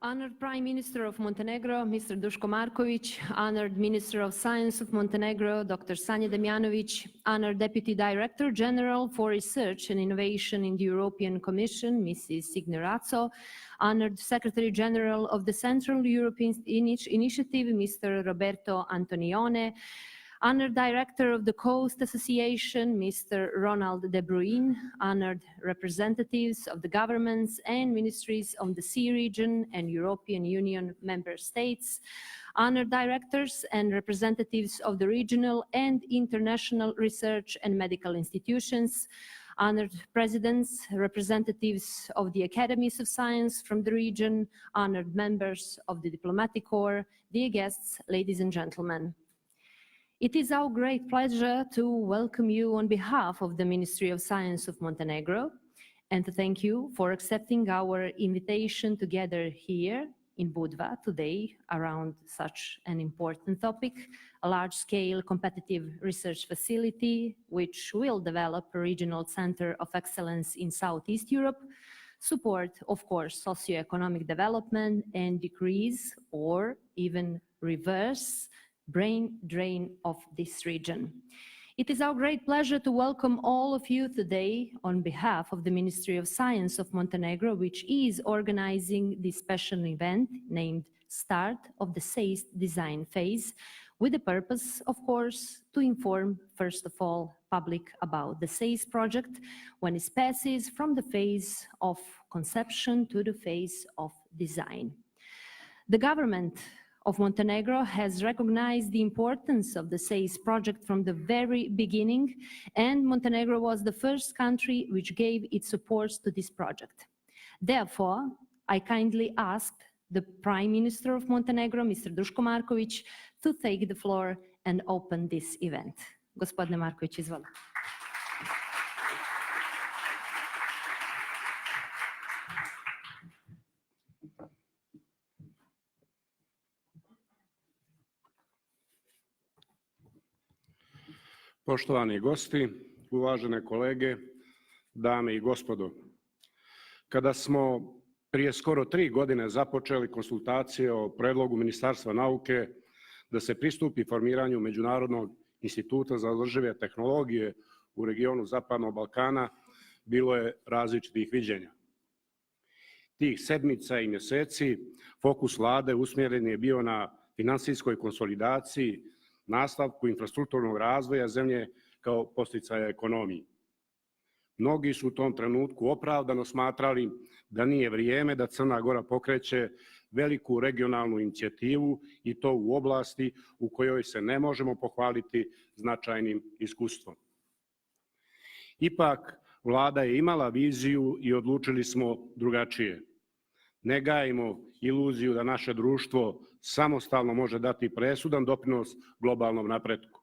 Honored Prime Minister of Montenegro, Mr. Duško Marković, Honored Minister of Science of Montenegro, Dr. Sanja Damjanović, Honored Deputy Director General for Research and Innovation in the European Commission, Mrs. Signe Ratzo, Honored Secretary General of the Central European Initiative, Mr. Roberto Antonione, Honored Director of the Coast Association, Mr. Ronald De Bruyn, honored representatives of the governments and ministries of the Sea region and European Union member states, honored directors and representatives of the regional and international research and medical institutions, honored presidents, representatives of the academies of science from the region, honored members of the diplomatic corps, dear guests, ladies and gentlemen. It is our great pleasure to welcome you on behalf of the Ministry of Science of Montenegro and to thank you for accepting our invitation to gather here in Budva today around such an important topic, a large-scale competitive research facility which will develop a regional center of excellence in Southeast Europe, support, of course, socioeconomic development and decrease or even reverse brain drain of this region. It is our great pleasure to welcome all of you today on behalf of the Ministry of Science of Montenegro, which is organizing this special event named Start of the SEEIST Design Phase, with the purpose, of course, to inform, first of all, public about the SEEIST project when it passes from the phase of conception to the phase of design. The government of Montenegro has recognized the importance of the SEEIST project from the very beginning, and Montenegro was the first country which gave its support to this project. Therefore, I kindly asked the Prime Minister of Montenegro, Mr. Duško Marković, to take the floor and open this event. Gospodine Marković, izvolite. Poštovani gosti, uvažene kolege, dame i gospodo. Kada smo prije skoro 3 godine započeli konsultacije o predlogu Ministarstva nauke da se pristupi formiranju Međunarodnog instituta za održive tehnologije u regionu Zapadnog Balkana, bilo je različitih viđenja. Tih sedmica i mjeseci fokus vlade usmjeren je bio na finansijskoj konsolidaciji, nastavku infrastrukturnog razvoja zemlje kao podsticaja ekonomiji. Mnogi su u tom trenutku opravdano smatrali da nije vrijeme da Crna Gora pokreće veliku regionalnu inicijativu i to u oblasti u kojoj se ne možemo pohvaliti značajnim iskustvom. Ipak, vlada je imala viziju i odlučili smo drugačije. Ne gajimo iluziju da naše društvo samostalno može dati presudan doprinos globalnom napretku.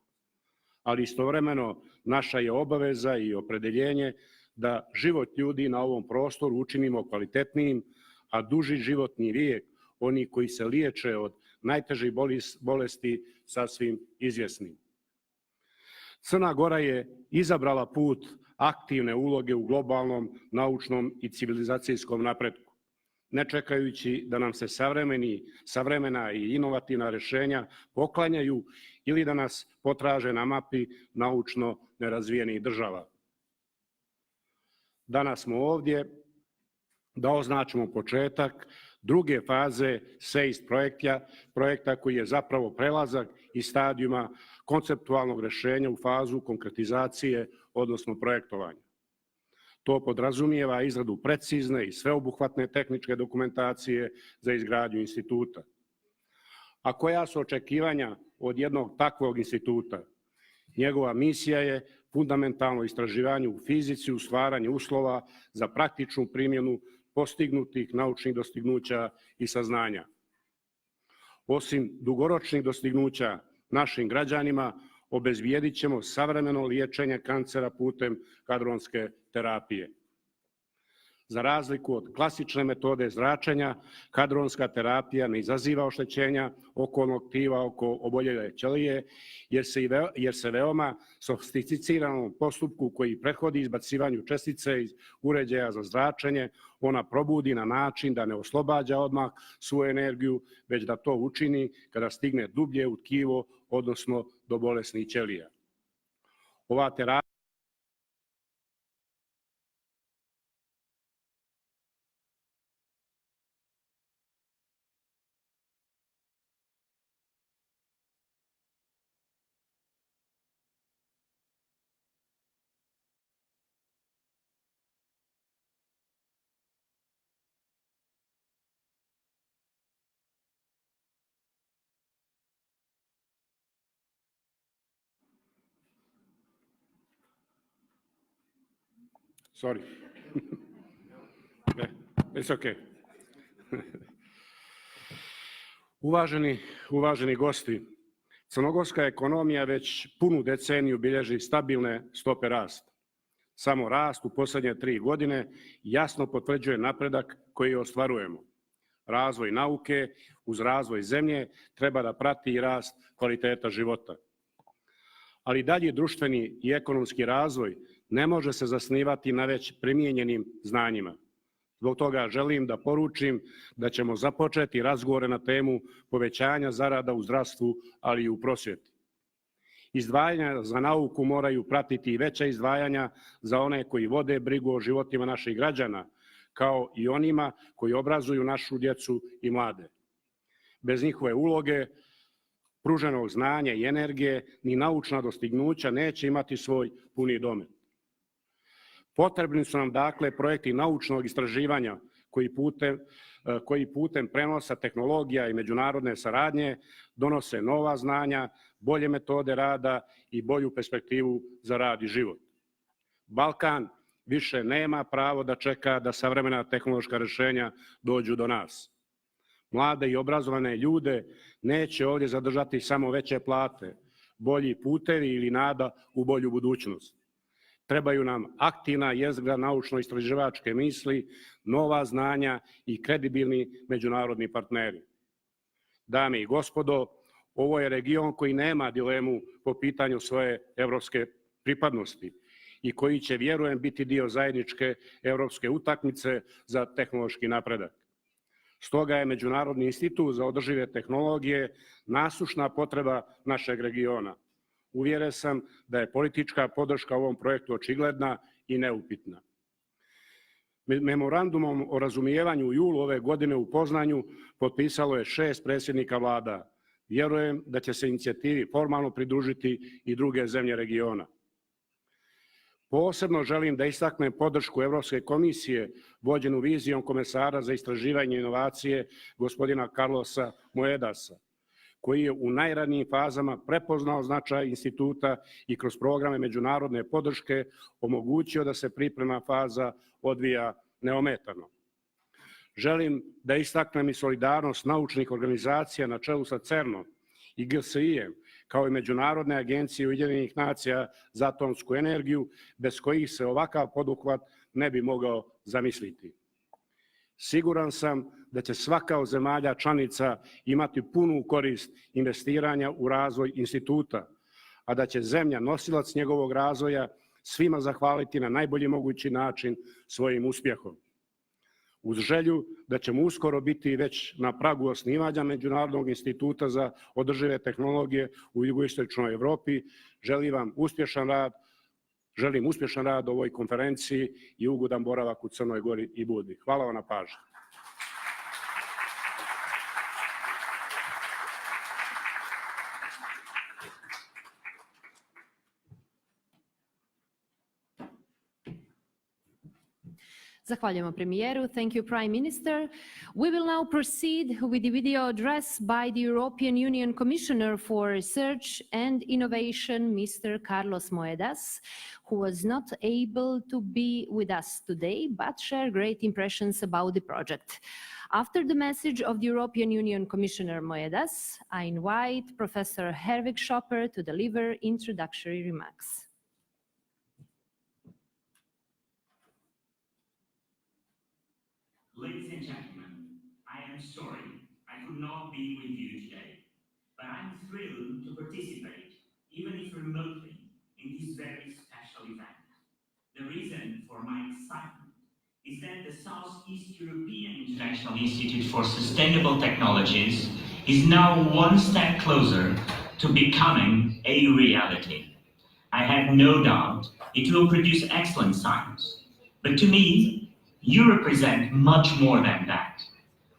Ali istovremeno naša je obaveza i opredeljenje da život ljudi na ovom prostoru učinimo kvalitetnijim, a duži životni vijek oni koji se liječe od najtežih bolesti sasvim izvjesnim. Crna Gora je izabrala put aktivne uloge u globalnom, naučnom i civilizacijskom napretku, ne čekajući da nam se savremena i inovativna rješenja poklanjaju ili da nas potraže na mapi naučno nerazvijenih država. Danas smo ovdje da označimo početak druge faze SEEIST projekta koji je zapravo prelazak iz stadijuma konceptualnog rješenja u fazu konkretizacije, odnosno projektovanja. To podrazumijeva izradu precizne i sveobuhvatne tehničke dokumentacije za izgradnju instituta. A koja su očekivanja od jednog takvog instituta? Njegova misija je fundamentalno istraživanje u fizici, u stvaranju uslova za praktičnu primjenu postignutih naučnih dostignuća i saznanja. Osim dugoročnih dostignuća našim građanima, obezbijedit ćemo savremeno liječenje kancera putem hadronske terapije. Za razliku od klasične metode zračenja, hadronska terapija ne izaziva oštećenja okolnog tkiva oko oboljele ćelije, jer se veoma sofisticiranom postupku koji prethodi izbacivanju čestice iz uređaja za zračenje, ona probudi na način da ne oslobađa odmah svoju energiju, već da to učini kada stigne dublje u tkivo, odnosno do bolesnih ćelija. Ova terapija Sorry. It's okay. Uvaženi gosti, crnogorska ekonomija već punu deceniju bilježi stabilne stope rasta. Samo rast u posljednje 3 godine jasno potvrđuje napredak koji ostvarujemo. Razvoj nauke uz razvoj zemlje treba da prati i rast kvaliteta života. Ali dalji društveni i ekonomski razvoj ne može se zasnivati na već primijenjenim znanjima. Zbog toga želim da poručim da ćemo započeti razgovore na temu povećanja zarada u zdravstvu, ali i u prosvjeti. Izdvajanja za nauku moraju pratiti i veća izdvajanja za one koji vode brigu o životima naših građana, kao i onima koji obrazuju našu djecu i mlade. Bez njihove uloge, pruženog znanja i energije, ni naučna dostignuća neće imati svoj puni domet. Potrebni su nam dakle projekti naučnog istraživanja koji putem prenosa tehnologija i međunarodne saradnje donose nova znanja, bolje metode rada i bolju perspektivu za rad i život. Balkan više nema pravo da čeka da savremena tehnološka rješenja dođu do nas. Mlade i obrazovane ljude neće ovdje zadržati samo veće plate, bolji putevi ili nada u bolju budućnost. Trebaju nam aktivna jezgra naučno-istraživačke misli, nova znanja i kredibilni međunarodni partneri. Dame i gospodo, ovo je region koji nema dilemu po pitanju svoje evropske pripadnosti i koji će, vjerujem, biti dio zajedničke evropske utakmice za tehnološki napredak. Stoga je Međunarodni institut za održive tehnologije nasušna potreba našeg regiona. Uvjeren sam da je politička podrška ovom projektu očigledna i neupitna. Memorandumom o razumijevanju u julu ove godine u Poznanju potpisalo je 6 predsjednika vlada. Vjerujem da će se inicijativi formalno pridružiti i druge zemlje regiona. Posebno želim da istaknem podršku Evropske komisije vođenu vizijom komesara za istraživanje i inovacije gospodina Carlosa Moedasa, koji je u najranijim fazama prepoznao značaj instituta i kroz programe međunarodne podrške omogućio da se pripremna faza odvija neometano. Želim da istaknem i solidarnost naučnih organizacija na čelu sa CERN-om i GSI-em, kao i Međunarodne agencije Ujedinjenih nacija za atomsku energiju, bez kojih se ovakav poduhvat ne bi mogao zamisliti. Siguran sam da će svaka od zemalja članica imati punu korist investiranja u razvoj instituta, a da će zemlja nosilac njegovog razvoja svima zahvaliti na najbolji mogući način svojim uspjehom. Uz želju da ćemo uskoro biti već na pragu osnivanja Međunarodnog instituta za održive tehnologije u jugoistočnoj Evropi, želim uspješan rad ovoj konferenciji i ugodan boravak u Crnoj Gori i Budvi. Hvala vam na pažnji. Zahvaljujemo premijeru. Thank you, Prime Minister. We will now proceed with the video address by the European Union Commissioner for Research and Innovation, Mr. Carlos Moedas, who was not able to be with us today, but shared great impressions about the project. After the message of the European Union Commissioner Moedas, I invite Professor Herwig Schopper to deliver introductory remarks. Ladies and gentlemen, I am sorry I could not be with you today, but I'm thrilled to participate, even if remotely, in this very special event. The reason for my excitement is that the Southeast European International Institute for Sustainable Technologies is now one step closer to becoming a reality. I have no doubt it will produce excellent science. But to me, you represent much more than that.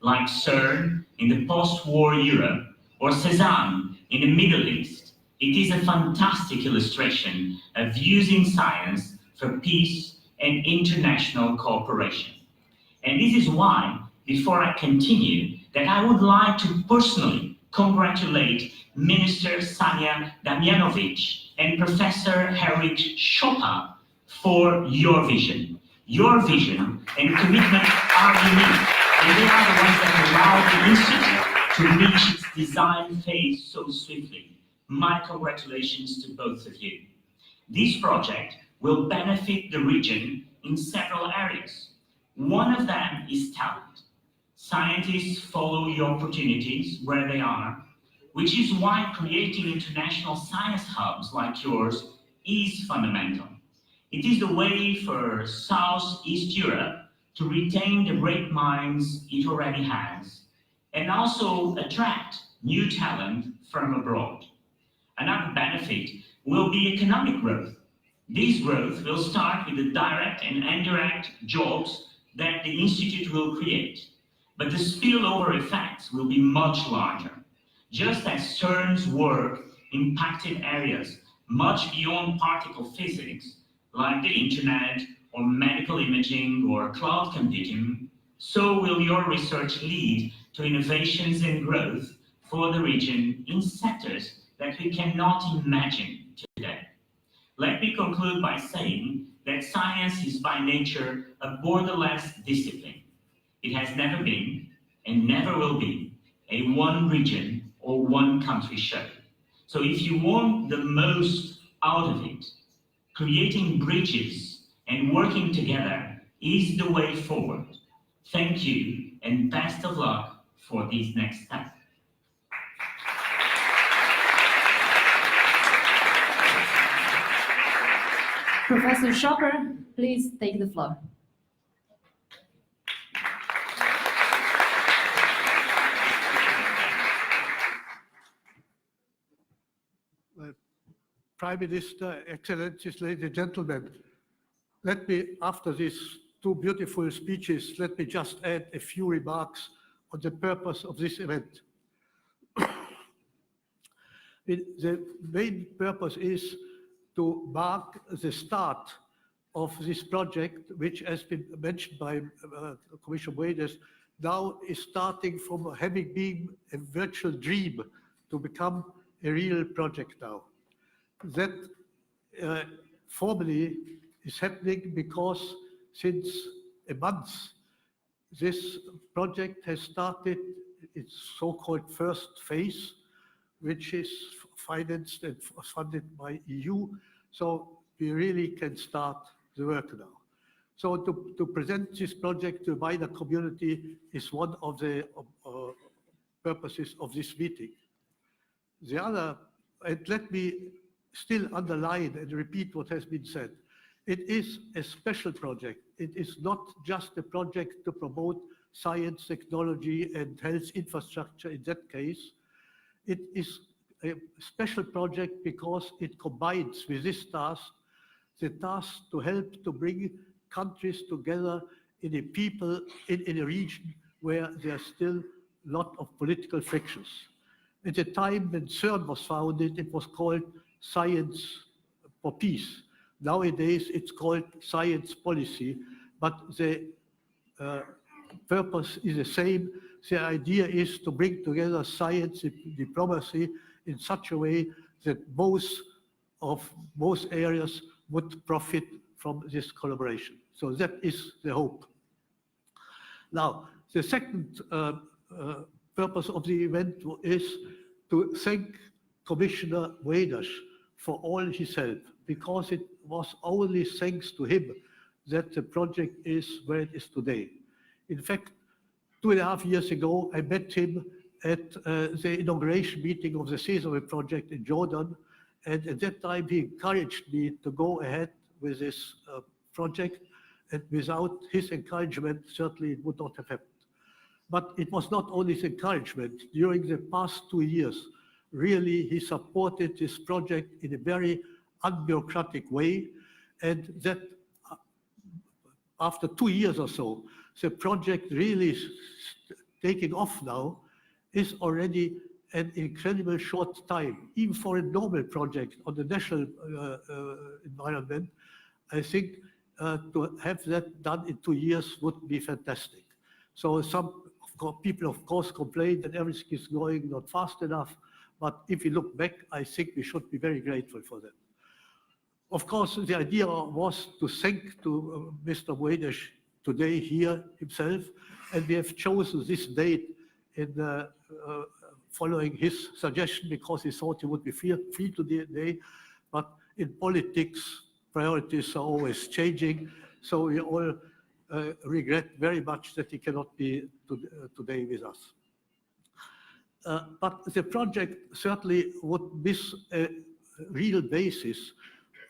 Like CERN in the post-war Europe or Cezanne in the Middle East, it is a fantastic illustration of using science for peace and international cooperation. And this is why, before I continue, that I would like to personally congratulate Minister Sania Damjanovic and Professor Henrik Schopa for your vision. Your vision and commitment are unique, and they are the ones that allow the Institute to reach its design phase so swiftly. My congratulations to both of you. This project will benefit the region in several areas. One of them is talent. Scientists follow your opportunities where they are, which is why creating international science hubs like yours is fundamental. It is the way for Southeast Europe to retain the great minds it already has, and also attract new talent from abroad. Another benefit will be economic growth. This growth will start with the direct and indirect jobs that the Institute will create, but the spillover effects will be much larger. Just as CERN's work impacted areas much beyond particle physics, like the internet or medical imaging or cloud computing, so will your research lead to innovations and growth for the region in sectors that we cannot imagine today. Let me conclude by saying that science is by nature a borderless discipline. It has never been and never will be a one region or one country show. So if you want the most out of it, creating bridges and working together is the way forward. Thank you and best of luck for this next step. Professor Schoper, please take the floor. Prime Minister, Excellencies, ladies and gentlemen, let me, after these two beautiful speeches, let me just add a few remarks on the purpose of this event. The main purpose is to mark the start of this project, which has been mentioned by Commissioner Moedas, now is starting from having been a virtual dream to become a real project now. That formally is happening because since a month, this project has started its so-called first phase, which is financed and funded by EU. So we really can start the work now. So to present this project to a wider community is one of the purposes of this meeting. The other, and let me still underline and repeat what has been said. It is a special project. It is not just a project to promote science, technology, and health infrastructure in that case. It is a special project because it combines with this task, the task to help to bring countries together in a region where there are still a lot of political frictions. At the time when CERN was founded, it was called Science for Peace. Nowadays, it's called Science Policy, but the purpose is the same. The idea is to bring together science and diplomacy in such a way that both areas would profit from this collaboration. So that is the hope. Now, the second purpose of the event is to thank Commissioner Moedas for all his help, because it was only thanks to him that the project is where it is today. In fact, 2.5 years ago, I met him at the inauguration meeting of the SEEIST project in Jordan. And at that time, he encouraged me to go ahead with this project. And without his encouragement, certainly it would not have happened. But it was not only his encouragement. During the past 2 years, really, he supported this project in a very unbureaucratic way. And that after 2 years or so, the project really is taking off now, is already an incredible short time, even for a normal project on the national environment. I think to have that done in 2 years would be fantastic. So some people, of course, complain that everything is going not fast enough. But if you look back, I think we should be very grateful for that. Of course, the idea was to thank to Mr. Moedas today here himself, and we have chosen this date in following his suggestion because he thought he would be free today. But in politics, priorities are always changing, so we all regret very much that he cannot be today with us. But the project certainly would miss a real basis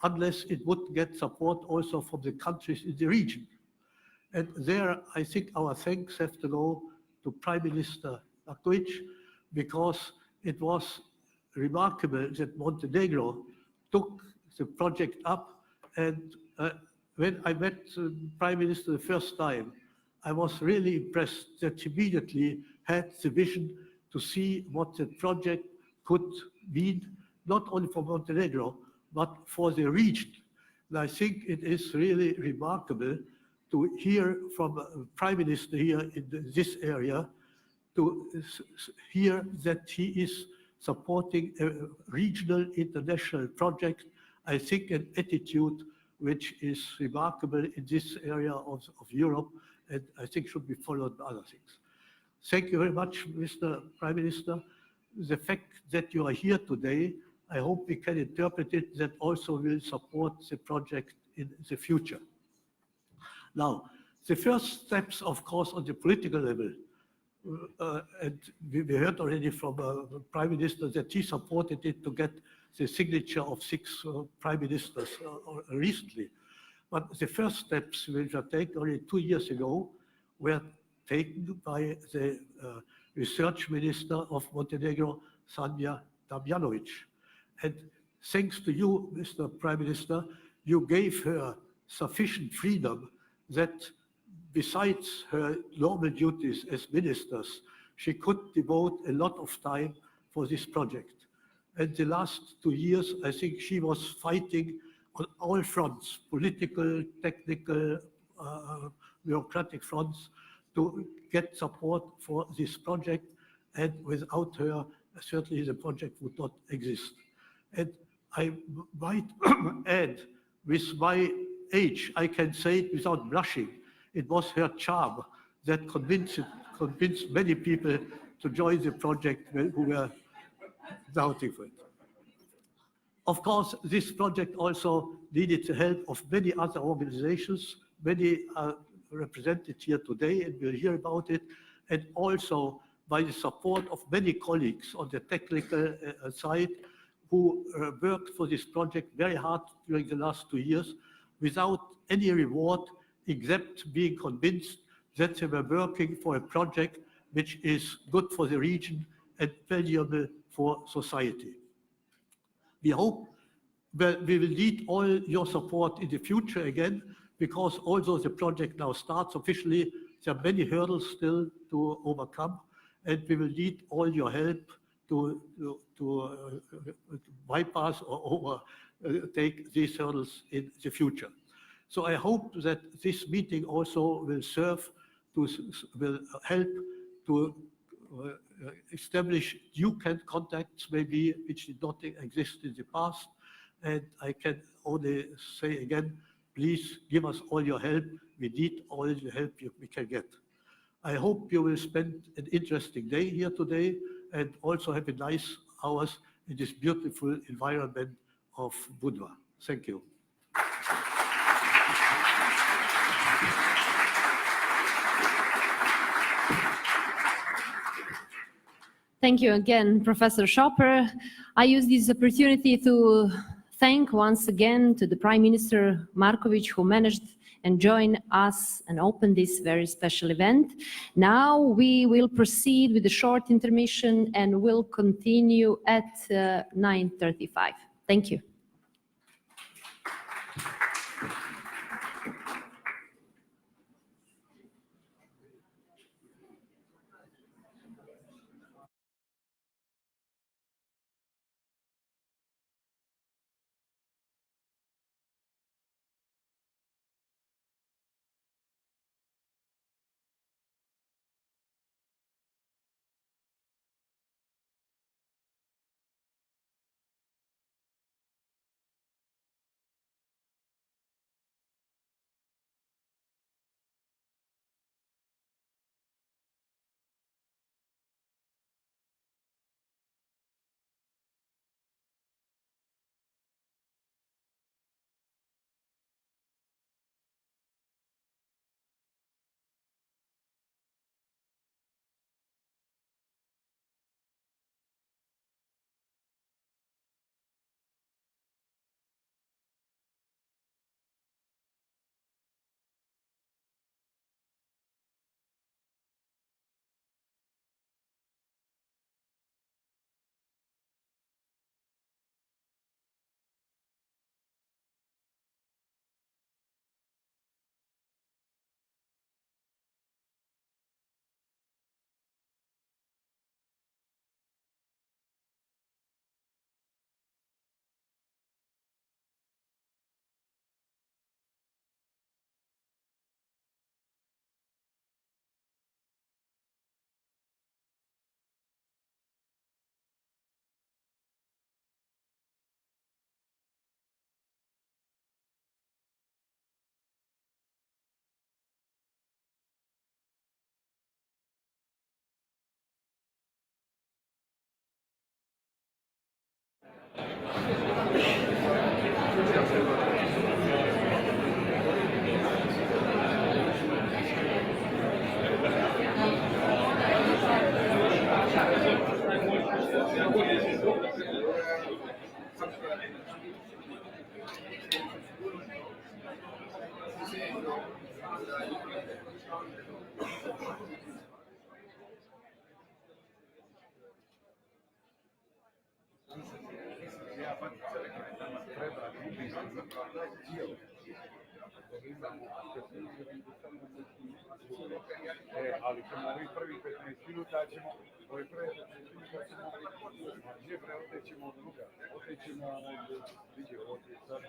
unless it would get support also from the countries in the region. And there, I think our thanks have to go to Prime Minister Markovic, because it was remarkable that Montenegro took the project up. And when I met the Prime Minister the first time, I was really impressed that he immediately had the vision to see what the project could mean, not only for Montenegro, but for the region. And I think it is really remarkable to hear from a Prime Minister here in this area, to hear that he is supporting a regional international project. I think an attitude which is remarkable in this area of Europe, and I think should be followed by other things. Thank you very much, Mr. Prime Minister. The fact that you are here today, I hope we can interpret it that also will support the project in the future. Now, the first steps, of course, on the political level, and we heard already from the Prime Minister that he supported it to get the signature of 6 Prime Ministers recently. But the first steps, which were taken already 2 years ago, were taken by the Research Minister of Montenegro, Sanja Damjanovic. And thanks to you, Mr. Prime Minister, you gave her sufficient freedom that besides her normal duties as ministers, she could devote a lot of time for this project. And the last 2 years, I think she was fighting on all fronts, political, technical, bureaucratic fronts, to get support for this project. And without her, certainly the project would not exist. And I might add, with my age, I can say it without blushing, it was her charm that convinced many people to join the project who were doubting for it. Of course, this project also needed the help of many other organizations. Many are represented here today, and we'll hear about it, and also by the support of many colleagues on the technical side who worked for this project very hard during the last 2 years without any reward, except being convinced that they were working for a project which is good for the region and valuable for society. We hope that we will need all your support in the future again, because although the project now starts officially, there are many hurdles still to overcome, and we will need all your help to bypass or overtake these hurdles in the future. So I hope that this meeting also will help to establish new contacts, maybe, which did not exist in the past. And I can only say again, please give us all your help. We need all the help we can get. I hope you will spend an interesting day here today and also have a nice hours in this beautiful environment of Budva. Thank you. Thank you again, Professor Schopper. I use this opportunity to thank once again to the Prime Minister Markovic, who managed and joined us and opened this very special event. Now we will proceed with a short intermission and will continue at 9:35. Thank you. Ali ćemo ovih prvih 15 minuta ćemo, ovih prvih 15 minuta ćemo, gdje otećemo od druga, otećemo od, vidje, ovdje sad,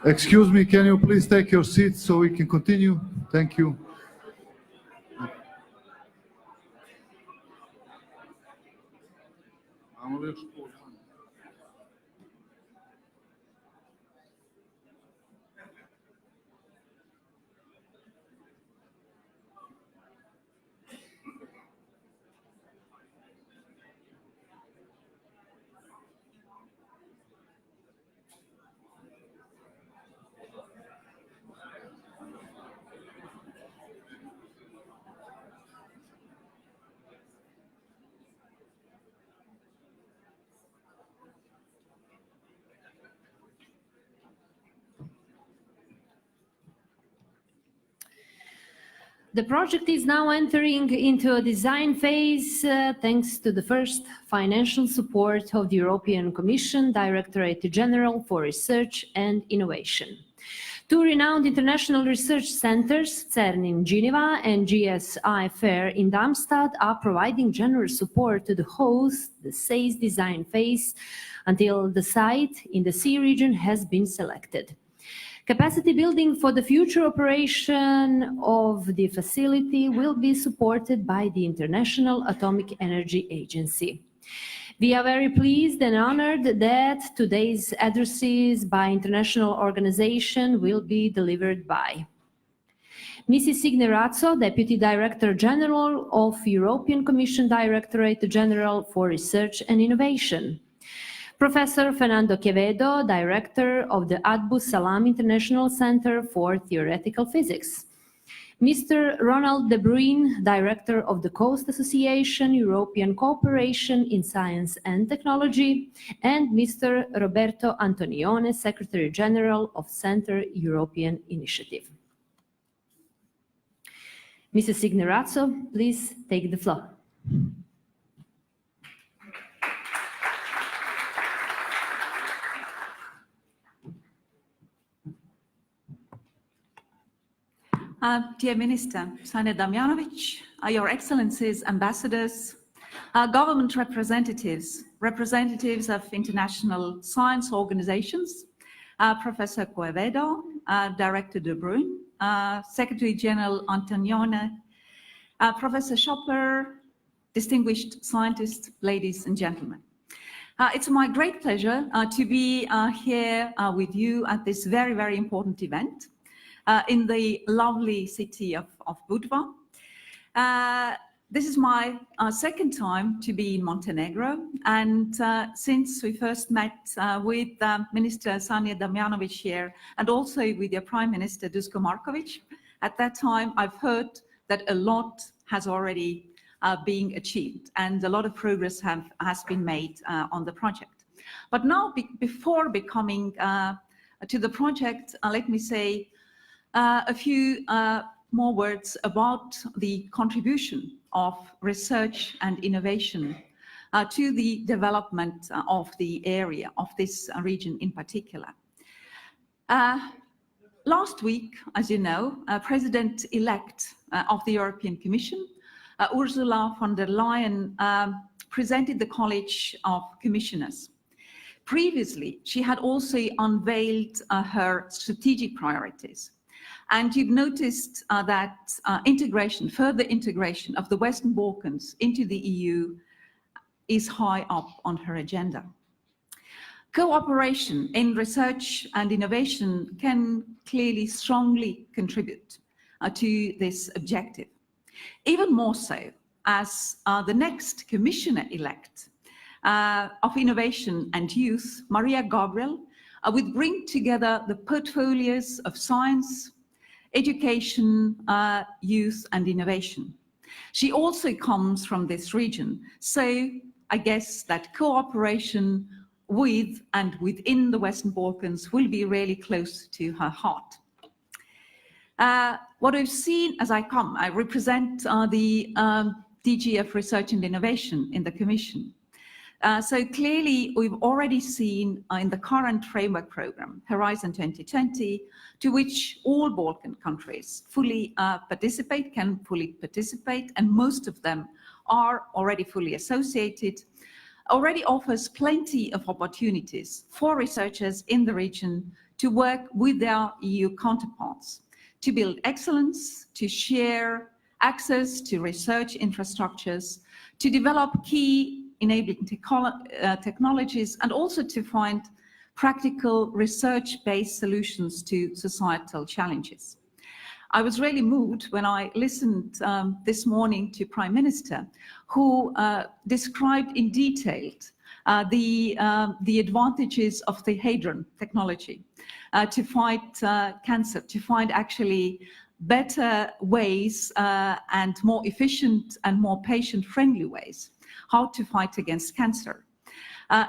Excuse me, can you please take your seats so we can continue? Thank you. The project is now entering into a design phase thanks to the first financial support of the European Commission Directorate General for Research and Innovation. Two renowned international research centers, CERN in Geneva and GSI FAIR in Darmstadt, are providing generous support to the host, the SEEIST design phase, until the site in the sea region has been selected. Capacity building for the future operation of the facility will be supported by the International Atomic Energy Agency. We are very pleased and honored that today's addresses by international organization will be delivered by Mrs. Signe Razzo, Deputy Director General of European Commission Directorate General for Research and Innovation, Professor Fernando Quevedo, Director of the Abdus Salam International Center for Theoretical Physics, Mr. Ronald De Bruyn, Director of the Coast Association, European Cooperation in Science and Technology, and Mr. Roberto Antonione, Secretary General of Center European Initiative. Mrs. Ignarazzo, please take the floor. Dear Minister Sanja Damjanovic, Your Excellencies, ambassadors, government representatives, representatives of international science organizations, Professor Quevedo, Director De Bruyn, Secretary General Antonione, Professor Schopper, distinguished scientists, ladies and gentlemen. It's my great pleasure to be here with you at this very, very important event in the lovely city of Budva. This is my second time to be in Montenegro, and since we first met with Minister Sanja Damjanovic here, and also with your Prime Minister Duško Marković, at that time I've heard that a lot has already been achieved and a lot of progress has been made on the project. But now, before becoming to the project, let me say a few more words about the contribution of research and innovation to the development of the area, of this region in particular. Last week, as you know, President-elect of the European Commission, Ursula von der Leyen, presented the College of Commissioners. Previously, she had also unveiled her strategic priorities. And you've noticed that further integration of the Western Balkans into the EU is high up on her agenda. Cooperation in research and innovation can clearly strongly contribute to this objective. Even more so as the next Commissioner-elect of Innovation and Youth, Maria Gabriel, will bring together the portfolios of science, education, youth and innovation. She also comes from this region, so I guess that cooperation with and within the Western Balkans will be really close to her heart. What I've seen as I represent the DG of Research and Innovation in the Commission. So clearly, we've already seen in the current framework program, Horizon 2020, to which all Balkan countries can fully participate, and most of them are already fully associated, already offers plenty of opportunities for researchers in the region to work with their EU counterparts, to build excellence, to share access to research infrastructures, to develop key enabling technologies, and also to find practical research-based solutions to societal challenges. I was really moved when I listened this morning to Prime Minister, who described in detail the advantages of the Hadron technology to fight cancer, to find actually better ways and more efficient and more patient-friendly ways how to fight against cancer.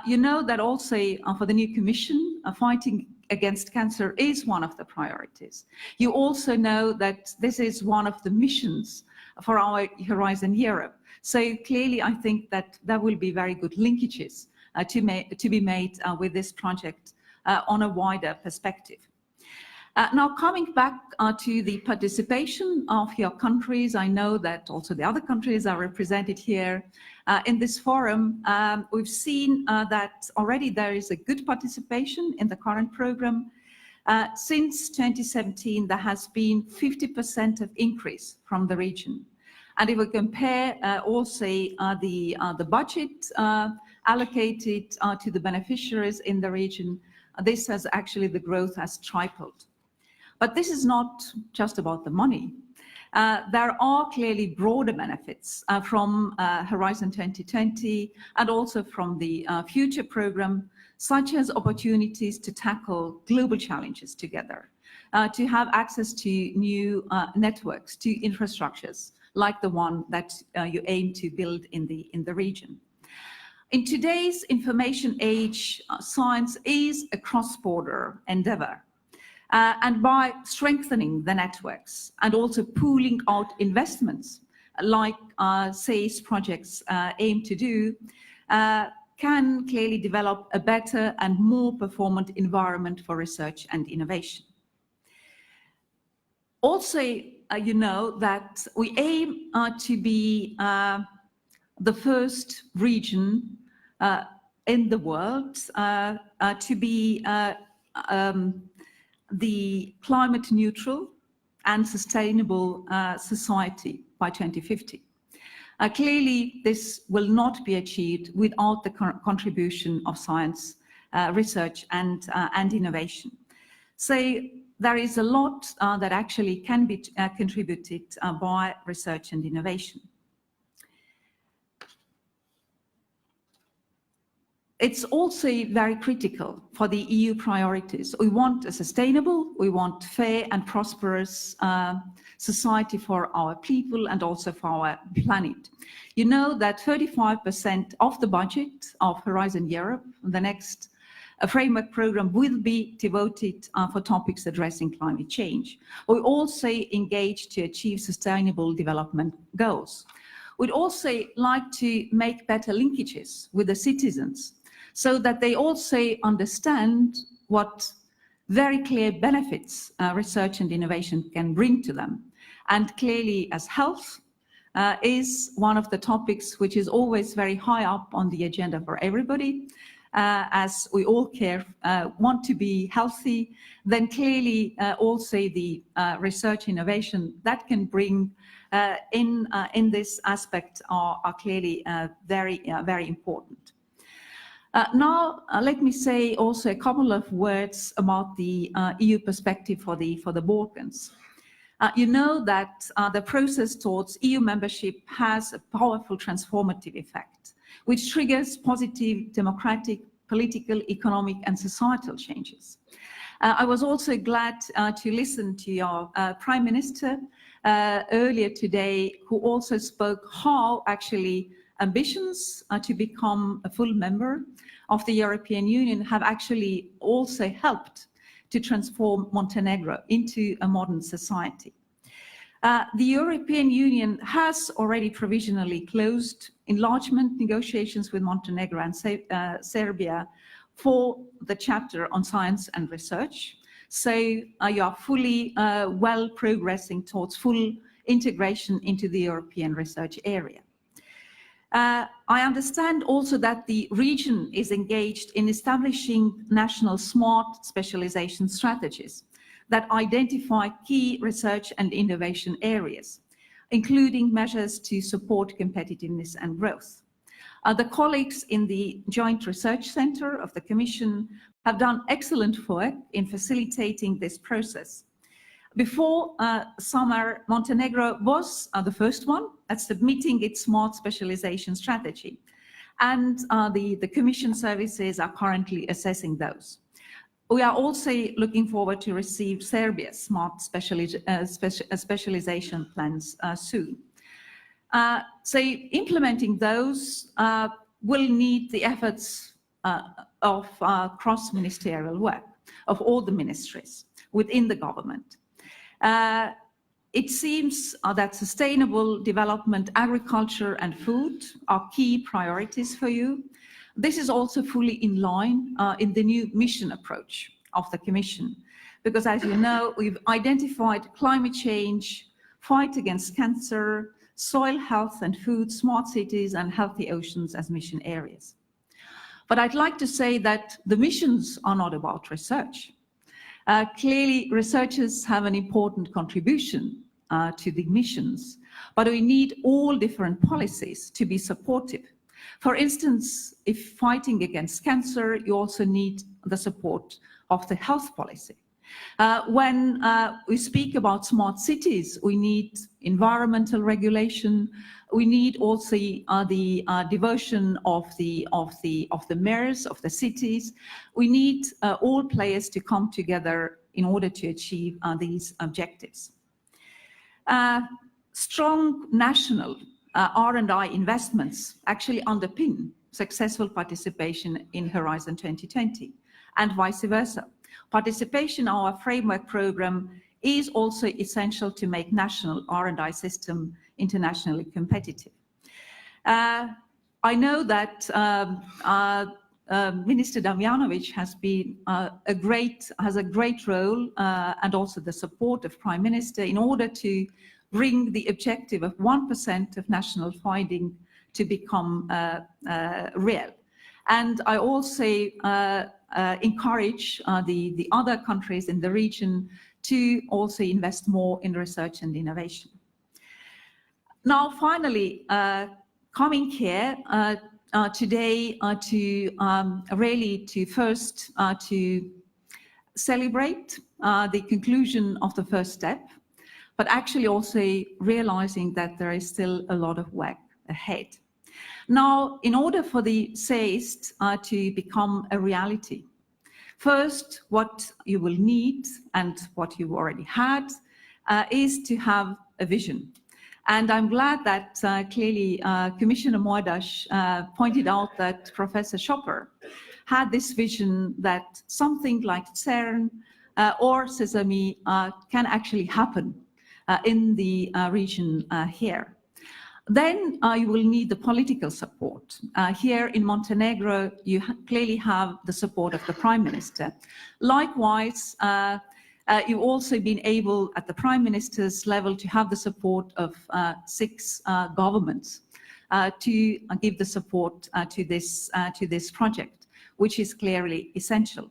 You know that also for the new Commission, fighting against cancer is one of the priorities. You also know that this is one of the missions for our Horizon Europe. So clearly, I think that there will be very good linkages to be made with this project on a wider perspective. Now, coming back to the participation of your countries, I know that also the other countries are represented here in this forum. We've seen that already there is a good participation in the current program. Since 2017, there has been 50% of increase from the region. And if we compare also the budget allocated to the beneficiaries in the region, this has actually, the growth has tripled. But this is not just about the money. There are clearly broader benefits from Horizon 2020 and also from the future program, such as opportunities to tackle global challenges together, to have access to new networks, to infrastructures like the one that you aim to build in the region. In today's information age, science is a cross-border endeavor. and by strengthening the networks and also pooling out investments like SEEIST projects aim to do, can clearly develop a better and more performant environment for research and innovation. Also, you know that we aim to be the first region in the world to be the climate neutral and sustainable society by 2050. Clearly, this will not be achieved without the contribution of science, research and innovation. So there is a lot that actually can be contributed by research and innovation. It's also very critical for the EU priorities. We want a sustainable, we want fair and prosperous society for our people and also for our planet. You know that 35% of the budget of Horizon Europe, the next framework program, will be devoted for topics addressing climate change. We also engage to achieve sustainable development goals. We'd also like to make better linkages with the citizens, so that they also understand what very clear benefits research and innovation can bring to them. And clearly, as health is one of the topics which is always very high up on the agenda for everybody, as we all care, want to be healthy, then clearly also the research innovation that can bring in this aspect are clearly very important. Now, let me say also a couple of words about the EU perspective for the Balkans. You know that the process towards EU membership has a powerful transformative effect, which triggers positive democratic, political, economic and societal changes. I was also glad to listen to your Prime Minister earlier today, who also spoke how actually ambitions to become a full member of the European Union have actually also helped to transform Montenegro into a modern society. The European Union has already provisionally closed enlargement negotiations with Montenegro and Serbia for the chapter on science and research. So you are fully well progressing towards full integration into the European research area. I understand also that the region is engaged in establishing national smart specialization strategies that identify key research and innovation areas, including measures to support competitiveness and growth. The colleagues in the Joint Research Centre of the Commission have done excellent work in facilitating this process. Before summer, Montenegro was the first one at submitting its smart specialization strategy, and the Commission services are currently assessing those. We are also looking forward to receive Serbia's smart specialization plans soon. So implementing those will need the efforts of cross-ministerial work of all the ministries within the government. It seems that sustainable development, agriculture and food are key priorities for you. This is also fully in line in the new mission approach of the Commission, because as you know, we've identified climate change, fight against cancer, soil health and food, smart cities and healthy oceans as mission areas. But I'd like to say that the missions are not about research. Clearly, researchers have an important contribution to the missions, but we need all different policies to be supportive. For instance, if fighting against cancer, you also need the support of the health policy. When we speak about smart cities, we need environmental regulation. We need also the devotion of the mayors of the cities. We need all players to come together in order to achieve these objectives. Strong national R&I investments actually underpin successful participation in Horizon 2020 and vice versa. Participation in our framework program is also essential to make national R&I system internationally competitive. I know that Minister Damjanovic has a great role and also the support of Prime Minister in order to bring the objective of 1% of national funding to become real. And I also encourage the other countries in the region to also invest more in research and innovation. Now, finally, coming here today to celebrate the conclusion of the first step, but actually also realizing that there is still a lot of work ahead. Now, in order for the SEEIST to become a reality, first, what you will need and what you already had is to have a vision. And I'm glad that clearly Commissioner Moedas pointed out that Professor Schopper had this vision that something like CERN or Sesame can actually happen in the region here. Then you will need the political support. Here in Montenegro, you clearly have the support of the Prime Minister. Likewise, you've also been able at the Prime Minister's level to have the support of 6 governments to give the support to this project, which is clearly essential.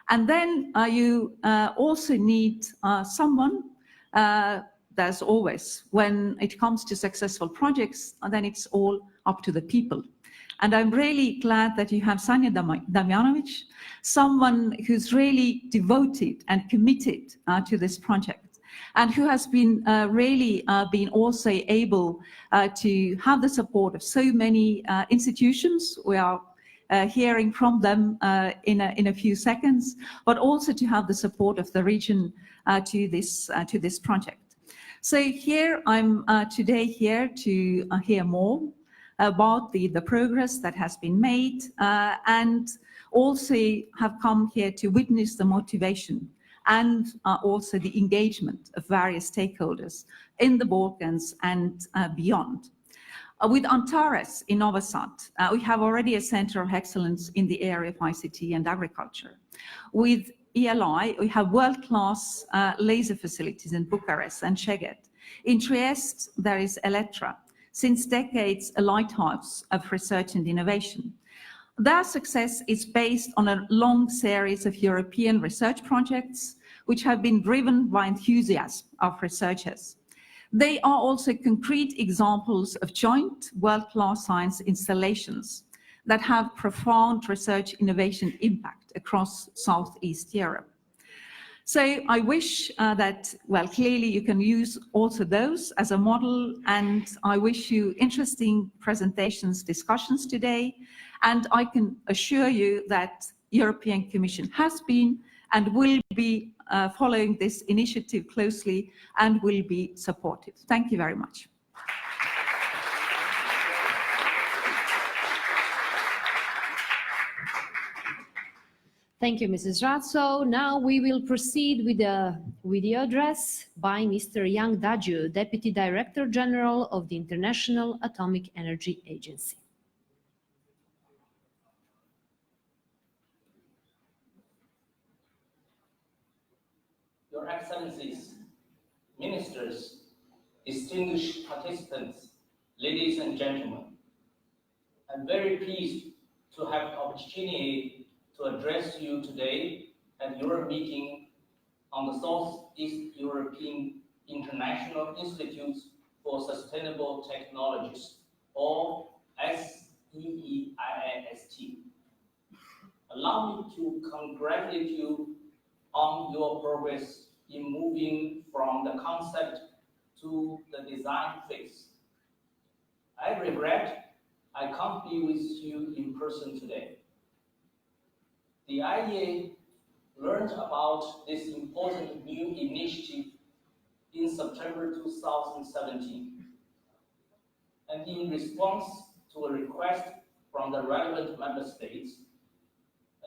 And then you also need someone, there's always, when it comes to successful projects, then it's all up to the people. And I'm really glad that you have Sanja Damjanovic, someone who's really devoted and committed to this project, and who has been really been also able to have the support of so many institutions. We are hearing from them in a few seconds, but also to have the support of the region to this project. So here I'm today here to hear more about the progress that has been made and also have come here to witness the motivation and also the engagement of various stakeholders in the Balkans and beyond. With Antares in Novi Sad, we have already a center of excellence in the area of ICT and agriculture. With ELI, we have world-class laser facilities in Bucharest and Szeged. In Trieste, there is Electra, since decades a lighthouse of research and innovation. Their success is based on a long series of European research projects, which have been driven by enthusiasm of researchers. They are also concrete examples of joint world-class science installations that have profound research innovation impact across Southeast Europe. So I wish that, well, clearly you can use also those as a model, and I wish you interesting presentations, discussions today, and I can assure you that European Commission has been and will be following this initiative closely and will be supportive. Thank you very much. Thank you, Mrs. Razzo. Now we will proceed with the video address by Mr. Yang Daju, Deputy Director General of the International Atomic Energy Agency. Your Excellencies, Ministers, distinguished participants, ladies and gentlemen, I'm very pleased to have the opportunity to address you today at your meeting on the Southeast European International Institutes for Sustainable Technologies, or SEEIIST. Allow me to congratulate you on your progress in moving from the concept to the design phase. I regret I can't be with you in person today. The IEA learned about this important new initiative in September 2017. And in response to a request from the relevant member states,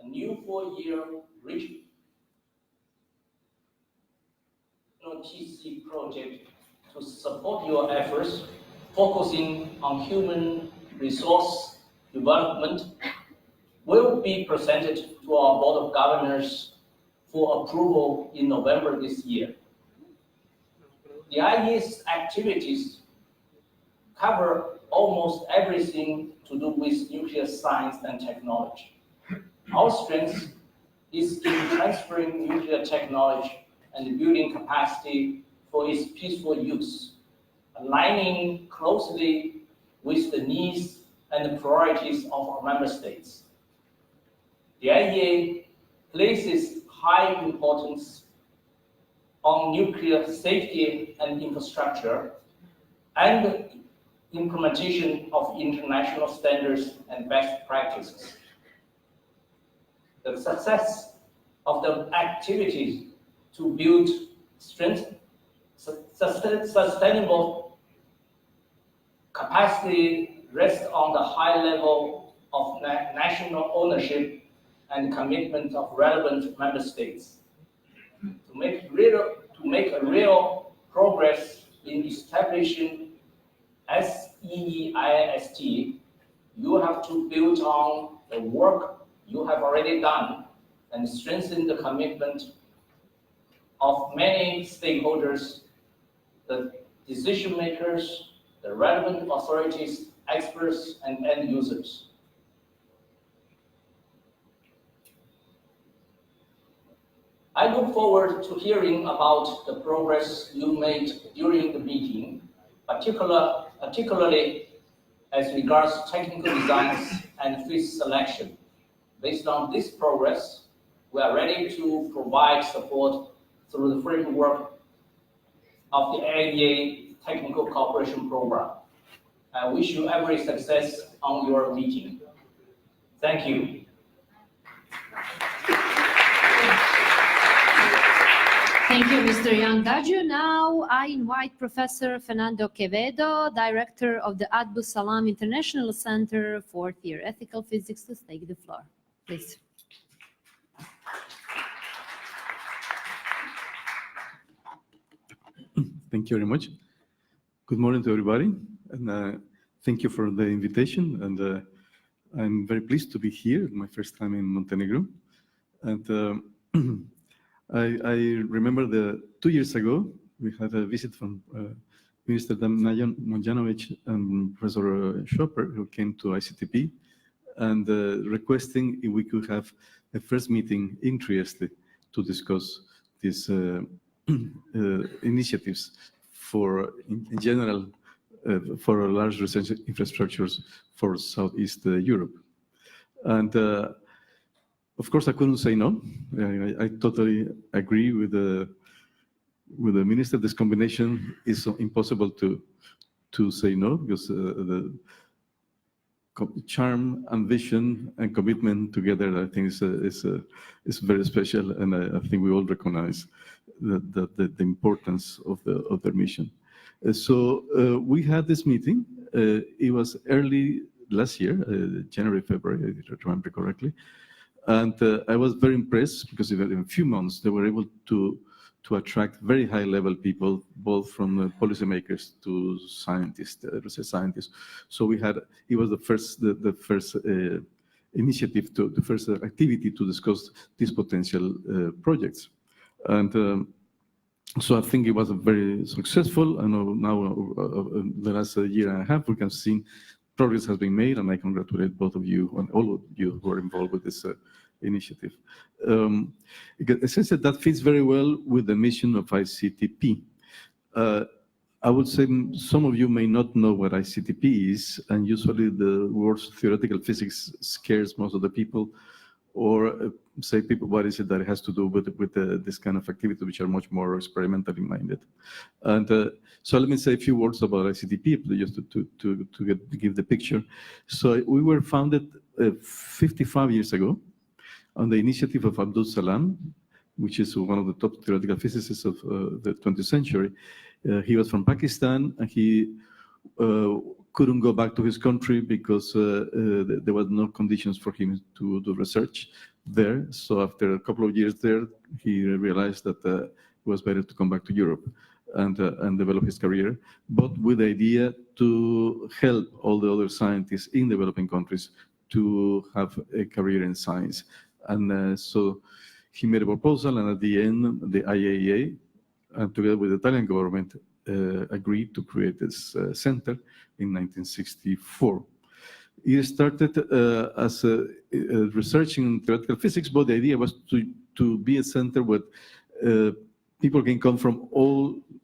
a new 4-year TC project to support your efforts, focusing on human resource development, will be presented to our Board of Governors for approval in November this year. The SEEIST activities cover almost everything to do with nuclear science and technology. Our strength is in transferring nuclear technology and building capacity for its peaceful use, aligning closely with the needs and the priorities of our member states. The IEA places high importance on nuclear safety and infrastructure and implementation of international standards and best practices. The success of the activities to build sustainable capacity rests on the high level of national ownership and commitment of relevant member states. To make a real progress in establishing SEEIST, you have to build on the work you have already done and strengthen the commitment of many stakeholders, the decision makers, the relevant authorities, experts, and end users. I look forward to hearing about the progress you made during the meeting, particularly as regards technical designs and phase selection. Based on this progress, we are ready to provide support through the framework of the IEA Technical Cooperation Program. I wish you every success on your meeting. Thank you. Thank you, Mr. Yangdaju. Now I invite Professor Fernando Quevedo, Director of the Abdus Salam International Center for Theoretical Physics, to take the floor. Please. Thank you very much. Good morning to everybody, and thank you for the invitation. And I'm very pleased to be here, my first time in Montenegro. And I remember 2 years ago, we had a visit from Minister Najan Monjanovic and Professor Schopper, who came to ICTP, and requesting if we could have a first meeting in Trieste to discuss these initiatives for, in general, for large research infrastructures for Southeast Europe. And of course, I couldn't say no. I totally agree with the minister. This combination is impossible to say no, because the charm, ambition, and commitment together, I think, is very special, and I think we all recognize the importance of their mission. So we had this meeting. It was early last year, January, February, if I remember correctly. And I was very impressed because in a few months they were able to attract very high-level people, both from policymakers to scientists, research scientists. So we had, it was the first initiative, the first activity to discuss these potential projects. And so I think it was very successful. I know now the last year and a half we can see progress has been made, and I congratulate both of you and all of you who are involved with this initiative. As I said, that fits very well with the mission of ICTP. I would say some of you may not know what ICTP is, and usually the word theoretical physics scares most of the people, or say people, what is it that it has to do with this kind of activity, which are much more experimentally minded. And so let me say a few words about ICTP, just to give the picture. So we were founded 55 years ago on the initiative of Abdus Salam, which is one of the top theoretical physicists of the 20th century. He was from Pakistan, and he couldn't go back to his country because there was no conditions for him to do research there. So after a couple of years there, he realized that was better to come back to Europe and develop his career, but with the idea to help all the other scientists in developing countries to have a career in science. And so he made a proposal, and at the end, the IAEA, together with the Italian government, agreed to create this center in 1964. It started as research in theoretical physics, but the idea was to be a center where people can come from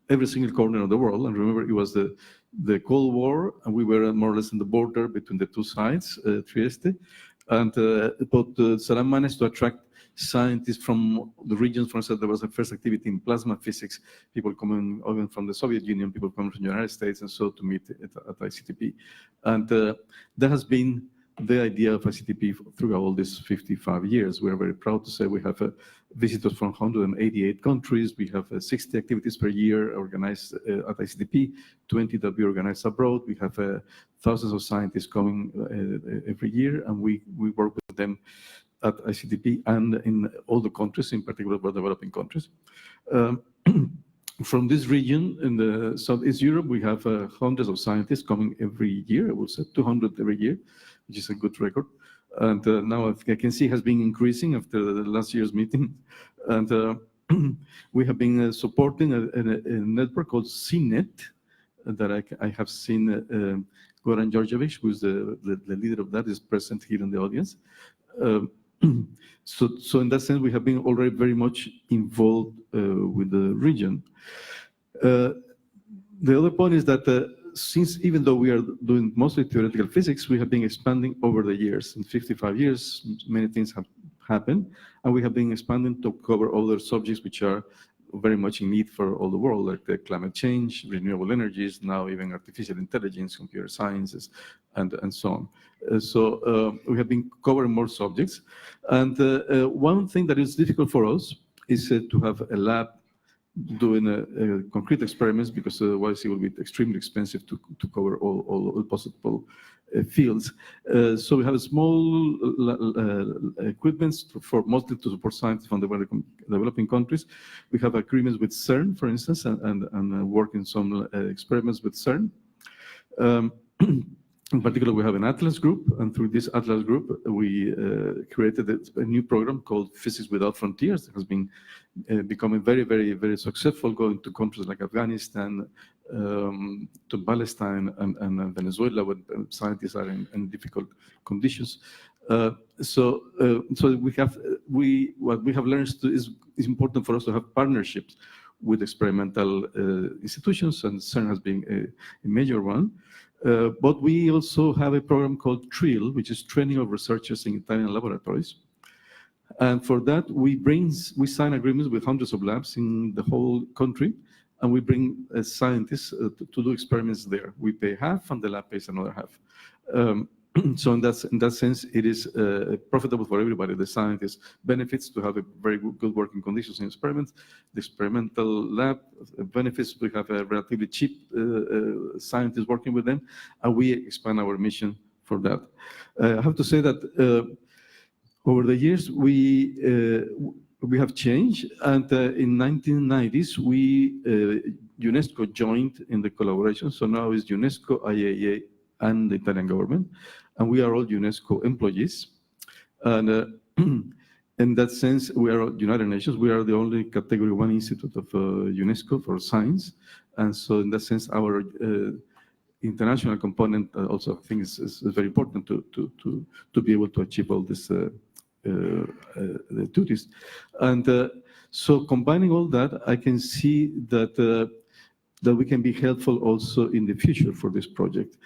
every single corner of the world. And remember, it was the Cold War, and we were more or less in the border between the two sides, Trieste. And but Saddam managed to attract scientists from the regions. For instance, there was a first activity in plasma physics, people coming even from the Soviet Union, people coming from the United States, and so to meet at ICTP. And that has been the idea of ICTP throughout all these 55 years. We are very proud to say we have visitors from 188 countries. We have 60 activities per year organized at ICTP, 20 that we organize abroad. We have thousands of scientists coming every year, and we work with them at ICTP and in all the countries, in particular the developing countries. From this region in the Southeast Europe, we have hundreds of scientists coming every year. I would say 200 every year, which is a good record. And now I can see has been increasing after the last year's meeting. And we have been supporting a network called CNET that I have seen Goran Đorđević, who is the leader of that, is present here in the audience. So in that sense, we have been already very much involved with the region. The other point is that since even though we are doing mostly theoretical physics, we have been expanding over the years. In 55 years, many things have happened, and we have been expanding to cover other subjects which are very much in need for all the world, like the climate change, renewable energies, now even artificial intelligence, computer sciences, and so on. So we have been covering more subjects. And one thing that is difficult for us is to have a lab doing concrete experiments, because otherwise it will be extremely expensive to cover all possible fields. So we have a small equipment for mostly to support scientists from developing countries. We have agreements with CERN, for instance, and work in some experiments with CERN. In particular, we have an Atlas group, and through this Atlas group, we created a new program called Physics Without Frontiers that has been becoming very, very, very successful, going to countries like Afghanistan, to Palestine and Venezuela, where scientists are in difficult conditions. So what we have learned is important for us to have partnerships with experimental institutions, and CERN has been a major one. But we also have a program called TRIL, which is Training of Researchers in Italian Laboratories. And for that, we sign agreements with hundreds of labs in the whole country, and we bring scientists to do experiments there. We pay half, and the lab pays another half. So in that sense, it is profitable for everybody. The scientists benefits to have a very good working conditions in experiments. The experimental lab benefits. We have a relatively cheap scientists working with them, and we expand our mission for that. I have to say that over the years we have changed, and in 1990s UNESCO joined in the collaboration. So now it's UNESCO, IAEA, and the Italian government, and we are all UNESCO employees. And in that sense, we are United Nations. We are the only Category 1 institute of UNESCO for science, and so in that sense, our international component also I think is very important to be able to achieve all this duties. And so combining all that, I can see that we can be helpful also in the future for this project.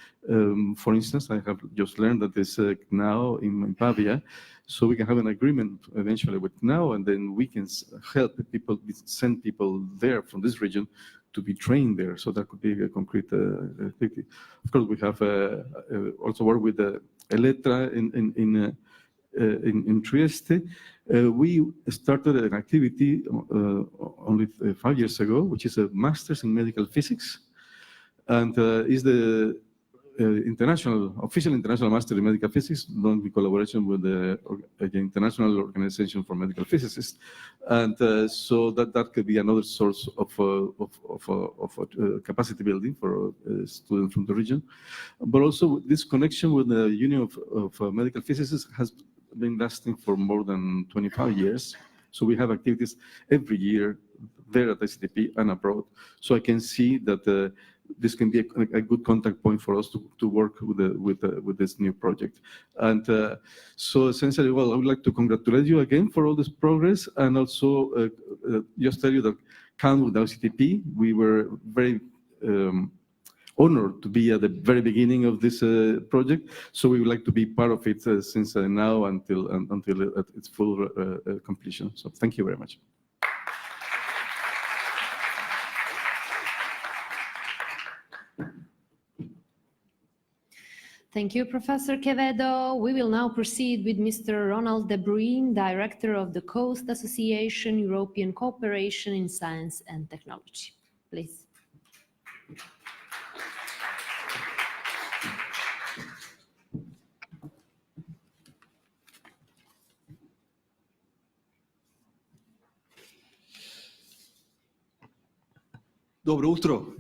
For instance, I have just learned that this now in Pavia, so we can have an agreement eventually with now, and then we can help people, send people there from this region to be trained there. So that could be a concrete activity. Of course, we have also worked with Elettra in Trieste. We started an activity only 5 years ago, which is a master's in medical physics, and is official international master in medical physics, done in collaboration with the International Organization for Medical Physicists, and so that could be another source of capacity building for students from the region. But also this connection with the Union of Medical Physicists has been lasting for more than 25 years. So we have activities every year there at ICTP and abroad. So I can see that this can be a good contact point for us to work with this new project. And so essentially, well, I would like to congratulate you again for all this progress, and also just tell you that CAN with ICTP, we were very honored to be at the very beginning of this project. So we would like to be part of it since now until its full completion. So thank you very much. Thank you, Professor Quevedo. We will now proceed with Mr. Ronald De Bruyn, Director of the Coast Association, European Cooperation in Science and Technology. Please. Dobro utro.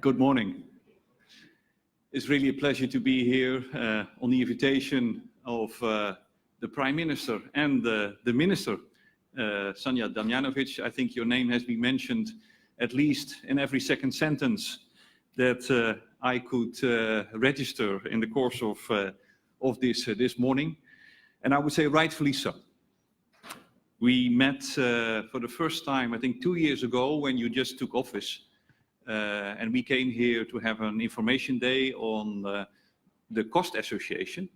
Good morning. It's really a pleasure to be here on the invitation of the Prime Minister and the Minister, Sanja Damjanovic. I think your name has been mentioned at least in every second sentence that I could register in the course of this morning. And I would say rightfully so. We met for the first time, I think 2 years ago, when you just took office. And we came here to have an information day on the Coast Association,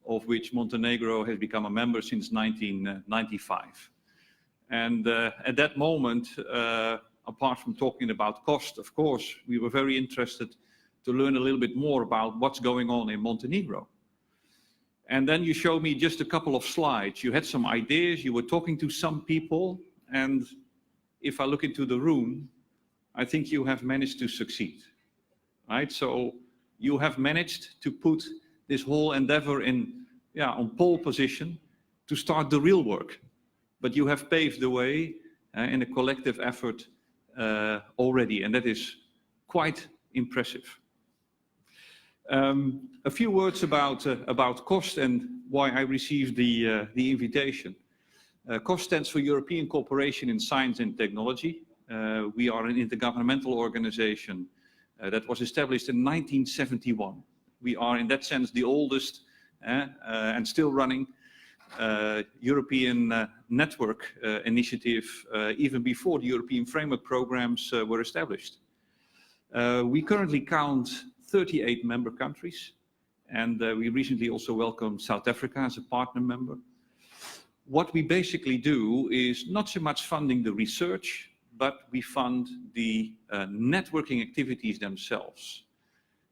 of which Montenegro has become a member since 1995. And at that moment, apart from talking about cost, of course, we were very interested to learn a little bit more about what's going on in Montenegro. And then you showed me just a couple of slides. You had some ideas, you were talking to some people, and if I look into the room, I think you have managed to succeed, right? So you have managed to put this whole endeavor on pole position to start the real work. But you have paved the way in a collective effort already, and that is quite impressive. A few words about COST and why I received the invitation. COST stands for European Cooperation in Science and Technology. We are an intergovernmental organization that was established in 1971. We are, in that sense, the oldest and still running European network initiative, even before the European framework programs were established. We currently count 38 member countries, and we recently also welcomed South Africa as a partner member. What we basically do is not so much funding the research, but we fund the networking activities themselves.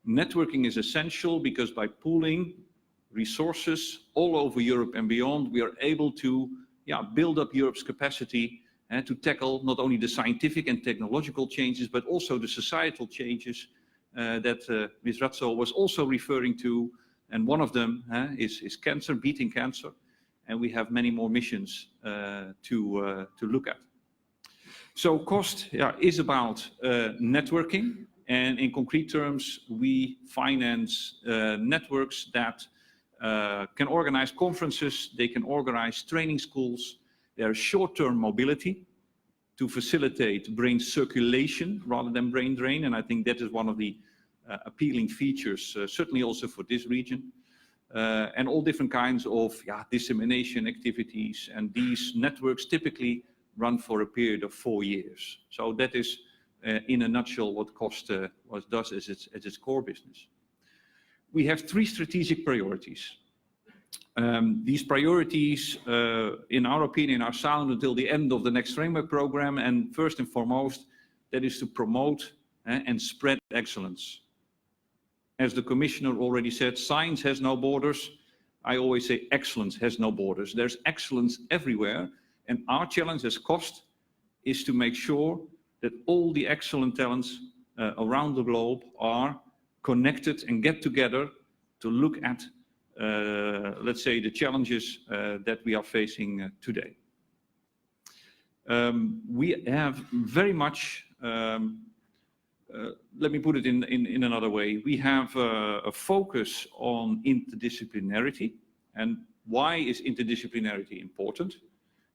Networking is essential because by pooling resources all over Europe and beyond, we are able to build up Europe's capacity to tackle not only the scientific and technological changes, but also the societal changes that Ms. Razzo was also referring to. And one of them is cancer, beating cancer. And we have many more missions to look at. So COST is about networking, and in concrete terms, we finance networks that can organize conferences, they can organize training schools, there's short-term mobility to facilitate brain circulation rather than brain drain, and I think that is one of the appealing features, certainly also for this region. And all different kinds of dissemination activities, and these networks typically run for a period of 4 years. So that is, in a nutshell, what COST does as its core business. We have 3 strategic priorities. These priorities, in our opinion, are sound until the end of the next framework program. And first and foremost, that is to promote and spread excellence. As the Commissioner already said, science has no borders. I always say excellence has no borders. There's excellence everywhere. And our challenge as COST is to make sure that all the excellent talents around the globe are connected and get together to look at, let's say, the challenges that we are facing today. We have very much, let me put it in another way, we have a focus on interdisciplinarity. And why is interdisciplinarity important?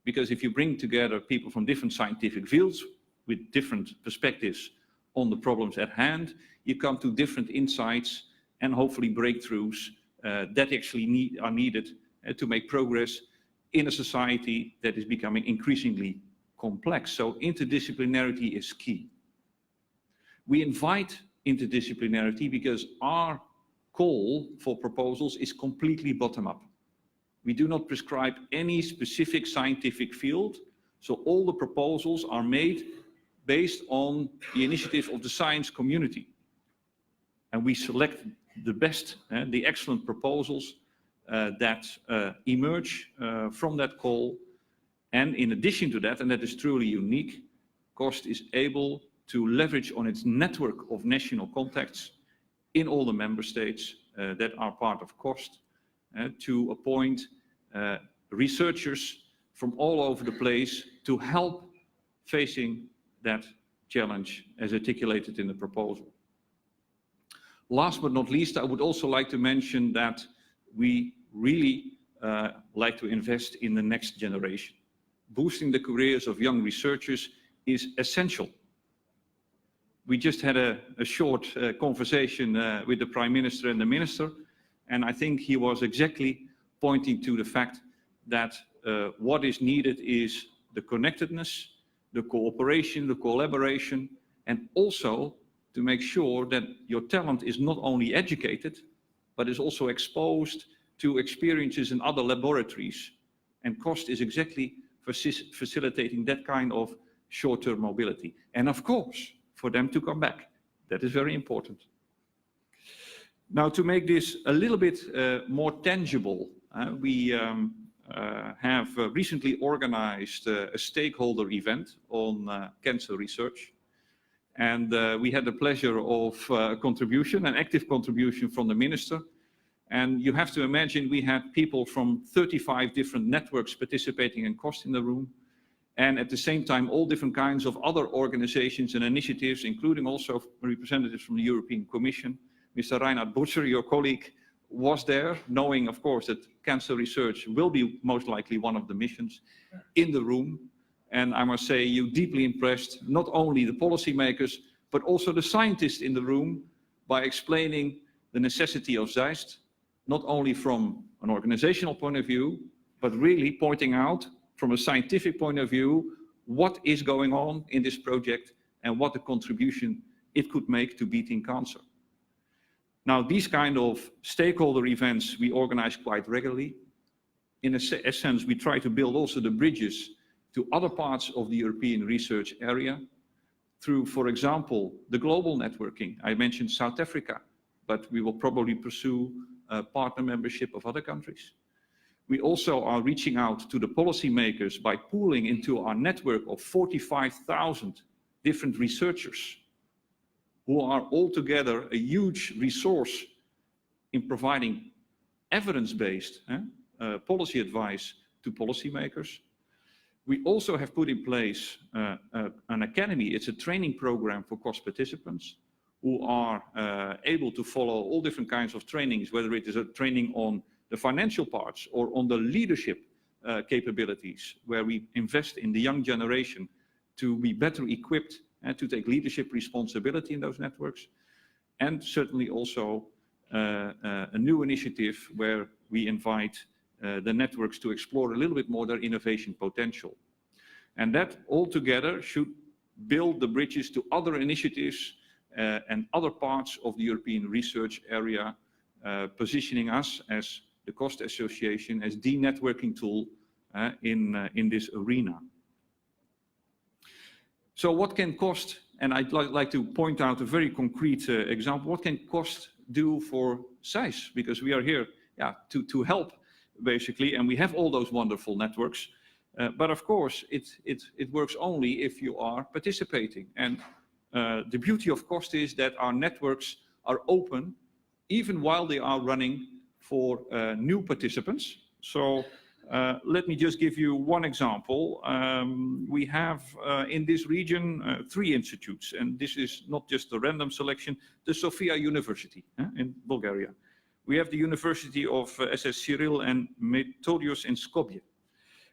Because if you bring together people from different scientific fields with different perspectives on the problems at hand, you come to different insights and hopefully breakthroughs that actually are needed to make progress in a society that is becoming increasingly complex. So interdisciplinarity is key. We invite interdisciplinarity because our call for proposals is completely bottom-up. We do not prescribe any specific scientific field, so all the proposals are made based on the initiative of the science community. And we select the best, the excellent proposals that emerge from that call. And in addition to that, and that is truly unique, COST is able to leverage on its network of national contacts in all the member states that are part of COST to appoint researchers from all over the place to help facing that challenge as articulated in the proposal. Last but not least, I would also like to mention that we really like to invest in the next generation. Boosting the careers of young researchers is essential. We just had a short conversation with the Prime Minister and the Minister, and I think he was exactly pointing to the fact that what is needed is the connectedness, the cooperation, the collaboration, and also to make sure that your talent is not only educated, but is also exposed to experiences in other laboratories. And COST is exactly facilitating that kind of short-term mobility. And of course, for them to come back. That is very important. Now, to make this a little bit more tangible, we have recently organized a stakeholder event on cancer research. And we had the pleasure of contribution, an active contribution from the Minister. And you have to imagine we had people from 35 different networks participating in COST in the room. And at the same time, all different kinds of other organizations and initiatives, including also representatives from the European Commission. Mr. Reinhard Butcher, your colleague, was there, knowing, of course, that cancer research will be most likely one of the missions in the room. And I must say, you deeply impressed not only the policymakers, but also the scientists in the room by explaining the necessity of SEEIST, not only from an organizational point of view, but really pointing out from a scientific point of view what is going on in this project and what the contribution it could make to beating cancer. Now, these kind of stakeholder events we organize quite regularly. In a sense, we try to build also the bridges to other parts of the European research area through, for example, the global networking. I mentioned South Africa, but we will probably pursue partner membership of other countries. We also are reaching out to the policymakers by pooling into our network of 45,000 different researchers who are altogether a huge resource in providing evidence-based policy advice to policymakers. We also have put in place an academy. It's a training program for COST participants who are able to follow all different kinds of trainings, whether it is a training on the financial parts or on the leadership capabilities, where we invest in the young generation to be better equipped and to take leadership responsibility in those networks. And certainly also a new initiative where we invite the networks to explore a little bit more their innovation potential. And that altogether should build the bridges to other initiatives and other parts of the European research area, positioning us as the COST Association as the networking tool in this arena. So what can COST, and I'd like to point out a very concrete example, what can COST do for SEEIST? Because we are here to help, basically, and we have all those wonderful networks. But of course, it works only if you are participating. And the beauty of COST is that our networks are open even while they are running for new participants. So let me just give you one example. We have in this region 3 institutes, and this is not just a random selection, the Sofia University in Bulgaria. We have the University of SS Cyril and Methodios in Skopje.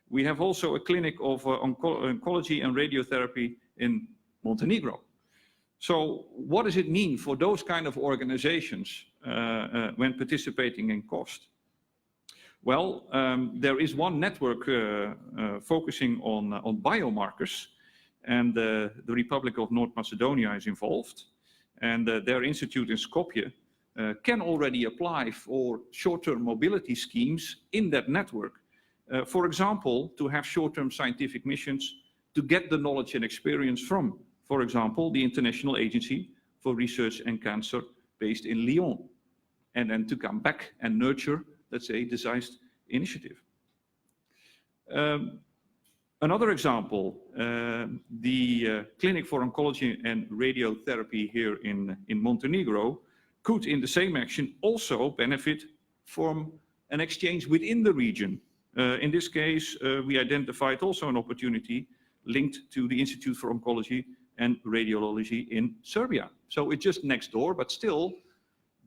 We have also a clinic of oncology and radiotherapy in Montenegro. So what does it mean for those kind of organizations when participating in COST? Well, there is one network focusing on biomarkers, and the Republic of North Macedonia is involved, and their institute in Skopje can already apply for short-term mobility schemes in that network. For example, to have short-term scientific missions to get the knowledge and experience from, for example, the International Agency for Research and Cancer based in Lyon, and then to come back and nurture, let's say, the SEEIIST initiative. Another example, the Clinic for Oncology and Radiotherapy here in Montenegro could, in the same action, also benefit from an exchange within the region. In this case, we identified also an opportunity linked to the Institute for Oncology and Radiology in Serbia. So it's just next door, but still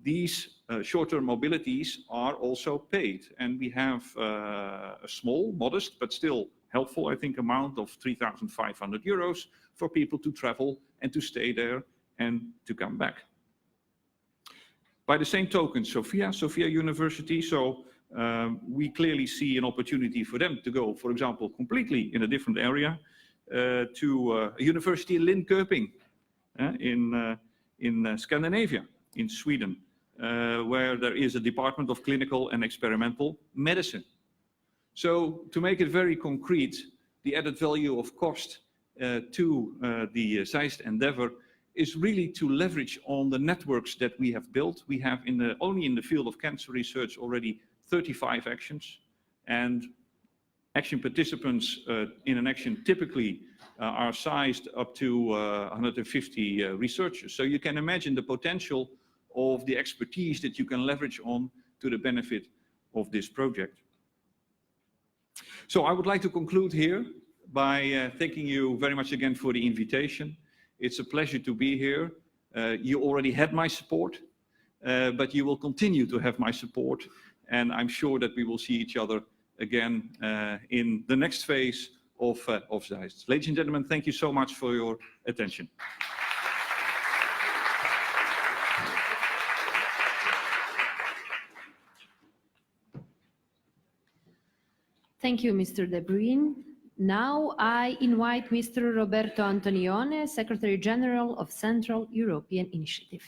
these short-term mobilities are also paid. And we have a small, modest, but still helpful, I think, amount of 3,500 euros for people to travel and to stay there and to come back. By the same token, Sofia University, so we clearly see an opportunity for them to go, for example, completely in a different area, to a university in Linköping, in Scandinavia, in Sweden, where there is a Department of Clinical and Experimental Medicine. So to make it very concrete, the added value of COST to the SEEIST endeavor is really to leverage on the networks that we have built. We have only in the field of cancer research already 35 actions, and action participants in an action typically are sized up to 150 researchers. So you can imagine the potential of the expertise that you can leverage on to the benefit of this project. So I would like to conclude here by thanking you very much again for the invitation. It's a pleasure to be here. You already had my support, but you will continue to have my support, and I'm sure that we will see each other again in the next phase of SEEIST. Ladies and gentlemen, thank you so much for your attention. Thank you, Mr. De Bruyn. Now I invite Mr. Roberto Antonione, Secretary General of Central European Initiative.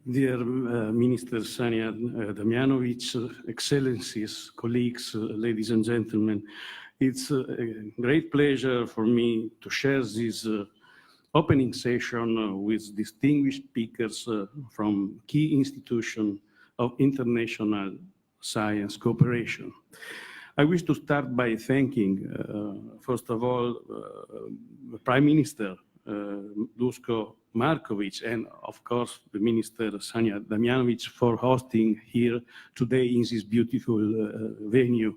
Dear Minister Sanja Damjanovic, Excellencies, colleagues, ladies and gentlemen, it's a great pleasure for me to share this opening session with distinguished speakers from key institutions of international science cooperation. I wish to start by thanking, first of all, Prime Minister Duško Marković and, of course, the Minister Sanja Damjanovic for hosting here today in this beautiful venue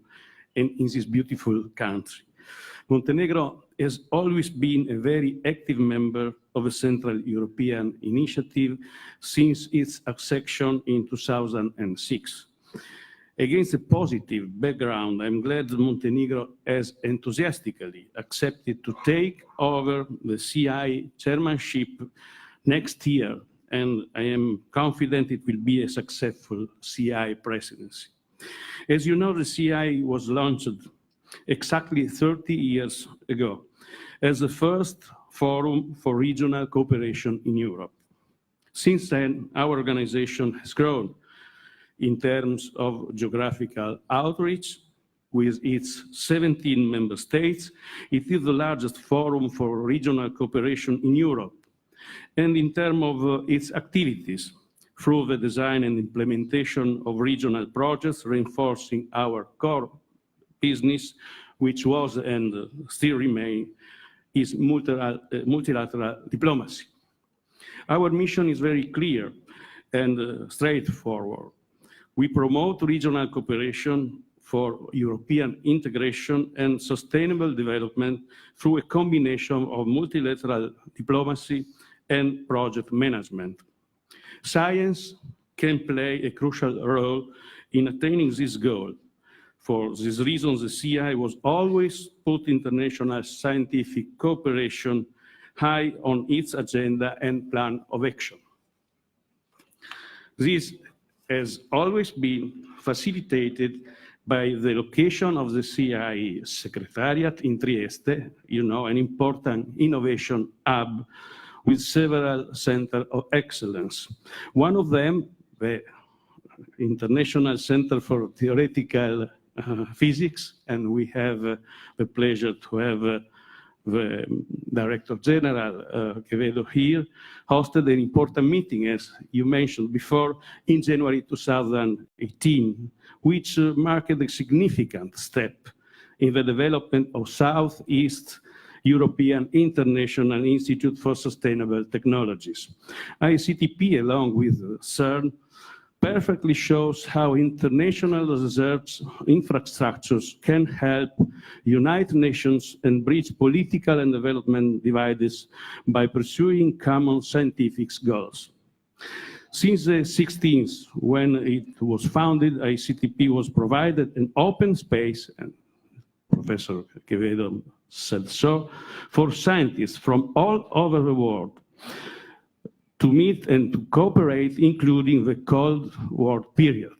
and in this beautiful country. Montenegro has always been a very active member of the Central European Initiative since its accession in 2006. Against a positive background, I'm glad that Montenegro has enthusiastically accepted to take over the CI chairmanship next year, and I am confident it will be a successful CI presidency. As you know, the CI was launched exactly 30 years ago as the first forum for regional cooperation in Europe. Since then, our organization has grown in terms of geographical outreach. With its 17 member states, it is the largest forum for regional cooperation in Europe. And in terms of its activities, through the design and implementation of regional projects reinforcing our core business, which was and still remain, is multilateral diplomacy. Our mission is very clear and straightforward. We promote regional cooperation for European integration and sustainable development through a combination of multilateral diplomacy and project management. Science can play a crucial role in attaining this goal. For these reasons, the CEI was always put international scientific cooperation high on its agenda and plan of action. This has always been facilitated by the location of the CEI Secretariat in Trieste, an important innovation hub with several centers of excellence. One of them, the International Center for Theoretical Physics, and we have the pleasure to have the Director General Quevedo here, hosted an important meeting, as you mentioned before, in January 2018, which marked a significant step in the development of Southeast European International Institute for Sustainable Technologies. ICTP, along with CERN, perfectly shows how international research infrastructures can help unite nations and bridge political and development divides by pursuing common scientific goals. Since the 16th, when it was founded, ICTP was provided an open space, and Professor Quevedo said so, for scientists from all over the world to meet and to cooperate, including the Cold War period.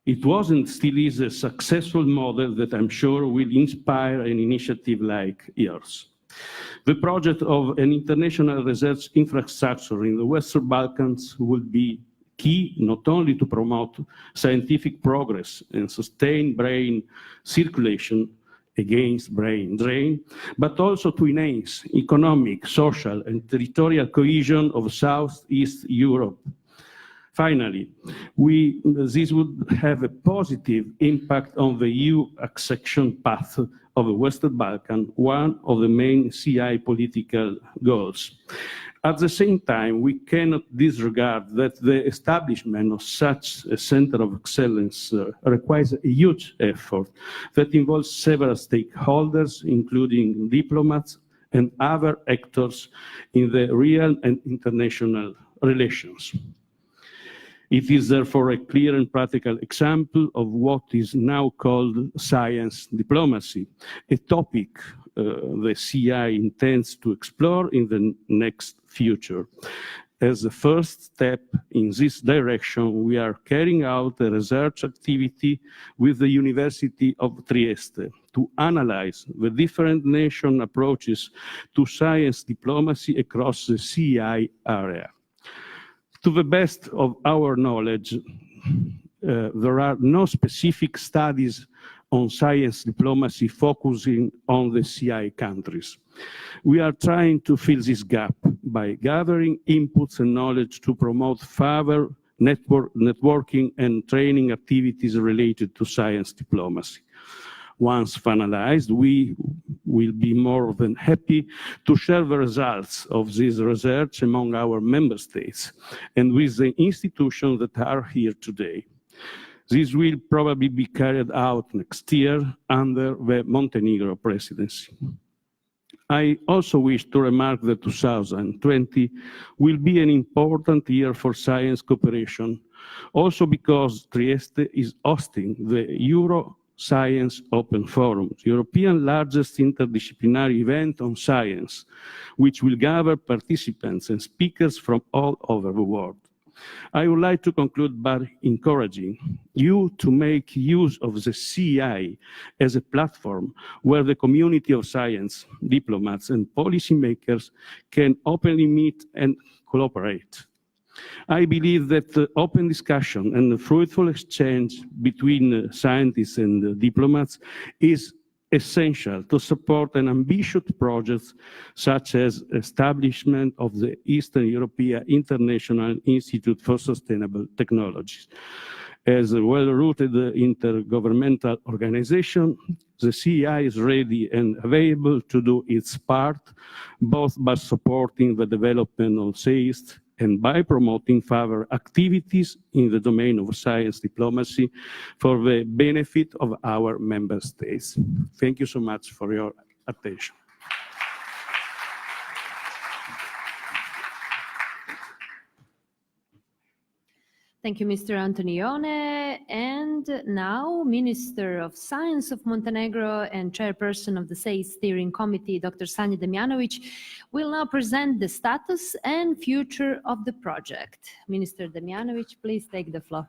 It was and still is a successful model that I'm sure will inspire an initiative like yours. The project of an international research infrastructure in the Western Balkans will be key not only to promote scientific progress and sustain brain circulation against brain drain, but also to enhance economic, social, and territorial cohesion of Southeast Europe. Finally, this would have a positive impact on the EU accession path of the Western Balkans, one of the main CI political goals. At the same time, we cannot disregard that the establishment of such a center of excellence requires a huge effort that involves several stakeholders, including diplomats and other actors in the real and international relations. It is therefore a clear and practical example of what is now called science diplomacy, a topic the CI intends to explore in the next future. As a first step in this direction, we are carrying out a research activity with the University of Trieste to analyze the different nation approaches to science diplomacy across the CI area. To the best of our knowledge, there are no specific studies on science diplomacy focusing on the CI countries. We are trying to fill this gap by gathering inputs and knowledge to promote further networking and training activities related to science diplomacy. Once finalized, we will be more than happy to share the results of this research among our member states and with the institutions that are here today. This will probably be carried out next year under the Montenegro presidency. I also wish to remark that 2020 will be an important year for science cooperation, also because Trieste is hosting the Euro Science Open Forum, the European largest interdisciplinary event on science, which will gather participants and speakers from all over the world. I would like to conclude by encouraging you to make use of the CEI as a platform where the community of science, diplomats, and policymakers can openly meet and cooperate. I believe that the open discussion and the fruitful exchange between scientists and diplomats is essential to support an ambitious project such as establishment of the Eastern European International Institute for Sustainable Technologies. As a well-rooted intergovernmental organization, the CEI is ready and available to do its part, both by supporting the development of SEEIST and by promoting further activities in the domain of science diplomacy for the benefit of our member states. Thank you so much for your attention. Thank you, Mr. Antonione. And now, Minister of Science of Montenegro and Chairperson of the SEEIST Steering Committee, Dr. Sanja Damjanovic, will now present the status and future of the project. Minister Damjanovic, please take the floor.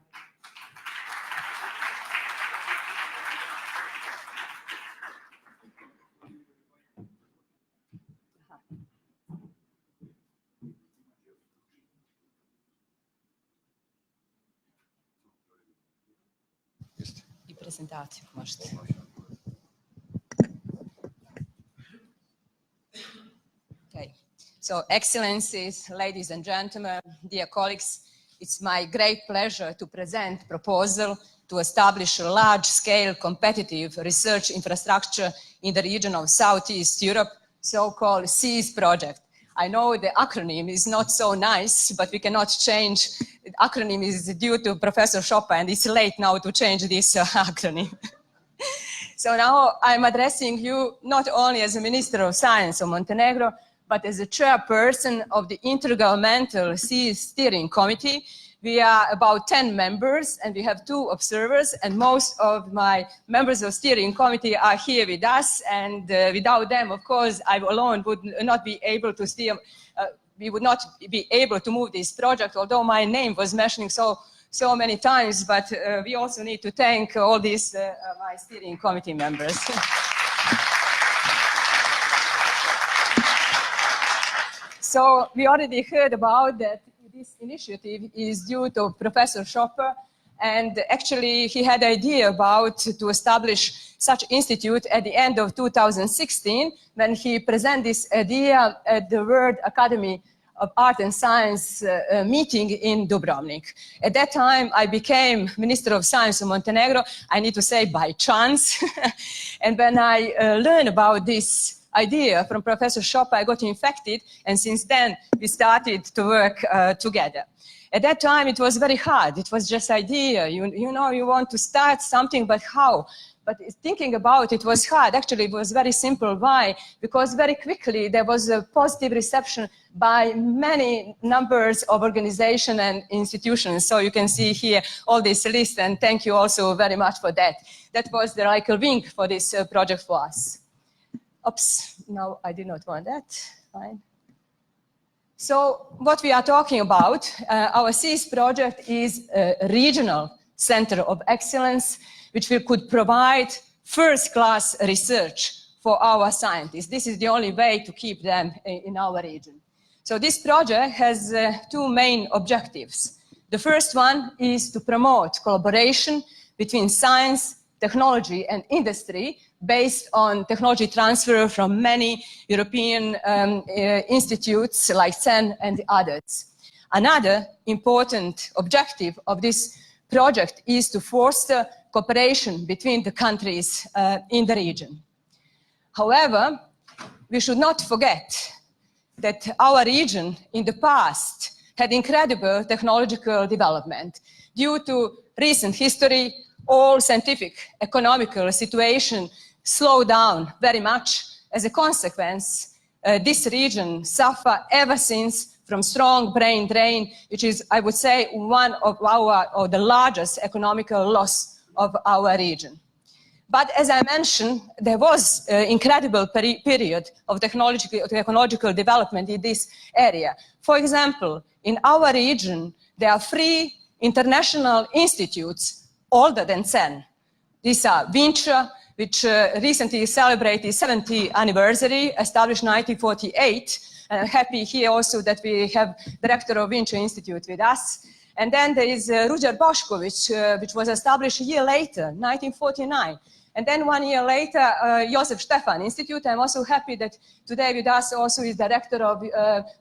Prezentaciju možete. Okay. So, Excellencies, ladies and gentlemen, dear colleagues, it's my great pleasure to present proposal to establish a large-scale competitive research infrastructure in the region of Southeast Europe, so-called SEEIST project. I know the acronym is not so nice, but we cannot change. The acronym is due to Professor Schopper, and it's late now to change this acronym. So now I'm addressing you not only as a Minister of Science of Montenegro, but as a chairperson of the Intergovernmental SEEIST Steering Committee. We are about 10 members, and we have 2 observers, and most of my members of steering committee are here with us, and without them, of course, I alone would not be able to steer, we would not be able to move this project, although my name was mentioned so many times, but we also need to thank all these, my steering committee members. So we already heard about that. This initiative is due to Professor Schopper, and actually he had an idea about to establish such institute at the end of 2016 when he presented this idea at the World Academy of Art and Science meeting in Dubrovnik. At that time, I became Minister of Science of Montenegro, I need to say by chance, and when I learned about this idea from Professor Schopper, I got infected, and since then we started to work together. At that time, it was very hard. It was just idea. You know, you want to start something, but how? But thinking about it was hard. Actually, it was very simple. Why? Because very quickly there was a positive reception by many numbers of organizations and institutions. So you can see here all this list, and thank you also very much for that. That was the Reichel wing for this project for us. Oops, no, I did not want that. Fine. So what we are talking about, our SEEIST project is a regional center of excellence, which we could provide first-class research for our scientists. This is the only way to keep them in our region. So this project has 2 main objectives. The first one is to promote collaboration between science, technology, and industry based on technology transfer from many European institutes like CERN and the others. Another important objective of this project is to foster cooperation between the countries in the region. However, we should not forget that our region in the past had incredible technological development. Due to recent history, all scientific, economical situation slowed down very much. As a consequence, this region suffered ever since from strong brain drain, which is, I would say, one of the largest economical loss of our region. But as I mentioned, there was an incredible period of technological development in this area. For example, in our region, there are 3 international institutes older than CERN. These are Vincia, which recently celebrated 70th anniversary, established 1948. And I'm happy here also that we have director of Vincia Institute with us. And then there is Ruđer Bošković, which was established a year later, 1949. And then 1 year later, Josef Stefan Institute. I'm also happy that today with us also is director of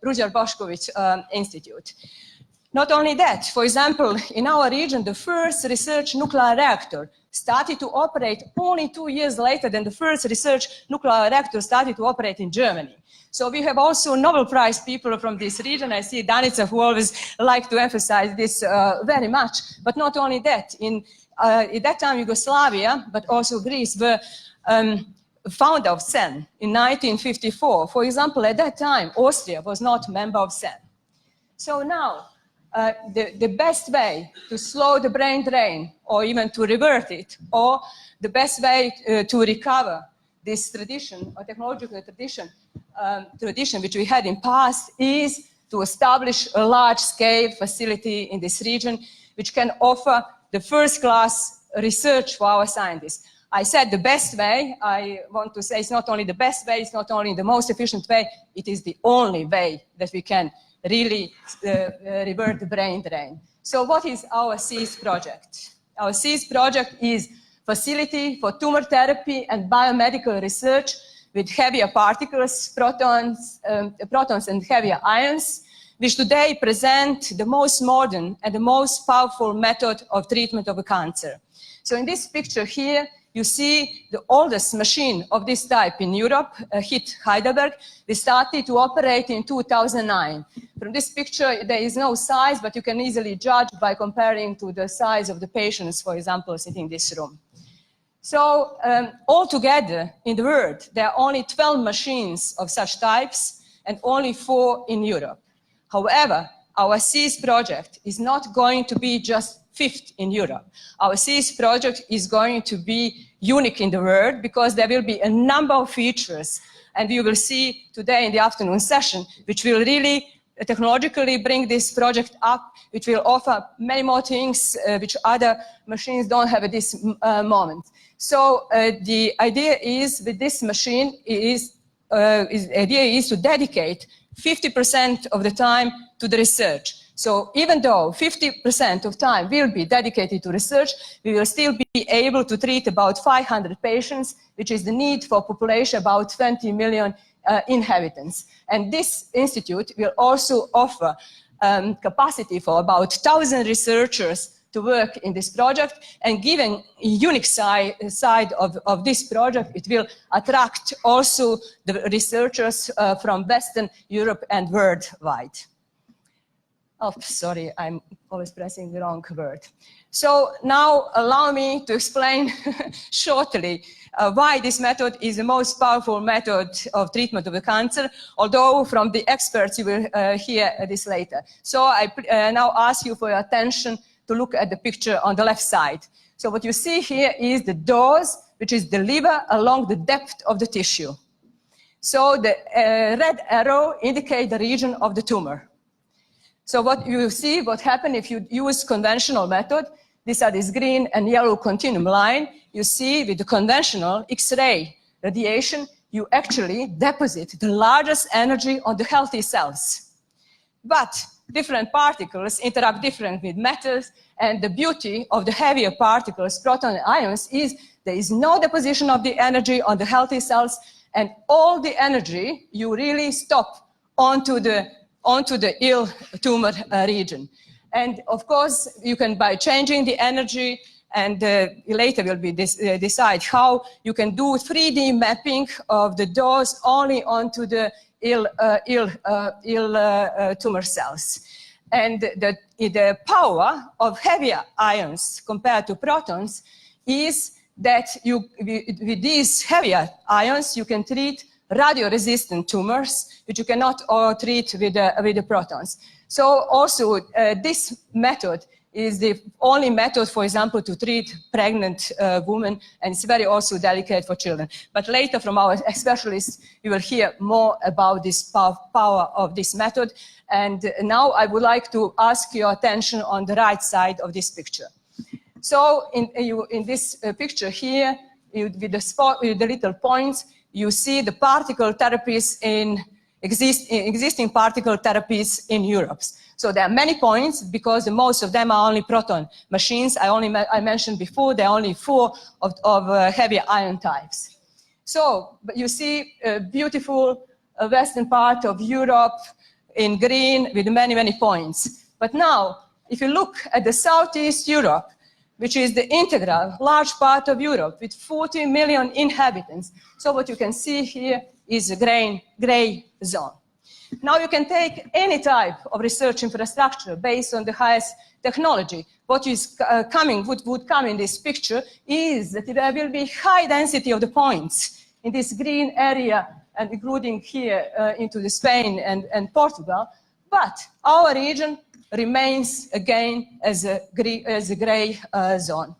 Ruđer Bošković Institute. Not only that, for example, in our region, the first research nuclear reactor started to operate only 2 years later than the first research nuclear reactor started to operate in Germany. So we have also Nobel Prize people from this region. I see Danica, who always like to emphasize this very much. But not only that, at that time Yugoslavia, but also Greece, were founder of CERN in 1954. For example, at that time, Austria was not a member of CERN. So now, the best way to slow the brain drain, or even to revert it, or the best way to recover this tradition, or technological tradition which we had in past, is to establish a large-scale facility in this region which can offer the first-class research for our scientists. I said the best way. I want to say it's not only the best way, it's not only the most efficient way, it is the only way that we can really revert the brain drain. So what is our SEEIST project? Our SEEIST project is facility for tumor therapy and biomedical research with heavier particles, protons and heavier ions, which today present the most modern and the most powerful method of treatment of a cancer. So in this picture here, you see the oldest machine of this type in Europe, HIT Heidelberg. We started to operate in 2009. From this picture, there is no size, but you can easily judge by comparing to the size of the patients, for example, sitting in this room. So altogether in the world, there are only 12 machines of such types and only 4 in Europe. However, our SEEIST project is not going to be just fifth in Europe. Our SEEIST project is going to be unique in the world because there will be a number of features, and you will see today in the afternoon session, which will really technologically bring this project up, which will offer many more things which other machines don't have at this moment. So the idea is with this machine the idea is to dedicate 50% of the time to the research. So even though 50% of time will be dedicated to research, we will still be able to treat about 500 patients, which is the need for a population about 20 million inhabitants. And this institute will also offer capacity for about 1,000 researchers to work in this project, and given a unique side of this project, it will attract also the researchers from Western Europe and worldwide. Oh, sorry, I'm always pressing the wrong word. So now allow me to explain shortly why this method is the most powerful method of treatment of the cancer, although from the experts you will hear this later. So I now ask you for your attention to look at the picture on the left side. So what you see here is the dose which is delivered along the depth of the tissue. So the red arrow indicates the region of the tumor. So what you see, what happens if you use conventional method, these are this green and yellow continuum line. You see with the conventional X-ray radiation, you actually deposit the largest energy on the healthy cells. But different particles interact differently with metals, and the beauty of the heavier particles, proton and ions, is there is no deposition of the energy on the healthy cells, and all the energy you really stop onto the ill tumor region. And of course, you can, by changing the energy, and later will be decide how you can do 3D mapping of the dose only onto the ill tumor cells. And the power of heavier ions compared to protons is that with these heavier ions, you can treat radio-resistant tumors, which you cannot treat with the protons. So also this method is the only method, for example, to treat pregnant women, and it's very also delicate for children. But later from our specialists, you will hear more about this power of this method. And now I would like to ask your attention on the right side of this picture. So in this picture here, with the little points, you see the particle therapies in existing particle therapies in Europe. So there are many points because most of them are only proton machines. I mentioned before there are only 4 of heavier ion types. So but you see a beautiful western part of Europe in green with many, many points. But now, if you look at the Southeast Europe, which is the integral, large part of Europe with 40 million inhabitants. So what you can see here is a gray zone. Now you can take any type of research infrastructure based on the highest technology. What is would come in this picture is that there will be high density of the points in this green area, and including here into the Spain and Portugal. But our region remains again as a gray zone.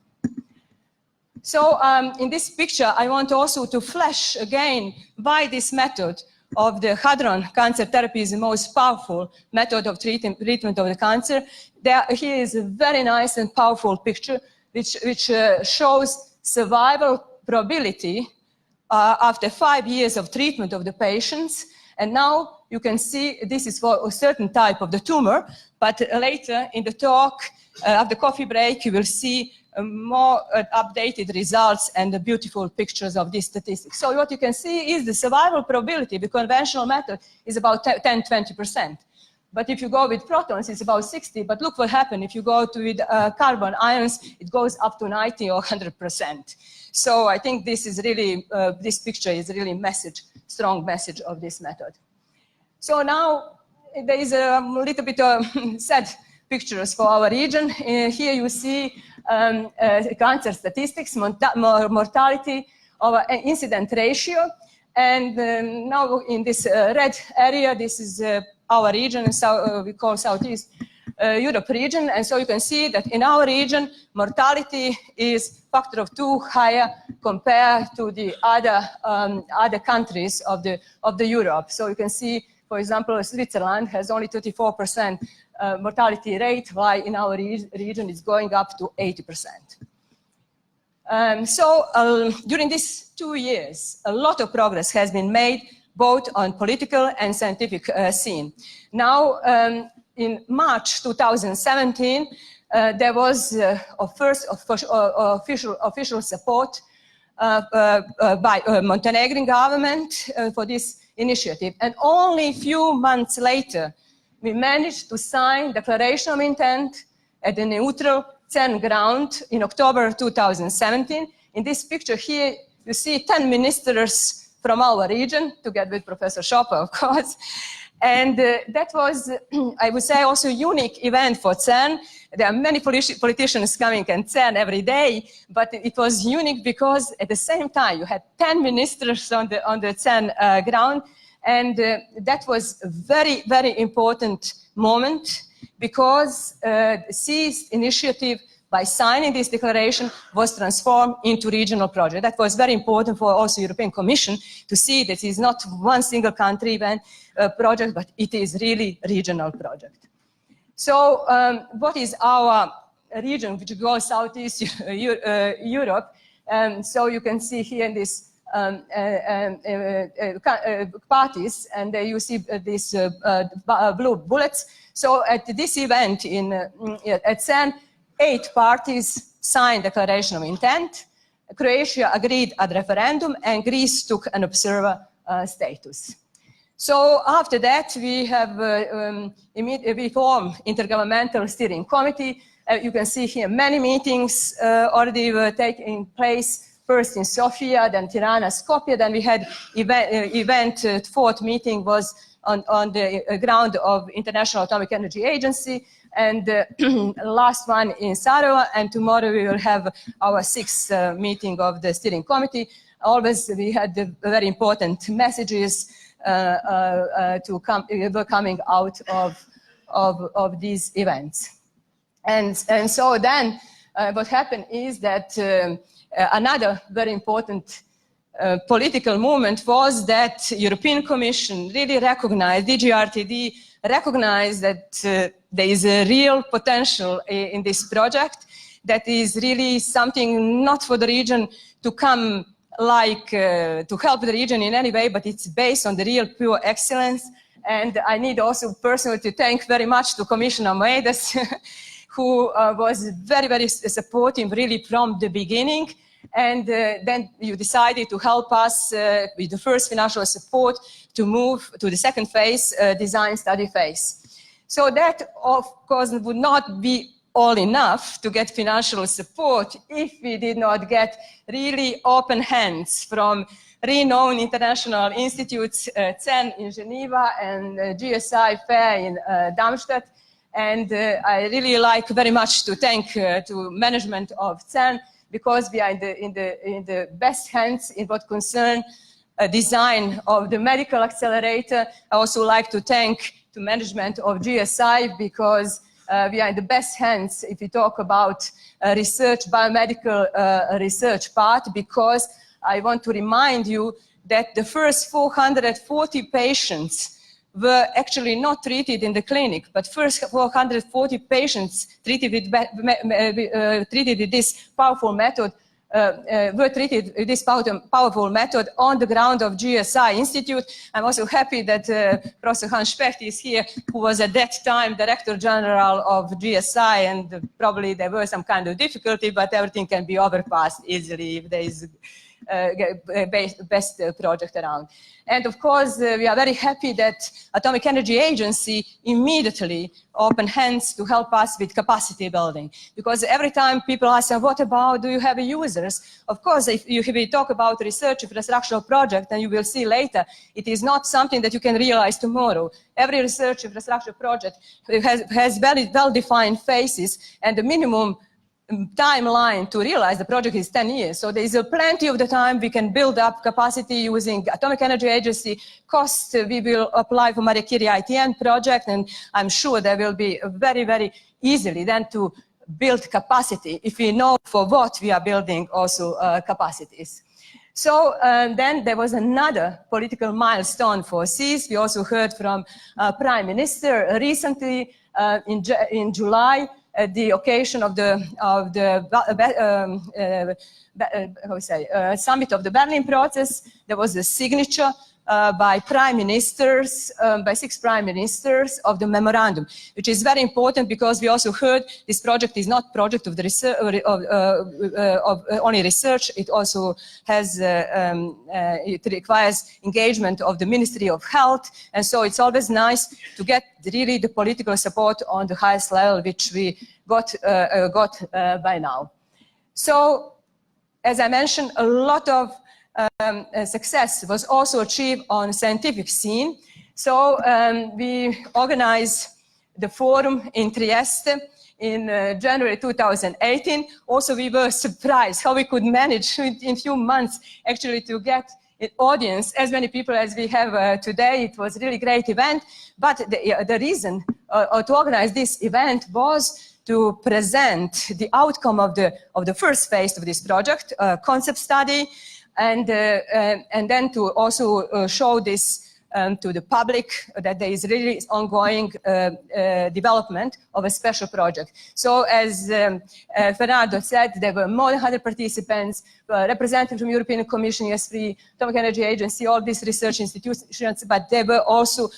So in this picture, I want also to flash again why this method of the hadron cancer therapy is the most powerful method of treatment of the cancer. Here is a very nice and powerful picture which shows survival probability after 5 years of treatment of the patients. And now you can see this is for a certain type of the tumor, but later in the talk, at the coffee break, you will see more updated results and the beautiful pictures of these statistics. So what you can see is the survival probability. The conventional method is about 10–20%. But if you go with protons, it's about 60. But look what happened. If you go with carbon ions, it goes up to 90 or 100%. So I think this is really, this picture is really strong message of this method. So now there is a little bit of sad pictures for our region. Here you see cancer statistics, mortality, our incident ratio. And now in this red area, this is our region, we call Southeast Europe region. And so you can see that in our region, mortality is factor of 2 higher compared to the other countries of the Europe. So you can see, for example, Switzerland has only 34% mortality rate, while in our region it's going up to 80%. During these 2 years, a lot of progress has been made, both on political and scientific scene. Now, in March 2017, there was a first official support by Montenegrin government for this initiative. And only a few months later, we managed to sign declaration of intent at the neutral CERN ground in October 2017. In this picture here, you see 10 ministers from our region, together with Professor Schopper, of course. And that was, I would say, also a unique event for CERN. There are many politicians coming at CERN every day, but it was unique because at the same time, you had 10 ministers on the CERN ground. And that was a very, very important moment because the SEEIST initiative, by signing this declaration, was transformed into regional project. That was very important for also European Commission to see that it is not one single country event project, but it is really regional project. So what is our region, which goes Southeast Europe? So you can see here in this parties, and you see these blue bullets. So at this event at CERN, 8 parties signed declaration of intent. Croatia agreed at referendum, and Greece took an observer status. So after that, we have we formed intergovernmental steering committee. You can see here many meetings already were taking place. First in Sofia, then Tirana, Skopje. Then we had fourth meeting was on the ground of International Atomic Energy Agency, and last one in Sarajevo. And tomorrow we will have our 6th meeting of the steering committee. Always we had the very important messages coming out of these events. And so then what happened is that another very important political movement was that European Commission really recognized, DGRTD recognized that there is a real potential in this project, that is really something not for the region to come like to help the region in any way, but it's based on the real pure excellence. And I need also personally to thank very much to Commissioner Moedas, who was very, very supportive really from the beginning. And then you decided to help us with the first financial support to move to the second phase, design study phase. So that, of course, would not be all enough to get financial support if we did not get really open hands from renowned international institutes, CERN in Geneva and GSI FAIR in Darmstadt. And I really like very much to thank to management of CERN, because we are in the best hands in what concern design of the medical accelerator. I also like to thank the management of GSI, because we are in the best hands if we talk about research, biomedical research part, because I want to remind you that the first 440 patients were actually not treated in the clinic, but first 440 patients treated with this powerful method were treated with this powerful method on the ground of GSI Institute. I'm also happy that Professor Hans Specht is here, who was at that time Director General of GSI, and probably there were some kind of difficulty, but everything can be overpassed easily if there is best project around. And of course, we are very happy that Atomic Energy Agency immediately opened hands to help us with capacity building. Because every time people ask, what about, do you have users? Of course, if we talk about research infrastructural project, and you will see later, it is not something that you can realize tomorrow. Every research infrastructure project has very well-defined phases, and the minimum timeline to realize the project is 10 years. So there is plenty of the time we can build up capacity using Atomic Energy Agency costs. We will apply for Marie Curie ITN project, and I'm sure there will be very, very easily then to build capacity if we know for what we are building also capacities. So then there was another political milestone for SEEIST. We also heard from Prime Minister recently in July, at the occasion of the summit of the Berlin process. There was a signature by prime ministers, by 6 prime ministers of the memorandum, which is very important, because we also heard this project is not project of the research, of only research. It also has it requires engagement of the Ministry of Health, and so it's always nice to get really the political support on the highest level, which we got by now. So, as I mentioned, a lot of success was also achieved on scientific scene. So we organized the forum in Trieste in January 2018. Also, we were surprised how we could manage in a few months actually to get an audience, as many people as we have today. It was a really great event. But the reason to organize this event was to present the outcome of the first phase of this project, concept study, and then to also show this to the public, that there is really ongoing development of a special project. So as Fernando said, there were more than 100 participants, representatives from European Commission, ESFRI, Atomic Energy Agency, all these research institutions, but there were also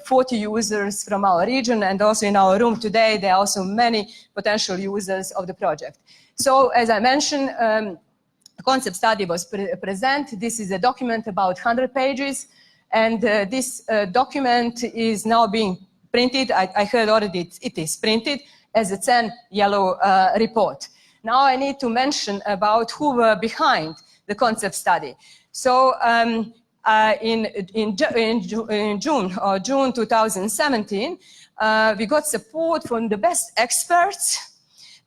40 users from our region, and also in our room today, there are also many potential users of the project. So as I mentioned, the concept study was present. This is a document about 100 pages. And this document is now being printed. I heard already it is printed as a 10 yellow report. Now I need to mention about who were behind the concept study. So in June 2017, we got support from the best experts.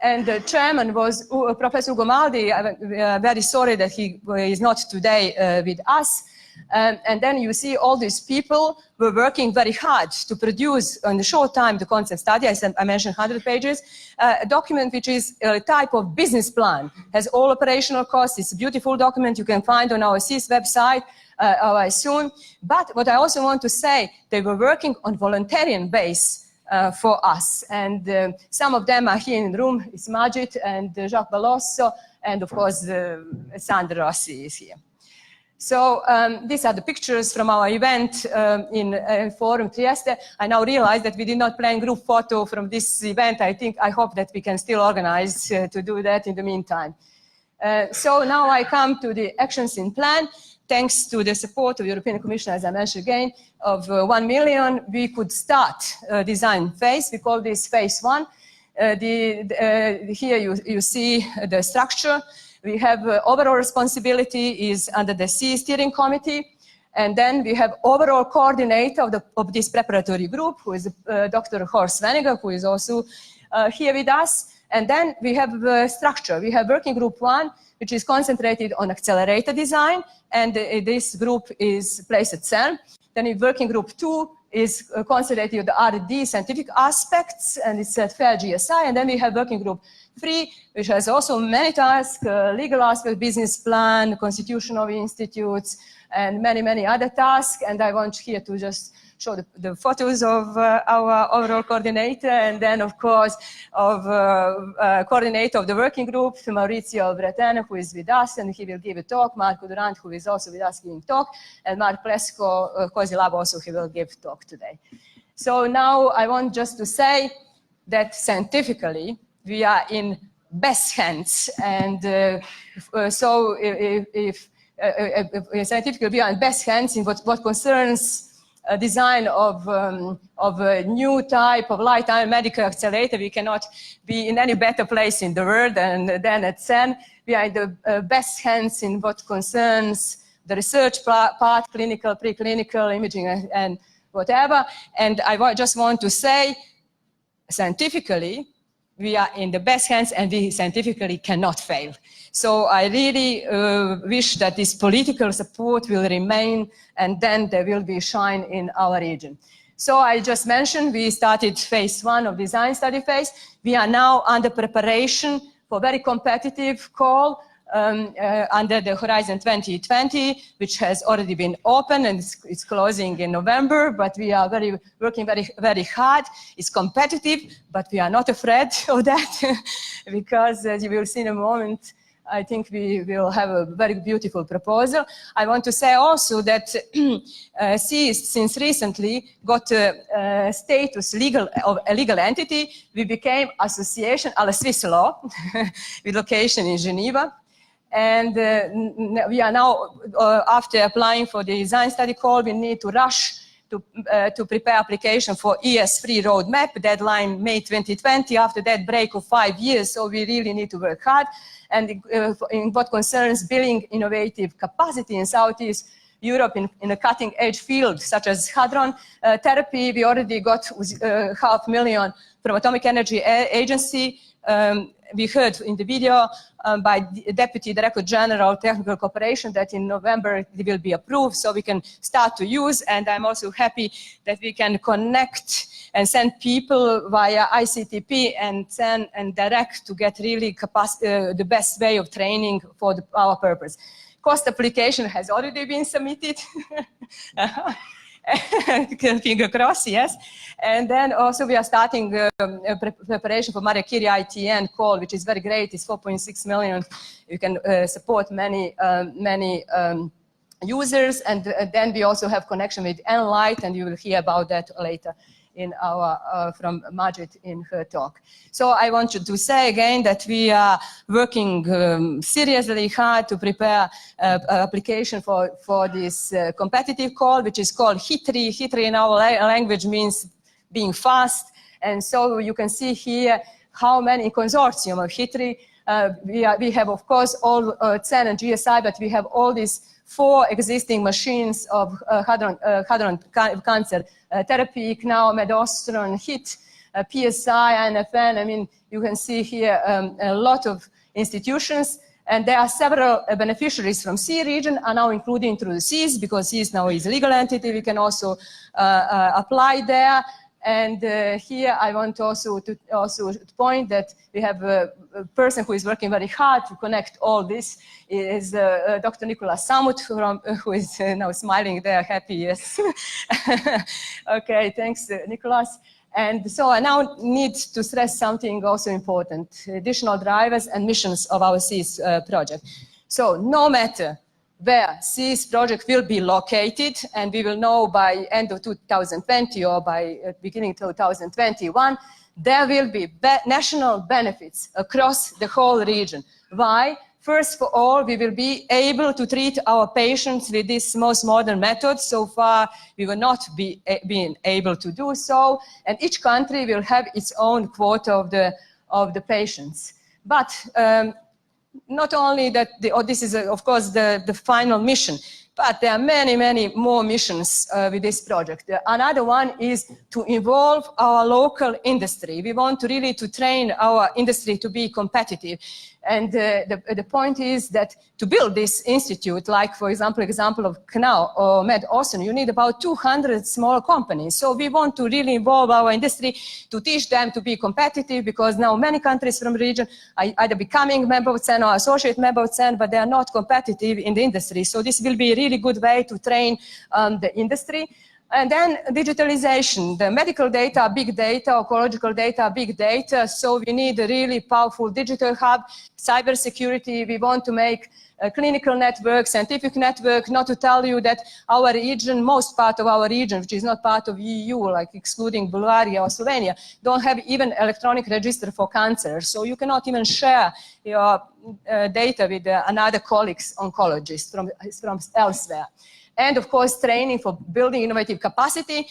And the chairman was Professor Ugo Maldi. I'm very sorry that he is not today with us. And then you see all these people were working very hard to produce in a short time the concept study. I mentioned 100 pages, a document which is a type of business plan, has all operational costs. It's a beautiful document you can find on our SEEIST website, I assume. But what I also want to say, they were working on voluntarian base for us. And some of them are here in the room. It's Majid and Jacques Balosso, and of course, Sandra Rossi is here. So these are the pictures from our event in Forum Trieste. I now realize that we did not plan group photo from this event. I hope that we can still organize to do that in the meantime. So now I come to the actions in plan. thanks to the support of the European Commission, as I mentioned again, of 1 million, we could start design phase. We call this phase 1. Here you see the structure. We have overall responsibility is under the SEEIIST steering committee. And then we have overall coordinator of this preparatory group, who is Dr. Horst Weniger, who is also here with us. And then we have structure. We have working group 1, which is concentrated on accelerator design. And this group is placed at CERN. Then in working group 2 is concentrated on the R&D scientific aspects, and it's at FAIR GSI. And then we have working group 3, which has also many tasks, legal aspects, business plan, constitution of institutes, and many, many other tasks. And I want here to just show the photos of our overall coordinator, and then, of course, of coordinator of the working group, Maurizio Bretene, who is with us, and he will give a talk. Marco Durant, who is also with us giving talk, and Mark Plesko, Kozilab, also he will give talk today. So now I want just to say that scientifically, we are in best hands, and so if scientifically we are in best hands in what concerns design of a new type of light ion medical accelerator. We cannot be in any better place in the world than at CERN. We are in the best hands in what concerns the research part, clinical, preclinical, imaging, and whatever. And I just want to say, scientifically, we are in the best hands, and we scientifically cannot fail. So I really wish that this political support will remain, and then there will be shine in our region. So I just mentioned we started phase 1 of design study phase. We are now under preparation for very competitive call under the Horizon 2020, which has already been open, and it's closing in November, but we are working very hard. It's competitive, but we are not afraid of that because, as you will see in a moment, I think we will have a very beautiful proposal. I want to say also that SEEIST, since recently, got a status of a legal entity. We became association à la Swiss law with location in Geneva. And we are now, after applying for the design study call, we need to rush to prepare application for ES3 roadmap, deadline May 2020, after that break of 5 years. So we really need to work hard. And in what concerns building innovative capacity in Southeast Europe in a cutting-edge field, such as hadron therapy, we already got $500,000 from Atomic Energy Agency. We heard in the video by Deputy Director General Technical Cooperation that in November it will be approved, so we can start to use. And I'm also happy that we can connect and send people via ICTP and send and direct to get really the best way of training for our purpose. Cost application has already been submitted. Finger crossed, yes. And then also we are starting preparation for Maria Curie ITN call, which is very great. It's 4.6 million. You can support many users. And then we also have connection with Enlight, and you will hear about that later in our from Majid in her talk. So I want you to say again that we are working seriously hard to prepare application for this competitive call, which is called HITRI. HITRI in our language means being fast. And so you can see here how many consortium of HITRI. We have, of course, all CERN and GSI, but we have all these 4 existing machines of hadron cancer therapy, now Medostron, HIT, PSI, NFN. I mean, you can see here a lot of institutions, and there are several beneficiaries from C region are now including through the SEEIST, because SEEIST now is a legal entity. We can also apply there. And here I want also to point that we have a person who is working very hard to connect all this. Is Dr. Nicolas Samut, who is now smiling there, happy, yes. Okay, thanks, Nicolas. And so I now need to stress something also important, additional drivers and missions of our SEEIST project. So no matter where SEEIST project will be located, and we will know by end of 2020 or by beginning 2021, there will be national benefits across the whole region. Why? First of all, we will be able to treat our patients with this most modern method. So far, we will not be being able to do so, and each country will have its own quota of the patients. But not only that, this is, of course, the final mission, but there are many, many more missions with this project. Another one is to involve our local industry. We want to really train our industry to be competitive. And the point is that to build this institute, like, for example of Knau or Med Osten, you need about 200 small companies. So we want to really involve our industry to teach them to be competitive, because now many countries from the region are either becoming member of CEN or associate member of CEN, but they are not competitive in the industry. So this will be a really good way to train the industry. And then digitalization, the medical data, big data, ecological data, big data. So we need a really powerful digital hub, cybersecurity. We want to make a clinical network, scientific network, not to tell you that our region, most part of our region, which is not part of EU, like excluding Bulgaria or Slovenia, don't have even electronic register for cancer. So you cannot even share your data with another colleagues, oncologists from elsewhere. And of course, training for building innovative capacity.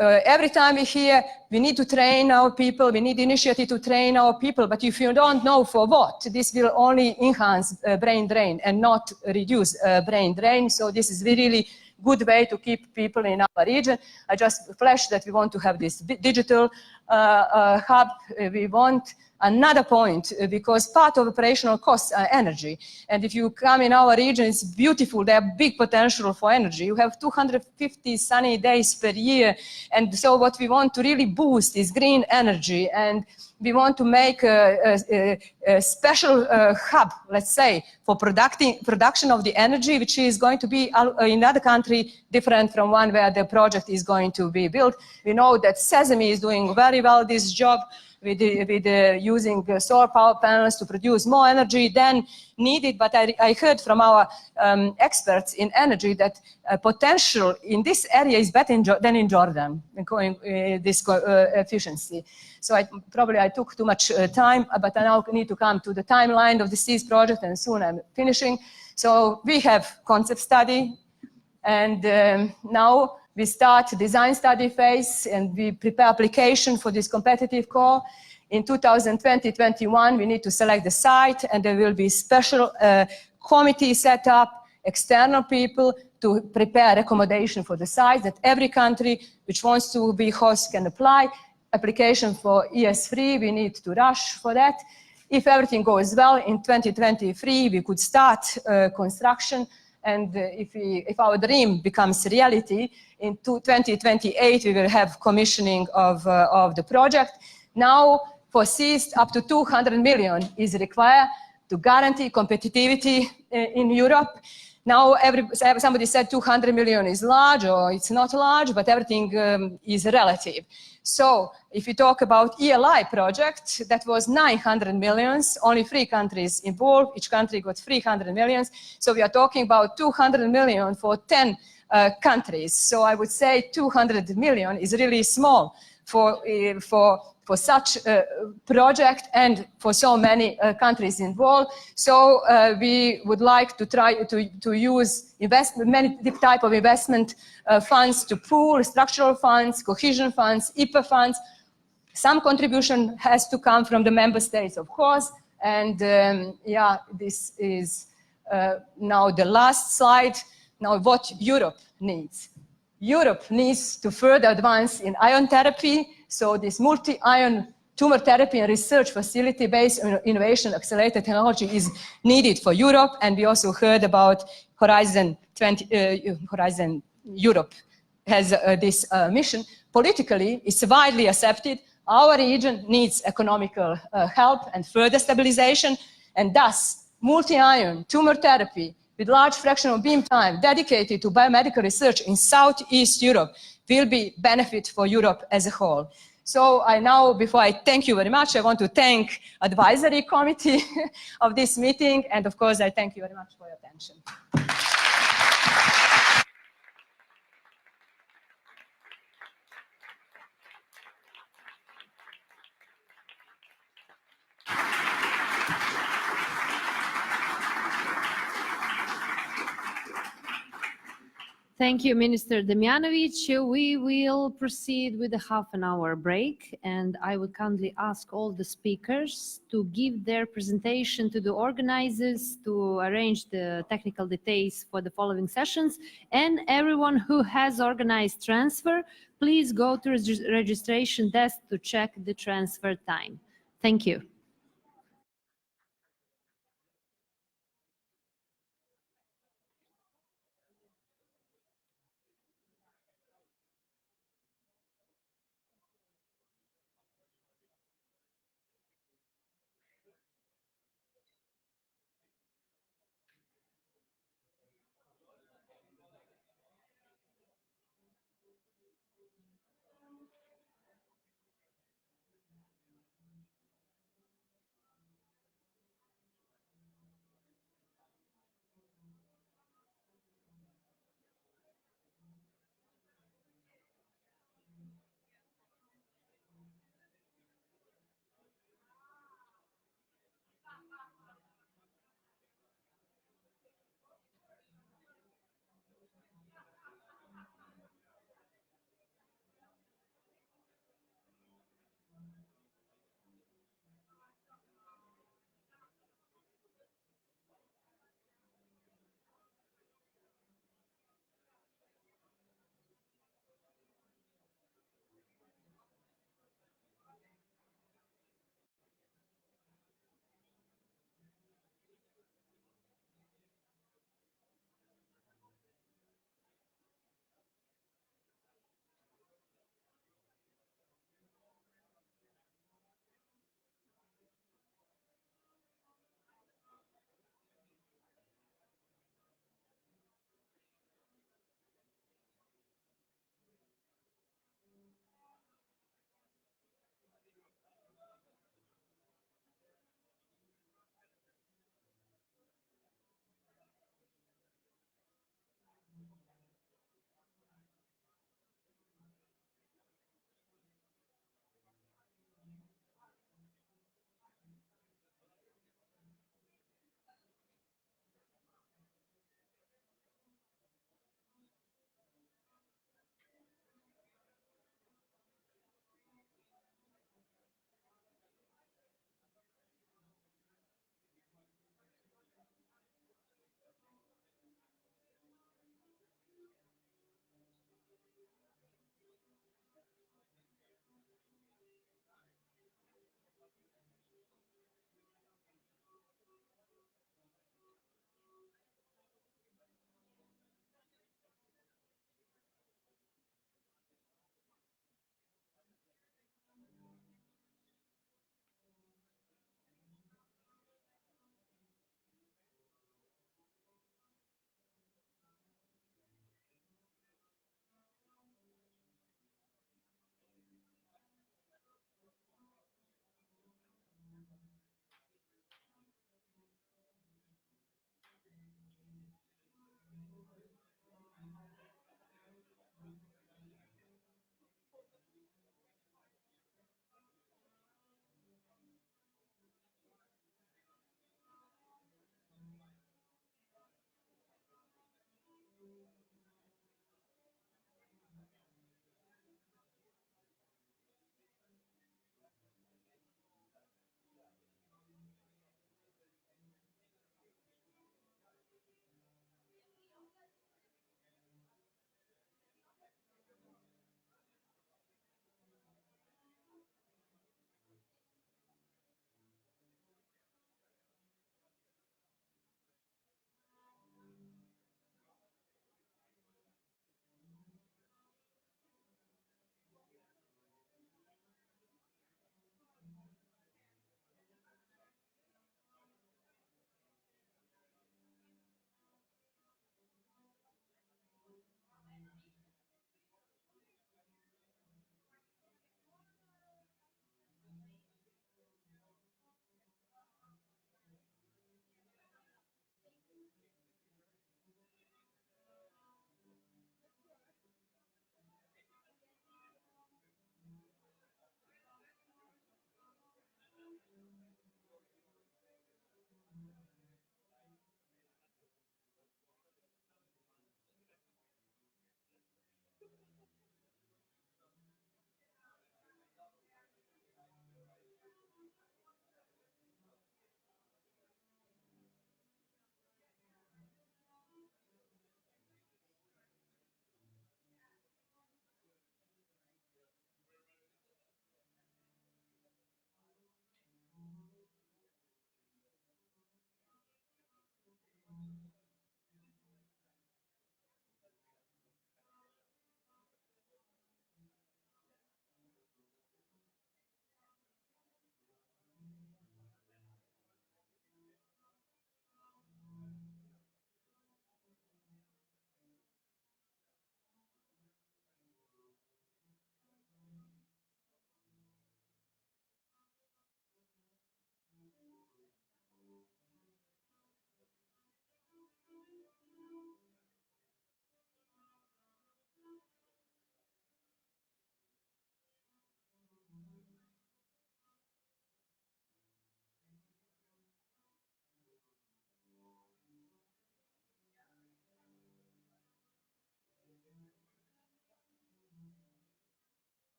Every time we hear we need to train our people, we need initiative to train our people, but if you don't know for what, this will only enhance brain drain and not reduce brain drain. So this is really good way to keep people in our region. I just flashed that we want to have this digital hub. We want another point, because part of operational costs are energy. And if you come in our region, it's beautiful. They have big potential for energy. You have 250 sunny days per year. And so what we want to really boost is green energy. And we want to make a special hub, let's say, for production of the energy, which is going to be in another country different from one where the project is going to be built. We know that Sesame is doing very well this job with using solar power panels to produce more energy than needed. But I heard from our experts in energy that potential in this area is better than in Jordan, this efficiency. So I took too much time, but I now need to come to the timeline of the SEEIST project, and soon I'm finishing. So we have concept study, and now we start design study phase, and we prepare application for this competitive core. In 2020-21, we need to select the site, and there will be special committee set up, external people to prepare accommodation for the site, that every country which wants to be host can apply. Application for ES3, we need to rush for that. If everything goes well, in 2023, we could start construction. And if our dream becomes reality, in 2028, we will have commissioning of the project. Now, for SEEIST, up to 200 million is required to guarantee competitivity in Europe. Now, somebody said 200 million is large, or it's not large, but everything is relative. So if you talk about ELI project, that was 900 millions, only 3 countries involved, each country got 300 millions. So we are talking about 200 million for 10 countries. So I would say 200 million is really small for such a project and for so many countries involved. So we would like to try to use many type of investment funds to pool, structural funds, cohesion funds, IPA funds. Some contribution has to come from the member states, of course. And yeah, this is now the last slide. Now what Europe needs. Europe needs to further advance in ion therapy. So this multi-ion tumor therapy and research facility based on innovation accelerated technology is needed for Europe. And we also heard about Horizon Europe has this mission. Politically, it's widely accepted. Our region needs economical help and further stabilization. And thus, multi-ion tumor therapy with large fractional beam time dedicated to biomedical research in Southeast Europe will be benefit for Europe as a whole. So I now, before I thank you very much, I want to thank advisory committee of this meeting. And of course, I thank you very much for your attention. Thank you, Minister Demjanovic. We will proceed with a half-an-hour break, and I would kindly ask all the speakers to give their presentation to the organizers to arrange the technical details for the following sessions. And everyone who has organized transfer, please go to registration desk to check the transfer time. Thank you.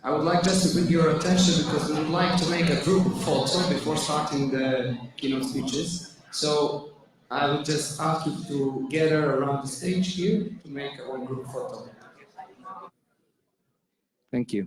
I would like just to bring your attention because we would like to make a group photo before starting the keynote speeches. So I would just ask you to gather around the stage here to make one group photo. Thank you.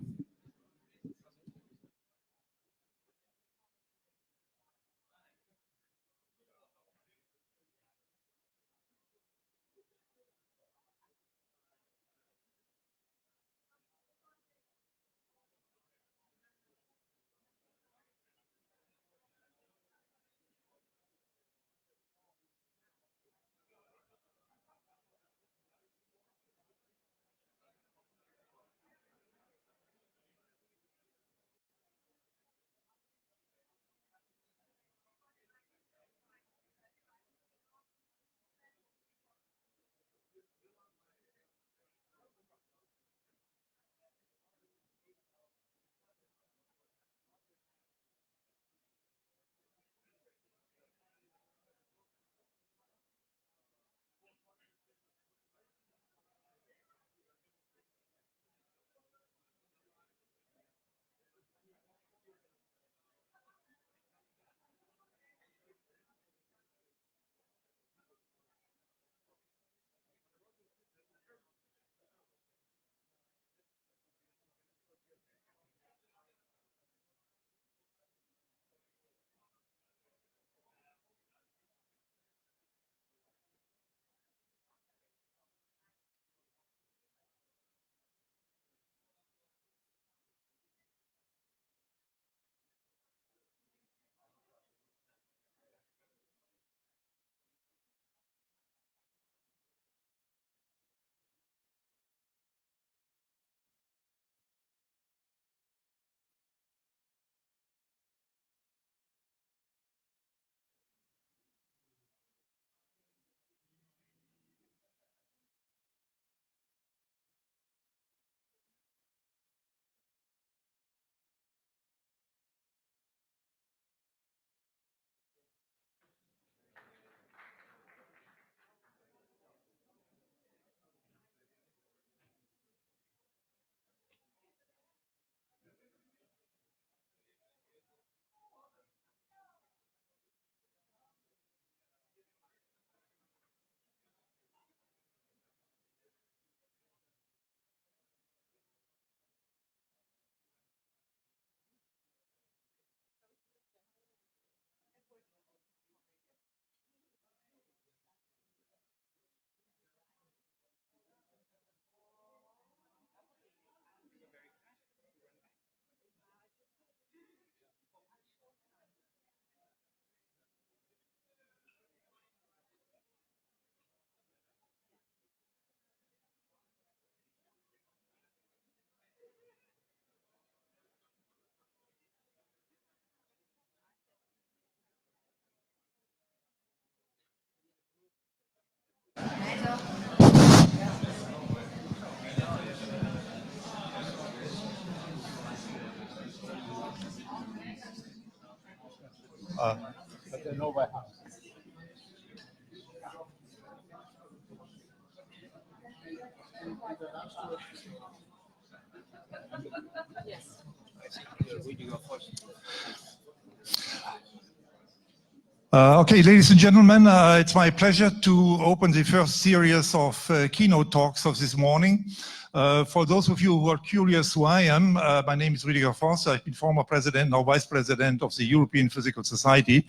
Okay, ladies and gentlemen, it's my pleasure to open the first series of keynote talks of this morning. For those of you who are curious who I am, my name is Rüdiger Forst. I've been former president, now vice president of the European Physical Society,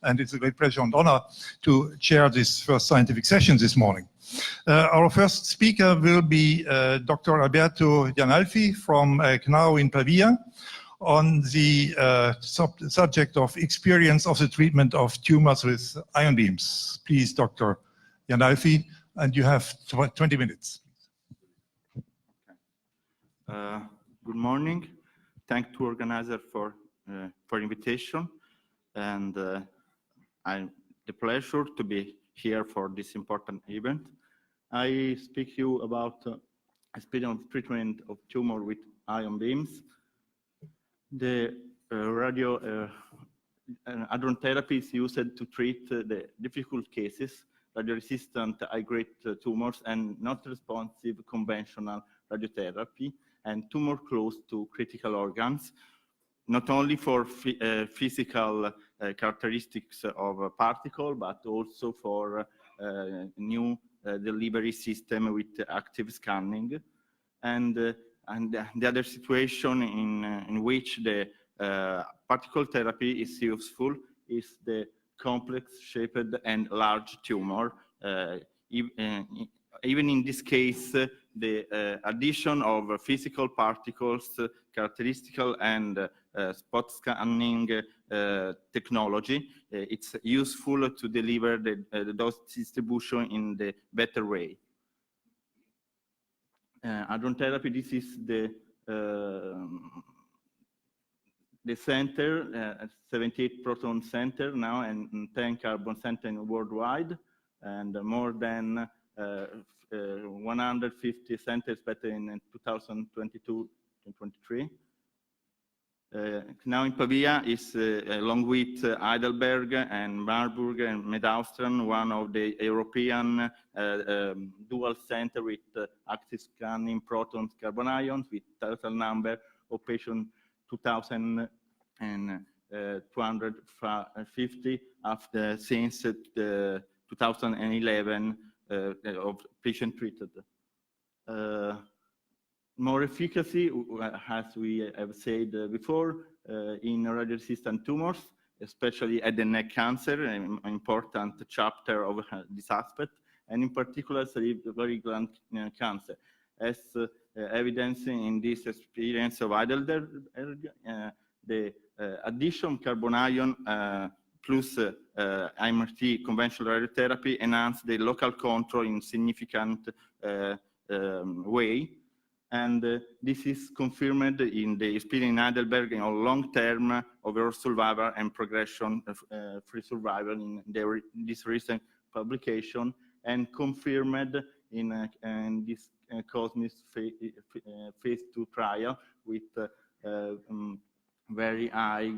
and it's a great pleasure and honor to chair this first scientific session this morning. Our first speaker will be Dr. Alberto Gianalfi from CNAO in Pavia, on the subject of experience of the treatment of tumors with ion beams. Please, Dr. Gianalfi, and you have 20 minutes. Good morning. Thank to organizer for invitation, and I'm the pleasure to be here for this important event. I speak to you about experience of treatment of tumor with ion beams. The radio hadron therapy is used to treat the difficult cases radioresistant high-grade tumors and not responsive conventional radiotherapy, and tumor close to critical organs, not only for physical characteristics of a particle, but also for new delivery system with active scanning. And the other situation in which the particle therapy is useful is the complex shaped and large tumor. Even in this case, the addition of physical particles, characteristical and spot scanning technology, it's useful to deliver the dose distribution in the better way. Hadron therapy, this is the center, 78 proton center now, and 10 carbon center worldwide, and more than 150 centers better in 2022 and 23. Now in Pavia is, along with Heidelberg and Marburg and Medaustern, one of the European dual center with active scanning protons, carbon ions, with total number of patients 2,250 after since 2011 of patient treated. More efficacy, as we have said before, in radioresistant tumors, especially head and neck cancer, an important chapter of this aspect, and in particular salivary gland cancer. As evidence in this experience of Heidelberg, the addition carbon ion plus IMRT conventional radiotherapy enhance the local control in significant way. And this is confirmed in the experience in Heidelberg on long-term overall survival and progression-free survival in this recent publication, and confirmed in this COSMIS phase 2 trial with very high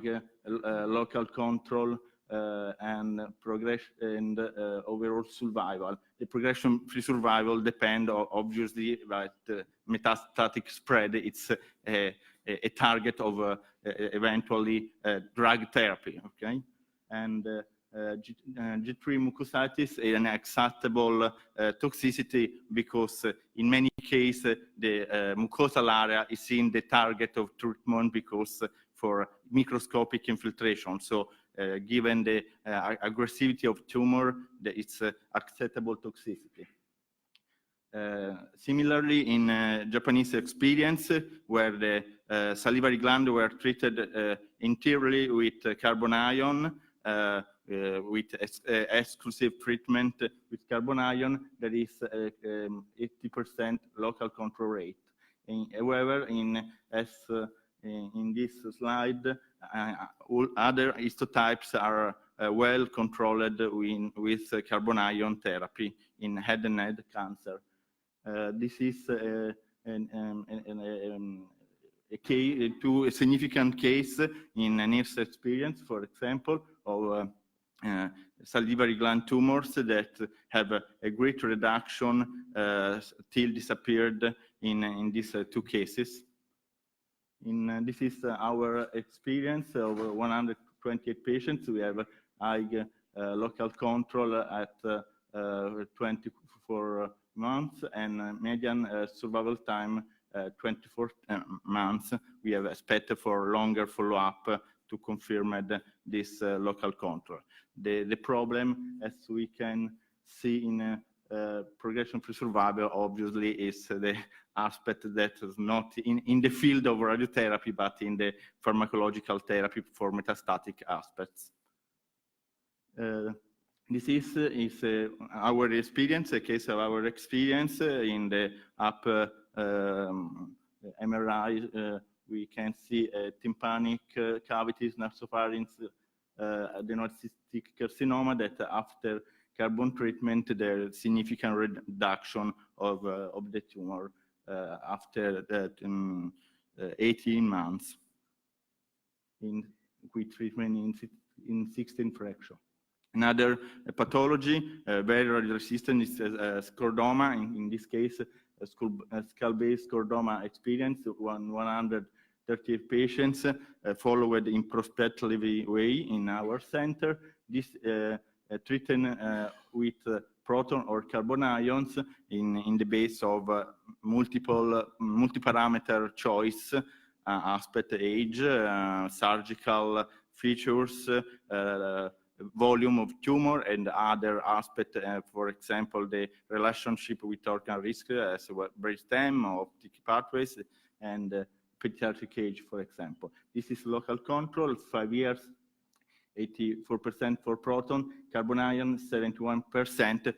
local control and progression and overall survival. The progression-free survival depend obviously about metastatic spread. It's a target of eventually drug therapy. Okay, and G3 mucositis is an acceptable toxicity because in many cases the mucosal area is in the target of treatment because for microscopic infiltration. So given the aggressivity of tumor, it's acceptable toxicity. Similarly, in Japanese experience, where the salivary gland were treated entirely with carbon ion, with exclusive treatment with carbon ion, there is 80% local control rate. However, in this slide, all other histotypes are well controlled with carbon ion therapy in head and neck cancer. This is a significant case in an NIRS experience, for example, of salivary gland tumors that have a great reduction till disappeared in these two cases. This is our experience of 128 patients. We have high local control at 24 months and median survival time 24 months. We have expected for longer follow-up to confirm this local control. The problem, as we can see in progression-free survival, obviously, is the aspect that is not in the field of radiotherapy, but in the pharmacological therapy for metastatic aspects. This is our experience, a case of our experience in the upper MRI. We can see tympanic cavities, nasopharynx, adenocystic carcinoma that after carbon treatment, there is significant reduction of the tumor after that 18 months with treatment in 16 fraction. Another pathology, very resistant, is scleroderma. In this case, skull-based scleroderma experience, 130 patients followed in prospective way in our center. This treated with proton or carbon ions in the base of multi-parameter choice, aspect, age, surgical features, volume of tumor, and other aspects, for example, the relationship with organ risk, as brainstem, optic pathways, and pediatric age, for example. This is local control, 5 years, 84% for proton, carbon ion, 71%.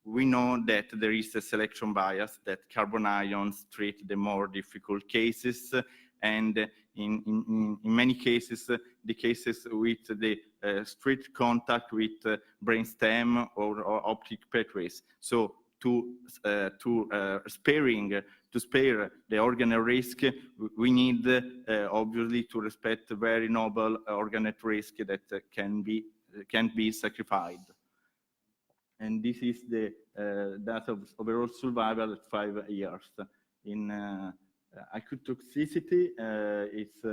We know that there is a selection bias, that carbon ions treat the more difficult cases, and in many cases, the cases with the strict contact with brainstem or optic pathways. So to spare the organ at risk, we need obviously to respect very noble organ at risk that can be sacrificed. And this is the data of overall survival at 5 years. In acute toxicity, it's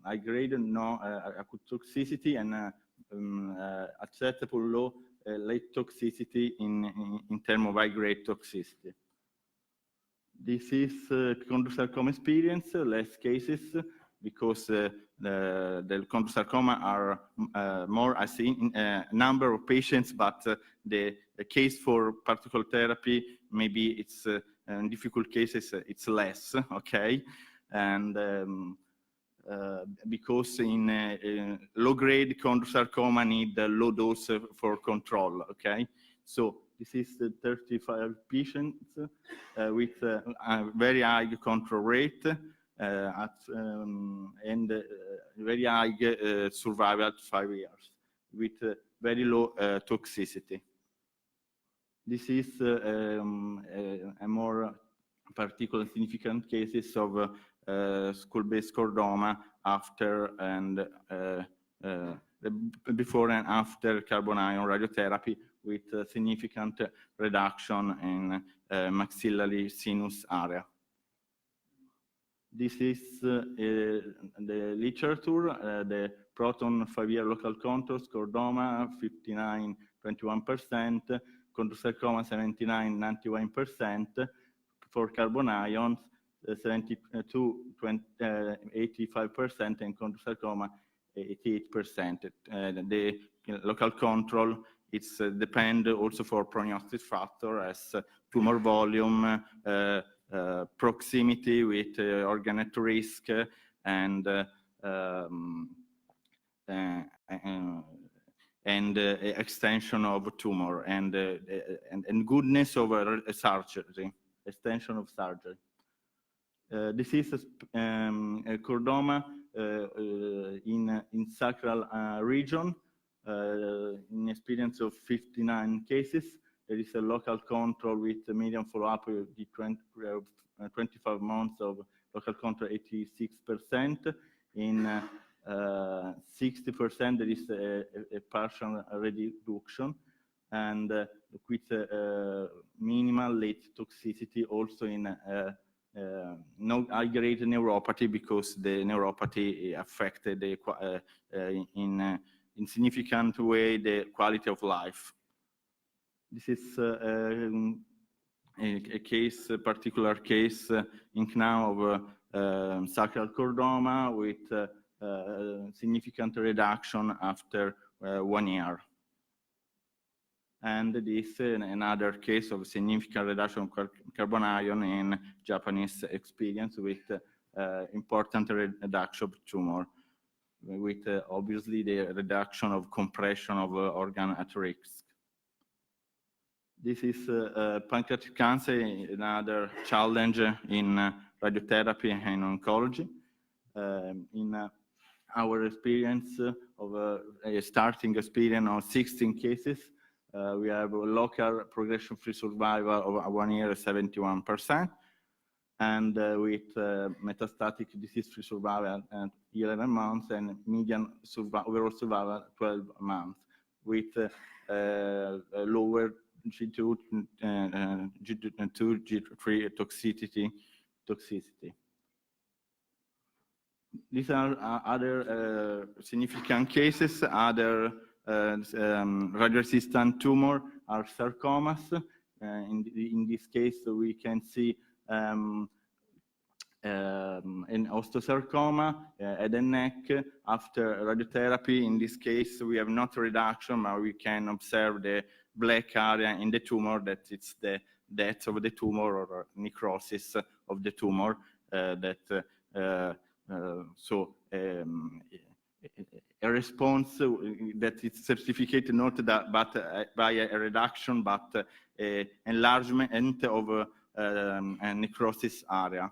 high grade, no acute toxicity, and acceptable low late toxicity in terms of high grade toxicity. This is chondrosarcoma experience, less cases, because the chondrosarcoma are more, I think, number of patients, but the case for particle therapy, maybe it's in difficult cases, it's less, okay? And because in low-grade chondrosarcoma need low dose for control, okay? So this is 35 patients with a very high control rate and very high survival at 5 years with very low toxicity. This is a more particular significant cases of skull-based scleroderma after and before and after carbon ion radiotherapy with significant reduction in maxillary sinus area. This is the literature, the proton 5-year local control, scleroderma 59, 21%, chondrosarcoma 79, 91%, for carbon ions 72, 85%, and chondrosarcoma 88%. The local control, it's depend also for prognostic factor as tumor volume, proximity with organ at risk, and extension of tumor, and goodness over surgery, extension of surgery. This is a chordoma in sacral region, in experience of 59 cases. There is a local control with a median follow-up of 25 months of local control, 86%. In 60%, there is a partial reduction, and with minimal late toxicity, also in no high-grade neuropathy, because the neuropathy affected in significant way the quality of life. This is a particular case in CNAO of sacral chordoma with significant reduction after 1 year. And this is another case of significant reduction of carbon ion in Japanese experience with important reduction of tumor, with obviously the reduction of compression of organ at risk. This is pancreatic cancer, another challenge in radiotherapy and oncology. In our experience of a starting experience of 16 cases, we have a local progression-free survival of 1 year, 71%, and with metastatic disease-free survival at 11 months and median overall survival 12 months. with lower G2, G3 toxicity. These are other significant cases. Other radio-resistant tumor are sarcomas. In this case, we can see an osteosarcoma, head and neck after radiotherapy. In this case, we have not reduction, but we can observe the black area in the tumor, that it's the death of the tumor or necrosis of the tumor. A response that is certificated not that, but by a reduction, but enlargement of a necrosis area.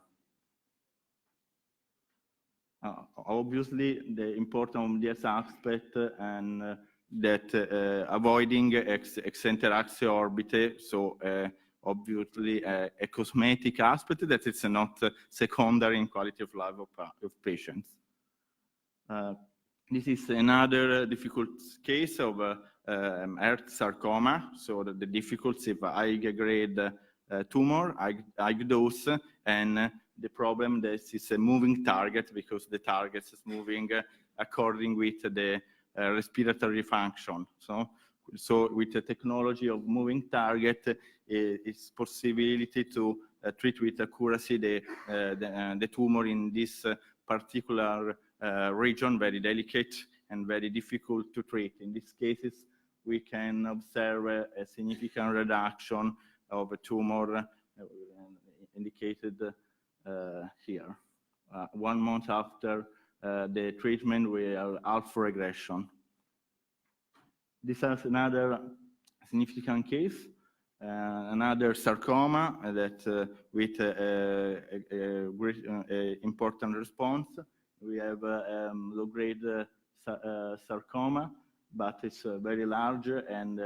Obviously, the important of this aspect and that avoiding eccentricity orbite, so obviously a cosmetic aspect that it's not secondary in quality of life of patients. This is another difficult case of earth sarcoma. So the difficulty of high grade tumor, high dose, and the problem that is a moving target because the target is moving according with the respiratory function. So with the technology of moving target, it's possibility to treat with accuracy the tumor in this particular region, very delicate and very difficult to treat. In these cases, we can observe a significant reduction of a tumor indicated here. 1 month after the treatment, we have half regression. This is another significant case, another sarcoma that with a great important response. We have low-grade sarcoma, but it's very large and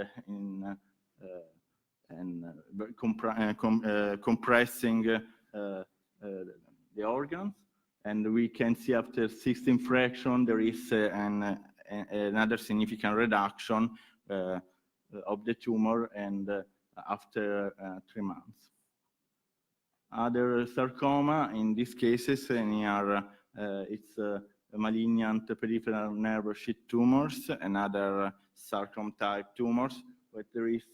compressing the organs. And we can see after 16 fraction, there is another significant reduction of the tumor, and after 3 months. Other sarcoma, in these cases, it's malignant peripheral nerve sheath tumors and other sarcoma type tumors, but there is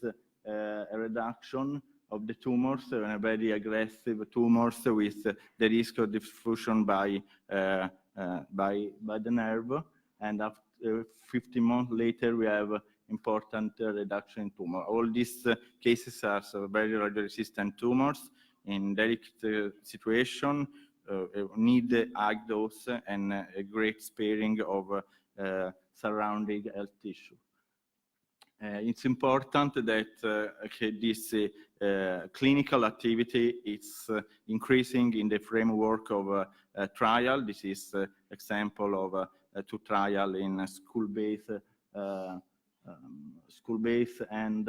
a reduction of the tumors, and very aggressive tumors with the risk of diffusion by the nerve. And after 15 months later, we have important reduction in tumor. All these cases are very radio-resistant tumors in delicate situation, need high dose and a great sparing of surrounding health tissue. It's important that this clinical activity is increasing in the framework of a trial. This is example of 2 trial in school-based and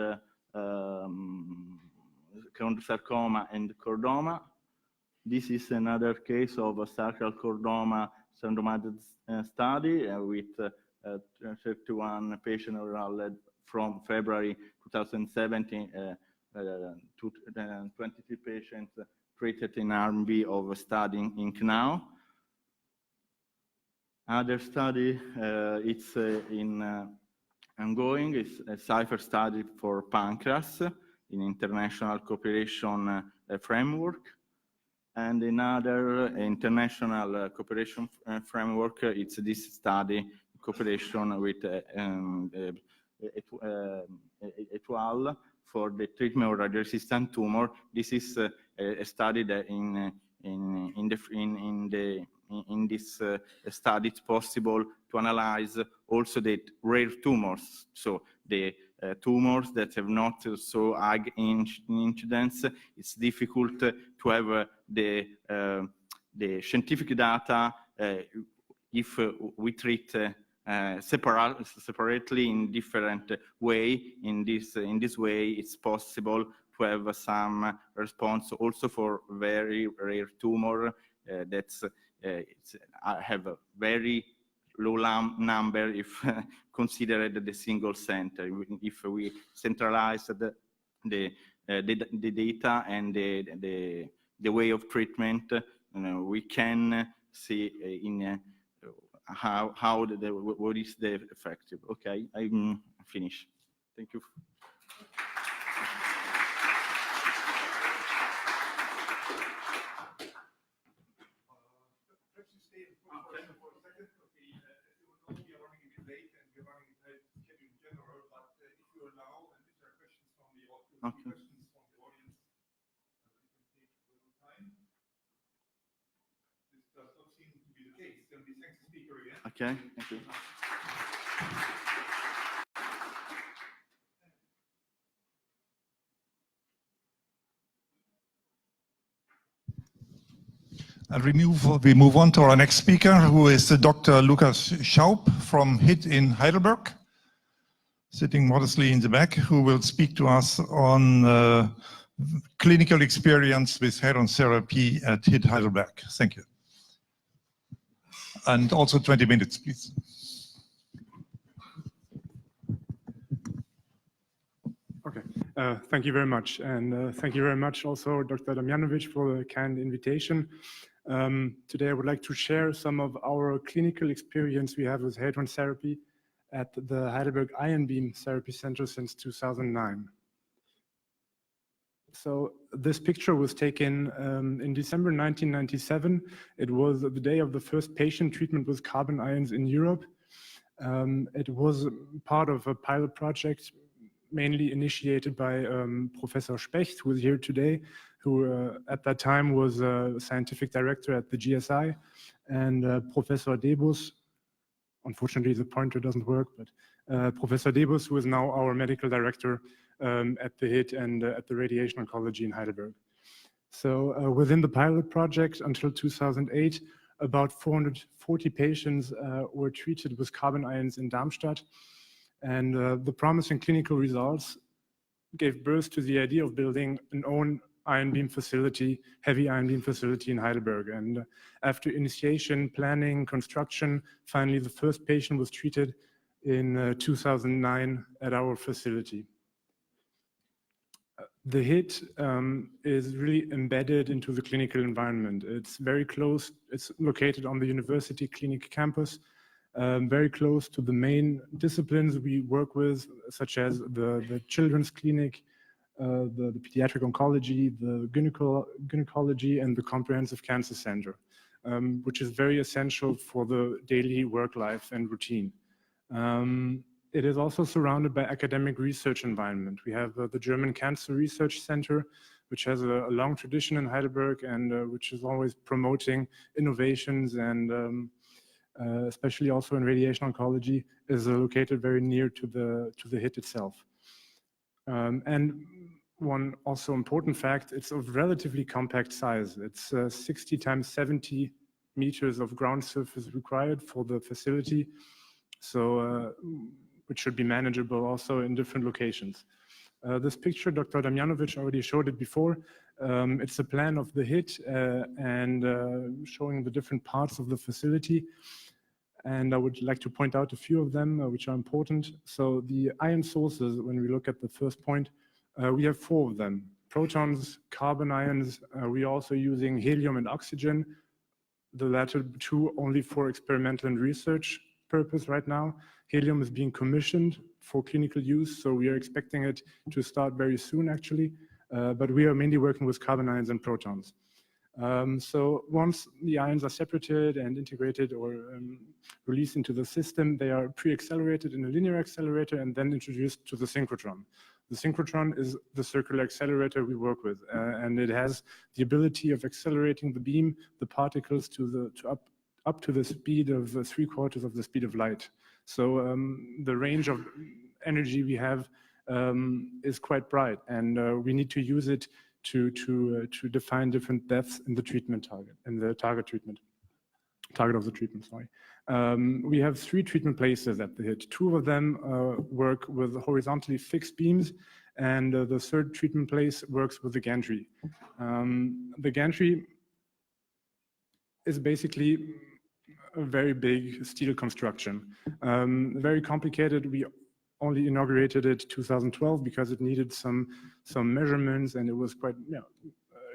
chondrosarcoma and chordoma. This is another case of a sacral chordoma syndromatic study with 31 patients enrolled from February 2017 to 23 patients treated in arm B of a study in CNAO. Other study, it's ongoing. It's a CIPHER study for pancreas in international cooperation framework. And another international cooperation framework, it's this study cooperation with ETUAL for the treatment of radio-resistant tumor. This is a study that in this study it's possible to analyze also the rare tumors. So the tumors that have not so high incidence. It's difficult to have the scientific data if we treat separately in different way. In this way, it's possible to have some response also for very rare tumor that's have a very low number if considered the single center. If we centralize the data and the way of treatment, we can see in what is the effective. Okay, I'm finished. Thank you. Okay. Okay, thank you. And we move on to our next speaker, who is Dr. Lukas Schaub from HIT in Heidelberg, sitting modestly in the back, who will speak to us on clinical experience with hadron therapy at HIT Heidelberg. Thank you. And also 20 minutes, please. Okay, thank you very much. And thank you very much also, Dr. Damjanovic, for the kind invitation. Today, I would like to share some of our clinical experience we have with hadron therapy at the Heidelberg Ion Beam Therapy Center since 2009. So this picture was taken in December 1997. It was the day of the first patient treatment with carbon ions in Europe. It was part of a pilot project mainly initiated by Professor Specht, who is here today, who at that time was a scientific director at the GSI, and Professor Debus. Unfortunately, the pointer doesn't work, but Professor Debus, who is now our medical director at the HIT and at the Radiation Oncology in Heidelberg. So within the pilot project until 2008, about 440 patients were treated with carbon ions in Darmstadt. And the promising clinical results gave birth to the idea of building an own ion beam facility, heavy ion beam facility in Heidelberg. And after initiation, planning, construction, finally the first patient was treated in 2009 at our facility. The HIT is really embedded into the clinical environment. It's very close. It's located on the University Clinic campus, very close to the main disciplines we work with, such as the children's clinic, the pediatric oncology, the gynecology, and the comprehensive cancer center, which is very essential for the daily work life and routine. It is also surrounded by academic research environment. We have the German Cancer Research Center, which has a long tradition in Heidelberg and which is always promoting innovations and especially also in radiation oncology, is located very near to the HIT itself. And one also important fact, it's of relatively compact size. It's 60 times 70 meters of ground surface required for the facility, so which should be manageable also in different locations. This picture, Dr. Damjanovic already showed it before. It's a plan of the HIT and showing the different parts of the facility. And I would like to point out a few of them which are important. So the ion sources, when we look at the first point, we have 4 of them. Protons, carbon ions, we are also using helium and oxygen, the latter 2 only for experimental and research purpose right now. Helium is being commissioned for clinical use, so we are expecting it to start very soon actually, but we are mainly working with carbon ions and protons. So once the ions are separated and integrated or released into the system, they are pre-accelerated in a linear accelerator and then introduced to the synchrotron. The synchrotron is the circular accelerator we work with, and it has the ability of accelerating the beam, the particles up to the speed of 3/4 of the speed of light. So the range of energy we have is quite bright, and we need to use it to define different depths in the treatment target, in the target of the treatment, sorry. We have 3 treatment places at the HIT. 2 of them work with horizontally fixed beams, and the 3rd treatment place works with the gantry. The gantry is basically a very big steel construction. Very complicated. We only inaugurated it 2012 because it needed some measurements, and it was quite,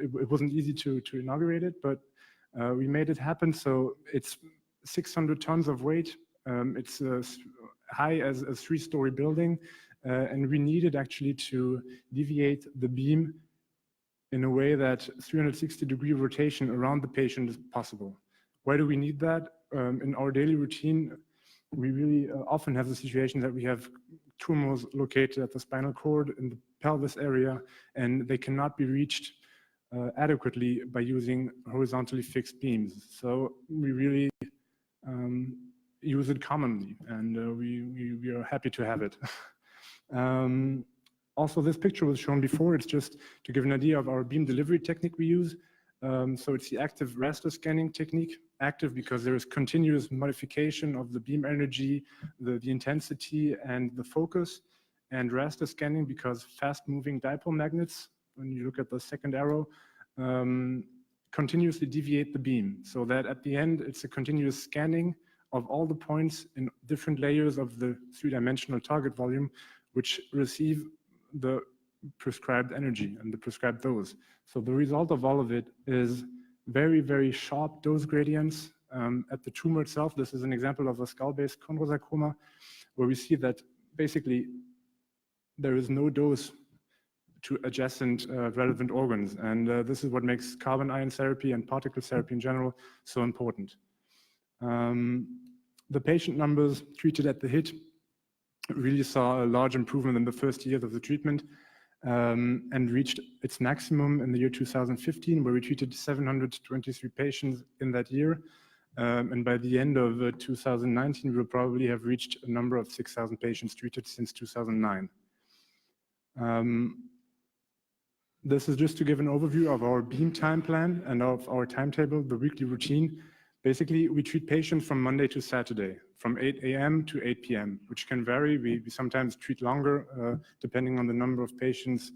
it wasn't easy to inaugurate it, but we made it happen. So it's 600 tons of weight. It's as high as a 3-story building, and we needed actually to deviate the beam in a way that 360-degree rotation around the patient is possible. Why do we need that? In our daily routine, we really often have the situation that we have tumors located at the spinal cord in the pelvis area, and they cannot be reached adequately by using horizontally fixed beams. So we really use it commonly, and we are happy to have it. Also, this picture was shown before. It's just to give an idea of our beam delivery technique we use. So it's the active raster scanning technique. Active because there is continuous modification of the beam energy, the intensity, and the focus. And raster scanning because fast-moving dipole magnets, when you look at the second arrow, continuously deviate the beam. So that at the end, it's a continuous scanning of all the points in different layers of the 3-dimensional target volume, which receive the prescribed energy and the prescribed dose. So the result of all of it is very, very sharp dose gradients at the tumor itself. This is an example of a skull-based chondrosarcoma, where we see that basically there is no dose to adjacent relevant organs. And this is what makes carbon ion therapy and particle therapy in general so important. The patient numbers treated at the HIT really saw a large improvement in the first years of the treatment, and reached its maximum in the year 2015, where we treated 723 patients in that year. And by the end of 2019, we will probably have reached a number of 6,000 patients treated since 2009. This is just to give an overview of our beam time plan and of our timetable, the weekly routine. Basically, we treat patients from Monday to Saturday, from 8 a.m. to 8 p.m., which can vary. We sometimes treat longer, depending on the number of patients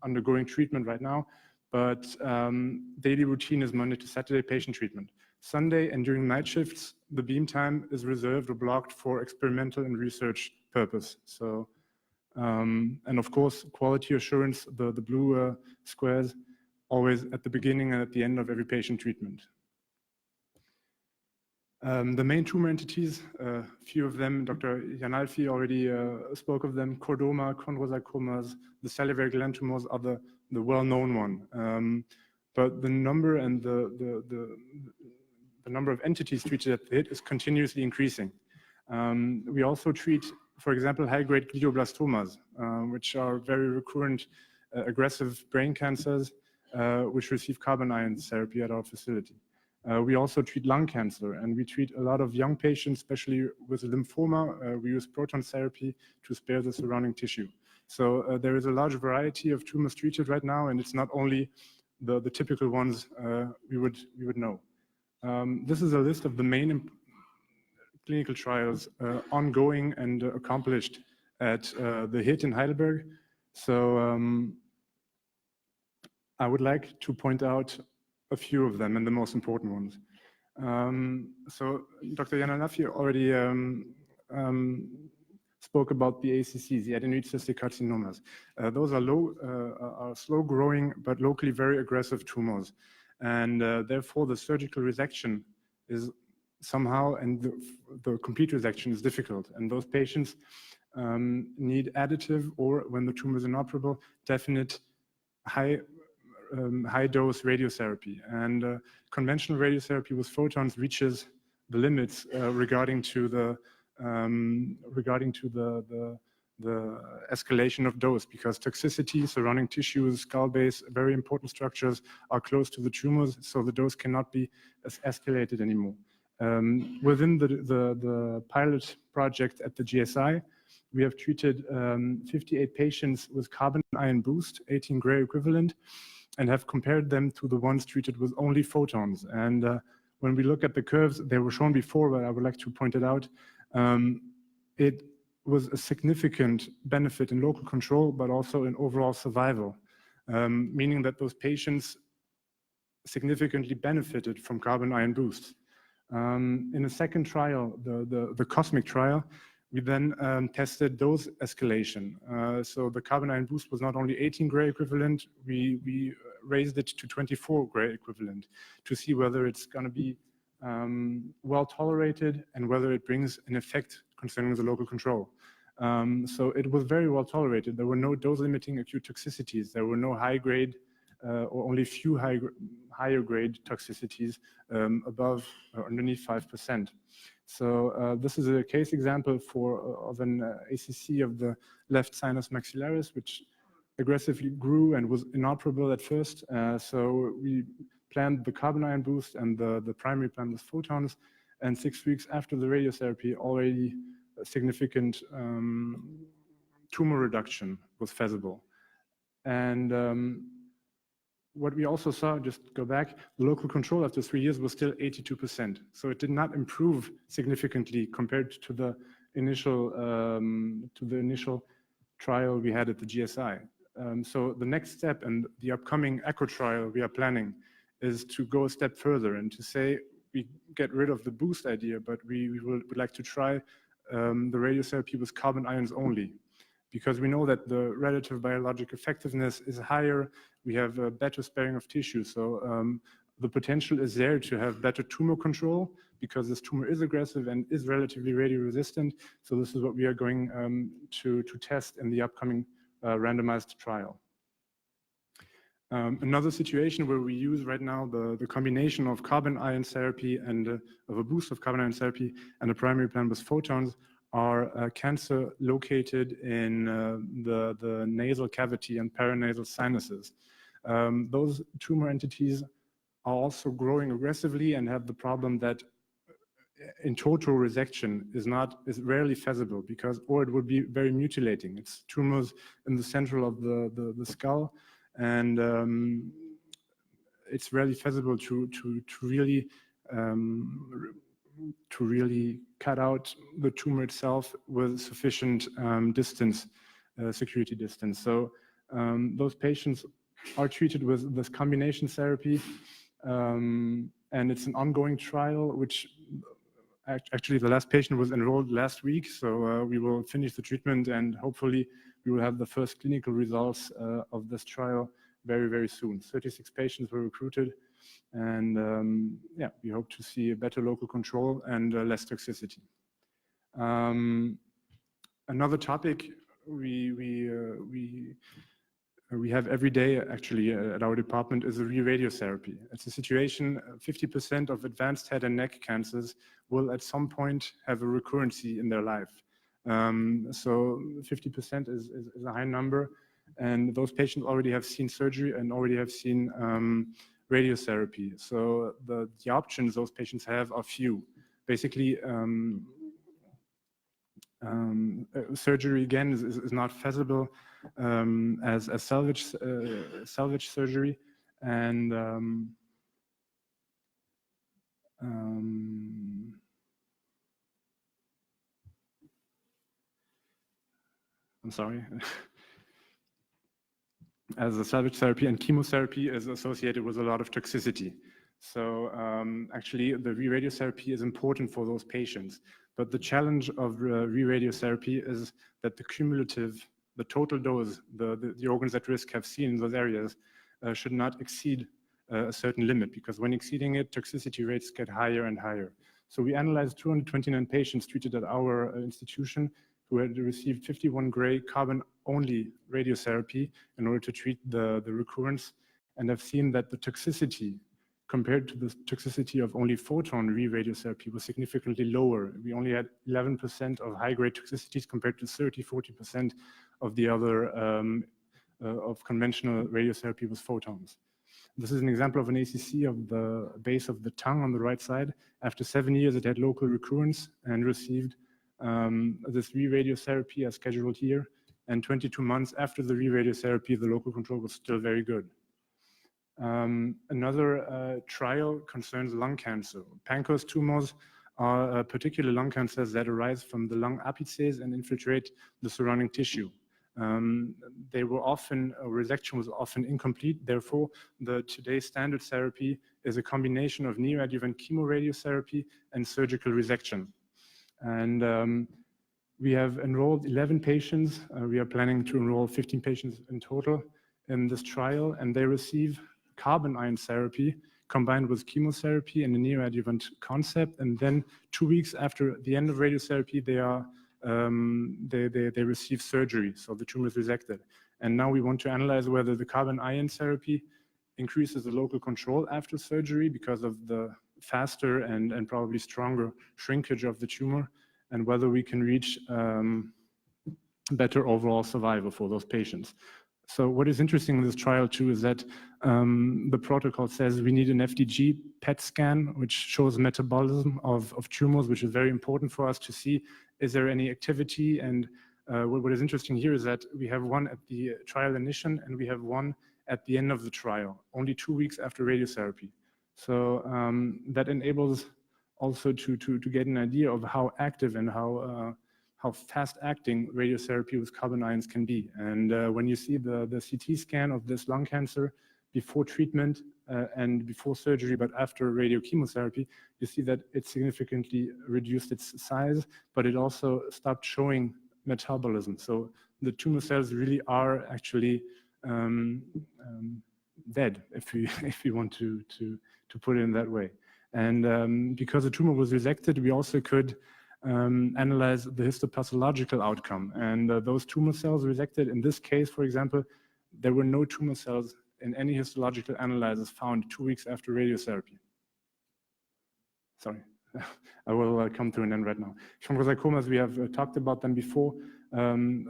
undergoing treatment right now. But daily routine is Monday to Saturday patient treatment. Sunday and during night shifts, the beam time is reserved or blocked for experimental and research purpose. So, and of course, quality assurance, the blue squares, always at the beginning and at the end of every patient treatment. The main tumor entities, a few of them, Dr. Janalfi already spoke of them: chordoma, chondrosarcomas, the salivary gland tumors are the well-known one. But the number and the number of entities treated at the HIT is continuously increasing. We also treat, for example, high-grade glioblastomas, which are very recurrent, aggressive brain cancers, which receive carbon ion therapy at our facility. We also treat lung cancer, and we treat a lot of young patients, especially with lymphoma. We use proton therapy to spare the surrounding tissue. So there is a large variety of tumors treated right now, and it's not only the typical ones we would know. This is a list of the main clinical trials ongoing and accomplished at the HIT in Heidelberg. So I would like to point out a few of them and the most important ones. So Dr. Janalafi already spoke about the ACCs, the adenoid cystic carcinomas. Those are slow-growing but locally very aggressive tumors, and therefore the surgical resection is somehow, and the complete resection is difficult. And those patients need additive, or when the tumor is inoperable, definite high-dose radiotherapy. And conventional radiotherapy with photons reaches the limits regarding to the escalation of dose, because toxicity, surrounding tissues, skull base, very important structures are close to the tumors, so the dose cannot be escalated anymore. Within the pilot project at the GSI, we have treated 58 patients with carbon ion boost, 18 Gray equivalent, and have compared them to the ones treated with only photons. And when we look at the curves, they were shown before, but I would like to point it out. It was a significant benefit in local control, but also in overall survival, meaning that those patients significantly benefited from carbon ion boost. In the second trial, the COSMIC trial, we then tested dose escalation. So the carbon ion boost was not only 18 gray equivalent, we raised it to 24 gray equivalent to see whether it's going to be well tolerated and whether it brings an effect concerning the local control. So it was very well tolerated. There were no dose-limiting acute toxicities. There were no high-grade or only few higher-grade toxicities above or underneath 5%. So this is a case example of an ACC of the left sinus maxillaris, which aggressively grew and was inoperable at first. So we planned the carbon ion boost, and the primary plan was photons. And 6 weeks after the radiotherapy, already a significant tumor reduction was feasible. And what we also saw, just go back, the local control after 3 years was still 82%. So it did not improve significantly compared to the initial trial we had at the GSI. So the next step and the upcoming ECHO trial we are planning is to go a step further and to say we get rid of the boost idea, but we would like to try the radiotherapy with carbon ions only, because we know that the relative biologic effectiveness is higher. We have a better sparing of tissue. So the potential is there to have better tumor control because this tumor is aggressive and is relatively radio-resistant. So this is what we are going to test in the upcoming randomized trial. Another situation where we use right now the combination of carbon ion therapy and of a boost of carbon ion therapy and a primary plan with photons are cancer located in the nasal cavity and paranasal sinuses. Those tumor entities are also growing aggressively and have the problem that in total resection is rarely feasible or it would be very mutilating. It's tumors in the central of the skull, and it's rarely feasible to really cut out the tumor itself with sufficient security distance. So those patients are treated with this combination therapy, and it's an ongoing trial, which actually the last patient was enrolled last week. So we will finish the treatment and hopefully we will have the first clinical results of this trial very, very soon. 36 patients were recruited, and yeah, we hope to see a better local control and less toxicity. Another topic we have every day actually at our department is radiotherapy. It's a situation, 50% of advanced head and neck cancers will at some point have a recurrency in their life. So 50% is a high number, and those patients already have seen surgery and already have seen radiotherapy. So the options those patients have are few. Basically, surgery again is not feasible as salvage surgery, and I'm sorry. As a salvage therapy and chemotherapy is associated with a lot of toxicity. So actually the radiotherapy is important for those patients. But the challenge of radiotherapy is that the total dose, the organs at risk have seen in those areas should not exceed a certain limit, because when exceeding it, toxicity rates get higher and higher. So we analyzed 229 patients treated at our institution who had received 51 gray carbon-only radiotherapy in order to treat the recurrence, and have seen that the toxicity compared to the toxicity of only photon radiotherapy was significantly lower. We only had 11% of high-grade toxicities compared to 30–40% of the other of conventional radiotherapy with photons. This is an example of an ACC of the base of the tongue on the right side. After 7 years, it had local recurrence and received this radiotherapy as scheduled here. And 22 months after the radiotherapy, the local control was still very good. Another trial concerns lung cancer. Pancreas tumors are particular lung cancers that arise from the lung apices and infiltrate the surrounding tissue. they were often, resection was often incomplete. Therefore, the today's standard therapy is a combination of neoadjuvant chemoradiotherapy and surgical resection. And we have enrolled 11 patients. We are planning to enroll 15 patients in total in this trial, and they receive carbon ion therapy combined with chemotherapy in a neoadjuvant concept. And then 2 weeks after the end of radiotherapy, they receive surgery, so the tumor is resected. And now we want to analyze whether the carbon ion therapy increases the local control after surgery because of the faster and probably stronger shrinkage of the tumor, and whether we can reach better overall survival for those patients. So what is interesting in this trial too is that the protocol says we need an FDG PET scan, which shows metabolism of tumors, which is very important for us to see, is there any activity? And what is interesting here is that we have one at the trial initiation and we have one at the end of the trial, only 2 weeks after radiotherapy. So that enables also to get an idea of how active and how fast-acting radiotherapy with carbon ions can be. And when you see the CT scan of this lung cancer before treatment and before surgery, but after radiochemotherapy, you see that it significantly reduced its size, but it also stopped showing metabolism. So the tumor cells really are actually dead, if we want to put it in that way. And because the tumor was resected, we also could analyze the histopathological outcome. And those tumor cells resected, in this case, for example, there were no tumor cells in any histological analysis found 2 weeks after radiotherapy. Sorry, I will come to an end right now. Chondrosarcomas, we have talked about them before.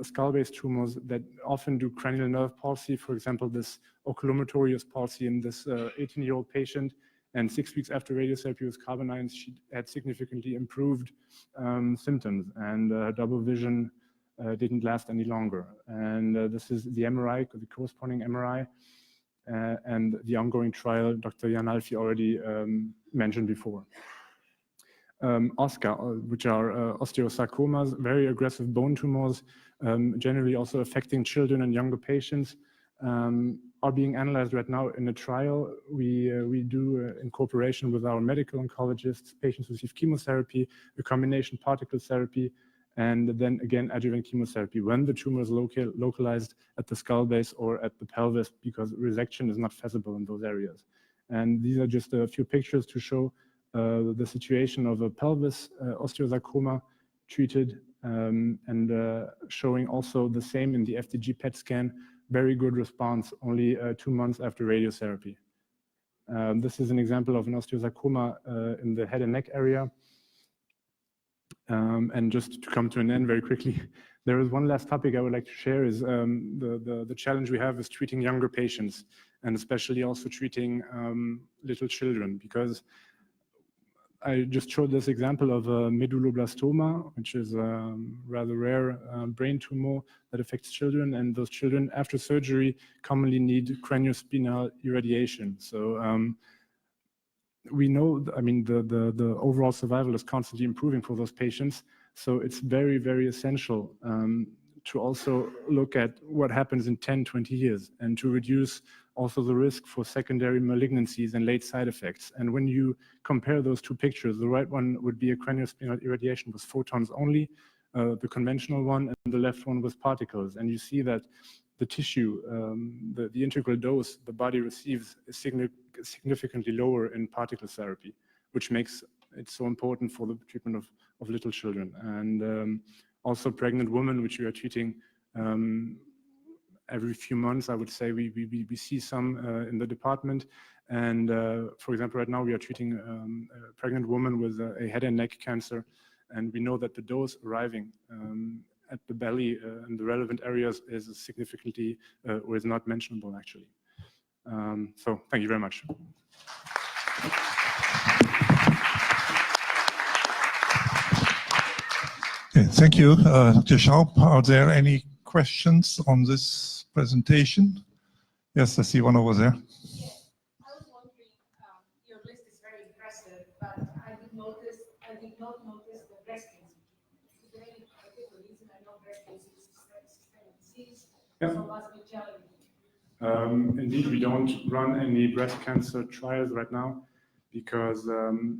Skull-based tumors that often do cranial nerve palsy, for example, this oculomotorious palsy in this 18-year-old patient. And 6 weeks after radiotherapy with carbon ions, she had significantly improved symptoms, and double vision didn't last any longer. And this is the MRI, the corresponding MRI, and the ongoing trial Dr. Jan Alfi already mentioned before. OSCA, which are osteosarcomas, very aggressive bone tumors, generally also affecting children and younger patients, are being analyzed right now in a trial. We do in cooperation with our medical oncologists. Patients receive chemotherapy, a combination particle therapy, and then again adjuvant chemotherapy when the tumor is localized at the skull base or at the pelvis, because resection is not feasible in those areas. And these are just a few pictures to show the situation of a pelvis osteosarcoma treated, and showing also the same in the FDG PET scan. Very good response only 2 months after radiotherapy. This is an example of an osteosarcoma in the head and neck area. And just to come to an end very quickly, there is one last topic I would like to share is the challenge we have is treating younger patients, and especially also treating little children, because I just showed this example of a medulloblastoma, which is a rather rare brain tumor that affects children, and those children after surgery commonly need craniospinal irradiation. So we know, I mean, the overall survival is constantly improving for those patients. So it's very, very essential to also look at what happens in 10, 20 years and to reduce also the risk for secondary malignancies and late side effects. And when you compare those two pictures, the right one would be a craniospinal irradiation with photons only, the conventional one, and the left one with particles. And you see that the tissue, the integral dose the body receives is significantly lower in particle therapy, which makes it so important for the treatment of little children. And also pregnant women, which we are treating every few months, I would say we see some in the department. And for example, right now we are treating a pregnant woman with a head and neck cancer. And we know that the dose arriving at the belly in the relevant areas is significantly, or is not mentionable actually. So thank you very much. Okay, thank you, Dr. Schaub. Are there any questions on this presentation? Yes, I see one over there. I was wondering, your list is very impressive, but I did not notice the breast cancer. Is there any particular reason? I know breast cancer is a systemic disease. metastases Yeah. from vascularity? Indeed, we don't run any breast cancer trials right now because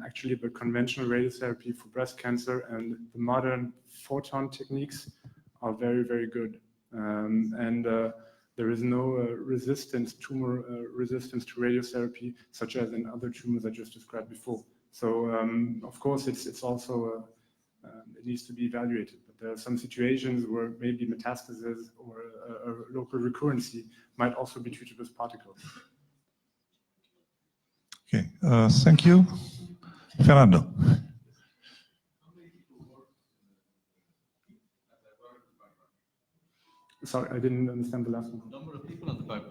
actually the conventional radiotherapy for breast cancer and the modern photon techniques are very, very good. There is no tumor resistance to radiotherapy, such as in other tumors I just described before. So, of course, it's also, it needs to be evaluated. But there are some situations where maybe metastasis or a local recurrency might also be treated with particles. Okay, thank you. Fernando. Sorry, I didn't understand the last one. Number of people at the back.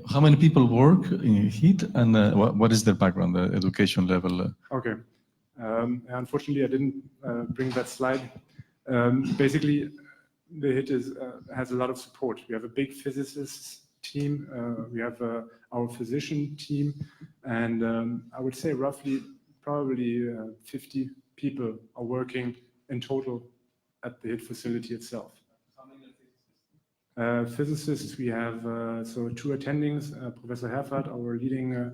How many people work in heat, and what is their background, the education level? Okay. Unfortunately, I didn't bring that slide. Basically, the HIT has a lot of support. We have a big physicists team. We have our physician team, and I would say roughly, probably 50 people are working in total at the HIT facility itself. Physicists, we have so 2 attendings, Professor Herford, our leading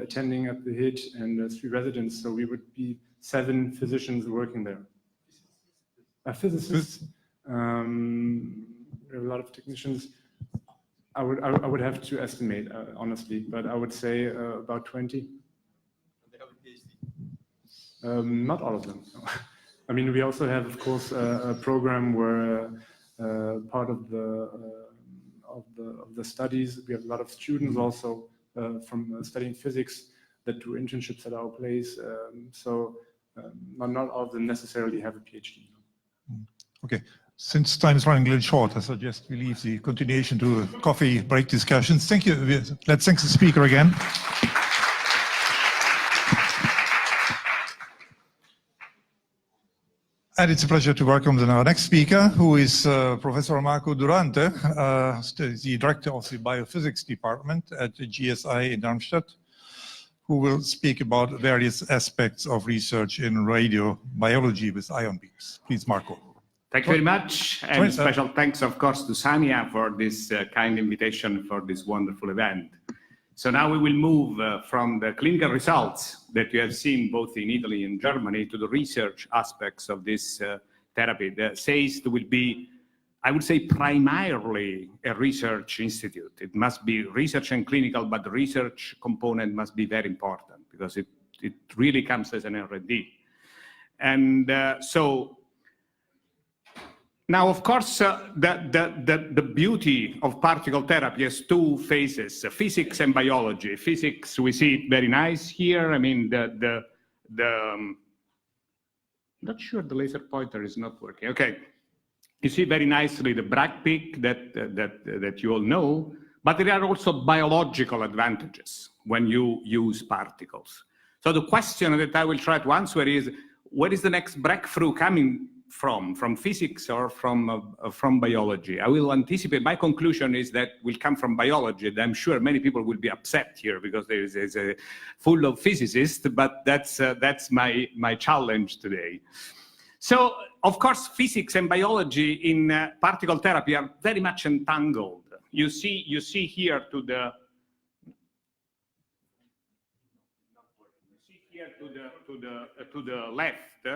attending at the HIT, and 3 residents, so we would be 7 physicians working there. Physicists, we have a lot of technicians. I would have to estimate, honestly, but I would say about 20. They have a PhD? Not all of them. No. I mean, we also have, of course, a program where part of the studies, we have a lot of students also from studying physics that do internships at our place. Not all of them necessarily have a PhD. Okay. Since time is running a little short, I suggest we leave the continuation to coffee break discussions. Thank you. Let's thank the speaker again. And it's a pleasure to welcome our next speaker, who is Professor Marco Durante, the director of the Biophysics Department at the GSI in Darmstadt, who will speak about various aspects of research in radiobiology with ion beams. Please, Marco. Thank you very much, and special thanks, of course, to Sania for this kind invitation for this wonderful event. So now we will move from the clinical results that you have seen both in Italy and Germany to the research aspects of this therapy. The SEEIST will be, I would say, primarily a research institute. It must be research and clinical, but the research component must be very important because it really comes as an R&D. And so now, of course, the beauty of particle therapy has 2 phases, physics and biology. Physics, we see it very nice here. I mean, I'm not sure the laser pointer is not working. Okay. You see very nicely the Bragg peak that you all know, but there are also biological advantages when you use particles. So the question that I will try to answer is, where is the next breakthrough coming from physics or from biology? I will anticipate. My conclusion is that will come from biology. And I'm sure many people will be upset here because there is a full of physicists, but that's my challenge today. So, of course, physics and biology in particle therapy are very much entangled. You see here to the left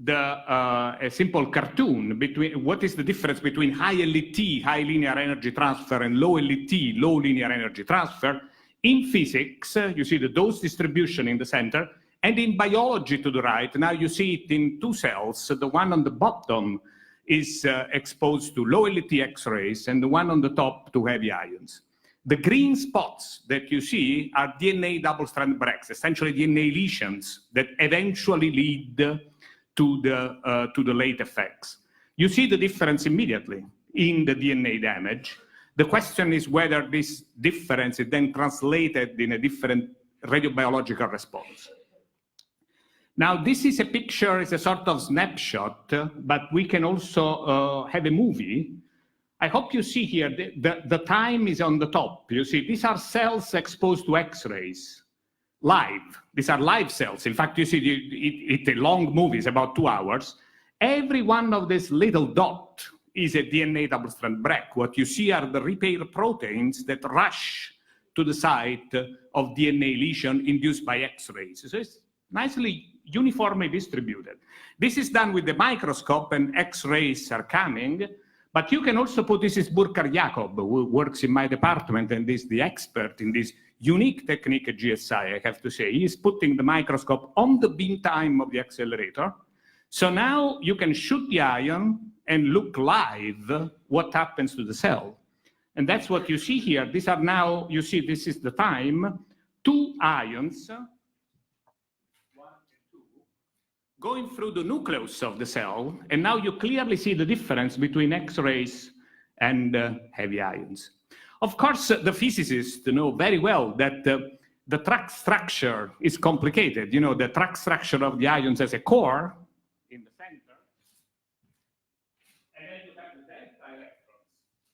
a simple cartoon between what is the difference between high LET, high linear energy transfer, and low LET, low linear energy transfer. In physics, you see the dose distribution in the center, and in biology to the right, now you see it in 2 cells. So the one on the bottom is exposed to low LET X-rays, and the one on the top to heavy ions. The green spots that you see are DNA double-strand breaks, essentially DNA lesions that eventually lead to the late effects. You see the difference immediately in the DNA damage. The question is whether this difference is then translated in a different radiobiological response. Now, this is a picture, it's a sort of snapshot, but we can also have a movie. I hope you see here, the time is on the top. You see, these are cells exposed to X-rays. Live. These are live cells. In fact, you see, it's a long movie, it's about 2 hours. Every one of these little dots is a DNA double-strand break. What you see are the repair proteins that rush to the site of DNA lesion induced by X-rays. So it's nicely uniformly distributed. This is done with the microscope, and X-rays are coming. But you can also put, this is Burkhard Jakob, who works in my department and is the expert in this unique technique at GSI, I have to say. He is putting the microscope on the beam time of the accelerator. So now you can shoot the ion and look live what happens to the cell. And that's what you see here. These are now, you see, this is the time, 2 ions, 1 and 2, going through the nucleus of the cell. And now you clearly see the difference between X-rays and heavy ions. Of course, the physicists know very well that the track structure is complicated. You know, the track structure of the ions has a core in the center, and then you have the delta electrons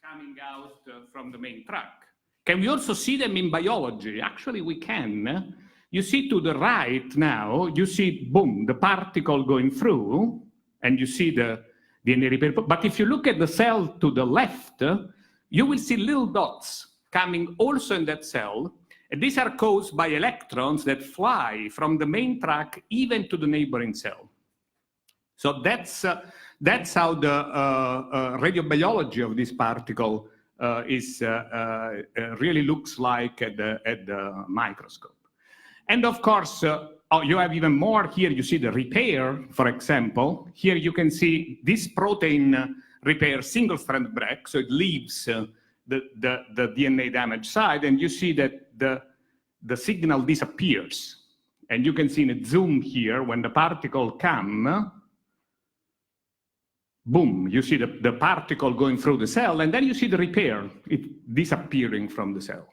coming out from the main track. Can we also see them in biology? Actually, we can. You see to the right now, you see, boom, the particle going through, and you see the DNA repair. But if you look at the cell to the left, you will see little dots coming also in that cell. And these are caused by electrons that fly from the main track even to the neighboring cell. So that's how the radiobiology of this particle really looks like at the microscope. And of course, you have even more here. You see the repair, for example. Here you can see this protein repair single-strand break, so it leaves the DNA damage side, and you see that the signal disappears. And you can see in a zoom here, when the particle come, boom, you see the particle going through the cell, and then you see the repair, it disappearing from the cell.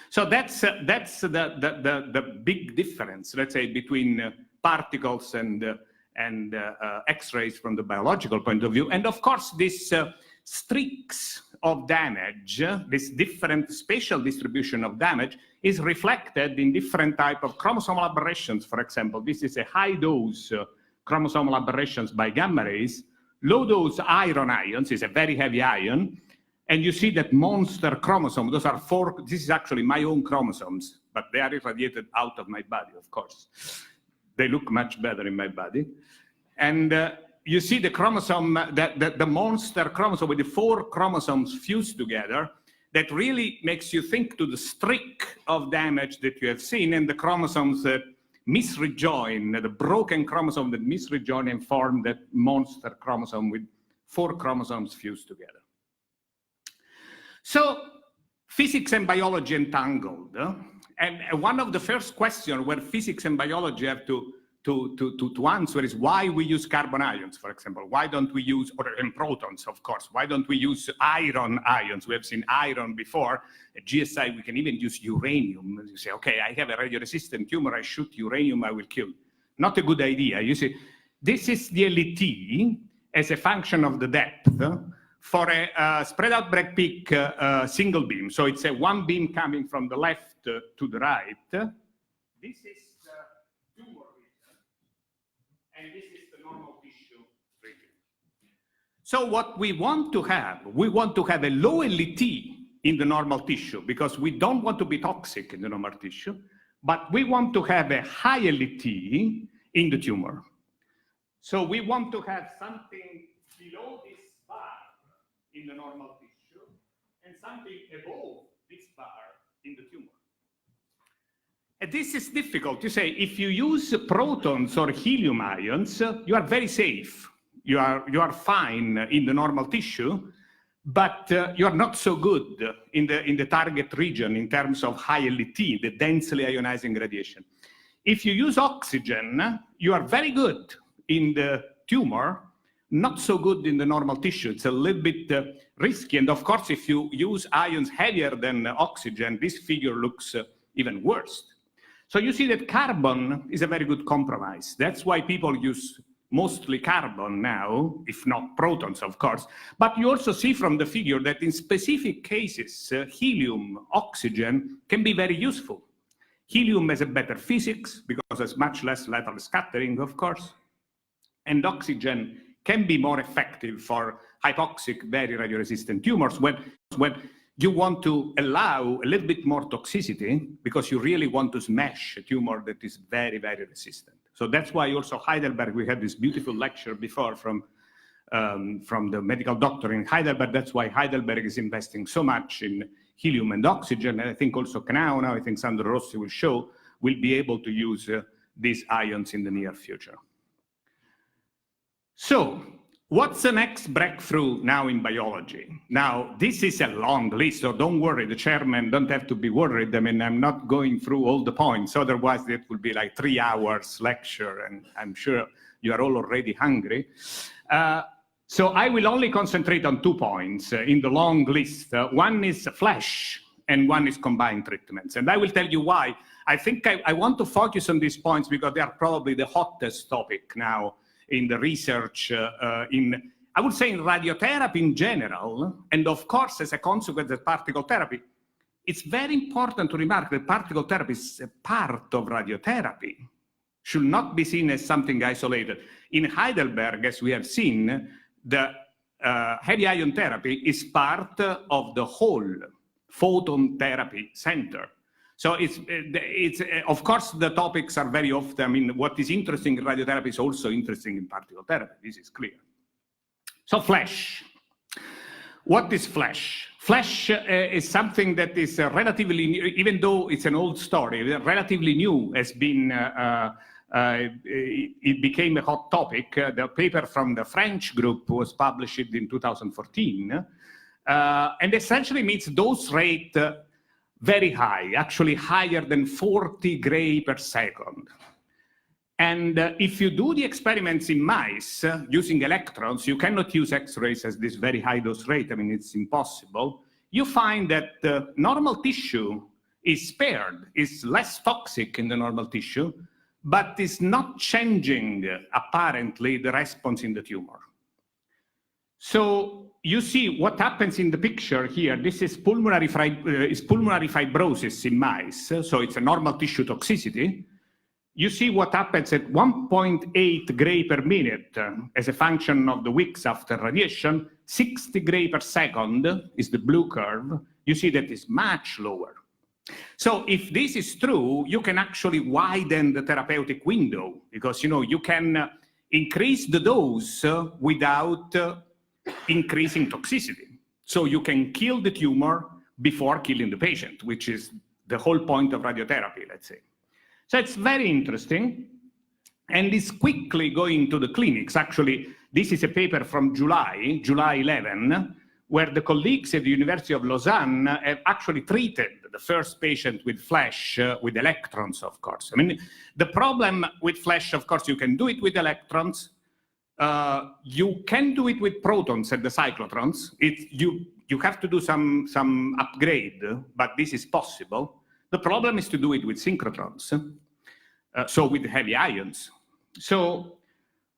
So that's the big difference, let's say, between particles and X-rays from the biological point of view. And of course, this streaks of damage, this different spatial distribution of damage, is reflected in different type of chromosomal aberrations. For example, this is a high dose chromosomal aberrations by gamma rays. Low dose iron ions is a very heavy ion. And you see that monster chromosome, those are 4, this is actually my own chromosomes, but they are irradiated out of my body, of course. They look much better in my body. And you see the chromosome, the monster chromosome with the 4 chromosomes fused together, that really makes you think to the streak of damage that you have seen, and the chromosomes that misrejoin, the broken chromosome that misrejoin and form that monster chromosome with 4 chromosomes fused together. So physics and biology entangled. And one of the first questions where physics and biology have to answer is why we use carbon ions, for example. Why don't we use, and protons, of course, why don't we use iron ions? We have seen iron before. At GSI, we can even use uranium. You say, okay, I have a radioresistant tumor, I shoot uranium, I will kill. Not a good idea. You see, this is the LET as a function of the depth for a spread out break peak single beam. So it's a one beam coming from the left to the right. This is the tumor region, and this is the normal tissue region. So what we want to have a low LET in the normal tissue, because we don't want to be toxic in the normal tissue, but we want to have a high LET in the tumor. So we want to have something below this bar in the normal tissue and something above this bar in the tumor. And this is difficult. You say, if you use protons or helium ions, you are very safe. You are fine in the normal tissue, but you are not so good in the target region in terms of high LET, the densely ionizing radiation. If you use oxygen, you are very good in the tumor, not so good in the normal tissue. It's a little bit risky. And of course, if you use ions heavier than oxygen, this figure looks even worse. So you see that carbon is a very good compromise. That's why people use mostly carbon now, if not protons, of course. But you also see from the figure that in specific cases, helium, oxygen can be very useful. Helium has a better physics because there's much less lethal scattering, of course. And oxygen can be more effective for hypoxic, very radioresistant tumors when you want to allow a little bit more toxicity because you really want to smash a tumor that is very, very resistant. So that's why also Heidelberg, we had this beautiful lecture before from the medical doctor in Heidelberg. That's why Heidelberg is investing so much in helium and oxygen. And I think also Canao, now I think Sandro Rossi will show, will be able to use these ions in the near future. So what's the next breakthrough now in biology? Now, this is a long list, so don't worry, the chairman don't have to be worried. I mean, I'm not going through all the points, otherwise it will be like 3 hours lecture, and I'm sure you are all already hungry. So I will only concentrate on 2 points in the long list. One is FLASH, and one is combined treatments. And I will tell you why. I think I want to focus on these points because they are probably the hottest topic now in the research, I would say in radiotherapy in general, and of course as a consequence of particle therapy. It's very important to remark that particle therapy is a part of radiotherapy, should not be seen as something isolated. In Heidelberg, as we have seen, the heavy ion therapy is part of the whole photon therapy center. So it's of course, the topics are very often, I mean, what is interesting in radiotherapy is also interesting in particle therapy. This is clear. So FLASH. What is FLASH? FLASH is something that is relatively new, even though it's an old story, relatively new, has been, it became a hot topic. The paper from the French group was published in 2014, and essentially means dose rate very high, actually higher than 40 gray per second. And if you do the experiments in mice using electrons, you cannot use X-rays as this very high dose rate. I mean, it's impossible. You find that the normal tissue is spared, is less toxic in the normal tissue, but is not changing, apparently, the response in the tumor. So you see what happens in the picture here. This is pulmonary fibrosis in mice. So it's a normal tissue toxicity. You see what happens at 1.8 gray per minute as a function of the weeks after radiation. 60 gray per second is the blue curve. You see that is much lower. So if this is true, you can actually widen the therapeutic window because, you know, you can increase the dose without increasing toxicity. So you can kill the tumor before killing the patient, which is the whole point of radiotherapy, let's say. So it's very interesting, and it's quickly going to the clinics. Actually, this is a paper from July 11, where the colleagues at the University of Lausanne have actually treated the first patient with FLASH, with electrons, of course. I mean, the problem with FLASH, of course, you can do it with electrons. You can do it with protons at the cyclotrons. You have to do some upgrade, but this is possible. The problem is to do it with synchrotrons, so with heavy ions. So,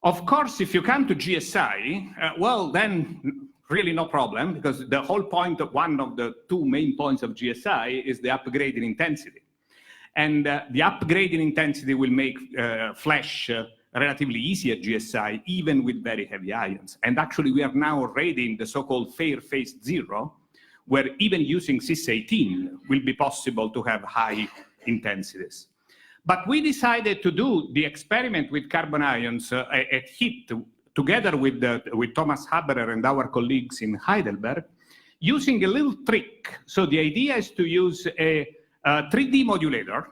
of course, if you come to GSI, well, then really no problem, because the whole point of one of the 2 main points of GSI is the upgrading intensity. And the upgrading intensity will make FLASH relatively easy at GSI, even with very heavy ions. And actually, we are now already in the so-called fair phase 0, where even using cis-18 will be possible to have high intensities. But we decided to do the experiment with carbon ions at HIT together with Thomas Haberer and our colleagues in Heidelberg, using a little trick. So the idea is to use a 3D modulator.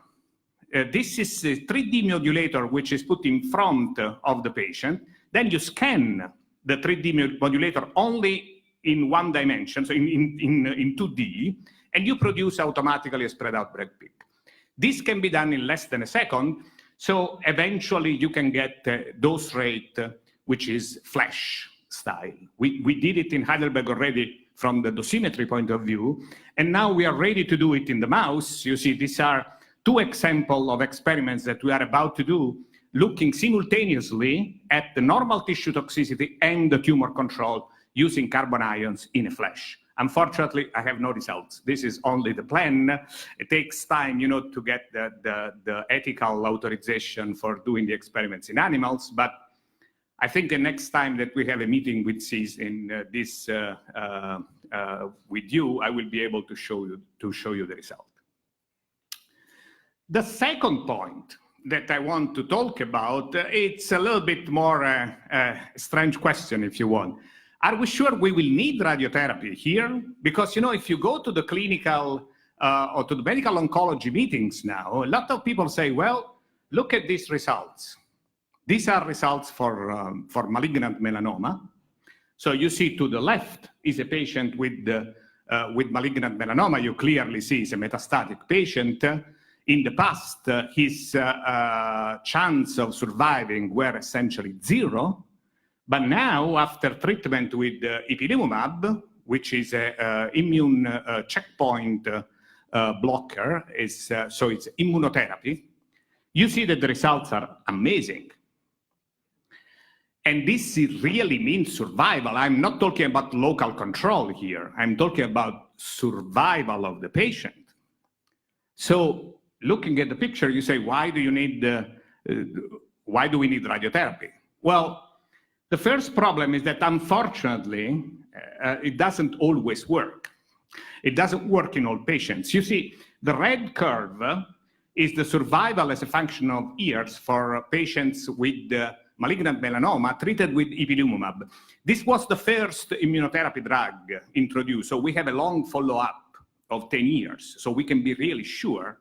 This is a 3D modulator which is put in front of the patient. Then you scan the 3D modulator only in one dimension, so in 2D, and you produce automatically a spread out break peak. This can be done in less than a second, so eventually you can get a dose rate which is FLASH style. We did it in Heidelberg already from the dosimetry point of view, and now we are ready to do it in the mouse. You see, these are 2 examples of experiments that we are about to do, looking simultaneously at the normal tissue toxicity and the tumor control using carbon ions in a FLASH. Unfortunately, I have no results. This is only the plan. It takes time, you know, to get the ethical authorization for doing the experiments in animals, but I think the next time that we have a meeting with SEEIST in with you, I will be able to show you the result. The second point that I want to talk about, it's a little bit more a strange question, if you want. Are we sure we will need radiotherapy here? Because, you know, if you go to the clinical or to the medical oncology meetings now, a lot of people say, well, look at these results. These are results for malignant melanoma. So you see to the left is a patient with malignant melanoma. You clearly see it's a metastatic patient. In the past, his chance of surviving were essentially 0. But now, after treatment with ipilimumab, which is an immune checkpoint blocker, so it's immunotherapy, you see that the results are amazing. And this really means survival. I'm not talking about local control here. I'm talking about survival of the patient. So looking at the picture, you say, why do we need radiotherapy? Well, the first problem is that unfortunately, it doesn't always work. It doesn't work in all patients. You see, the red curve is the survival as a function of years for patients with malignant melanoma treated with ipilimumab. This was the first immunotherapy drug introduced, so we have a long follow-up of 10 years, so we can be really sure.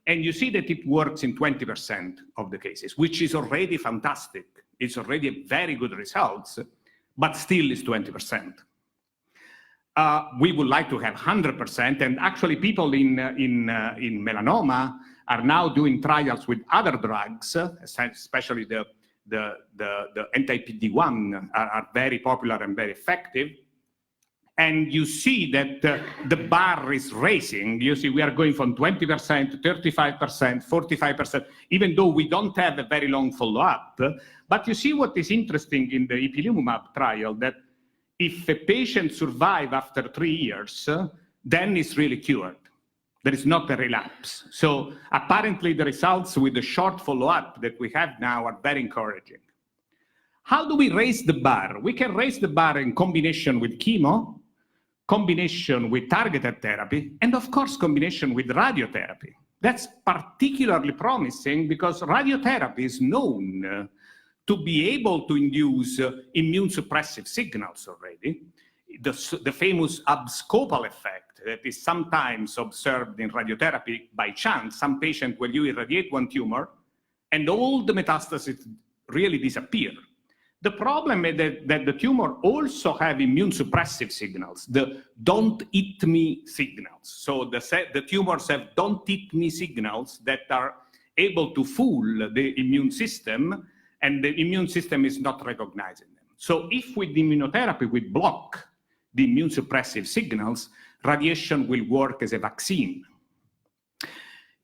And you see that it works in 20% of the cases, which is already fantastic. It's already a very good results, but still is 20%. We would like to have 100%, and actually people in melanoma are now doing trials with other drugs, especially the anti-PD-1 are very popular and very effective. And you see that the bar is raising. You see, we are going from 20% to 35%, 45%, even though we don't have a very long follow-up. But you see what is interesting in the ipilimumab trial, that if a patient survives after 3 years, then it's really cured. There is not a relapse. So apparently the results with the short follow-up that we have now are very encouraging. How do we raise the bar? We can raise the bar in combination with chemo, combination with targeted therapy, and of course, combination with radiotherapy. That's particularly promising because radiotherapy is known to be able to induce immune suppressive signals already. The famous abscopal effect that is sometimes observed in radiotherapy by chance. Some patient where you irradiate one tumor and all the metastases really disappear. The problem is that the tumor also have immune suppressive signals, the don't eat me signals. So the tumors have don't eat me signals that are able to fool the immune system, and the immune system is not recognizing them. So if with immunotherapy we block the immune suppressive signals, radiation will work as a vaccine.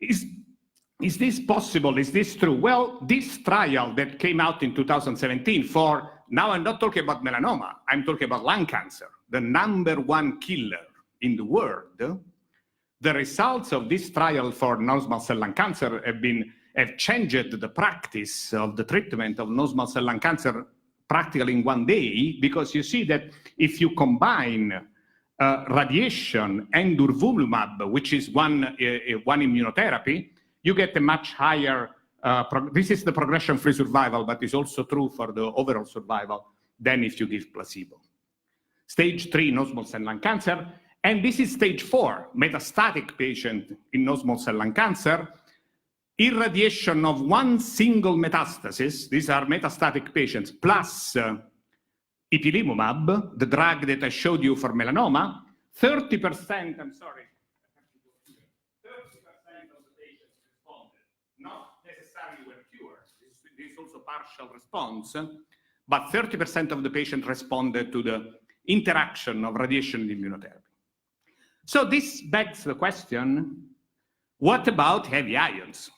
Is this possible? Is this true? Well, this trial that came out in 2017 for, now I'm not talking about melanoma, I'm talking about lung cancer, the #1 killer in the world. The results of this trial for non-small cell lung cancer have changed the practice of the treatment of non-small cell lung cancer practically in 1 day, because you see that if you combine radiation and durvalumab, which is one immunotherapy, you get a much higher, this is the progression-free survival, but it's also true for the overall survival than if you give placebo. Stage 3 non-small cell lung cancer, and this is stage 4, metastatic patient in non-small cell lung cancer. Irradiation of one single metastasis, these are metastatic patients, plus ipilimumab, the drug that I showed you for melanoma, 30%, I'm sorry, 30% of the patients responded. Not necessarily were cured, this is also partial response, but 30% of the patients responded to the interaction of radiation and immunotherapy. So this begs the question, what about heavy ions?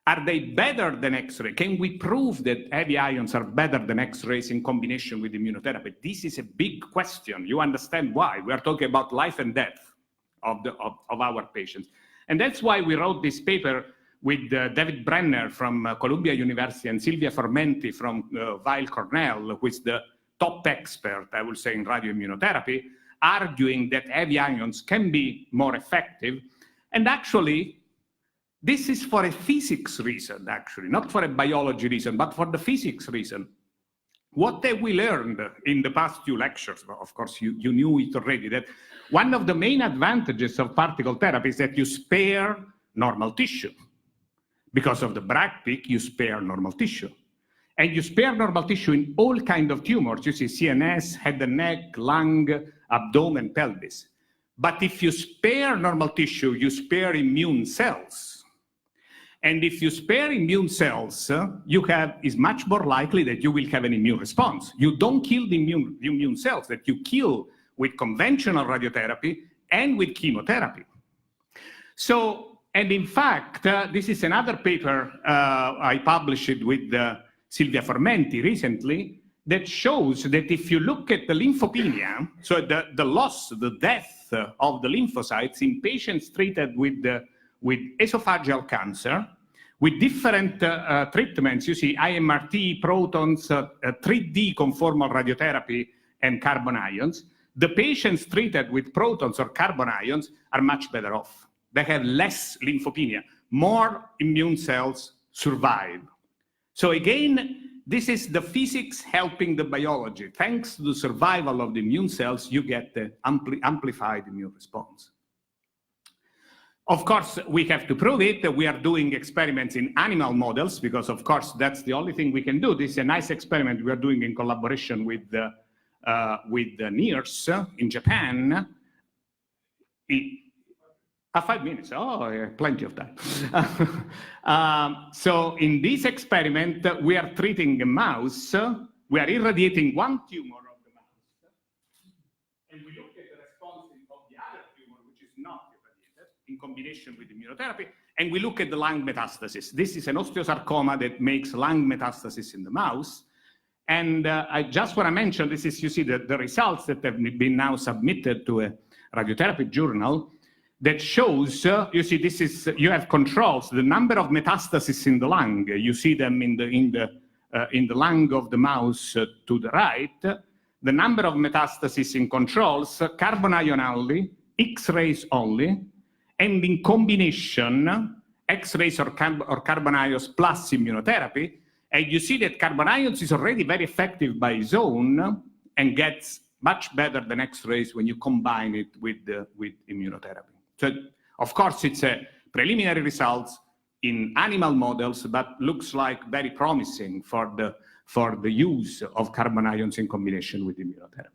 Are they better than X-ray? Can we prove that heavy ions are better than X-rays in combination with immunotherapy? This is a big question. You understand why. We are talking about life and death of our patients. And that's why we wrote this paper with David Brenner from Columbia University and Silvia Formenti from Weill Cornell, who is the top expert, I would say, in radioimmunotherapy, arguing that heavy ions can be more effective. And actually, this is for a physics reason, actually, not for a biology reason, but for the physics reason. What have we learned in the past few lectures? Well, of course, you knew it already, that one of the main advantages of particle therapy is that you spare normal tissue. Because of the Bragg peak, you spare normal tissue. And you spare normal tissue in all kinds of tumors. You see CNS, head and neck, lung, abdomen, pelvis. But if you spare normal tissue, you spare immune cells. And if you spare immune cells, it's much more likely that you will have an immune response. You don't kill the immune cells that you kill with conventional radiotherapy and with chemotherapy. So, and in fact, this is another paper I published with Silvia Formenti recently that shows that if you look at the lymphopenia, so the loss, the death of the lymphocytes in patients treated with esophageal cancer, with different treatments, you see IMRT, protons, 3D conformal radiotherapy, and carbon ions, the patients treated with protons or carbon ions are much better off. They have less lymphopenia, more immune cells survive. So again, this is the physics helping the biology. Thanks to the survival of the immune cells, you get the amplified immune response. Of course, we have to prove it. We are doing experiments in animal models because, of course, that's the only thing we can do. This is a nice experiment we are doing in collaboration with NEARS in Japan. 5 minutes. Oh, yeah, plenty of time. So in this experiment, we are treating a mouse. We are irradiating one tumor of the mouse. And we look at the response of the other tumor, which is not irradiated, in combination with immunotherapy. And we look at the lung metastasis. This is an osteosarcoma that makes lung metastasis in the mouse. And I just want to mention, this is, you see, the results that have been now submitted to a radiotherapy journal that shows, you see, this is, you have controls, the number of metastases in the lung. You see them in the lung of the mouse to the right. The number of metastases in controls, carbon ion only, X-rays only, and in combination, X-rays or carbon ions plus immunotherapy. And you see that carbon ions is already very effective by its own and gets much better than X-rays when you combine it with immunotherapy. So, of course, it's a preliminary results in animal models, but looks like very promising for the use of carbon ions in combination with immunotherapy.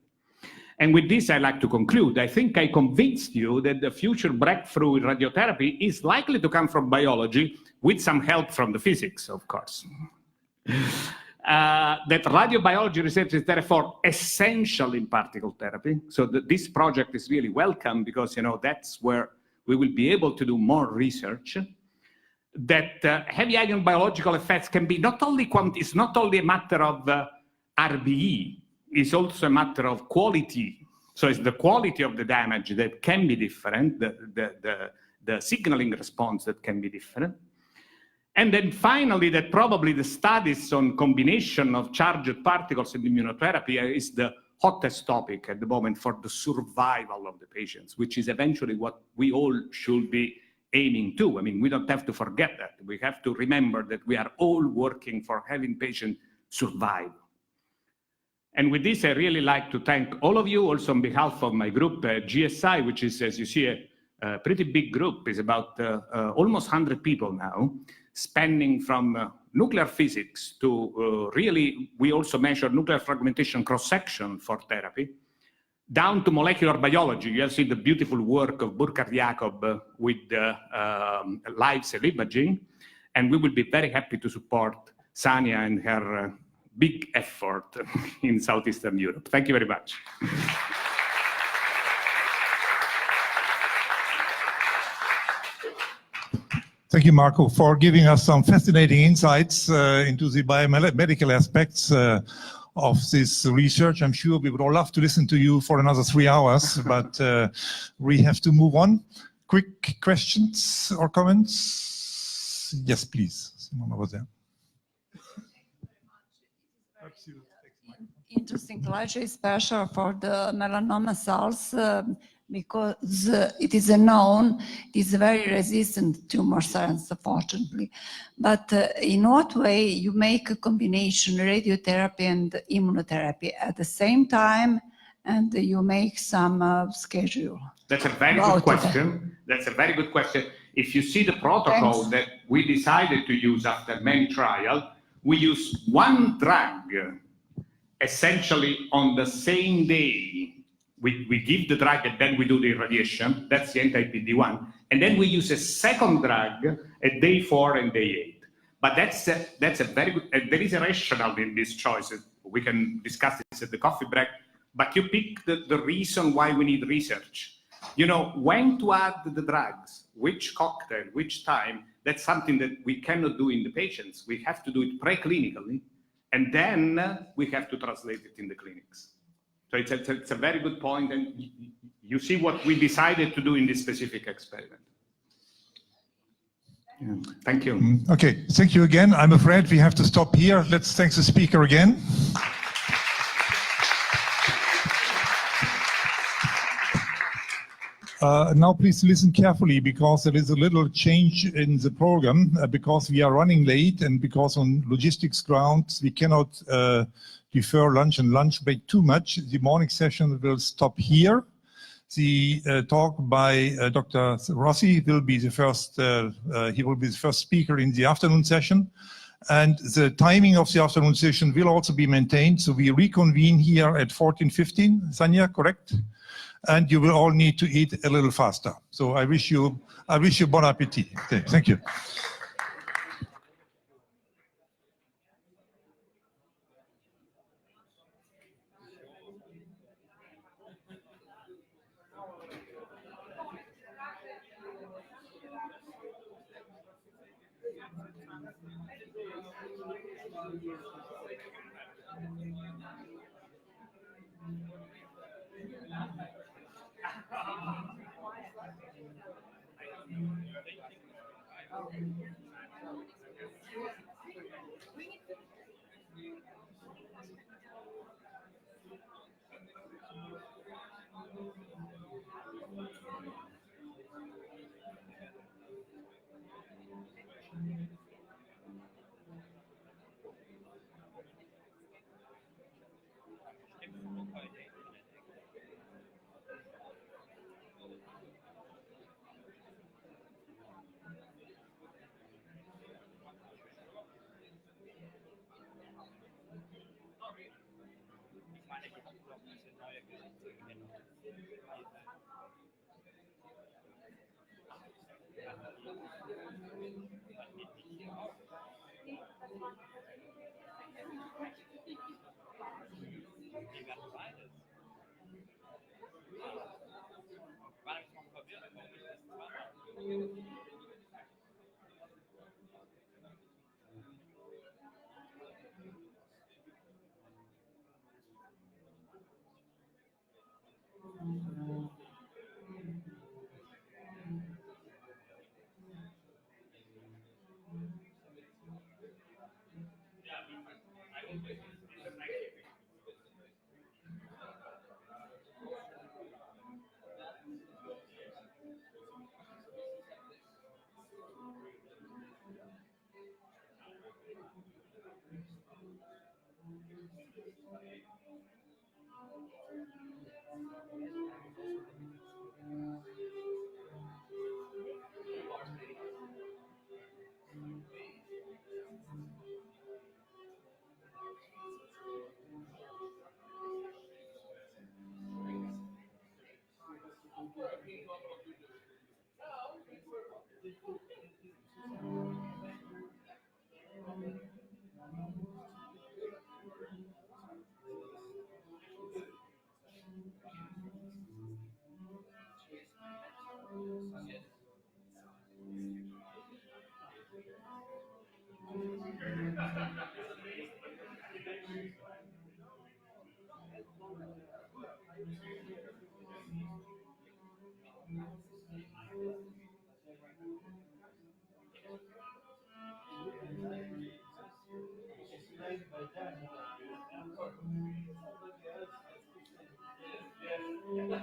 And with this, I'd like to conclude. I think I convinced you that the future breakthrough in radiotherapy is likely to come from biology with some help from the physics, of course. That radiobiology research is therefore essential in particle therapy. So this project is really welcome because, you know, that's where we will be able to do more research. That heavy ion biological effects can be not only it's not only a matter of RBE, it's also a matter of quality. So it's the quality of the damage that can be different, the signaling response that can be different. And then finally, that probably the studies on combination of charged particles and immunotherapy is the hottest topic at the moment for the survival of the patients, which is eventually what we all should be aiming to. I mean, we don't have to forget that. We have to remember that we are all working for having patients survive. And with this, I really like to thank all of you, also on behalf of my group, GSI, which is, as you see, a pretty big group. It's about almost 100 people now, spanning from nuclear physics to really, we also measure nuclear fragmentation cross-section for therapy, down to molecular biology. You have seen the beautiful work of Burkhard Jakob with live cell imaging, and we will be very happy to support Sania and her big effort in Southeastern Europe. Thank you very much. Thank you, Marco, for giving us some fascinating insights into the biomedical aspects of this research. I'm sure we would all love to listen to you for another 3 hours, but we have to move on. Quick questions or comments? Yes, please. Someone over there. Interesting lecture, especially for the melanoma cells, because it is known it is a very resistant tumor cells, unfortunately. But in what way you make a combination radiotherapy and immunotherapy at the same time, and you make some schedule? That's a very good question. That's a very good question. If you see the protocol that we decided to use after many trials, we use one drug essentially on the same day. We give the drug and then we do the irradiation. That's the anti-PD-1. And then we use a second drug at day 4 and day 8. But that's a very good, there is a rationale in these choices. We can discuss this at the coffee break, but you pick the reason why we need research. You know, when to add the drugs, which cocktail, which time, that's something that we cannot do in the patients. We have to do it preclinically, and then we have to translate it in the clinics. So it's a very good point, and you see what we decided to do in this specific experiment. Yeah. Thank you. Okay, thank you again. I'm afraid we have to stop here. Let's thank the speaker again. Now please listen carefully, because there is a little change in the program, because we are running late and because on logistics grounds we cannot defer lunch and lunch break too much. The morning session will stop here. The talk by Dr. Rossi will be the first, he will be the first speaker in the afternoon session. And the timing of the afternoon session will also be maintained. So we reconvene here at 14:15, Sanya, correct? And you will all need to eat a little faster. So I wish you bon appetit. Okay, thank you.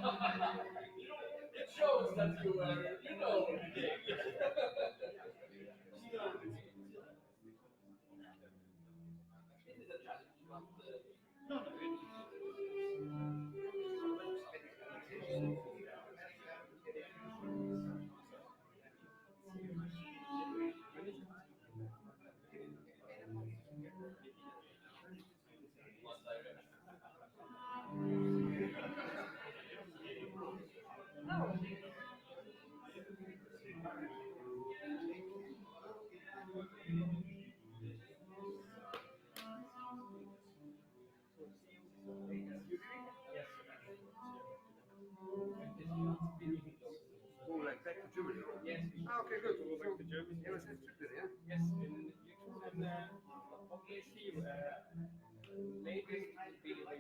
It shows that you know. It is a challenge, but Like back to Germany. yes. Okay, good. We'll go back to Germany. Yeah, it's there, yeah? Yes, and you can obviously latest will be the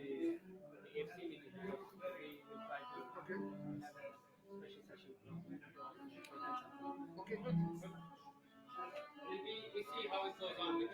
AFC meeting because we will try to have a special session. Okay, good. We see how it goes on with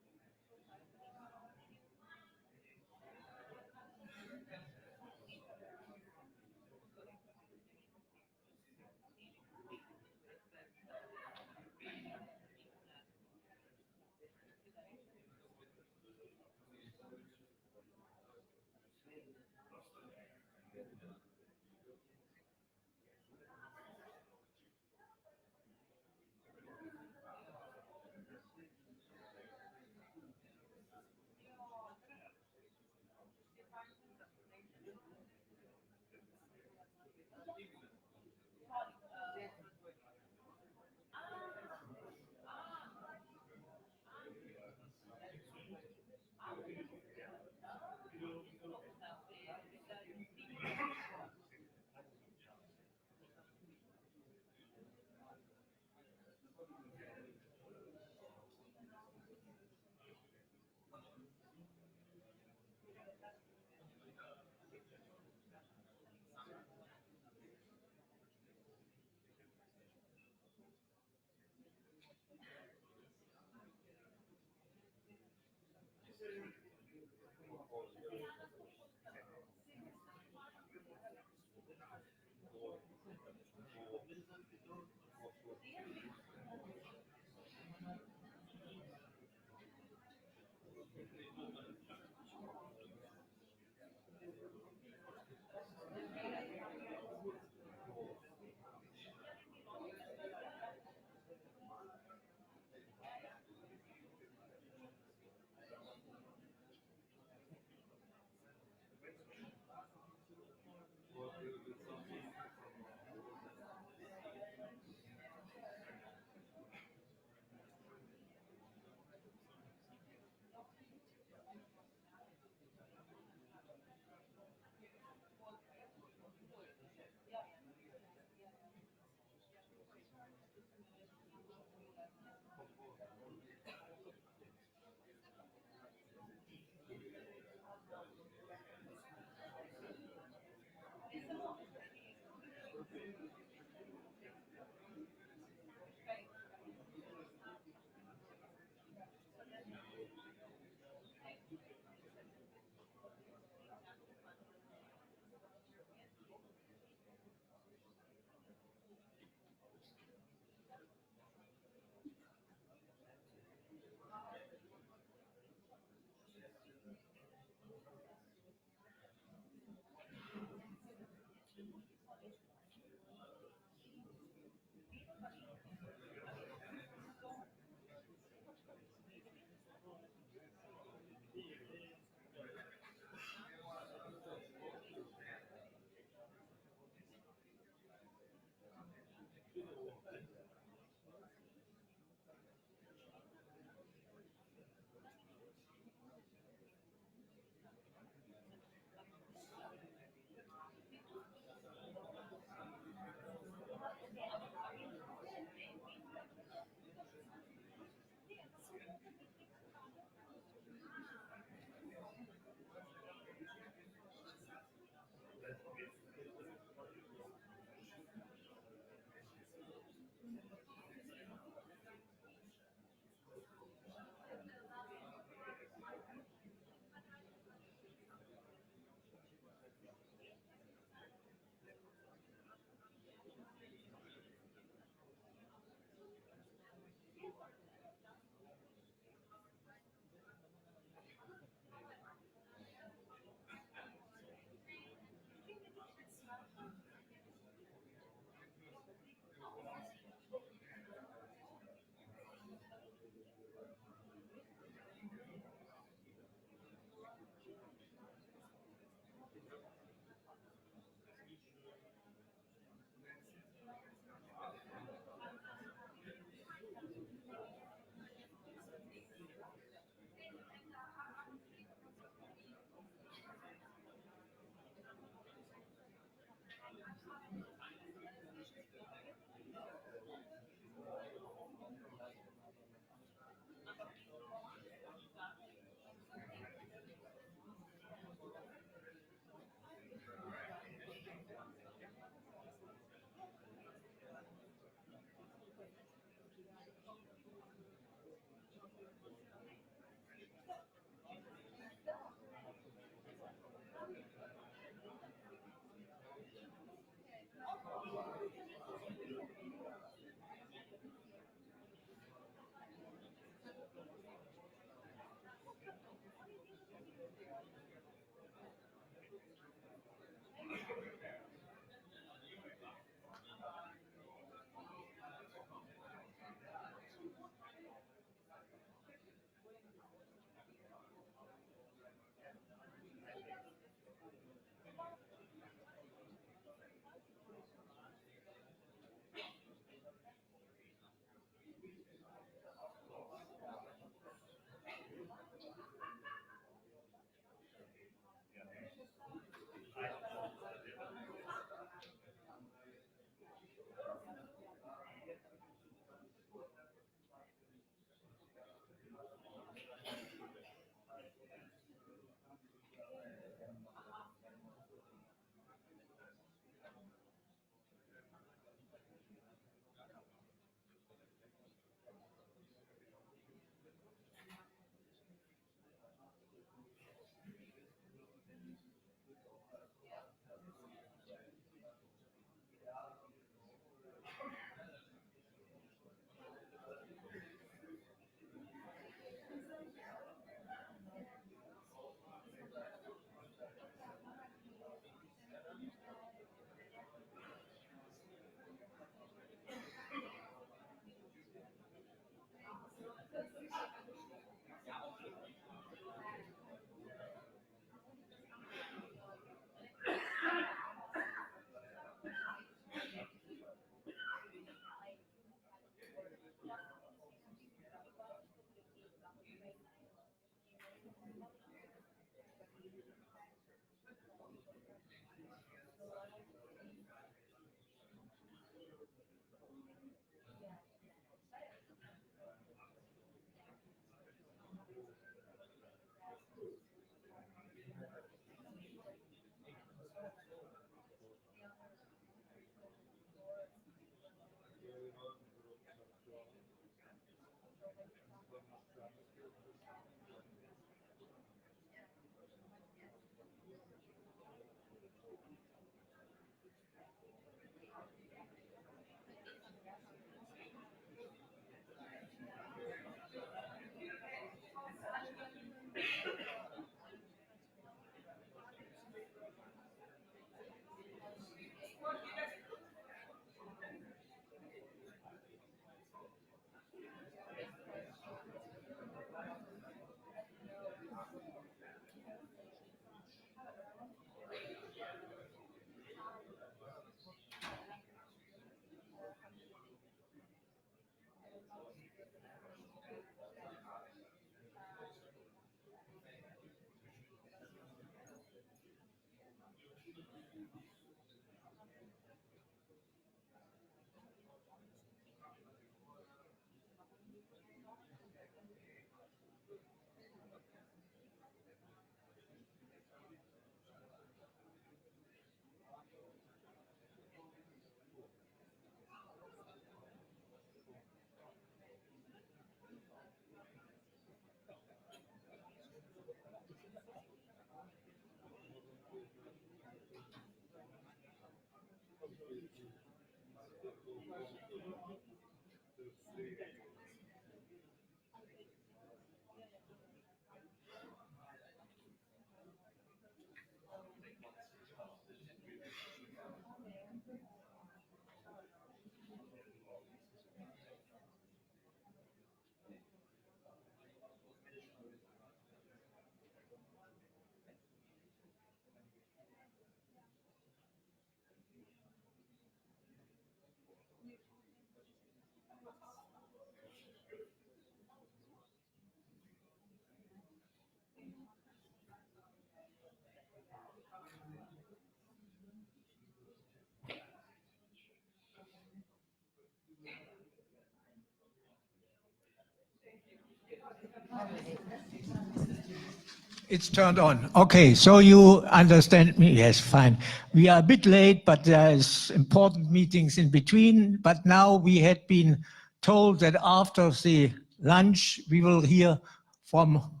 It's turned on. Okay, so you understand me? Yes, fine. We are a bit late, but there's important meetings in between. But now we had been told that after the lunch, we will hear from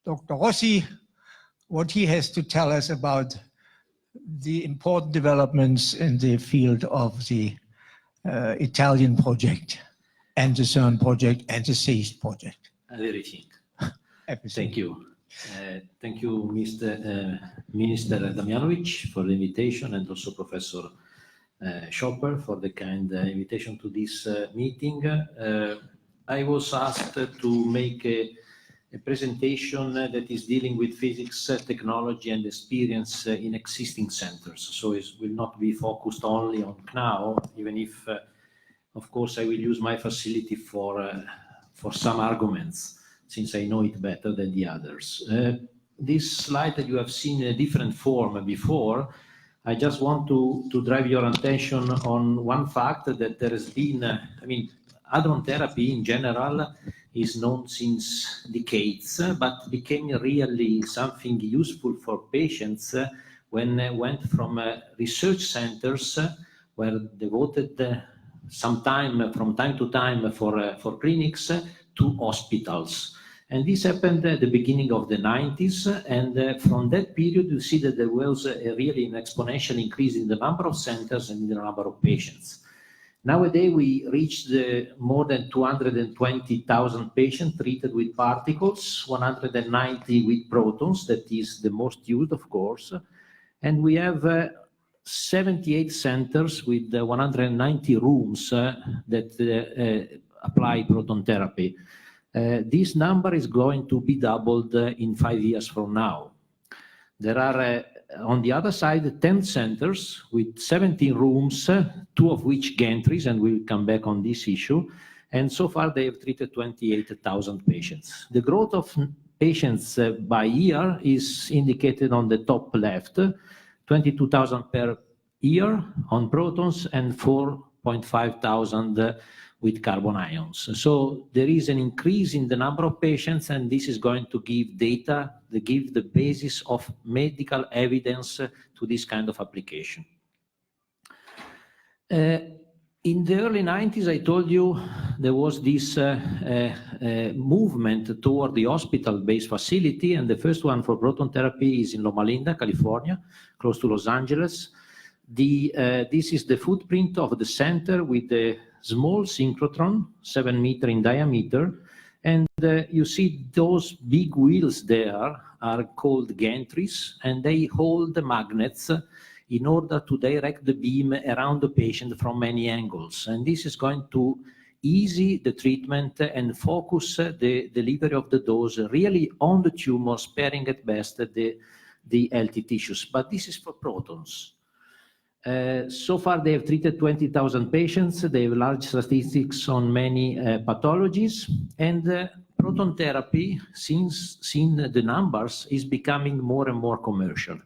Dr. Rossi what he has to tell us about the important developments in the field of the Italian project and the CERN project and the SEEIST project. Everything. Everything. Thank you. Thank you, Mr. Minister Damjanovic, for the invitation, and also Professor Schopper for the kind invitation to this meeting. I was asked to make a presentation that is dealing with physics, technology, and experience in existing centers. So it will not be focused only on CNAO, even if, of course, I will use my facility for some arguments, since I know it better than the others. This slide that you have seen in a different form before, I just want to drive your attention on one fact that there has been, I mean, hadron therapy in general is known since decades, but became really something useful for patients when went from research centers were devoted some time, from time to time, for clinics to hospitals. And this happened at the beginning of the 90s, and from that period you see that there was really an exponential increase in the number of centers and in the number of patients. Nowadays we reached more than 220,000 patients treated with particles, 190 with protons, that is the most used, of course, and we have 78 centers with 190 rooms that apply proton therapy. This number is going to be doubled in 5 years from now. There are, on the other side, 10 centers with 17 rooms, 2 of which gantries, and we'll come back on this issue. And so far, they have treated 28,000 patients. The growth of patients by year is indicated on the top left, 22,000 per year on protons and 4,500 with carbon ions. So there is an increase in the number of patients, and this is going to give data that give the basis of medical evidence to this kind of application. In the early 90s, I told you there was this movement toward the hospital-based facility, and the first one for proton therapy is in Loma Linda, California, close to Los Angeles. This is the footprint of the center with the small synchrotron, 7 meters in diameter, and you see those big wheels there are called gantries, and they hold the magnets in order to direct the beam around the patient from many angles. And this is going to ease the treatment and focus the delivery of the dose really on the tumor, sparing at best the healthy tissues. But this is for protons. So far, they have treated 20,000 patients. They have large statistics on many pathologies. And proton therapy, since seeing the numbers, is becoming more and more commercial.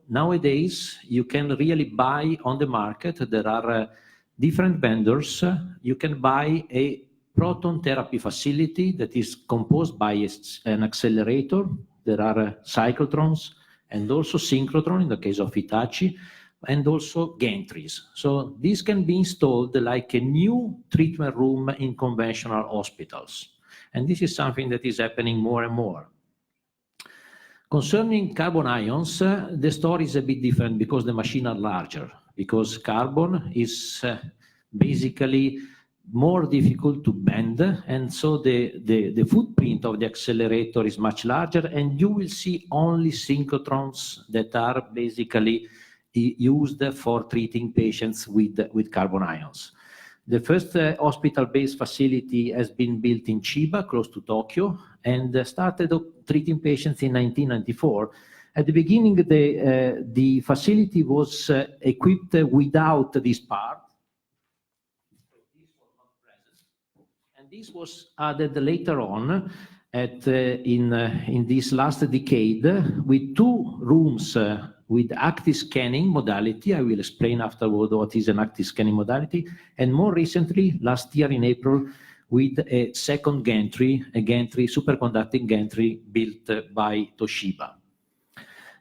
Nowadays, you can really buy on the market. There are different vendors. You can buy a proton therapy facility that is composed by an accelerator. There are cyclotrons and also synchrotron in the case of Hitachi, and also gantries. So this can be installed like a new treatment room in conventional hospitals. And this is something that is happening more and more. Concerning carbon ions, the story is a bit different because the machines are larger, because carbon is basically more difficult to bend, and so the footprint of the accelerator is much larger, and you will see only synchrotrons that are basically used for treating patients with carbon ions. The first hospital-based facility has been built in Chiba, close to Tokyo, and started treating patients in 1994. At the beginning, the facility was equipped without this part. And this was added later on in this last decade with 2 rooms with active scanning modality. I will explain afterward what is an active scanning modality. And more recently, last year in April, with a second gantry, a gantry, superconducting gantry built by Toshiba.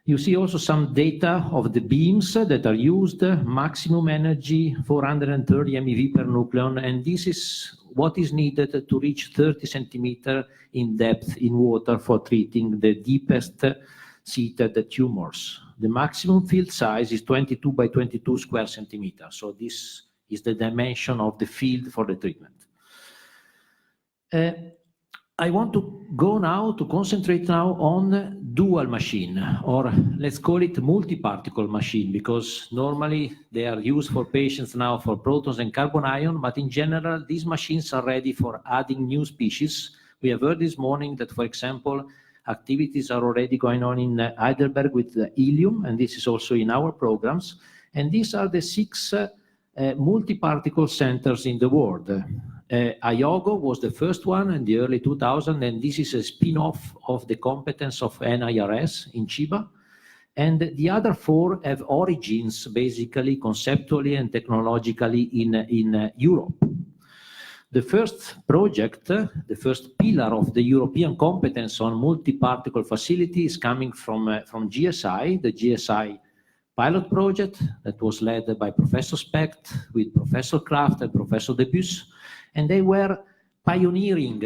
You see also some data of the beams that are used, maximum energy, 430 MeV per nucleon, and this is what is needed to reach 30 centimeter in depth in water for treating the deepest seated tumors. The maximum field size is 22 by 22 square centimeters. So this is the dimension of the field for the treatment. I want to go now to concentrate now on dual machine, or let's call it multi-particle machine, because normally they are used for patients now for protons and carbon ion, but in general, these machines are ready for adding new species. We have heard this morning that, for example, activities are already going on in Heidelberg with helium, and this is also in our programs. And these are the 6 multi-particle centers in the world. IOGO was the first one in the early 2000s, and this is a spin-off of the competence of NIRS in Chiba. And the other 4 have origins, basically, conceptually and technologically in Europe. The first project, the first pillar of the European competence on multi-particle facility is coming from GSI, the GSI pilot project that was led by Professor Specht with Professor Kraft and Professor Debus. And they were pioneering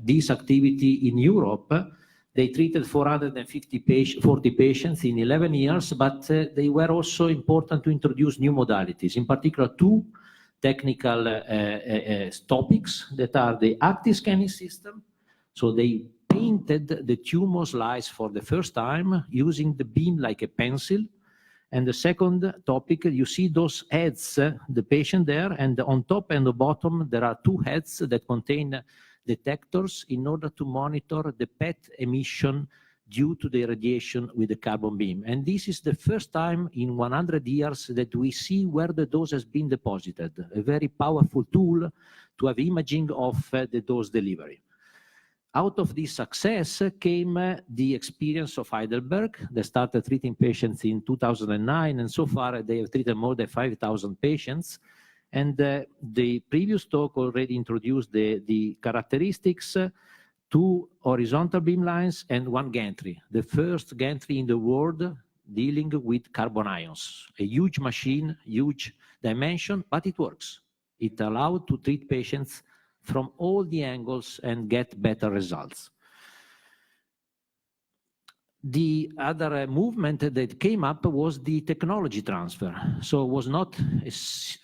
this activity in Europe. They treated 440 patients in 11 years, but they were also important to introduce new modalities, in particular 2 technical topics that are the active scanning system. So they painted the tumor slice for the first time using the beam like a pencil. And the second topic, you see those heads, the patient there, and on top and the bottom, there are 2 heads that contain detectors in order to monitor the PET emission due to the radiation with the carbon beam. And this is the first time in 100 years that we see where the dose has been deposited, a very powerful tool to have imaging of the dose delivery. Out of this success came the experience of Heidelberg. They started treating patients in 2009, and so far they have treated more than 5,000 patients. And the previous talk already introduced the characteristics, 2 horizontal beamlines and 1 gantry. The first gantry in the world dealing with carbon ions. A huge machine, huge dimension, but it works. It allowed to treat patients from all the angles and get better results. The other movement that came up was the technology transfer. So it was not a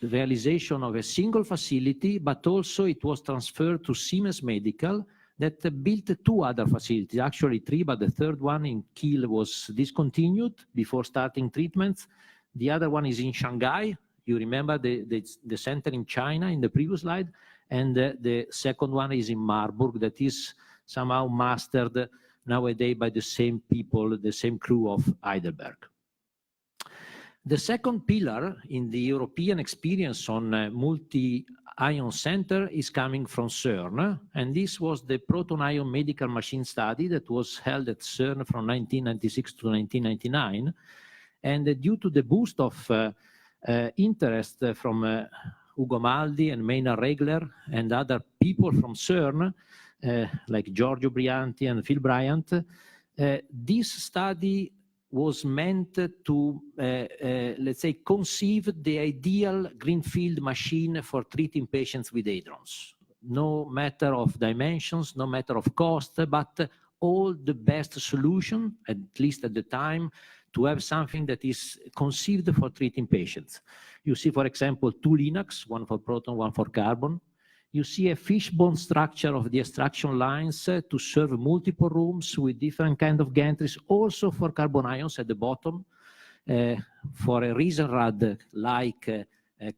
realization of a single facility, but also it was transferred to Siemens Medical that built 2 other facilities, actually 3, but the third one in Kiel was discontinued before starting treatments. The other one is in Shanghai. You remember the center in China in the previous slide. And the second one is in Marburg, that is somehow mastered nowadays by the same people, the same crew of Heidelberg. The second pillar in the European experience on multi-ion center is coming from CERN, and this was the proton ion medical machine study that was held at CERN from 1996 to 1999. And due to the boost of interest from Ugo Maldi and Maynard Regler and other people from CERN, like Giorgio Brianti and Phil Bryant, this study was meant to, let's say, conceive the ideal greenfield machine for treating patients with hadrons. No matter of dimensions, no matter of cost, but all the best solution, at least at the time, to have something that is conceived for treating patients. You see, for example, 2 Linacs, 1 for proton, 1 for carbon. You see a fishbone structure of the extraction lines to serve multiple rooms with different kind of gantries, also for carbon ions at the bottom, for a Riesenrad-like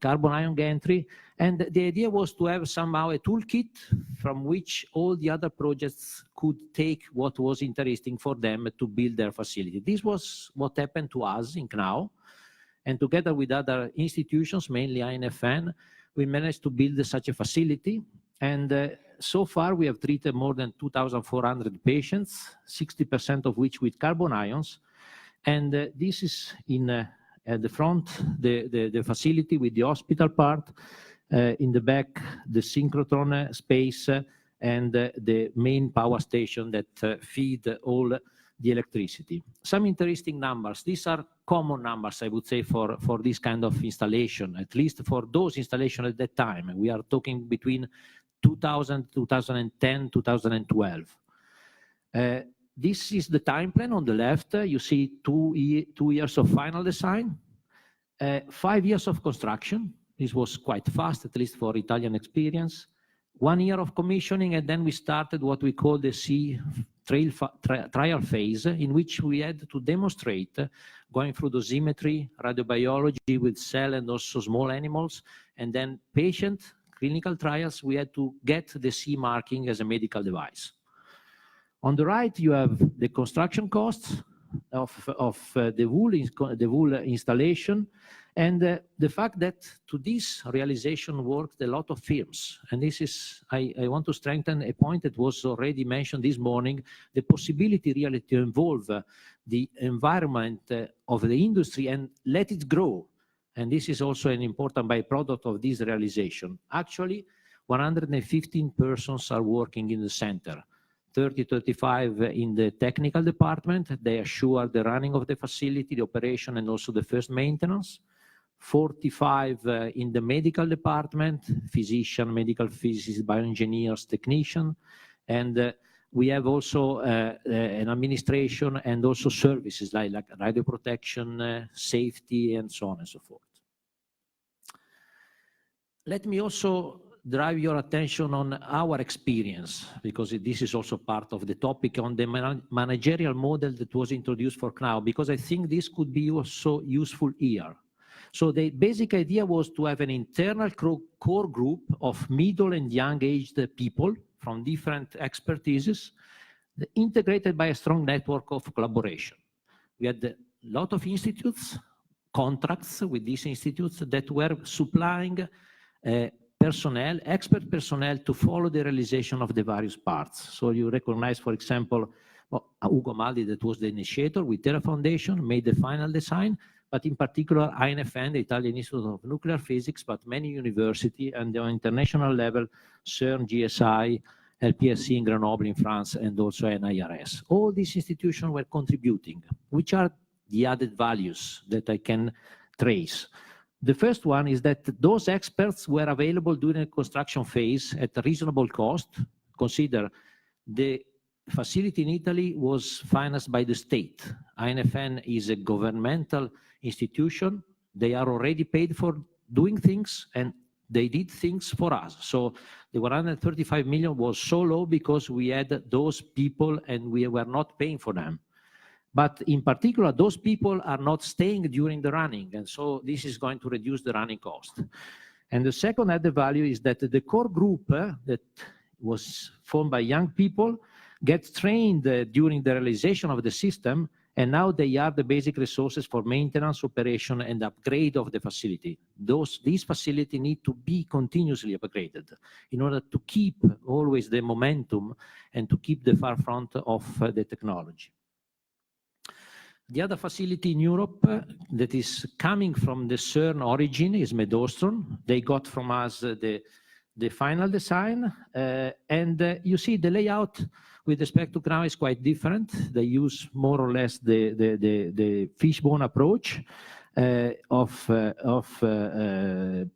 carbon ion gantry. And the idea was to have somehow a toolkit from which all the other projects could take what was interesting for them to build their facility. This was what happened to us in CNAO. And together with other institutions, mainly INFN, we managed to build such a facility. And so far, we have treated more than 2,400 patients, 60% of which with carbon ions. And this is in at the front, the facility with the hospital part, in the back, the synchrotron space, and the main power station that feed all the electricity. Some interesting numbers. These are common numbers, I would say, for this kind of installation, at least for those installations at that time. We are talking between 2000, 2010, 2012. This is the time plan on the left. You see 2 years of final design, 5 years of construction. This was quite fast, at least for Italian experience. 1 year of commissioning, and then we started what we call the sea trial phase, in which we had to demonstrate, going through dosimetry, radiobiology with cell and also small animals, and then patient clinical trials, we had to get the CE marking as a medical device. On the right, you have the construction costs of the whole installation, and the fact that to this realization worked a lot of firms. And this is, I want to strengthen a point that was already mentioned this morning, the possibility really to involve the environment of the industry and let it grow. And this is also an important byproduct of this realization. Actually, 115 persons are working in the center. 30, 35 in the technical department. They assure the running of the facility, the operation, and also the first maintenance. 45 in the medical department, physician, medical physicists, bioengineers, technician. And we have also an administration and also services like radio protection, safety, and so on and so forth. Let me also drive your attention on our experience, because this is also part of the topic on the managerial model that was introduced for CNAO, because I think this could be also useful here. So the basic idea was to have an internal core group of middle and young-aged people from different expertises, integrated by a strong network of collaboration. We had a lot of institutes, contracts with these institutes that were supplying personnel, expert personnel, to follow the realization of the various parts. So you recognize, for example, Ugo Maldi, that was the initiator with Terra Foundation, made the final design, but in particular INFN, the Italian Institute of Nuclear Physics, but many universities, and on international level, CERN, GSI, LPSC in Grenoble in France, and also NIRS. All these institutions were contributing. Which are the added values that I can trace? The first one is that those experts were available during the construction phase at a reasonable cost. Consider the facility in Italy was financed by the state. INFN is a governmental institution. They are already paid for doing things, and they did things for us. So the 135 million was so low because we had those people and we were not paying for them. But in particular, those people are not staying during the running, and so this is going to reduce the running cost. And the second added value is that the core group that was formed by young people gets trained during the realization of the system, and now they are the basic resources for maintenance, operation, and upgrade of the facility. These facilities need to be continuously upgraded in order to keep always the momentum and to keep the forefront of the technology. The other facility in Europe that is coming from the CERN origin is Medostron. They got from us the final design, and you see the layout with respect to CNAO is quite different. They use more or less the fishbone approach of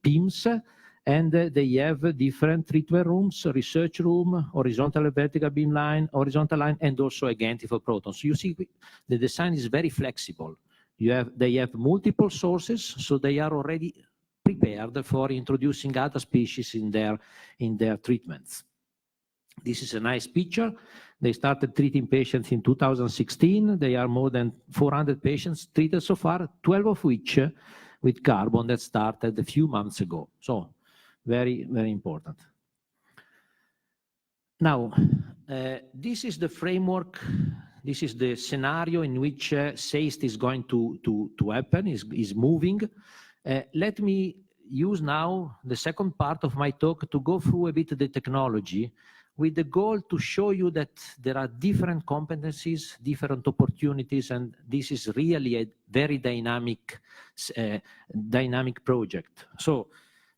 beams, and they have different treatment rooms, research room, horizontal and vertical beam line, horizontal line, and also a gantry for protons. So you see the design is very flexible. They have multiple sources, so they are already prepared for introducing other species in their treatments. This is a nice picture. They started treating patients in 2016. They are more than 400 patients treated so far, 12 of which with carbon that started a few months ago. So very, very important. Now, this is the framework. This is the scenario in which SEEIST is going to happen, is moving. Let me use now the second part of my talk to go through a bit the technology with the goal to show you that there are different competencies, different opportunities, and this is really a very dynamic project. So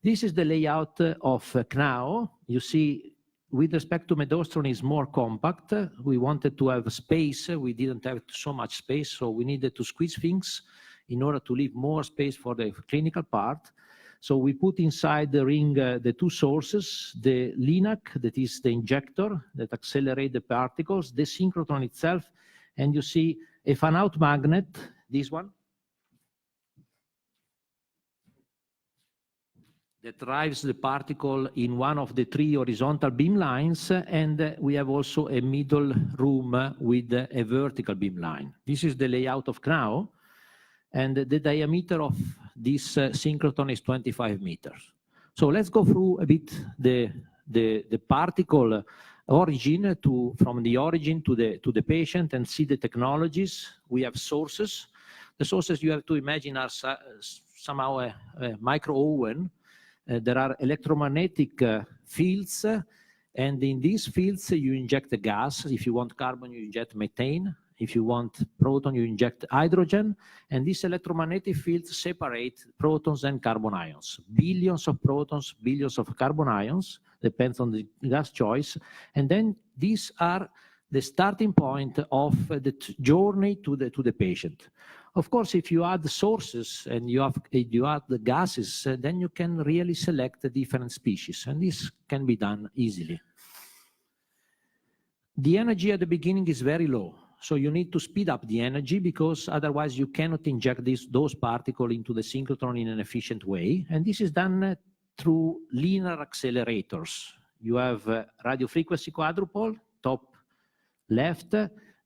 this is the layout of CNAO. You see, with respect to Medostron, is more compact. We wanted to have space. We didn't have so much space, so we needed to squeeze things in order to leave more space for the clinical part. So we put inside the ring the two sources, the LINAC, that is the injector that accelerates the particles, the synchrotron itself, and you see a fan-out magnet, this one, that drives the particle in one of the three horizontal beam lines, and we have also a middle room with a vertical beam line. This is the layout of CNAO, and the diameter of this synchrotron is 25 meters. So let's go through a bit the particle origin from the origin to the patient and see the technologies. We have sources. The sources you have to imagine are somehow a micro oven. There are electromagnetic fields, and in these fields you inject a gas. If you want carbon, you inject methane. If you want proton, you inject hydrogen, and these electromagnetic fields separate protons and carbon ions. Billions of protons, billions of carbon ions, depends on the gas choice, and then these are the starting point of the journey to the patient. Of course, if you add the sources and you add the gases, then you can really select the different species, and this can be done easily. The energy at the beginning is very low. So you need to speed up the energy because otherwise you cannot inject those particles into the synchrotron in an efficient way. And this is done through linear accelerators. You have radio frequency quadrupole, top left.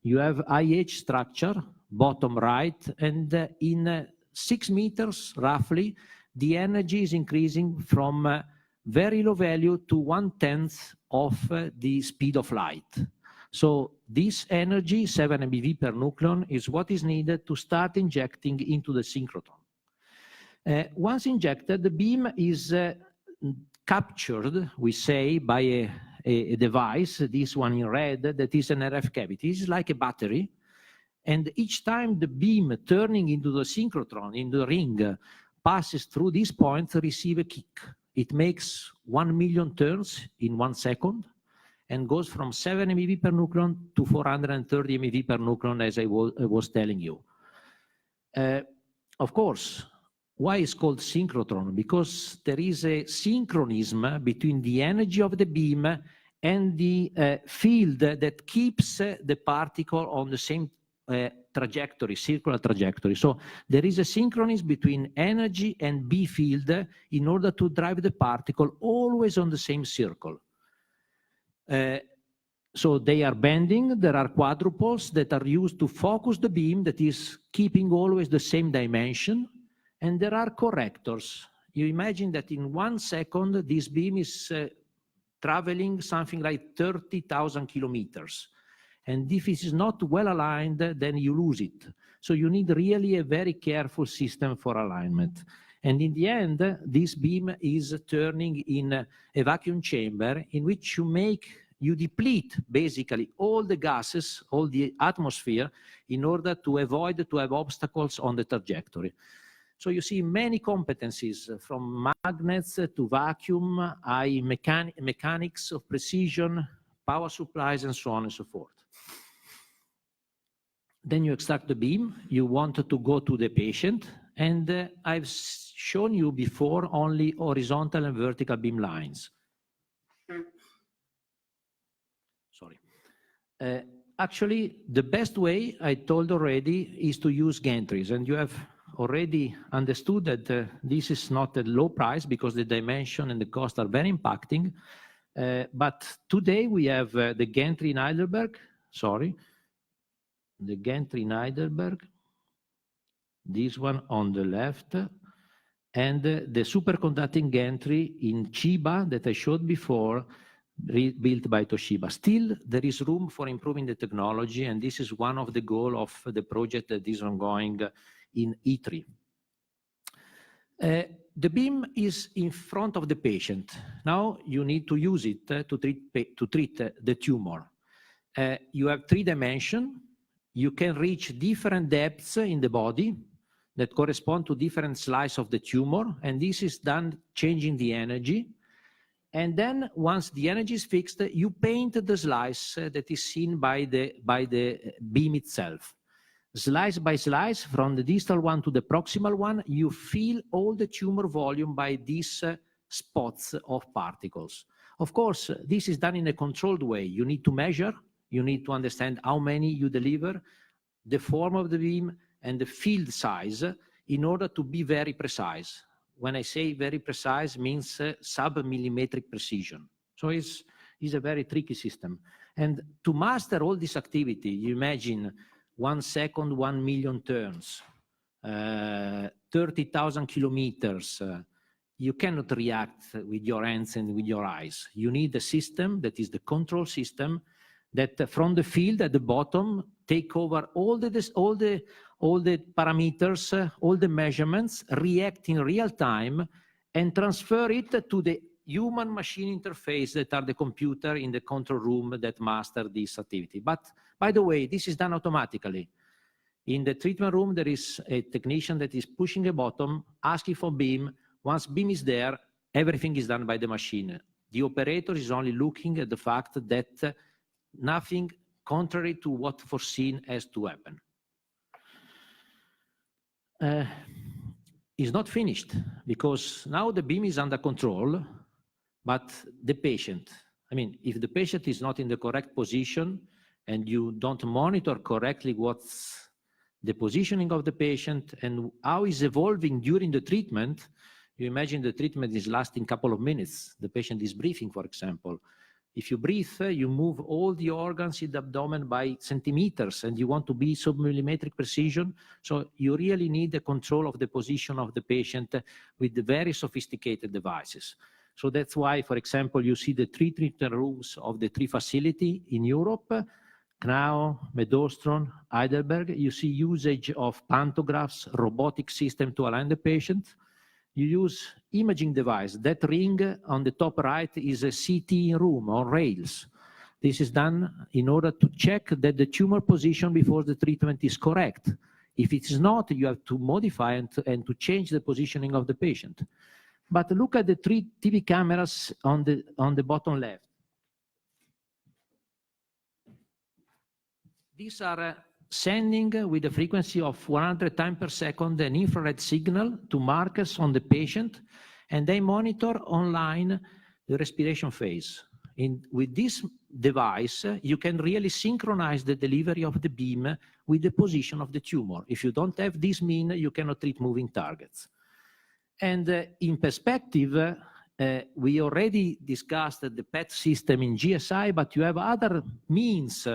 You have IH structure, bottom right. And in 6 meters, roughly, the energy is increasing from very low value to 1/10 of the speed of light. So this energy, 7 MeV per nucleon, is what is needed to start injecting into the synchrotron. Once injected, the beam is captured, we say, by a device, this one in red, that is an RF cavity. It's like a battery. And each time the beam turning into the synchrotron, in the ring, passes through this point, receive a kick. It makes 1 million turns in 1 second and goes from 7 MeV per nucleon to 430 MeV per nucleon, as I was telling you. Of course, why it's called synchrotron? Because there is a synchronism between the energy of the beam and the field that keeps the particle on the same trajectory, circular trajectory. So there is a synchronism between energy and B field in order to drive the particle always on the same circle. So they are bending. There are quadruples that are used to focus the beam, that is keeping always the same dimension. And there are correctors. You imagine that in 1 second, this beam is traveling something like 30,000 kilometers. And if it is not well aligned, then you lose it. So you need really a very careful system for alignment. And in the end, this beam is turning in a vacuum chamber in which you deplete basically all the gases, all the atmosphere, in order to avoid to have obstacles on the trajectory. So you see many competencies, from magnets to vacuum, mechanics of precision, power supplies, and so on and so forth. Then you extract the beam. You want to go to the patient. And I've shown you before only horizontal and vertical beam lines. Sorry. Actually, the best way, I told already, is to use gantries. And you have already understood that this is not a low price because the dimension and the cost are very impacting. But today we have the gantry in Heidelberg. Sorry. The gantry in Heidelberg. This one on the left. And the superconducting gantry in Chiba that I showed before, built by Toshiba. Still, there is room for improving the technology, and this is one of the goals of the project that is ongoing in ITRI. The beam is in front of the patient. Now you need to use it to treat the tumor. You have 3 dimensions. You can reach different depths in the body that correspond to different slices of the tumor, and this is done changing the energy. And then once the energy is fixed, you paint the slice that is seen by the beam itself. Slice by slice, from the distal one to the proximal one, you fill all the tumor volume by these spots of particles. Of course, this is done in a controlled way. You need to measure, you need to understand how many you deliver, the form of the beam, and the field size in order to be very precise. When I say very precise, means sub-millimetric precision. So it's a very tricky system. And to master all this activity, you imagine 1 second, 1 million turns, 30,000 kilometers. You cannot react with your hands and with your eyes. You need a system that is the control system that from the field at the bottom take over all the parameters, all the measurements, react in real time, and transfer it to the human-machine interface that are the computer in the control room that master this activity. But by the way, this is done automatically. In the treatment room, there is a technician that is pushing a button, asking for beam. Once beam is there, everything is done by the machine. The operator is only looking at the fact that nothing contrary to what foreseen has to happen. Is not finished because now the beam is under control, but the patient, I mean, if the patient is not in the correct position and you don't monitor correctly what's the positioning of the patient and how is evolving during the treatment, you imagine the treatment is lasting a couple of minutes. The patient is breathing, for example. If you breathe, you move all the organs in the abdomen by centimeters, and you want to be sub-millimetric precision. So you really need the control of the position of the patient with the very sophisticated devices. So that's why, for example, you see the 3 treatment rooms of the 3 facility in Europe, Knau, Medostron, Heidelberg. You see usage of pantographs, robotic system to align the patient. you use imaging device. That ring on the top right is a CT room on rails. This is done in order to check that the tumor position before the treatment is correct. If it is not, you have to modify and to change the positioning of the patient. But look at the 3 TV cameras on the bottom left. These are sending with a frequency of 100 times per second an infrared signal to markers on the patient, and they monitor online the respiration phase. With this device, you can really synchronize the delivery of the beam with the position of the tumor. If you don't have this mean, you cannot treat moving targets. And in perspective, we already discussed the PET system in GSI, but you have other means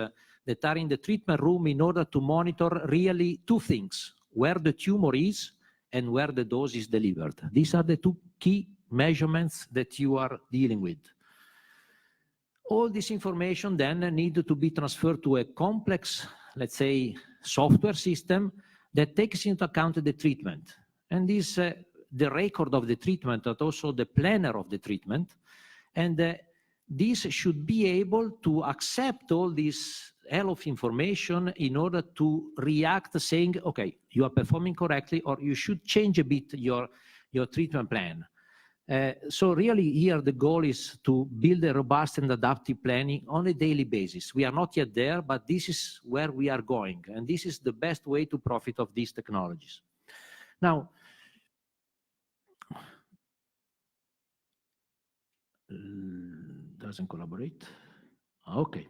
that are in the treatment room in order to monitor really 2 things: where the tumor is and where the dose is delivered. These are the 2 key measurements that you are dealing with. All this information then needs to be transferred to a complex, let's say, software system that takes into account the treatment. And this, the record of the treatment, but also the planner of the treatment. And this should be able to accept all this hell of information in order to react saying, okay, you are performing correctly, or you should change a bit your treatment plan. So really here the goal is to build a robust and adaptive planning on a daily basis. We are not yet there, but this is where we are going. And this is the best way to profit of these technologies. Now, doesn't collaborate. Okay.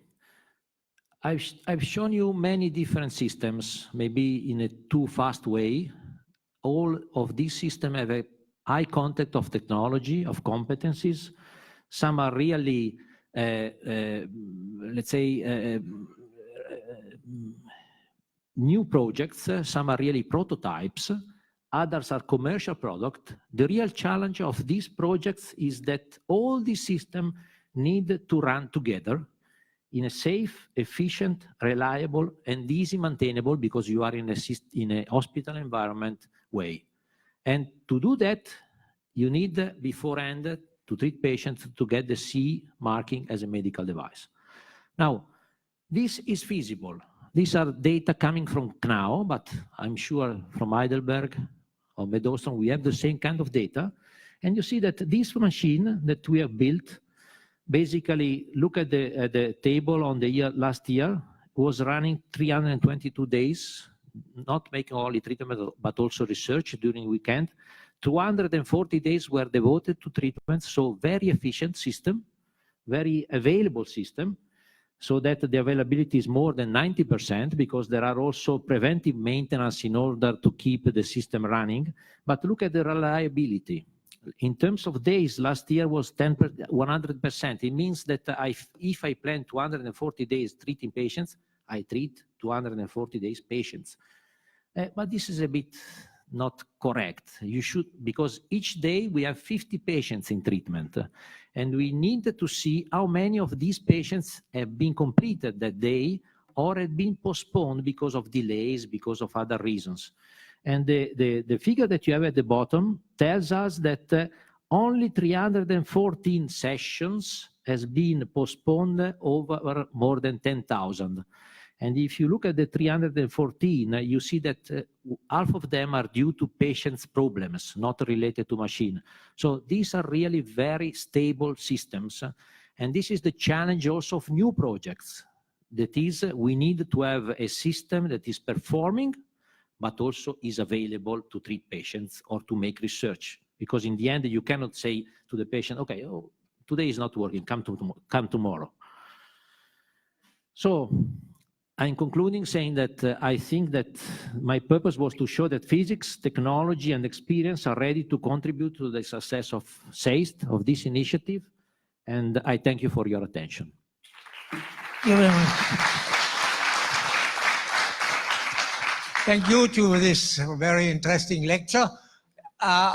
I've shown you many different systems, maybe in a too fast way. All of these systems have a high content of technology, of competencies. Some are really, let's say, new projects. Some are really prototypes. Others are commercial products. The real challenge of these projects is that all these systems need to run together in a safe, efficient, reliable, and easy maintainable, because you are in a hospital environment way. And to do that, you need beforehand to treat patients to get the CE marking as a medical device. Now, this is feasible. These are data coming from CNAO, but I'm sure from Heidelberg or Medoston, we have the same kind of data. And you see that this machine that we have built, basically, look at the table on the last year, was running 322 days, not making only treatment, but also research during weekend. 240 days were devoted to treatment, so very efficient system, very available system, so that the availability is more than 90%, because there are also preventive maintenance in order to keep the system running. But look at the reliability. In terms of days, last year was 100%. It means that if I plan 240 days treating patients, I treat 240 days patients. But this is a bit not correct. You should, because each day we have 50 patients in treatment, and we need to see how many of these patients have been completed that day or have been postponed because of delays, because of other reasons. And the figure that you have at the bottom tells us that only 314 sessions has been postponed over more than 10,000. And if you look at the 314, you see that half of them are due to patients' problems, not related to machine. So these are really very stable systems. And this is the challenge also of new projects. That is, we need to have a system that is performing, but also is available to treat patients or to make research. Because in the end, you cannot say to the patient, okay, oh, today is not working, come tomorrow. So I'm concluding saying that I think that my purpose was to show that physics, technology, and experience are ready to contribute to the success of SEEIST, of this initiative. And I thank you for your attention. Thank you very much. Thank you to this very interesting lecture.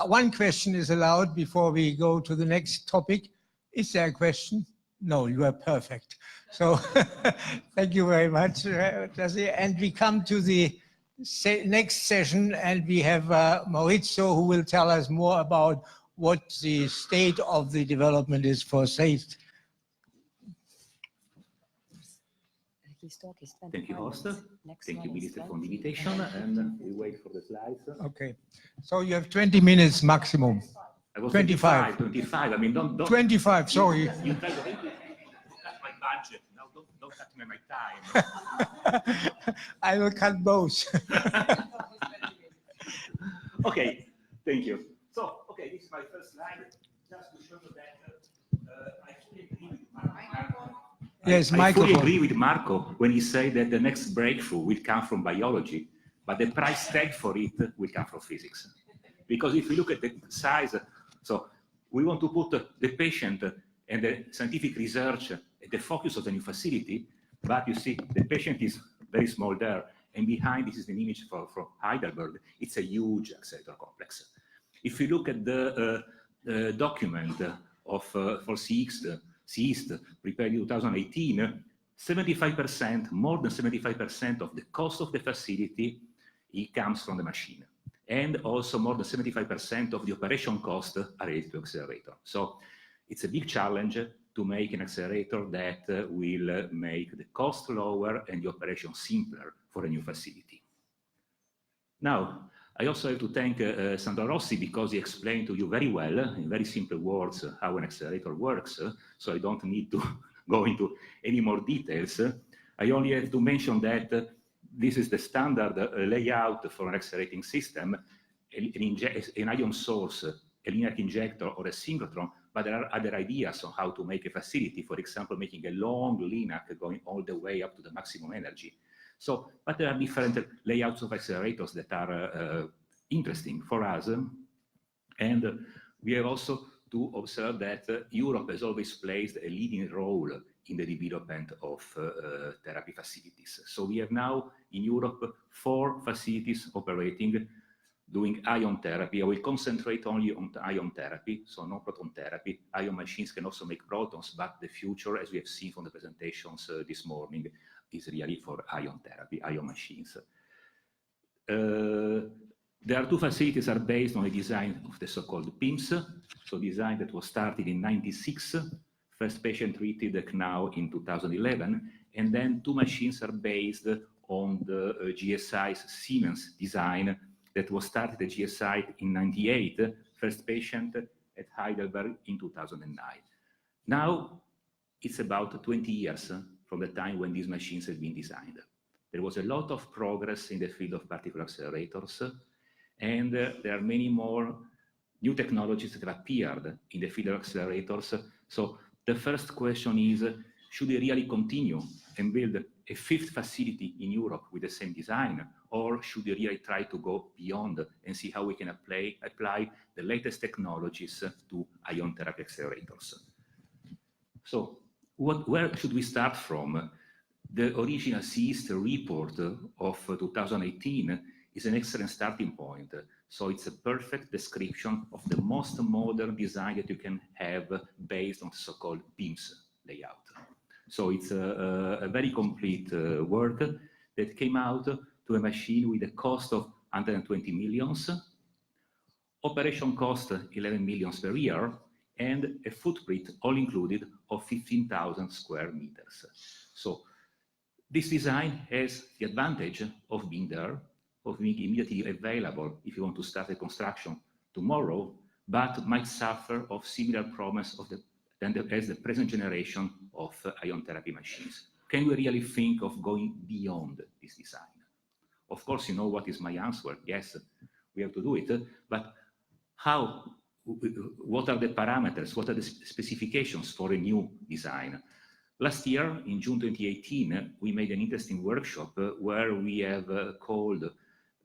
One question is allowed before we go to the next topic. Is there a question? No, you are perfect. So thank you very much, Jesse. And we come to the next session, and we have Maurizio, who will tell us more about what the state of the development is for SEEIST. Thank you, host. Thank you, Minister, for the invitation, and we wait for the slides. Okay, so you have 20 minutes maximum. I was 25. 25. I mean, don't 25, sorry. You try to cut my budget. No, don't cut me my time. I will cut both. Okay, thank you. So, okay, this is my first slide, just to show you that I fully agree with Marco. Yes, I fully microphone. agree with Marco when he said that the next breakthrough will come from biology, but the price tag for it will come from physics. Because if you look at the size, so we want to put the patient and the scientific research at the focus of the new facility, but you see the patient is very small there, and behind this is an image from Heidelberg. It's a huge accelerator complex. If you look at the document of for SEEIST prepared in 2018, 75%, more than 75% of the cost of the facility, it comes from the machine. And also more than 75% of the operation costs are related to accelerator. So it's a big challenge to make an accelerator that will make the cost lower and the operation simpler for a new facility. Now, I also have to thank Sandro Rossi because he explained to you very well, in very simple words, how an accelerator works, so I don't need to go into any more details. I only have to mention that this is the standard layout for an accelerating system, an ion source, a linear injector, or a synchrotron, but there are other ideas on how to make a facility, for example, making a long LINAC going all the way up to the maximum energy. So, but there are different layouts of accelerators that are interesting for us. And we have also to observe that Europe has always played a leading role in the development of therapy facilities. So we have now in Europe 4 facilities operating, doing ion therapy. I will concentrate only on ion therapy, so no proton therapy. Ion machines can also make protons, but the future, as we have seen from the presentations this morning, is really for ion therapy, ion machines. There are 2 facilities that are based on a design of the so-called PIMS, so design that was started in '96, first patient treated now in 2011, and then 2 machines are based on the GSI's Siemens design that was started at GSI in '98, first patient at Heidelberg in 2009. Now, it's about 20 years from the time when these machines have been designed. There was a lot of progress in the field of particle accelerators, and there are many more new technologies that have appeared in the field of accelerators. So the first question is, should we really continue and build a 5th facility in Europe with the same design, or should we really try to go beyond and see how we can apply the latest technologies to ion therapy accelerators? So where should we start from? The original SEEIST report of 2018 is an excellent starting point. So it's a perfect description of the most modern design that you can have based on the so-called PIMS layout. So it's a very complete work that came out to a machine with a cost of 120 millions, operation cost 11 millions per year, and a footprint all included of 15,000 square meters. So this design has the advantage of being there, of being immediately available if you want to start the construction tomorrow, but might suffer of similar problems as the present generation of ion therapy machines. Can we really think of going beyond this design? Of course, you know what is my answer. Yes, we have to do it, but how? What are the parameters? What are the specifications for a new design? Last year, in June 2018, we made an interesting workshop where we have called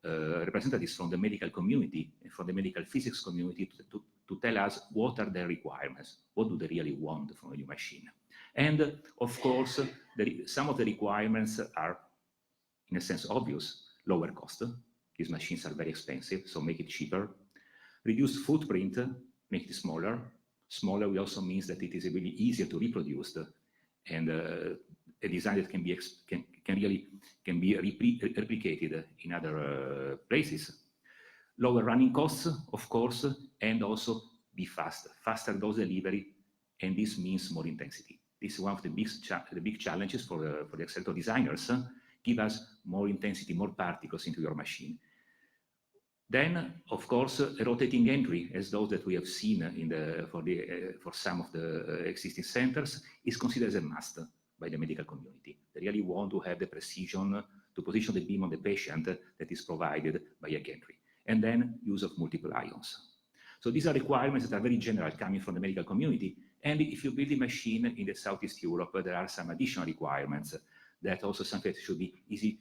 representatives from the medical community and from the medical physics community to tell us what are their requirements, what do they really want from a new machine. And of course, some of the requirements are, in a sense, obvious. Lower cost. These machines are very expensive, so make it cheaper. Reduce footprint, make it smaller. Smaller also means that it is really easier to reproduce, and a design that can be replicated in other places. Lower running costs, of course, and also be faster dose delivery, and this means more intensity. This is one of the big challenges for the accelerator designers. Give us more intensity, more particles into your machine. Then, of course, a rotating entry, as those that we have seen for some of the existing centers, is considered as a must by the medical community. They really want to have the precision to position the beam on the patient that is provided by a gantry. And then use of multiple ions. So these are requirements that are very general coming from the medical community. And if you build a machine in the Southeast Europe, there are some additional requirements that also something that should be easy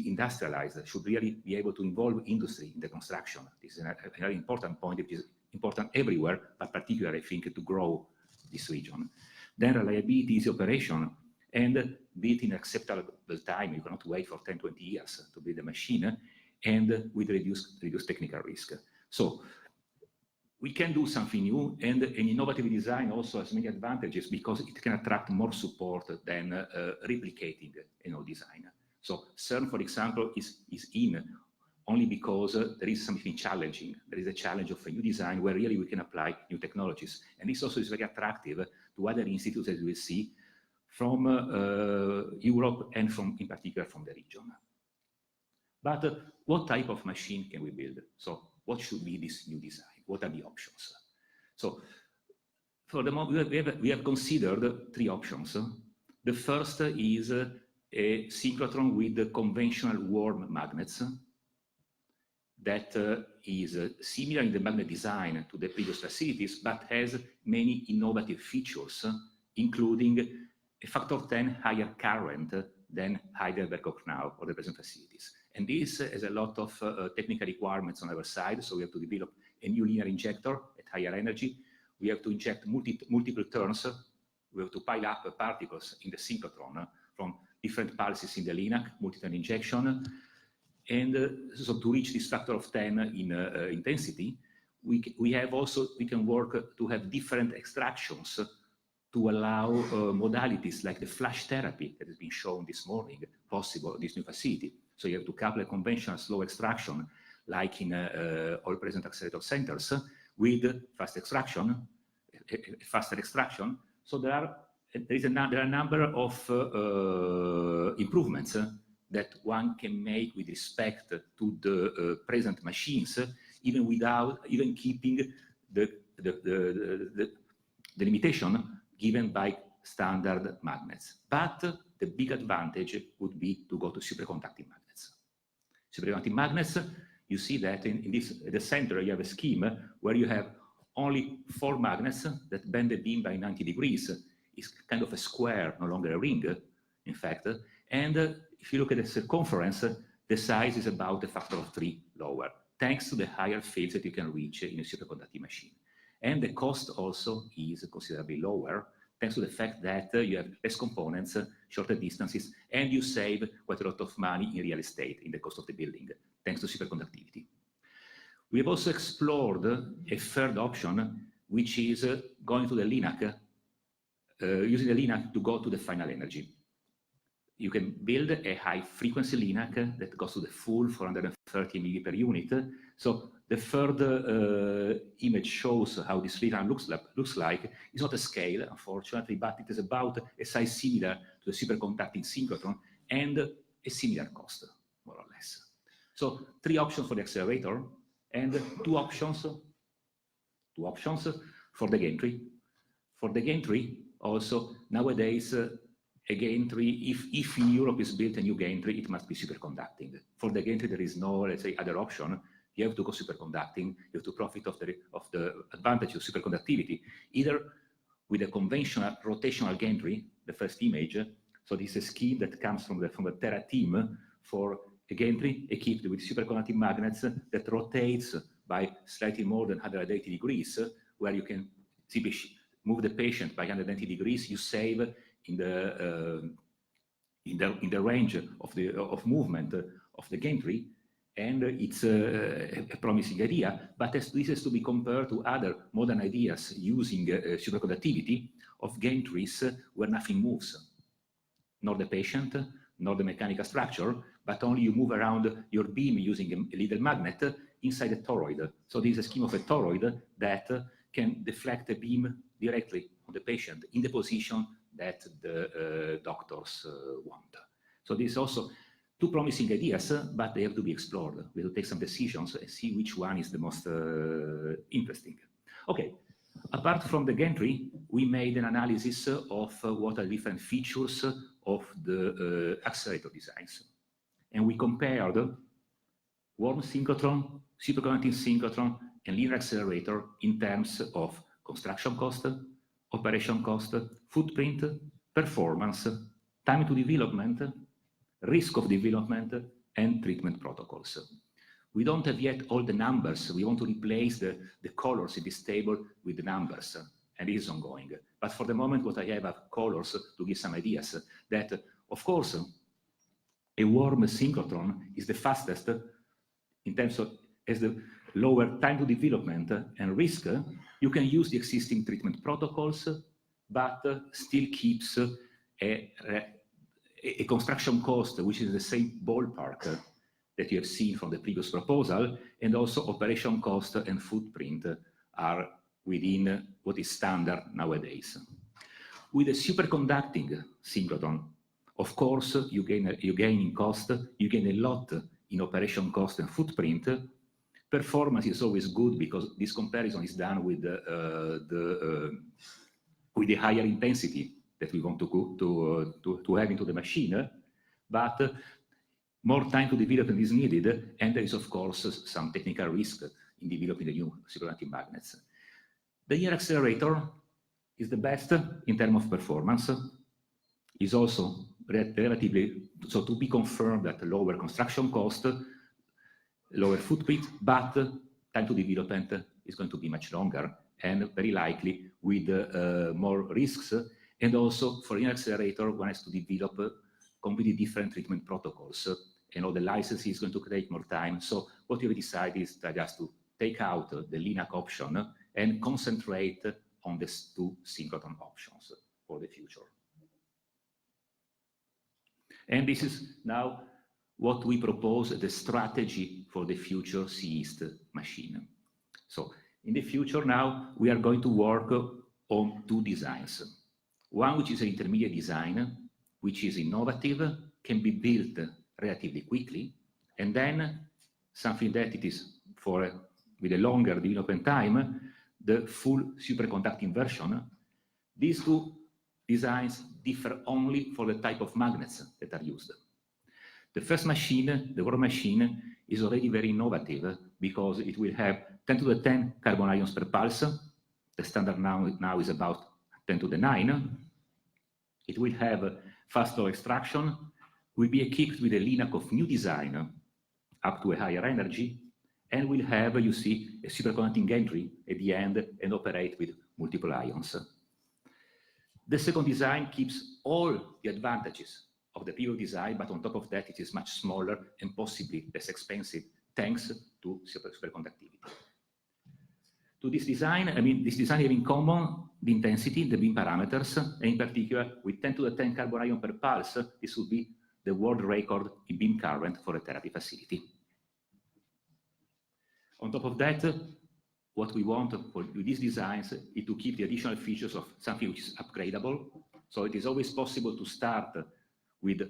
industrialized, should really be able to involve industry in the construction. This is a very important point. It is important everywhere, but particularly, I think, to grow this region. Then reliability, easy operation, and built in acceptable time. You cannot wait for 10, 20 years to build a machine, and with reduced technical risk. So we can do something new, and an innovative design also has many advantages because it can attract more support than replicating an old design. So CERN, for example, is in only because there is something challenging. There is a challenge of a new design where really we can apply new technologies. And this also is very attractive to other institutes, as we will see, from Europe and in particular from the region. But what type of machine can we build? So what should be this new design? What are the options? So for the moment, we have considered 3 options. The first is a synchrotron with conventional warm magnets that is similar in the magnet design to the previous facilities, but has many innovative features, including a factor of 10 higher current than Heidelberg or Knau or the present facilities. And this has a lot of technical requirements on our side, so we have to develop a new linear injector at higher energy. We have to inject multiple turns. We have to pile up particles in the synchrotron from different pulses in the LINAC, multi-turn injection. And so to reach this factor of 10 in intensity, we can work to have different extractions to allow modalities like the flash therapy that has been shown this morning possible in this new facility. So you have to couple a conventional slow extraction like in all present accelerator centers with faster extraction. So there are a number of improvements that one can make with respect to the present machines, even keeping the limitation given by standard magnets. But the big advantage would be to go to superconducting magnets. Superconducting magnets, you see that in the center you have a scheme where you have only 4 magnets that bend the beam by 90 degrees. It's kind of a square, no longer a ring, in fact. And if you look at the circumference, the size is about a factor of 3 lower, thanks to the higher fields that you can reach in a superconducting machine. And the cost also is considerably lower, thanks to the fact that you have less components, shorter distances, and you save quite a lot of money in real estate, in the cost of the building, thanks to superconductivity. We have also explored a third option, which is going to the LINAC, using the LINAC to go to the final energy. You can build a high-frequency LINAC that goes to the full 430 milli per unit. So the third image shows how this LINAC looks like. It's not a scale, unfortunately, but it is about a size similar to the superconducting synchrotron and a similar cost, more or less. So 3 options for the accelerator and 2 options for the gantry. For the gantry, also, nowadays, a gantry, if in Europe is built a new gantry, it must be superconducting. For the gantry, there is no, let's say, other option. You have to go superconducting. You have to profit of the advantage of superconductivity, either with a conventional rotational gantry, the first image. So this is a scheme that comes from the Terra team for a gantry equipped with superconducting magnets that rotates by slightly more than 180 degrees, where you can simply move the patient by 180 degrees. You save in the range of movement of the gantry, and it's a promising idea. But this has to be compared to other modern ideas using superconductivity of gantries where nothing moves. nor the patient, nor the mechanical structure, but only you move around your beam using a little magnet inside a toroid. So this is a scheme of a toroid that can deflect the beam directly on the patient in the position that the doctors want. So this is also two promising ideas, but they have to be explored. We have to take some decisions and see which one is the most interesting. Okay, apart from the gantry, we made an analysis of what are different features of the accelerator designs. And we compared warm synchrotron, superconducting synchrotron, and linear accelerator in terms of construction cost, operation cost, footprint, performance, time to development, risk of development, and treatment protocols. We don't have yet all the numbers. We want to replace the colors in this table with the numbers, and it is ongoing. But for the moment, what I have are colors to give some ideas that, of course, a warm synchrotron is the fastest in terms of as the lower time to development and risk. You can use the existing treatment protocols, but still keeps a construction cost which is the same ballpark that you have seen from the previous proposal, and also operation cost and footprint are within what is standard nowadays. With a superconducting synchrotron, of course, you gain in cost, you gain a lot in operation cost and footprint. Performance is always good because this comparison is done with the higher intensity that we want to have into the machine, but more time to development is needed, and there is, of course, some technical risk in developing the new superconducting magnets. The linear accelerator is the best in terms of performance, is also relatively, so to be confirmed that lower construction cost, lower footprint, but time to development is going to be much longer and very likely with more risks. And also for linear accelerator, one has to develop completely different treatment protocols. And all the license is going to take more time. So what we have decided is that just to take out the LINAC option and concentrate on these two synchrotron options for the future. And this is now what we propose the strategy for the future SEEIST machine. So in the future now, we are going to work on two designs. One which is an intermediate design, which is innovative, can be built relatively quickly, and then something that it is for with a longer development time, the full superconducting version. These two designs differ only for the type of magnets that are used. The first machine, the warm machine, is already very innovative because it will have 10 to the 10 carbon ions per pulse. The standard now is about 10 to the 9. It will have fast flow extraction, will be equipped with a LINAC of new design up to a higher energy, and will have, you see, a superconducting gantry at the end and operate with multiple ions. The second design keeps all the advantages of the previous design, but on top of that, it is much smaller and possibly less expensive, thanks to superconductivity. To this design, this design has in common the intensity, the beam parameters, and in particular, with 10 to the 10 carbon ion per pulse, this would be the world record in beam current for a therapy facility. On top of that, what we want with these designs is to keep the additional features of something which is upgradable. So it is always possible to start with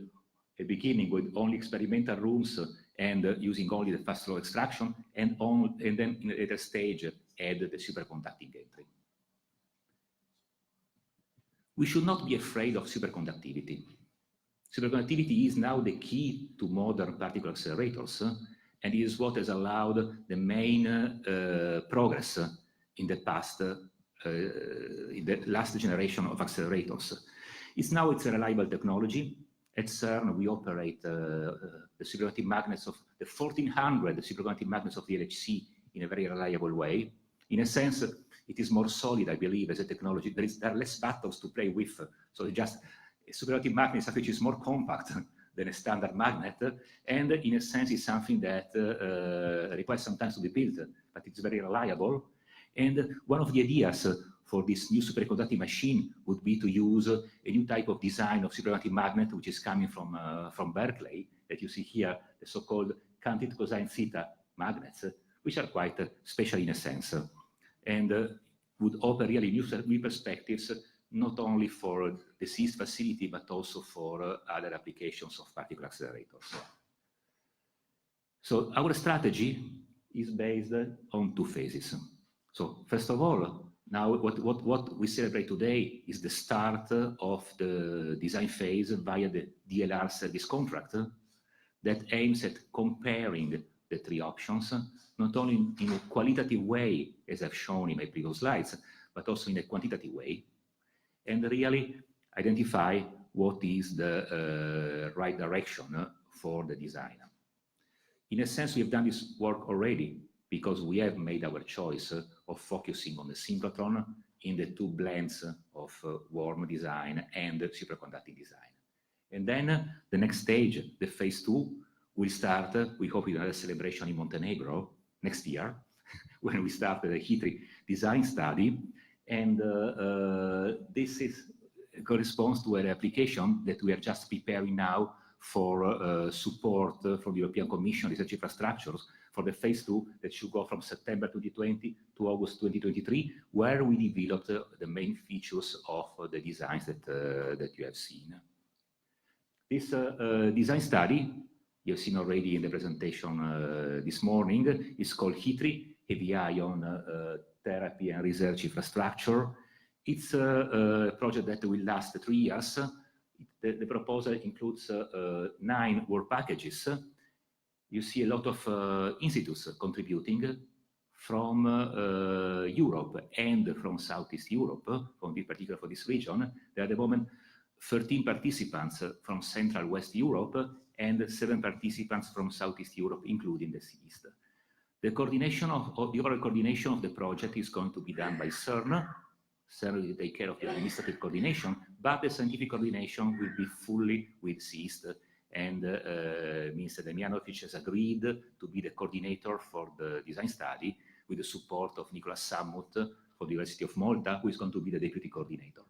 a beginning with only experimental rooms and using only the fast flow extraction, and then in a later stage add the superconducting gantry. We should not be afraid of superconductivity. Superconductivity is now the key to modern particle accelerators, and is what has allowed the main progress in the past, in the last generation of accelerators. It's a reliable technology. At CERN, we operate the superconducting magnets of the 1400 superconducting magnets of the LHC in a very reliable way. In a sense, it is more solid, I believe, as a technology. There are less battles to play with. So it's just a superconducting magnet is something which is more compact than a standard magnet. And in a sense, it's something that requires some time to be built, but it's very reliable. And one of the ideas for this new superconducting machine would be to use a new type of design of superconducting magnet, which is coming from Berkeley, that you see here, the so-called canted cosine theta magnets, which are quite special in a sense, and would offer really new perspectives, not only for the SEEIST facility, but also for other applications of particle accelerators. So our strategy is based on two phases. So first of all, now what we celebrate today is the start of the design phase via the DLR service contract that aims at comparing the three options, not only in a qualitative way, as I've shown in my previous slides, but also in a quantitative way, and really identify what is the right direction for the design. In a sense, we have done this work already because we have made our choice of focusing on the synchrotron in the two blends of warm design and superconducting design. And then the next stage, the phase 2, will start, we hope, with another celebration in Montenegro next year, when we start the HITRI design study. And this corresponds to an application that we are just preparing now for support from the European Commission Research Infrastructures for the phase 2 that should go from September 2020 to August 2023, where we developed the main features of the designs that you have seen. This design study, you have seen already in the presentation this morning, is called HITRI, Heavy Ion Therapy and Research Infrastructure. It's a project that will last 3 years. The proposal includes 9 work packages. You see a lot of institutes contributing from Europe and from Southeast Europe, in particular for this region. There are at the moment 13 participants from Central West Europe and 7 participants from Southeast Europe, including the SEEIST. The coordination the overall coordination of the project is going to be done by CERN. CERN will take care of the administrative coordination, but the scientific coordination will be fully with SEEIST, and Minister Damjanovic has agreed to be the coordinator for the design study with the support of Nicolas Sammut for the University of Malta, who is going to be the deputy coordinator.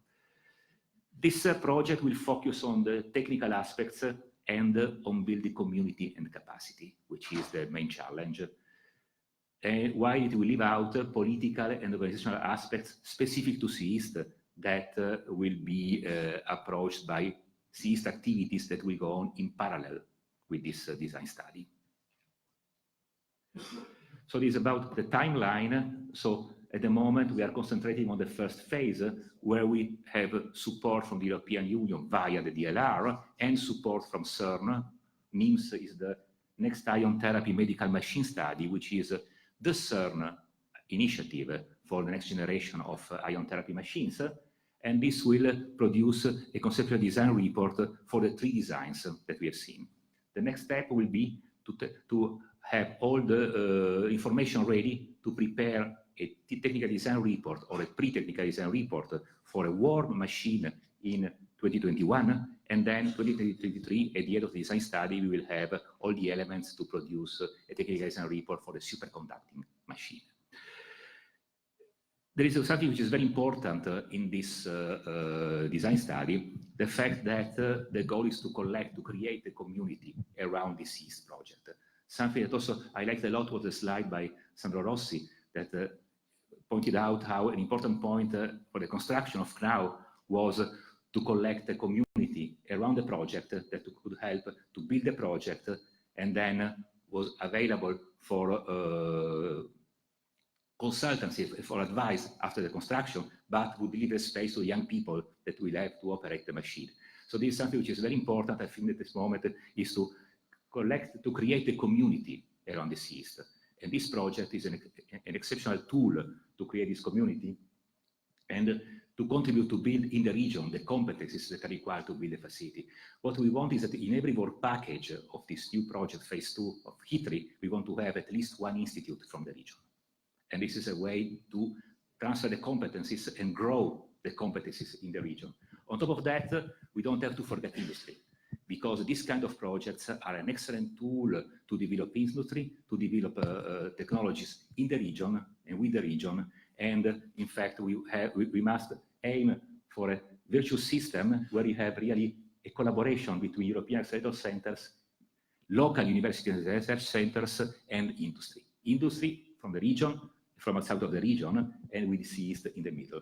This project will focus on the technical aspects and on building community and capacity, which is the main challenge. While it will leave out political and organizational aspects specific to SEEIST that will be approached by SEEIST activities that will go on in parallel with this design study. So this is about the timeline. So at the moment, we are concentrating on the first phase, where we have support from the European Union via the DLR and support from CERN. NIMS is the Next Ion Therapy Medical Machine Study, which is the CERN initiative for the next generation of ion therapy machines. And this will produce a conceptual design report for the 3 designs that we have seen. The next step will be to have all the information ready to prepare a technical design report or a pre-technical design report for a warm machine in 2021, and then 2023, at the end of the design study, we will have all the elements to produce a technical design report for the superconducting machine. There is something which is very important in this design study, the fact that the goal is to create a community around the SEEIST project. Something that also I liked a lot was the slide by Sandro Rossi that pointed out how an important point for the construction of CNAO was to collect a community around the project that could help to build the project, and then was available for consultancy, for advice after the construction, but would leave a space to young people that will have to operate the machine. So this is something which is very important. I think at this moment is to create a community around the SEEIST. And this project is an exceptional tool to create this community and to contribute to build in the region the competencies that are required to build a facility. What we want is that in every work package of this new project, phase 2 of HITRI, we want to have at least 1 institute from the region. And this is a way to transfer the competencies and grow the competencies in the region. On top of that, we don't have to forget industry, because these kind of projects are an excellent tool to develop industry, to develop technologies in the region and with the region, And in fact, we must aim for a virtuous system where you have really a collaboration between European accelerator centers, local university research centers, and industry. Industry from the region, from outside of the region, and with SEEIST in the middle.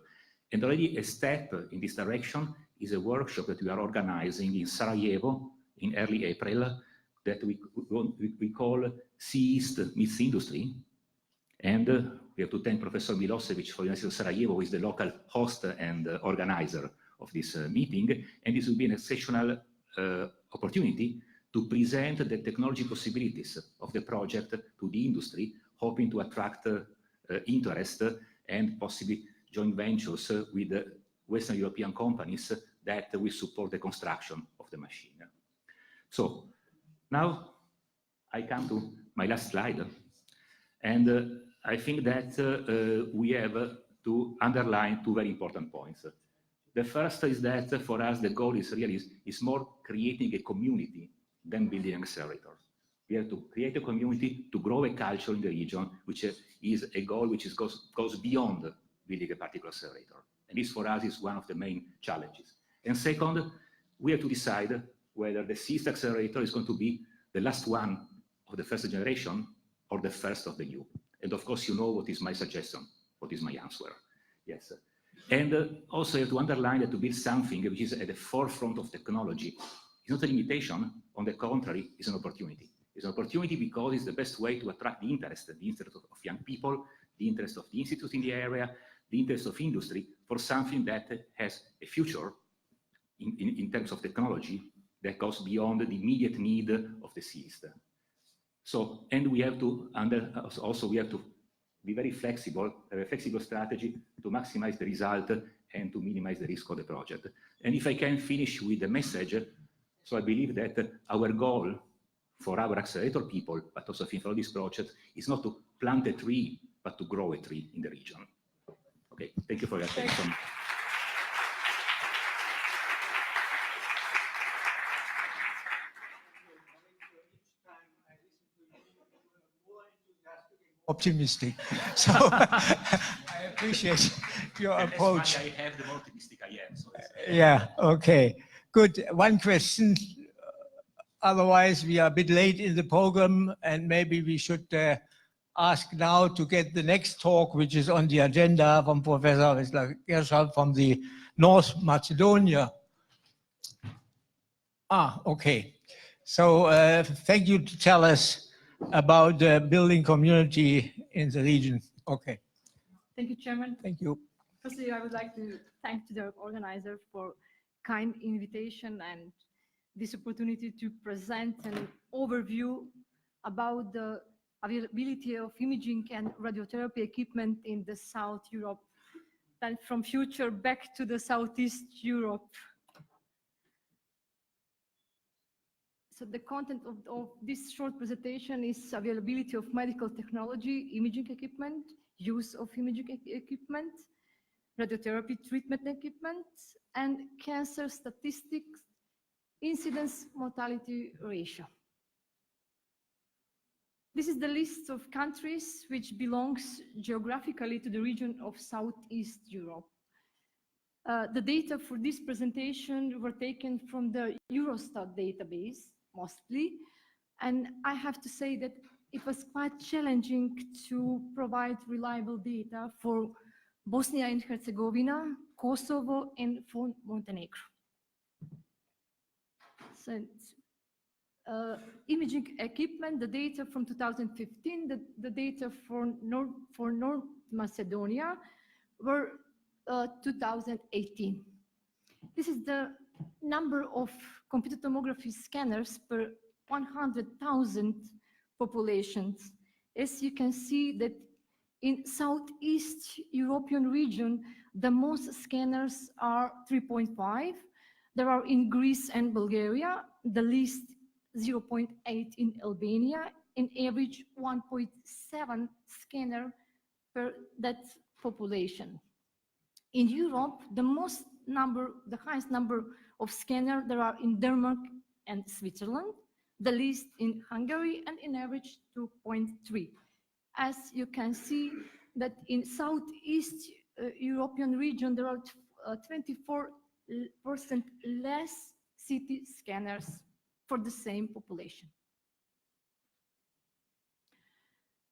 And already a step in this direction is a workshop that we are organizing in Sarajevo in early April that we call SEEIST Meets Industry. And we have to thank Professor Milosevic for the University of Sarajevo, who is the local host and organizer of this meeting. And this will be an exceptional opportunity to present the technology possibilities of the project to the industry, hoping to attract interest and possibly joint ventures with Western European companies that will support the construction of the machine. So now I come to my last slide. And I think that we have to underline two very important points. The first is that for us, the goal is really is more creating a community than building an accelerator. We have to create a community to grow a culture in the region, which is a goal which goes beyond building a particular accelerator. And this for us is one of the main challenges. And second, we have to decide whether the SEEIST accelerator is going to be the last one of the first generation or the first of the new. And of course, you know what is my suggestion, what is my answer. Yes. And also you have to underline that to build something which is at the forefront of technology is not a limitation, on the contrary, it's an opportunity. It's an opportunity because it's the best way to attract the interest of young people, the interest of the institute in the area, the interest of industry for something that has a future in terms of technology that goes beyond the immediate need of the SEEIST. So, and we have to we have to be very flexible, have a flexible strategy to maximize the result and to minimize the risk of the project. And if I can finish with the message, so I believe that our goal for our accelerator people, but also for this project, is not to plant a tree, but to grow a tree in the region. Okay, thank you for your attention. Optimistic. So I appreciate your approach. That's why I have the more optimistic I am. So Yeah, okay, good. One question. Otherwise, we are a bit late in the program, and maybe we should ask now to get the next talk, which is on the agenda, from Professor Gershal from the North Macedonia. Okay. So thank you to tell us about the building community in the region. Okay. Thank you, Chairman. Thank you. Firstly, I would like to thank the organizer for kind invitation and this opportunity to present an overview about the availability of imaging and radiotherapy equipment in the South Europe, and from future back to the Southeast Europe. So the content of this short presentation is availability of medical technology, imaging equipment, use of imaging equipment, radiotherapy treatment equipment, and cancer statistics, incidence mortality ratio. This is the list of countries which belongs geographically to the region of Southeast Europe. The data for this presentation were taken from the Eurostat database, mostly, and I have to say that it was quite challenging to provide reliable data for Bosnia and Herzegovina, Kosovo, and for Montenegro. So, imaging equipment, the data from 2015, the data for North Macedonia were 2018. This is the number of computed tomography scanners per 100,000 populations. As you can see that in Southeast European region, the most scanners are 3.5. There are in Greece and Bulgaria, the least 0.8 in Albania, in average 1.7 scanner per that population. In Europe, the highest number of scanners there are in Denmark and Switzerland, the least in Hungary, and in average 2.3. As you can see, that in Southeast European region, there are 24% less CT scanners for the same population.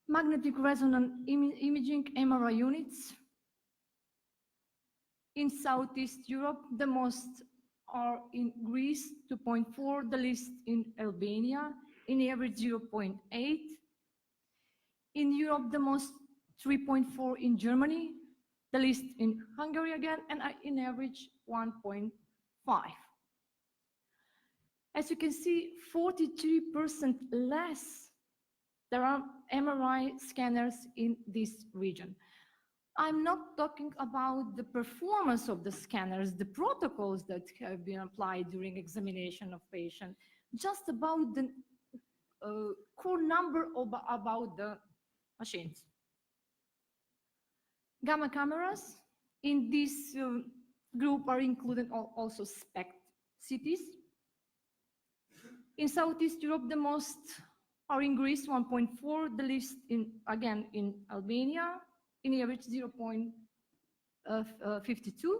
Magnetic resonance imaging MRI units. In Southeast Europe, the most are in Greece, 2.4, the least in Albania, in average 0.8. In Europe, the most 3.4 in Germany, the least in Hungary again, and in average 1.5. As you can see, 43% less there are MRI scanners in this region. I'm not talking about the performance of the scanners, the protocols that have been applied during examination of patients, just about the core number about the machines. Gamma cameras in this group are included also SPECT CTs. In Southeast Europe, the most are in Greece, 1.4, the least again in Albania, in average 0.52.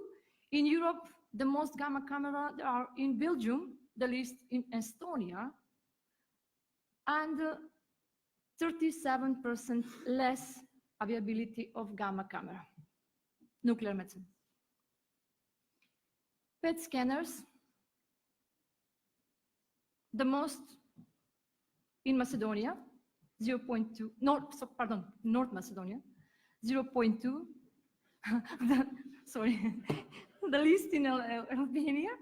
In Europe, the most gamma camera are in Belgium, the least in Estonia, and 37% less availability of gamma camera, nuclear medicine. PET scanners, the most in Macedonia, 0.2, North Macedonia, 0.2, sorry, the least in Albania,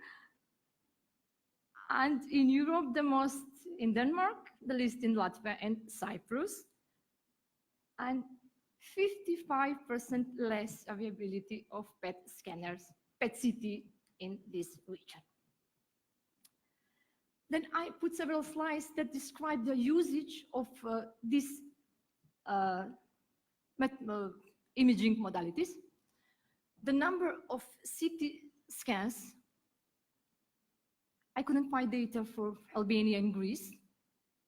and in Europe, the most in Denmark, the least in Latvia and Cyprus, and 55% less availability of PET scanners, PET CT in this region. Then I put several slides that describe the usage of these imaging modalities. The number of CT scans, I couldn't find data for Albania and Greece.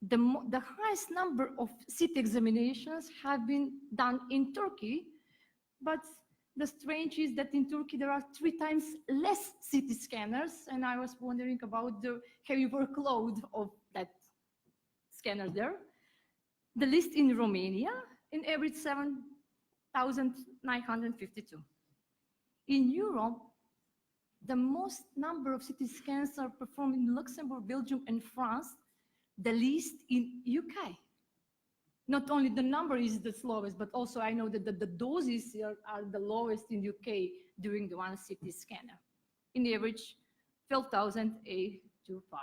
The highest number of CT examinations have been done in Turkey, but the strange is that in Turkey there are 3 times less CT scanners, and I was wondering about the heavy workload of that scanner there. The list in Romania, in average 7,952. In Europe, the most number of CT scans are performed in Luxembourg, Belgium, and France, the least in UK. Not only the number is the slowest, but also I know that the doses are the lowest in UK during the one CT scanner. In the average, 12,825.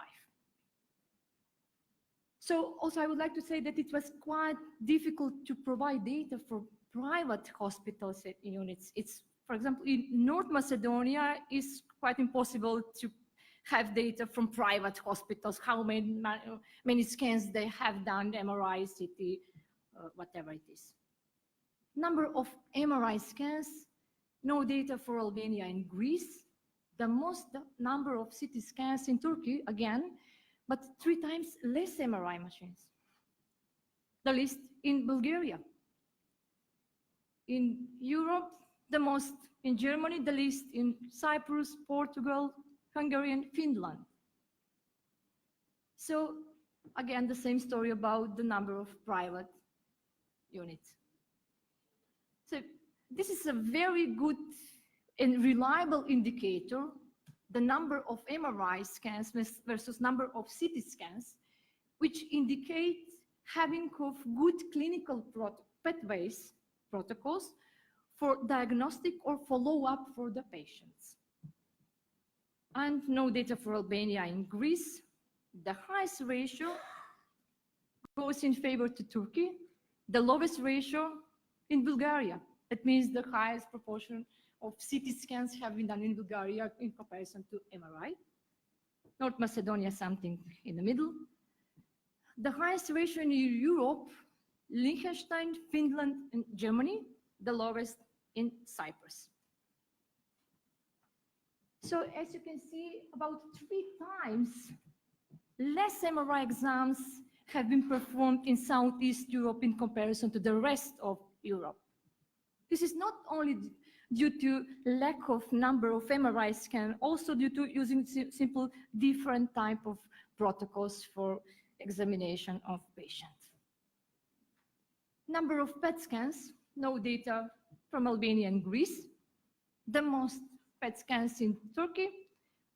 So also I would like to say that it was quite difficult to provide data for private hospitals units. It's, for example, in North Macedonia, it's quite impossible to have data from private hospitals, how many scans they have done, MRI, CT, whatever it is. Number of MRI scans, no data for Albania and Greece. The most number of CT scans in Turkey, again, but 3 times less MRI machines. The least in Bulgaria. In Europe, the most in Germany, the least in Cyprus, Portugal, Hungary, and Finland. So again, the same story about the number of private units. So this is a very good and reliable indicator, the number of MRI scans versus number of CT scans, which indicate having of good clinical pathways protocols for diagnostic or follow-up for the patients. And no data for Albania and Greece. The highest ratio goes in favor to Turkey, the lowest ratio in Bulgaria. That means the highest proportion of CT scans have been done in Bulgaria in comparison to MRI. North Macedonia, something in the middle. The highest ratio in Europe, Liechtenstein, Finland, and Germany, the lowest in Cyprus. So as you can see, about 3 times less MRI exams have been performed in Southeast Europe in comparison to the rest of Europe. This is not only due to lack of number of MRI scans, also due to using simple different type of protocols for examination of patients. Number of PET scans, no data from Albania and Greece. The most PET scans in Turkey,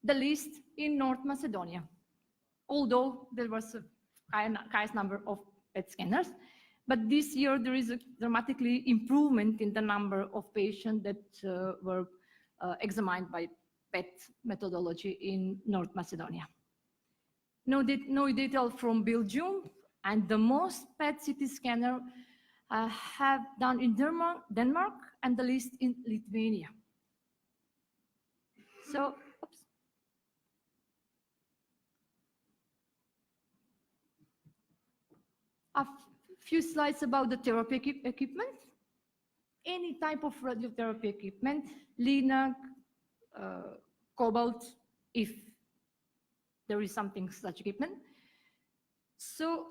the least in North Macedonia, although there was a highest number of PET scanners. But this year, there is a dramatically improvement in the number of patients that were examined by PET methodology in North Macedonia. No data from Belgium, and the most PET CT scanner have done in Denmark, and the least in Lithuania. So, oops. A few slides about the therapy equipment. Any type of radiotherapy equipment, Linac, Cobalt, if there is something such equipment. So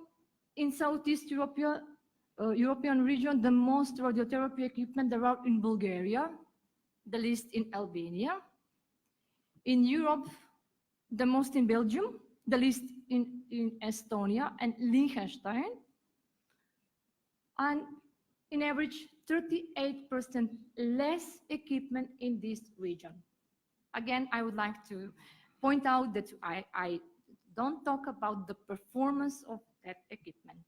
in Southeast European region, the most radiotherapy equipment there are in Bulgaria, the least in Albania. In Europe, the most in Belgium, the least in Estonia and Liechtenstein. And in average, 38% less equipment in this region. Again, I would like to point out that I don't talk about the performance of that equipment.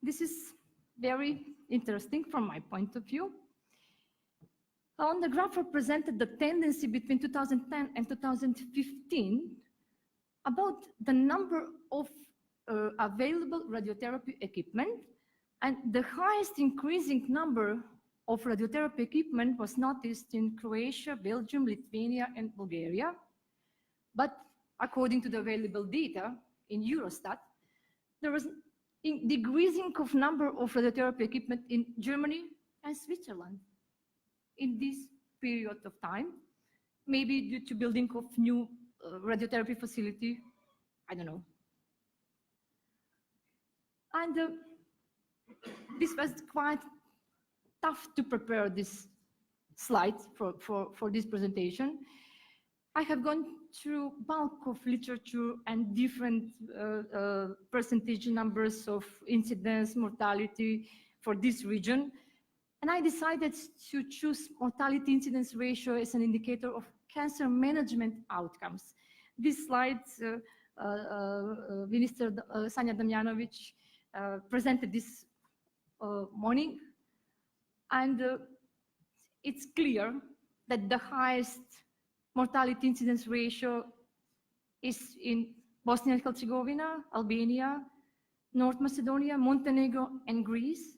This is very interesting from my point of view. On the graph represented the tendency between 2010 and 2015 about the number of available radiotherapy equipment, and the highest increasing number of radiotherapy equipment was noticed in Croatia, Belgium, Lithuania, and Bulgaria. But according to the available data in Eurostat, there was a decreasing of number of radiotherapy equipment in Germany and Switzerland in this period of time, maybe due to building of new radiotherapy facility, I don't know. And this was quite tough to prepare this slide for this presentation. I have gone through bulk of literature and different percentage numbers of incidence, mortality for this region. And I decided to choose mortality incidence ratio as an indicator of cancer management outcomes. This slide, Minister Sanja Damjanovic presented this morning. And it's clear that the highest mortality incidence ratio is in Bosnia and Herzegovina, Albania, North Macedonia, Montenegro, and Greece,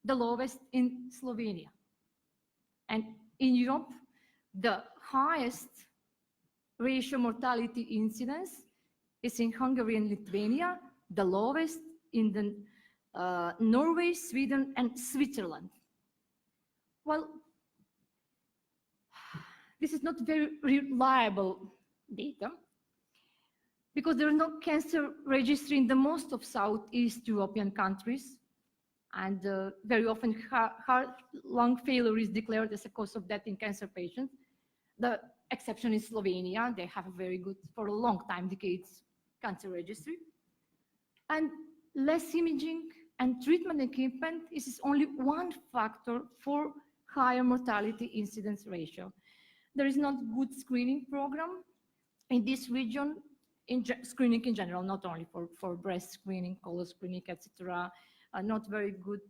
the lowest in Slovenia. And in Europe, the highest ratio mortality incidence is in Hungary and Lithuania, the lowest in the Norway, Sweden, and Switzerland. Well, this is not very reliable data because there is no cancer registry in the most of Southeast European countries. And very often heart lung failure is declared as a cause of death in cancer patients. The exception is Slovenia. They have a very good, for a long time, decades, cancer registry. And less imaging and treatment equipment is only one factor for higher mortality incidence ratio. There is not good screening program in this region, screening in general, not only for breast screening, colon screening, etc. Not very good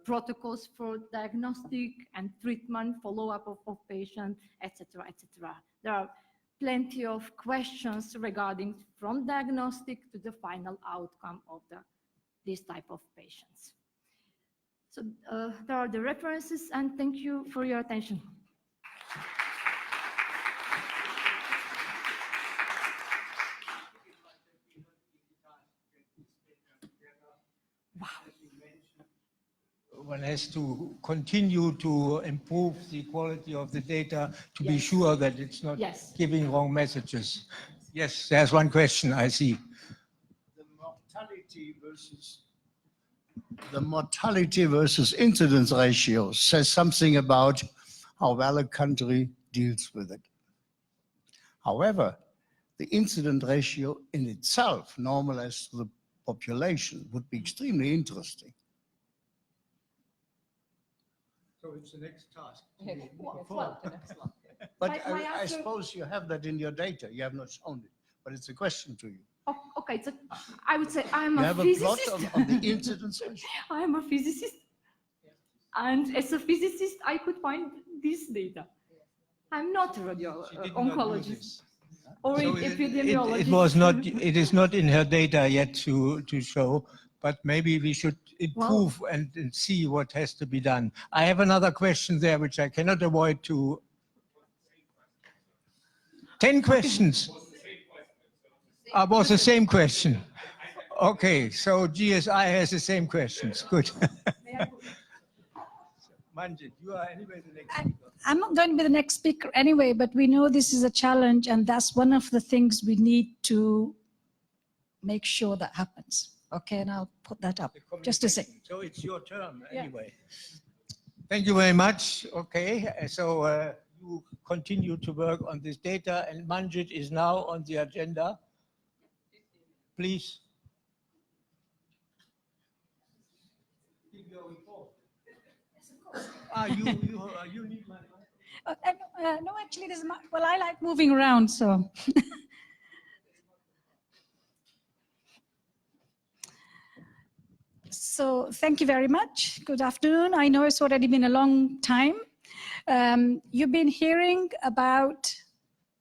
protocols for diagnostic and treatment, follow-up of patients, etc., etc. There are plenty of questions regarding from diagnostic to the final outcome of this type of patients. So there are the references, and thank you for your attention. One has to continue to improve the quality of the data to be sure that it's not giving wrong messages. Yes, there's one question I see. The mortality versus the mortality versus incidence ratio says something about how well a country deals with it. However, the incident ratio in itself, normalized to the population, would be extremely interesting. So it's the next task. But My I answer- suppose you have that in your data. You have not shown it, but it's a question to you. Oh, okay, so I would say I'm You a have a plot physicist. on the incidence ratio. I am a physicist. And as a physicist, I could find this data. I'm not a oncologist or So epidemiologist. it was not, it is not in her data yet to show, but maybe we should improve and see what has to be done. I have another question there, which I cannot avoid to. 10 questions. Was the same question. Okay, so GSI has the same questions. Good. Manjit, you are anyway the next speaker. I'm not going to be the next speaker anyway, but we know this is a challenge, and that's one of the things we need to make sure that happens. Okay, and I'll put that up just to say. So it's your turn anyway. Thank you very much. Okay, so you continue to work on this data, and Manjit is now on the agenda. Please. Give your report. You need my. No, actually, there's well, I like moving around, so. So thank you very much. Good afternoon. I know it's already been a long time. You've been hearing about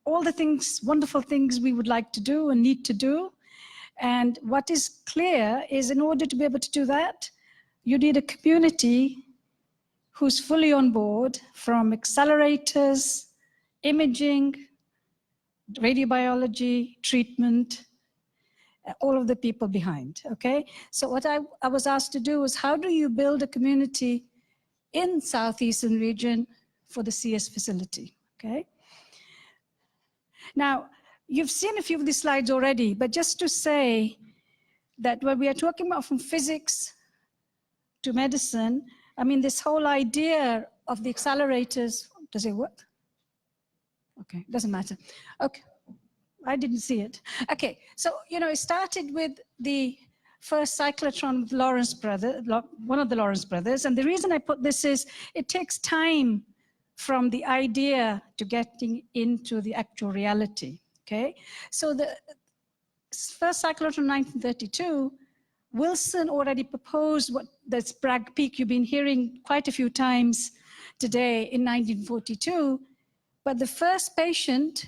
all the things, wonderful things we would like to do and need to do. And what is clear is in order to be able to do that, you need a community who's fully on board, from accelerators, imaging, radiobiology, treatment, all of the people behind, okay? So what I was asked to do is, how do you build a community in Southeastern region for the CS facility, okay? Now, you've seen a few of these slides already, but just to say that when we are talking about from physics to medicine, I mean, this whole idea of the accelerators, does it work? Okay, doesn't matter. Okay, I didn't see it. Okay, so, you know, it started with the first cyclotron with Lawrence brother, one of the Lawrence brothers. And the reason I put this is it takes time from the idea to getting into the actual reality, okay? So the first cyclotron in 1932, Wilson already proposed what this Bragg peak you've been hearing quite a few times today in 1942, but the first patient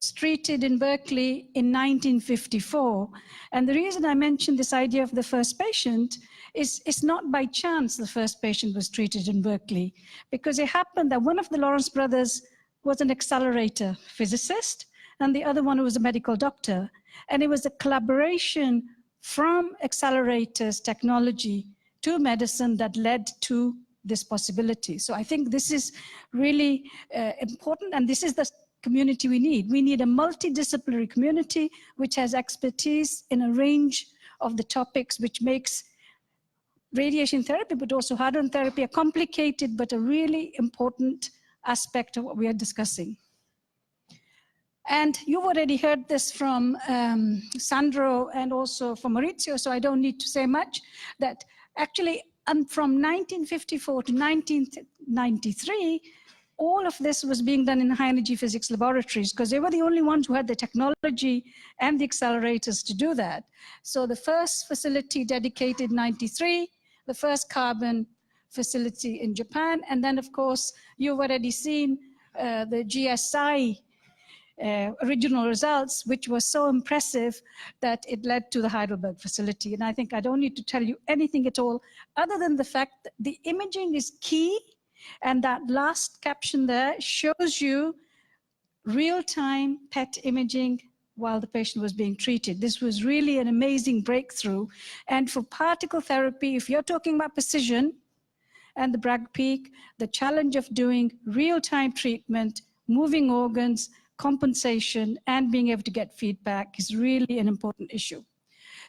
was treated in Berkeley in 1954. And the reason I mentioned this idea of the first patient is it's not by chance the first patient was treated in Berkeley, because it happened that one of the Lawrence brothers was an accelerator physicist, and the other one was a medical doctor. And it was a collaboration from accelerators technology to medicine that led to this possibility. So I think this is really important, and this is the community we need. We need a multidisciplinary community which has expertise in a range of the topics, which makes radiation therapy, but also hadron therapy, a complicated but a really important aspect of what we are discussing. And you've already heard this from Sandro and also from Maurizio, so I don't need to say much, that actually from 1954 to 1993, all of this was being done in high energy physics laboratories, because they were the only ones who had the technology and the accelerators to do that. So the first facility dedicated 93, the first carbon facility in Japan, and then of course, you've already seen the GSI original results, which was so impressive that it led to the Heidelberg facility. And I think I don't need to tell you anything at all, other than the fact that the imaging is key. And that last caption there shows you real-time PET imaging while the patient was being treated. This was really an amazing breakthrough. And for particle therapy, if you're talking about precision and the Bragg peak, the challenge of doing real-time treatment, moving organs, compensation, and being able to get feedback is really an important issue.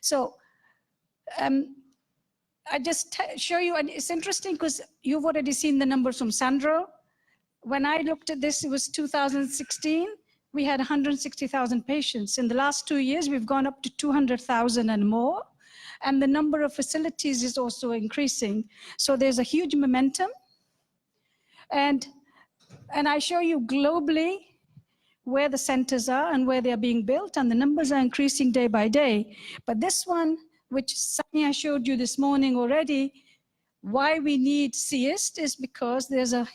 So I just show you, and it's interesting because you've already seen the numbers from Sandro. When I looked at this, it was 2016. We had 160,000 patients. In the last 2 years, we've gone up to 200,000 and more. And the number of facilities is also increasing. So there's a huge momentum. And I show you globally where the centers are and where they're being built, and the numbers are increasing day by day. But this one, which Sanya showed you this morning already, why we need SEEIST is because there's a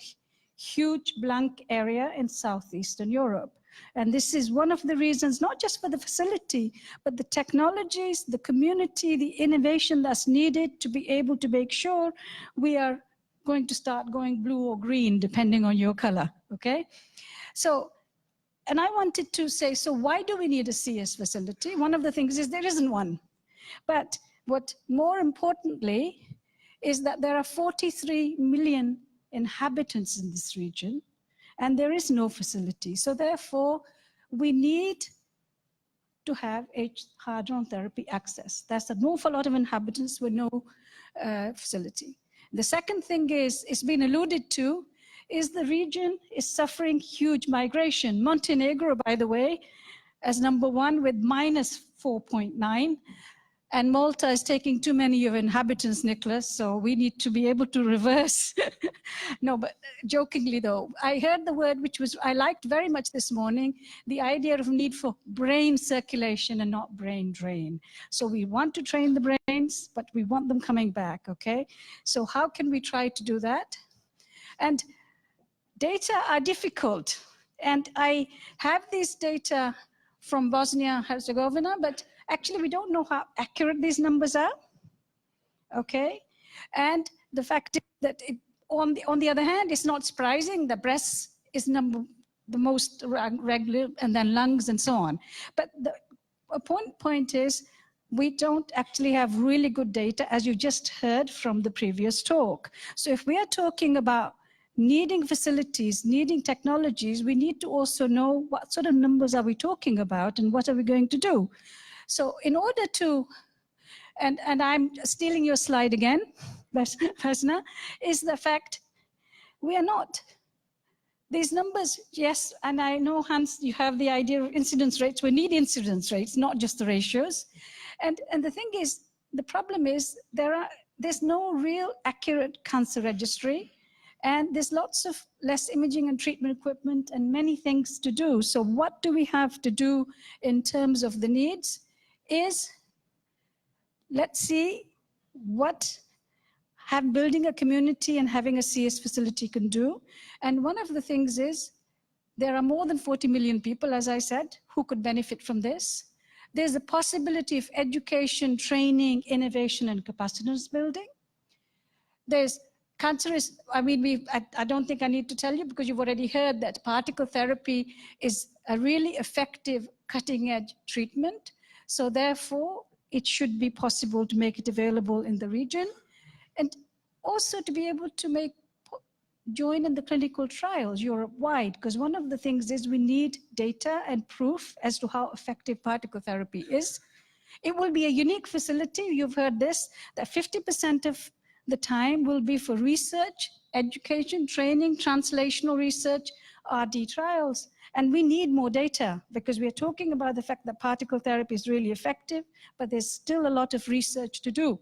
huge blank area in Southeastern Europe. And this is one of the reasons, not just for the facility, but the technologies, the community, the innovation that's needed to be able to make sure we are going to start going blue or green, depending on your color, okay? So, and I wanted to say, so why do we need a SEEIST facility? One of the things is there isn't one. But what more importantly is that there are 43 million inhabitants in this region, and there is no facility. So therefore, we need to have hadron therapy access. That's an awful lot of inhabitants with no facility. The second thing is, it's been alluded to, is the region is suffering huge migration. Montenegro, by the way, as #1 with -4.9. And Malta is taking too many of inhabitants, Nicholas, so we need to be able to reverse. No, but jokingly though, I heard the word which I liked very much this morning, the idea of need for brain circulation and not brain drain. So we want to train the brains, but we want them coming back, okay? So how can we try to do that? And data are difficult. And I have these data from Bosnia and Herzegovina, but actually, we don't know how accurate these numbers are, okay? And the fact is that on the other hand, it's not surprising. The breast is the most regular, and then lungs and so on. But the point is, we don't actually have really good data, as you just heard from the previous talk. So if we are talking about needing facilities, needing technologies, we need to also know what sort of numbers are we talking about and what are we going to do. So in order to, and I'm stealing your slide again, Vesna, is the fact we are not. These numbers, yes, and I know, Hans, you have the idea of incidence rates. We need incidence rates, not just the ratios. And the thing is, the problem is there's no real accurate cancer registry, and there's lots of less imaging and treatment equipment and many things to do. So what do we have to do in terms of the needs? Is let's see what building a community and having a SEEIST facility can do. And one of the things is there are more than 40 million people, as I said, who could benefit from this. There's a possibility of education, training, innovation, and capacitance building. There's cancer is, I mean, I don't think I need to tell you because you've already heard that particle therapy is a really effective cutting edge treatment. So therefore, it should be possible to make it available in the region and also to be able to join in the clinical trials Europe-wide, because one of the things is we need data and proof as to how effective particle therapy is. It will be a unique facility. You've heard this, that 50% of the time will be for research, education, training, translational research, RD trials. And we need more data because we are talking about the fact that particle therapy is really effective, but there's still a lot of research to do.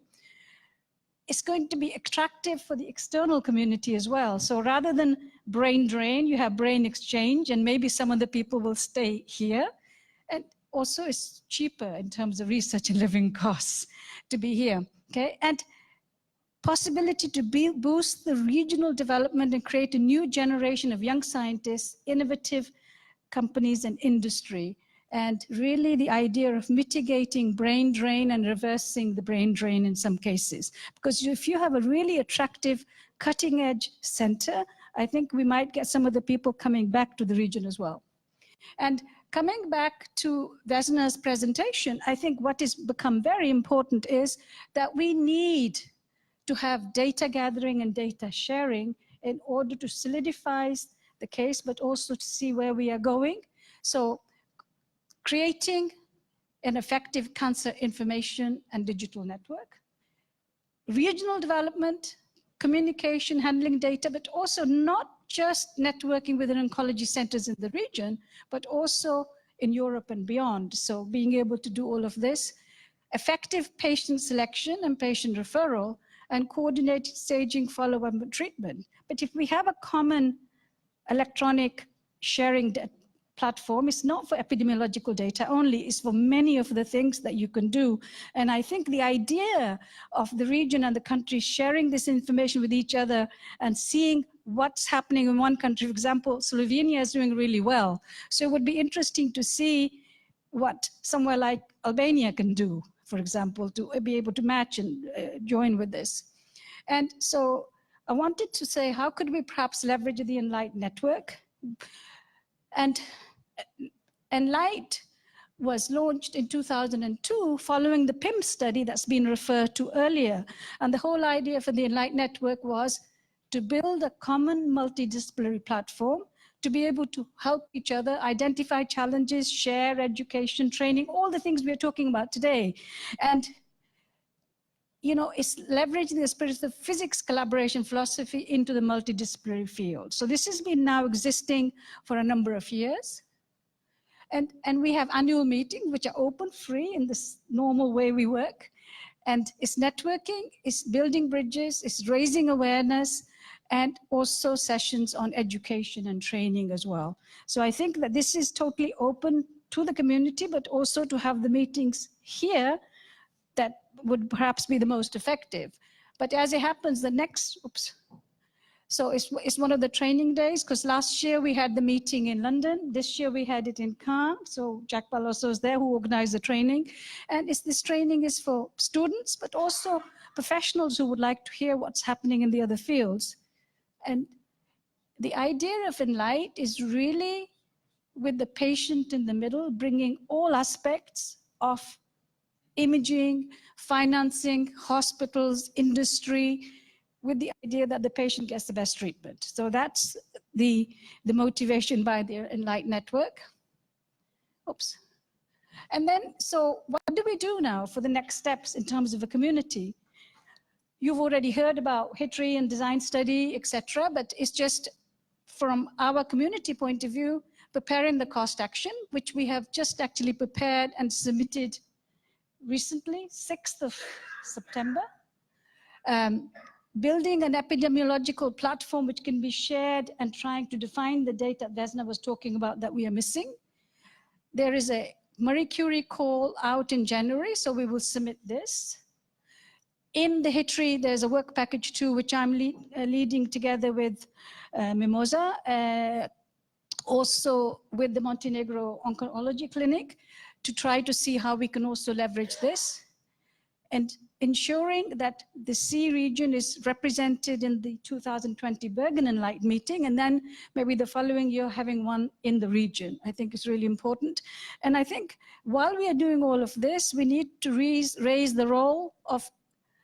It's going to be attractive for the external community as well. So rather than brain drain, you have brain exchange, and maybe some of the people will stay here. And also it's cheaper in terms of research and living costs to be here, okay? And possibility to boost the regional development and create a new generation of young scientists, innovative companies and industry. And really the idea of mitigating brain drain and reversing the brain drain in some cases. Because if you have a really attractive cutting edge center, I think we might get some of the people coming back to the region as well. And coming back to Vesna's presentation, I think what has become very important is that we need to have data gathering and data sharing in order to solidify the case, but also to see where we are going. So creating an effective cancer information and digital network, regional development, communication, handling data, but also not just networking within oncology centers in the region, but also in Europe and beyond. So being able to do all of this, effective patient selection and patient referral, and coordinated staging, follow-up, and treatment. But if we have a common electronic sharing platform, it's not for epidemiological data only, it's for many of the things that you can do. And I think the idea of the region and the country sharing this information with each other and seeing what's happening in one country, for example, Slovenia is doing really well. So it would be interesting to see what somewhere like Albania can do, for example, to be able to match and join with this. And so I wanted to say, how could we perhaps leverage the ENLIGHT network? And ENLIGHT was launched in 2002 following the PIM study that's been referred to earlier. And the whole idea for the ENLIGHT network was to build a common multidisciplinary platform to be able to help each other identify challenges, share education, training, all the things we're talking about today. And you know, it's leveraging the spirit of physics collaboration philosophy into the multidisciplinary field. So this has been now existing for a number of years. And we have annual meetings, which are open, free, in this normal way we work. And it's networking, it's building bridges, it's raising awareness, and also sessions on education and training as well. So I think that this is totally open to the community, but also to have the meetings here that would perhaps be the most effective. But as it happens, the next, so it's one of the training days, because last year we had the meeting in London. This year we had it in Caen. So Jack Palloso is there, who organized the training. And this training is for students, but also professionals who would like to hear what's happening in the other fields. And the idea of ENLIGHT is really with the patient in the middle, bringing all aspects of imaging, financing, hospitals, industry, with the idea that the patient gets the best treatment. So that's the motivation by the ENLIGHT network. Oops. And then, so what do we do now for the next steps in terms of a community? You've already heard about history and design study, etc., but it's just from our community point of view, preparing the cost action, which we have just actually prepared and submitted recently, 6th of September. Building an epidemiological platform which can be shared and trying to define the data Vesna was talking about that we are missing. There is a Marie Curie call out in January, so we will submit this. In the HITRI, there's a work package too, which I'm leading together with Mimosa, also with the Montenegro Oncology Clinic, to try to see how we can also leverage this. And ensuring that the C region is represented in the 2020 Bergen ENLIGHT meeting, and then maybe the following year having one in the region. I think is really important. And I think while we are doing all of this, we need to raise the role of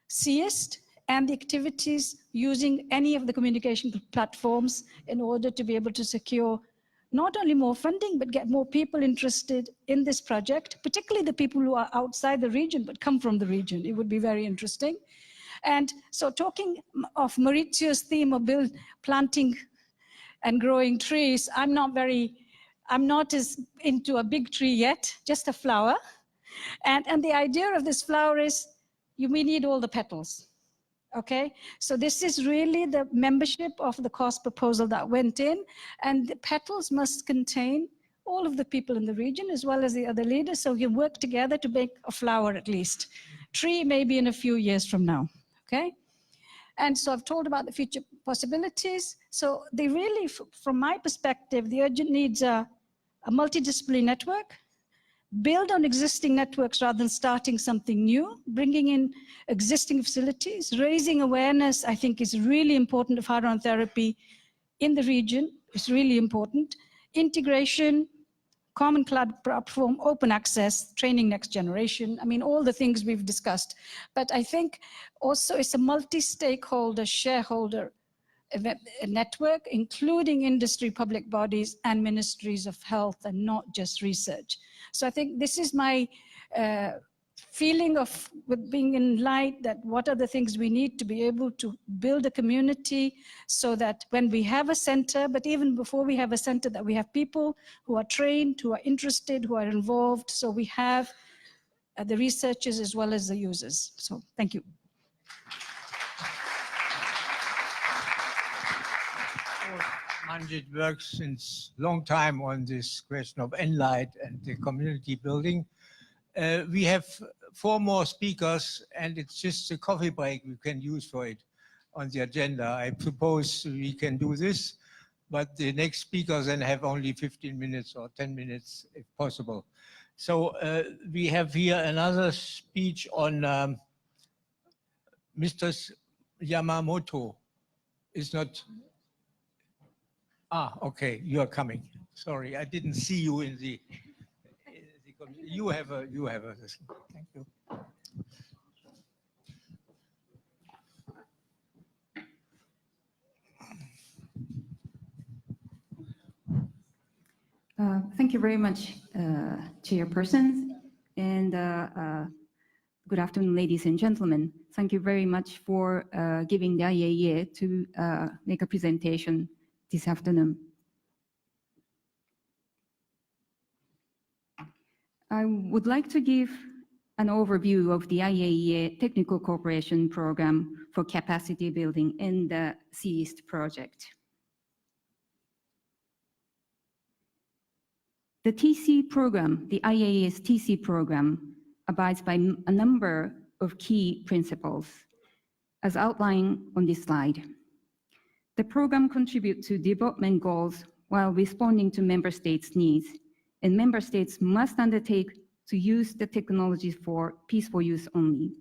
SEEIST and the activities using any of the communication platforms in order to be able to secure not only more funding, but get more people interested in this project, particularly the people who are outside the region, but come from the region. It would be very interesting. And so talking of Maurizio's theme of planting and growing trees, I'm not as into a big tree yet, just a flower. And the idea of this flower is we need all the petals. Okay, so this is really the membership of the cost proposal that went in, and the petals must contain all of the people in the region as well as the other leaders, so we work together to make a flower at least. Tree maybe in a few years from now, okay? And so I've told about the future possibilities. So they really, from my perspective, the urgent needs are a multidisciplinary network, build on existing networks rather than starting something new, bringing in existing facilities, raising awareness, I think is really important of hard-on therapy in the region, is really important. Integration, common cloud platform, open access, training next generation, I mean, all the things we've discussed. But I think also it's a multi-stakeholder, shareholder a network, including industry, public bodies, and ministries of health, and not just research. So I think this is my feeling of with being in light, that what are the things we need to be able to build a community so that when we have a center, but even before we have a center, that we have people who are trained, who are interested, who are involved. So we have the researchers as well as the users. So thank you. Manjit works since long time on this question of Enlight and the community building. We have 4 more speakers, and it's just a coffee break we can use for it on the agenda. I propose we can do this, but the next speakers then have only 15 minutes or 10 minutes if possible. So we have here another speech on Mr. Yamamoto. Is not. Ah, okay, you are coming. Sorry, I didn't see you in the. You have a. Thank you. Thank you very much, Chairperson, and good afternoon, ladies and gentlemen. Thank you very much for giving the IAEA to make a presentation this afternoon. I would like to give an overview of the IAEA Technical Cooperation Program for Capacity Building in the SEEIST project. The TC program, the IAEA's TC program, abides by a number of key principles, as outlined on this slide. The program contributes to development goals while responding to member states' needs, and member states must undertake to use the technologies for peaceful use only,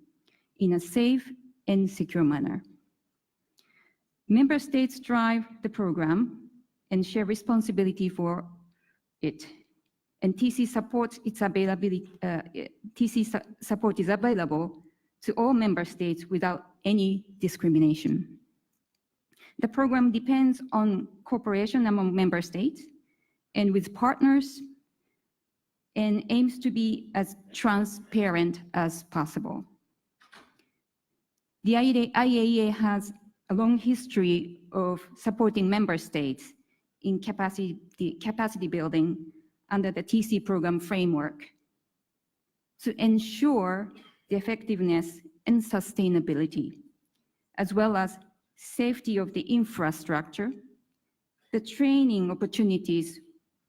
in a safe and secure manner. Member states drive the program and share responsibility for it. And TC support its availability. Support is available to all member states without any discrimination. The program depends on cooperation among member states and with partners, and aims to be as transparent as possible. The IAEA has a long history of supporting member states in capacity building under the TC program framework to ensure the effectiveness and sustainability, as well as safety of the infrastructure. The training opportunities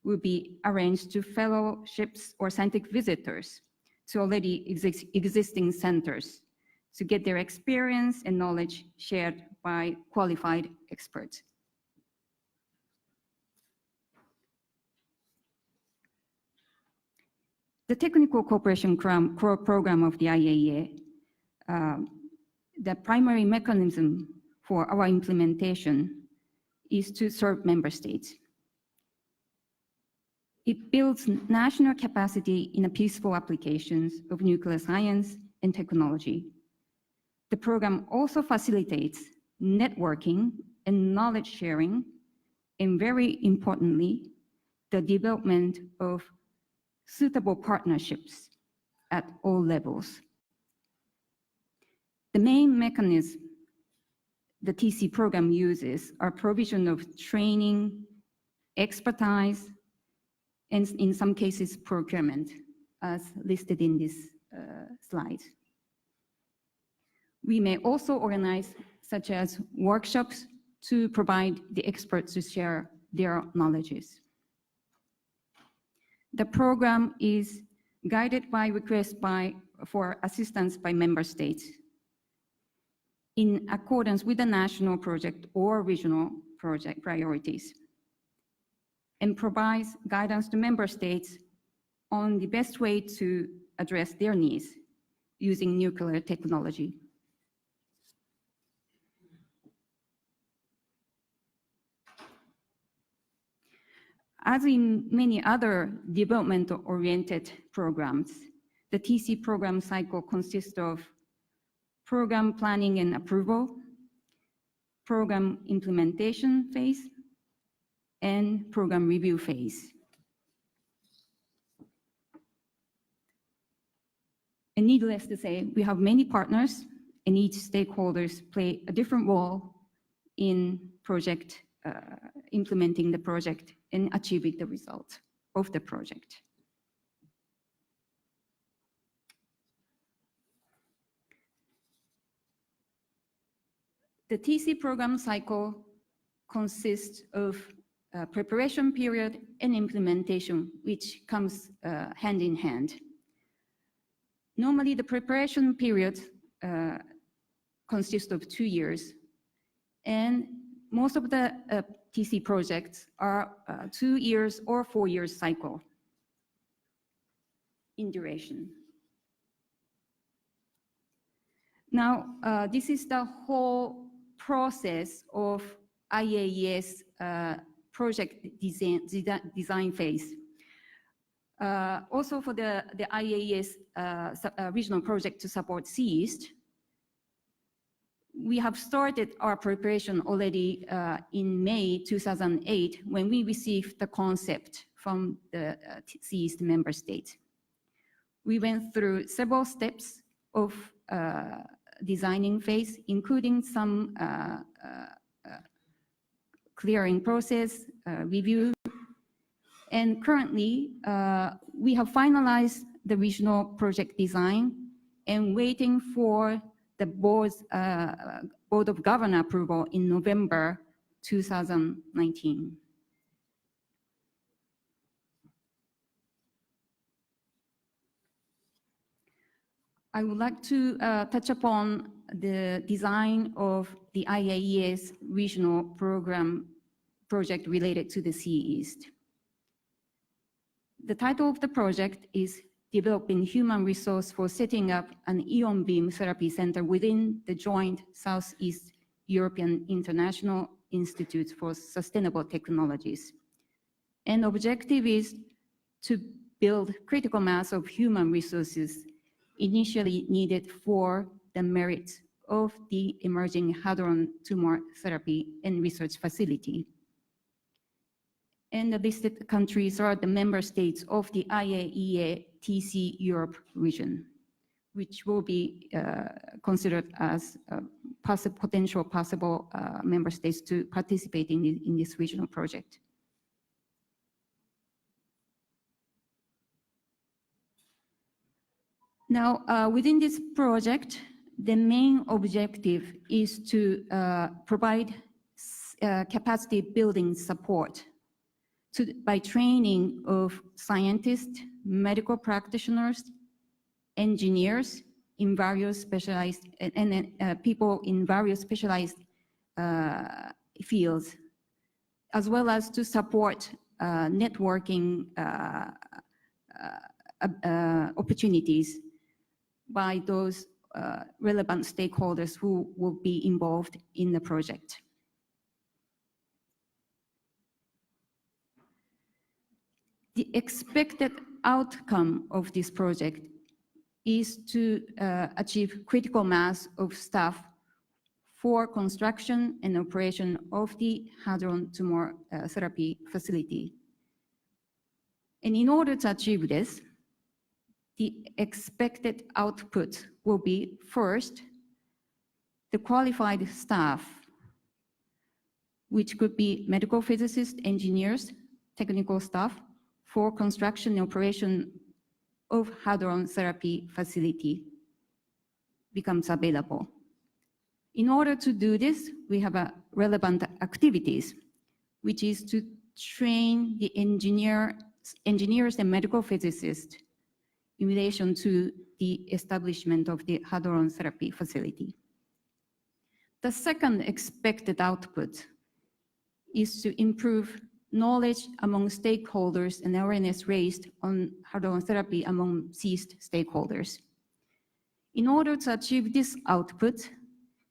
will be arranged to fellowships or scientific visitors to already existing centers to get their experience and knowledge shared by qualified experts. The Technical Cooperation Program of the IAEA, the primary mechanism for our implementation is to serve member states. It builds national capacity in the peaceful applications of nuclear science and technology. The program also facilitates networking and knowledge sharing, and very importantly, the development of suitable partnerships at all levels. The main mechanism the TC program uses are provision of training, expertise, and in some cases procurement, as listed in this slide. We may also organize such as workshops to provide the experts to share their knowledges. The program is guided by requests for assistance by member states in accordance with the national project or regional project priorities, and provides guidance to member states on the best way to address their needs using nuclear technology. As in many other development-oriented programs, the TC program cycle consists of program planning and approval, program implementation phase, and program review phase. And needless to say, we have many partners, and each stakeholders play a different role in project, implementing the project and achieving the result of the project. The TC program cycle consists of a preparation period and implementation, which comes hand in hand. Normally, the preparation period consists of 2 years, and most of the TC projects are 2 years or 4 years cycle in duration. Now, this is the whole process of IAES project design phase. Also for the IAES regional project to support SEEIST, we have started our preparation already in May 2008 when we received the concept from the SEEIST member states. We went through several steps of designing phase, including some clearing process, review, and currently we have finalized the regional project design and waiting for the Board of Governors approval in November 2019. I would like to touch upon the design of the IAES regional project related to the SEEIST. The title of the project is Developing Human Resource for Setting Up an Ion Beam Therapy Center within the joint Southeast European International Institute for Sustainable Technologies. And objective is to build critical mass of human resources initially needed for the merits of the emerging hadron tumor therapy and research facility. And the listed countries are the member states of the IAEA TC Europe region, which will be considered as potential possible member states to participate in this regional project. Now, within this project, the main objective is to provide capacity building support by training of scientists, medical practitioners, engineers in various specialized, and people in various specialized fields, as well as to support networking opportunities by those relevant stakeholders who will be involved in the project. The expected outcome of this project is to achieve critical mass of staff for construction and operation of the hadron tumor therapy facility. And in order to achieve this, the expected output will be, first, the qualified staff, which could be medical physicists, engineers, technical staff, for construction and operation of hadron therapy facility becomes available. In order to do this, we have relevant activities, which is to train the engineers and medical physicists in relation to the establishment of the hadron therapy facility. The second expected output is to improve knowledge among stakeholders and awareness raised on hadron therapy among SEEIST stakeholders. In order to achieve this output,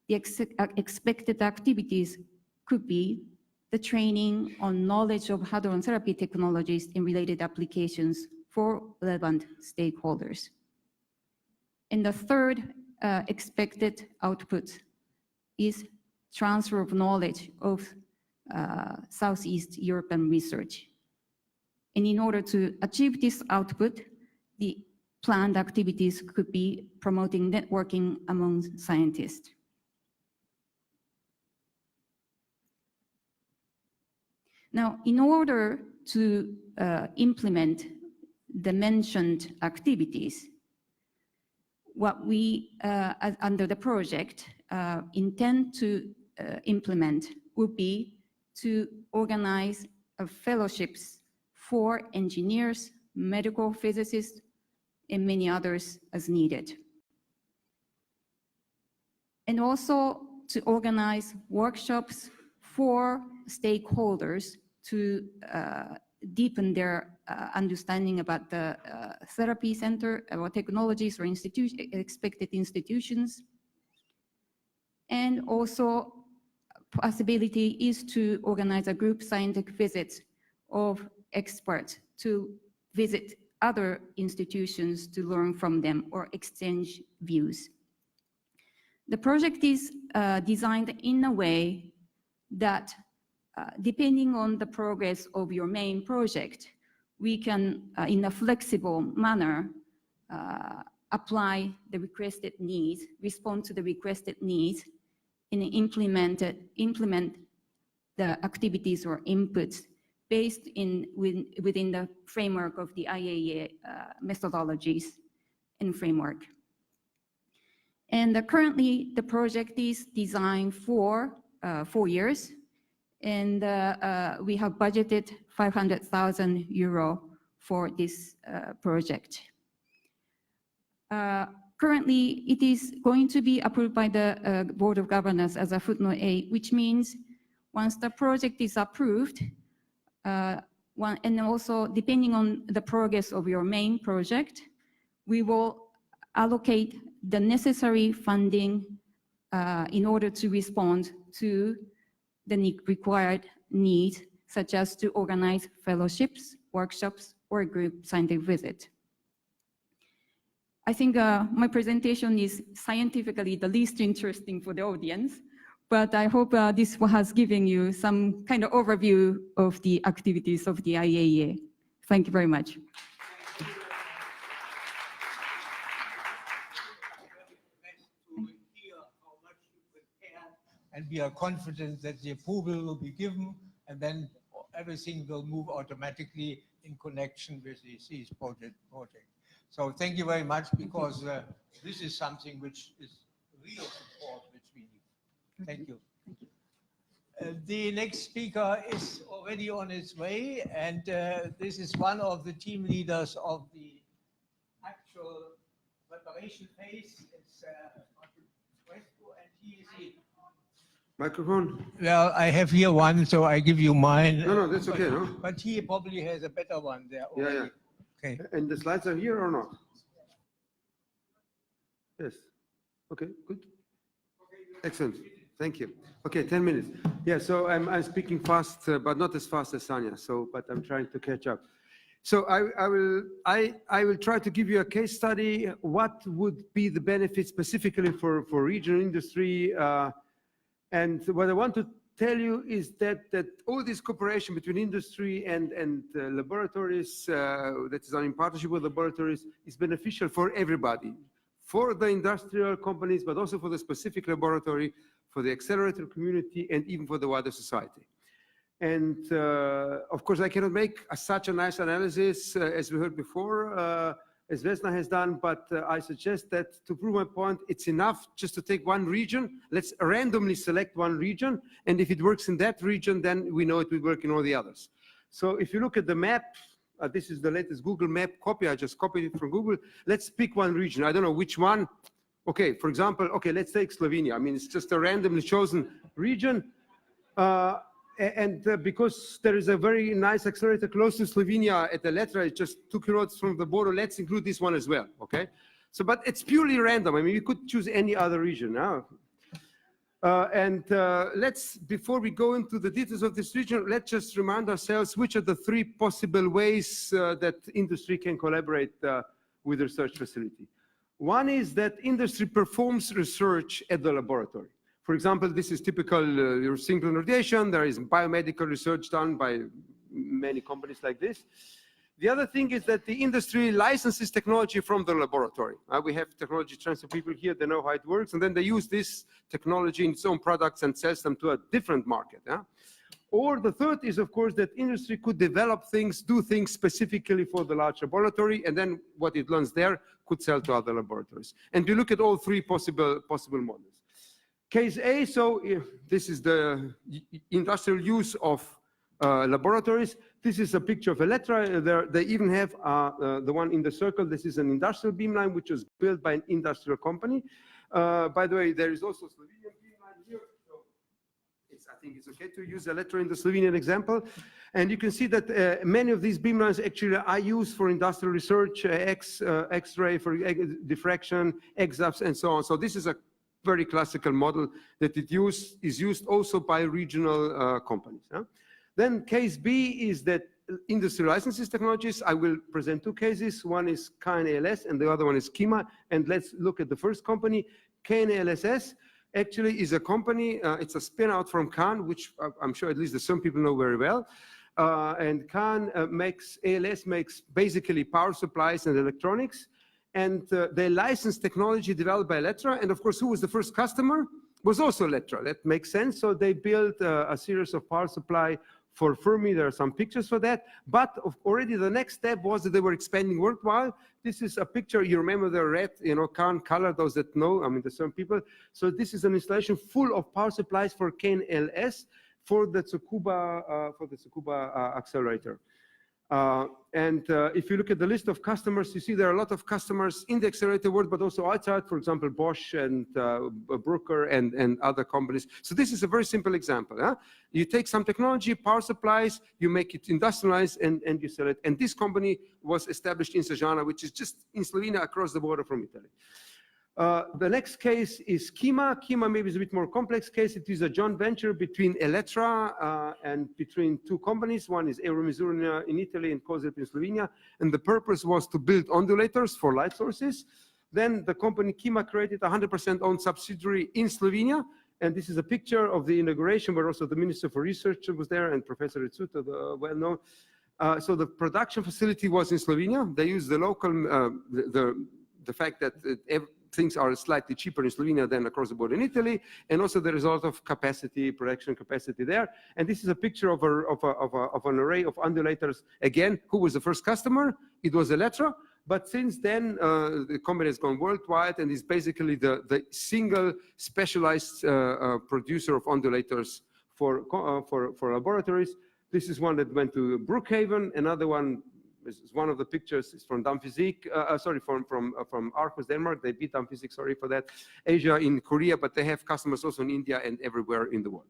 the expected activities could be the training on knowledge of hadron therapy technologies and related applications for relevant stakeholders. And the third expected output is transfer of knowledge of Southeast European research. And in order to achieve this output, the planned activities could be promoting networking among scientists. Now, in order to implement the mentioned activities, what we, under the project, intend to implement would be to organize fellowships for engineers, medical physicists, and many others as needed. And also to organize workshops for stakeholders to deepen their understanding about the therapy center or technologies or expected institutions. And also possibility is to organize a group scientific visit of experts to visit other institutions to learn from them or exchange views. The project is designed in a way that depending on the progress of your main project, we can, in a flexible manner, apply the requested needs, respond to the requested needs, and implement the activities or inputs based within the framework of the IAEA methodologies and framework. And currently, the project is designed for 4 years, and we have budgeted 500,000 euro for this project. Currently, it is going to be approved by the Board of Governors as a footnote A, which means once the project is approved, and also depending on the progress of your main project, we will allocate the necessary funding in order to respond to the required needs, such as to organize fellowships, workshops, or group scientific visit. I think my presentation is scientifically the least interesting for the audience, but I hope this has given you some kind of overview of the activities of the IAEA. Thank you very much. And we are confident that the approval will be given, and then everything will move automatically in connection with the SEEIST project. So thank you very much, because this is something which is real support which we need. Thank you. The next speaker is already on his way, and this is one of the team leaders of the actual preparation phase. It's and he is the Microphone? Well, I have here one, so I give you mine. No, that's okay, no? But he probably has a better one there already. Yeah. Okay. And the slides are here or not? Yes. Okay, good. Excellent. Thank you. Okay, 10 minutes. Yeah, so I'm speaking fast, but not as fast as Sanya, but I'm trying to catch up. So I will try to give you a case study. What would be the benefits specifically for regional industry? And what I want to tell you is that all this cooperation between industry and laboratories that is done in partnership with laboratories is beneficial for everybody, for the industrial companies, but also for the specific laboratory, for the accelerator community, and even for the wider society. And of course, I cannot make such a nice analysis as we heard before, as Vesna has done, but I suggest that to prove my point, it's enough just to take one region. Let's randomly select one region, and if it works in that region, then we know it will work in all the others. So if you look at the map, this is the latest Google map copy. I just copied it from Google. Let's pick one region. I don't know which one. Okay, for example, okay, let's take Slovenia. I mean, it's just a randomly chosen region. Because there is a very nice accelerator close to Slovenia at the Letra, it's just 2 kilometers from the border, let's include this one as well, okay? So, but it's purely random. I mean, you could choose any other region now. Let's, before we go into the details of this region, let's just remind ourselves which are the 3 possible ways that industry can collaborate with the research facility. One is that industry performs research at the laboratory. For example, this is typical your single radiation. There is biomedical research done by many companies like this. The other thing is that the industry licenses technology from the laboratory. We have technology transfer people here, they know how it works, and then they use this technology in its own products and sells them to a different market. Or the third is, of course, that industry could develop things, do things specifically for the large laboratory, and then what it learns there could sell to other laboratories. And we look at all three possible models. Case A, so this is the industrial use of laboratories. This is a picture of Electra. They even have the one in the circle. This is an industrial beamline, which was built by an industrial company. By the way, there is also Slovenian beamline here. So I think it's okay to use Electra in the Slovenian example. And you can see that many of these beamlines actually are used for industrial research, X-ray, for diffraction, EXAFs, and so on. So this is a very classical model that is used also by regional companies. Then case B is that industry licenses technologies. I will present two cases. One is KNALS and the other one is KIMA. And let's look at the first company. KNALS actually is a company, it's a spin out from KAN, which I'm sure at least some people know very well. And KAN ALS makes basically power supplies and electronics. And they license technology developed by Electra. And of course, who was the first customer? Was also Electra. That makes sense. So they built a series of power supply for Fermi. There are some pictures for that. But already the next step was that they were expanding worldwide. This is a picture. You remember the red, KAN color, those that know, I mean, there's some people. So this is an installation full of power supplies for KNLS for the Tsukuba accelerator. If you look at the list of customers, you see there are a lot of customers in the accelerator world, but also outside, for example, Bosch and Bruker and other companies. So this is a very simple example. You take some technology, power supplies, you make it industrialized, and you sell it. And this company was established in Sežana, which is just in Slovenia across the border from Italy. The next case is KIMA. KIMA maybe is a bit more complex case. It is a joint venture between Electra and between two companies. One is Euromissur in Italy and COSEP in Slovenia. And the purpose was to build ondulators for light sources. Then the company KIMA created a 100% owned subsidiary in Slovenia. And this is a picture of the inauguration where also the Minister for Research was there and Professor Ritsuta, the well-known. So the production facility was in Slovenia. They used the local, the fact that things are slightly cheaper in Slovenia than across the border in Italy, and also the result of production capacity there. And this is a picture of an array of undulators. Again, who was the first customer? It was Electra, but since then the company has gone worldwide and is basically the single specialized producer of undulators for laboratories. This is one that went to Brookhaven. Another one. This is one of the pictures is from Damphysik, from Aarhus, Denmark. They beat Damphysik, sorry for that. Asia, in Korea, but they have customers also in India and everywhere in the world.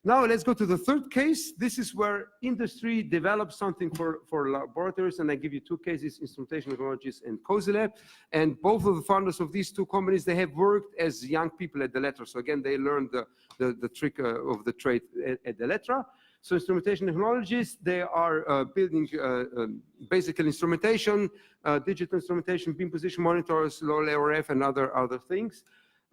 Now let's go to the third case. This is where industry develops something for laboratories, and I give you two cases, Instrumentation Technologies and COSELab. And both of the founders of these two companies, they have worked as young people at Electra. So again, they learned the trick of the trade at Electra. So Instrumentation Technologies, they are building basic instrumentation, digital instrumentation, beam position monitors, low-layer RF, and other things.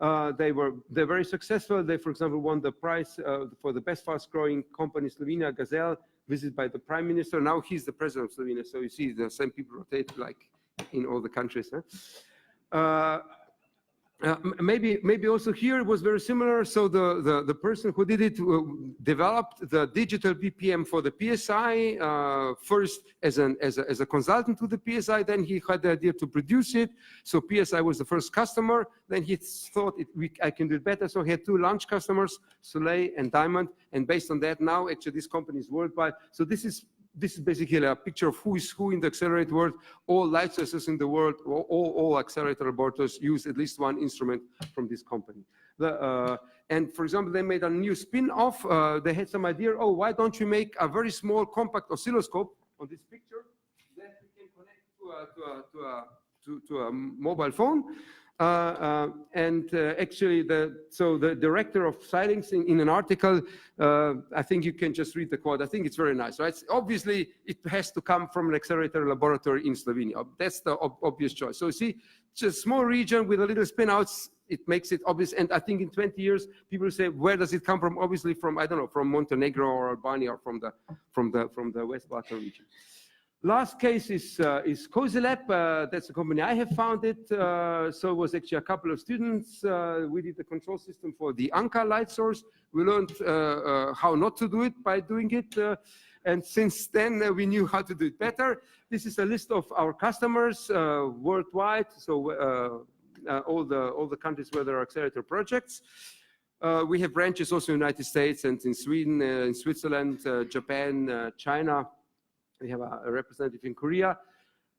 They're very successful. They, for example, won the prize for the best fast-growing company in Slovenia, Gazelle, visited by the Prime Minister. Now he's the president of Slovenia, so you see the same people rotate like in all the countries. Maybe also here it was very similar. So the person who did it developed the digital BPM for the PSI first as a consultant to the PSI. Then he had the idea to produce it. So PSI was the first customer. Then he thought I can do it better. So he had two launch customers, Soleil and Diamond. And based on that, now actually this company is worldwide. So this is basically a picture of who is who in the accelerator world. All light sources in the world, all accelerator laboratories use at least one instrument from this company. And for example, they made a new spin-off. They had some idea, why don't you make a very small compact oscilloscope on this picture that we can connect to a mobile phone. Actually, the director of SEEIIST in an article, I think you can just read the quote. I think it's very nice, right? Obviously, it has to come from an accelerator laboratory in Slovenia. That's the obvious choice. So you see, it's a small region with a little spin-outs. It makes it obvious. And I think in 20 years, people say, where does it come from? Obviously from, I don't know, from Montenegro or Albania or from the West Balkan region. Last case is COSILAB. That's a company I have founded. So it was actually a couple of students. We did the control system for the Anka light source. We learned how not to do it by doing it. And since then, we knew how to do it better. This is a list of our customers worldwide. So all the countries where there are accelerator projects. We have branches also in the United States and in Sweden, in Switzerland, Japan, China. We have a representative in Korea.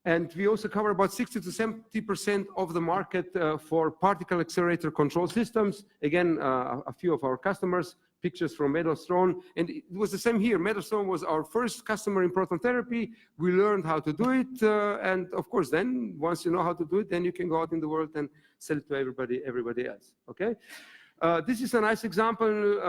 And we also cover about 60 to 70% of the market for particle accelerator control systems. Again, a few of our customers, pictures from Meadowstone. And it was the same here. Meadowstone was our first customer in proton therapy. We learned how to do it. And of course, then once you know how to do it, then you can go out in the world and sell it to everybody else. Okay? This is a nice example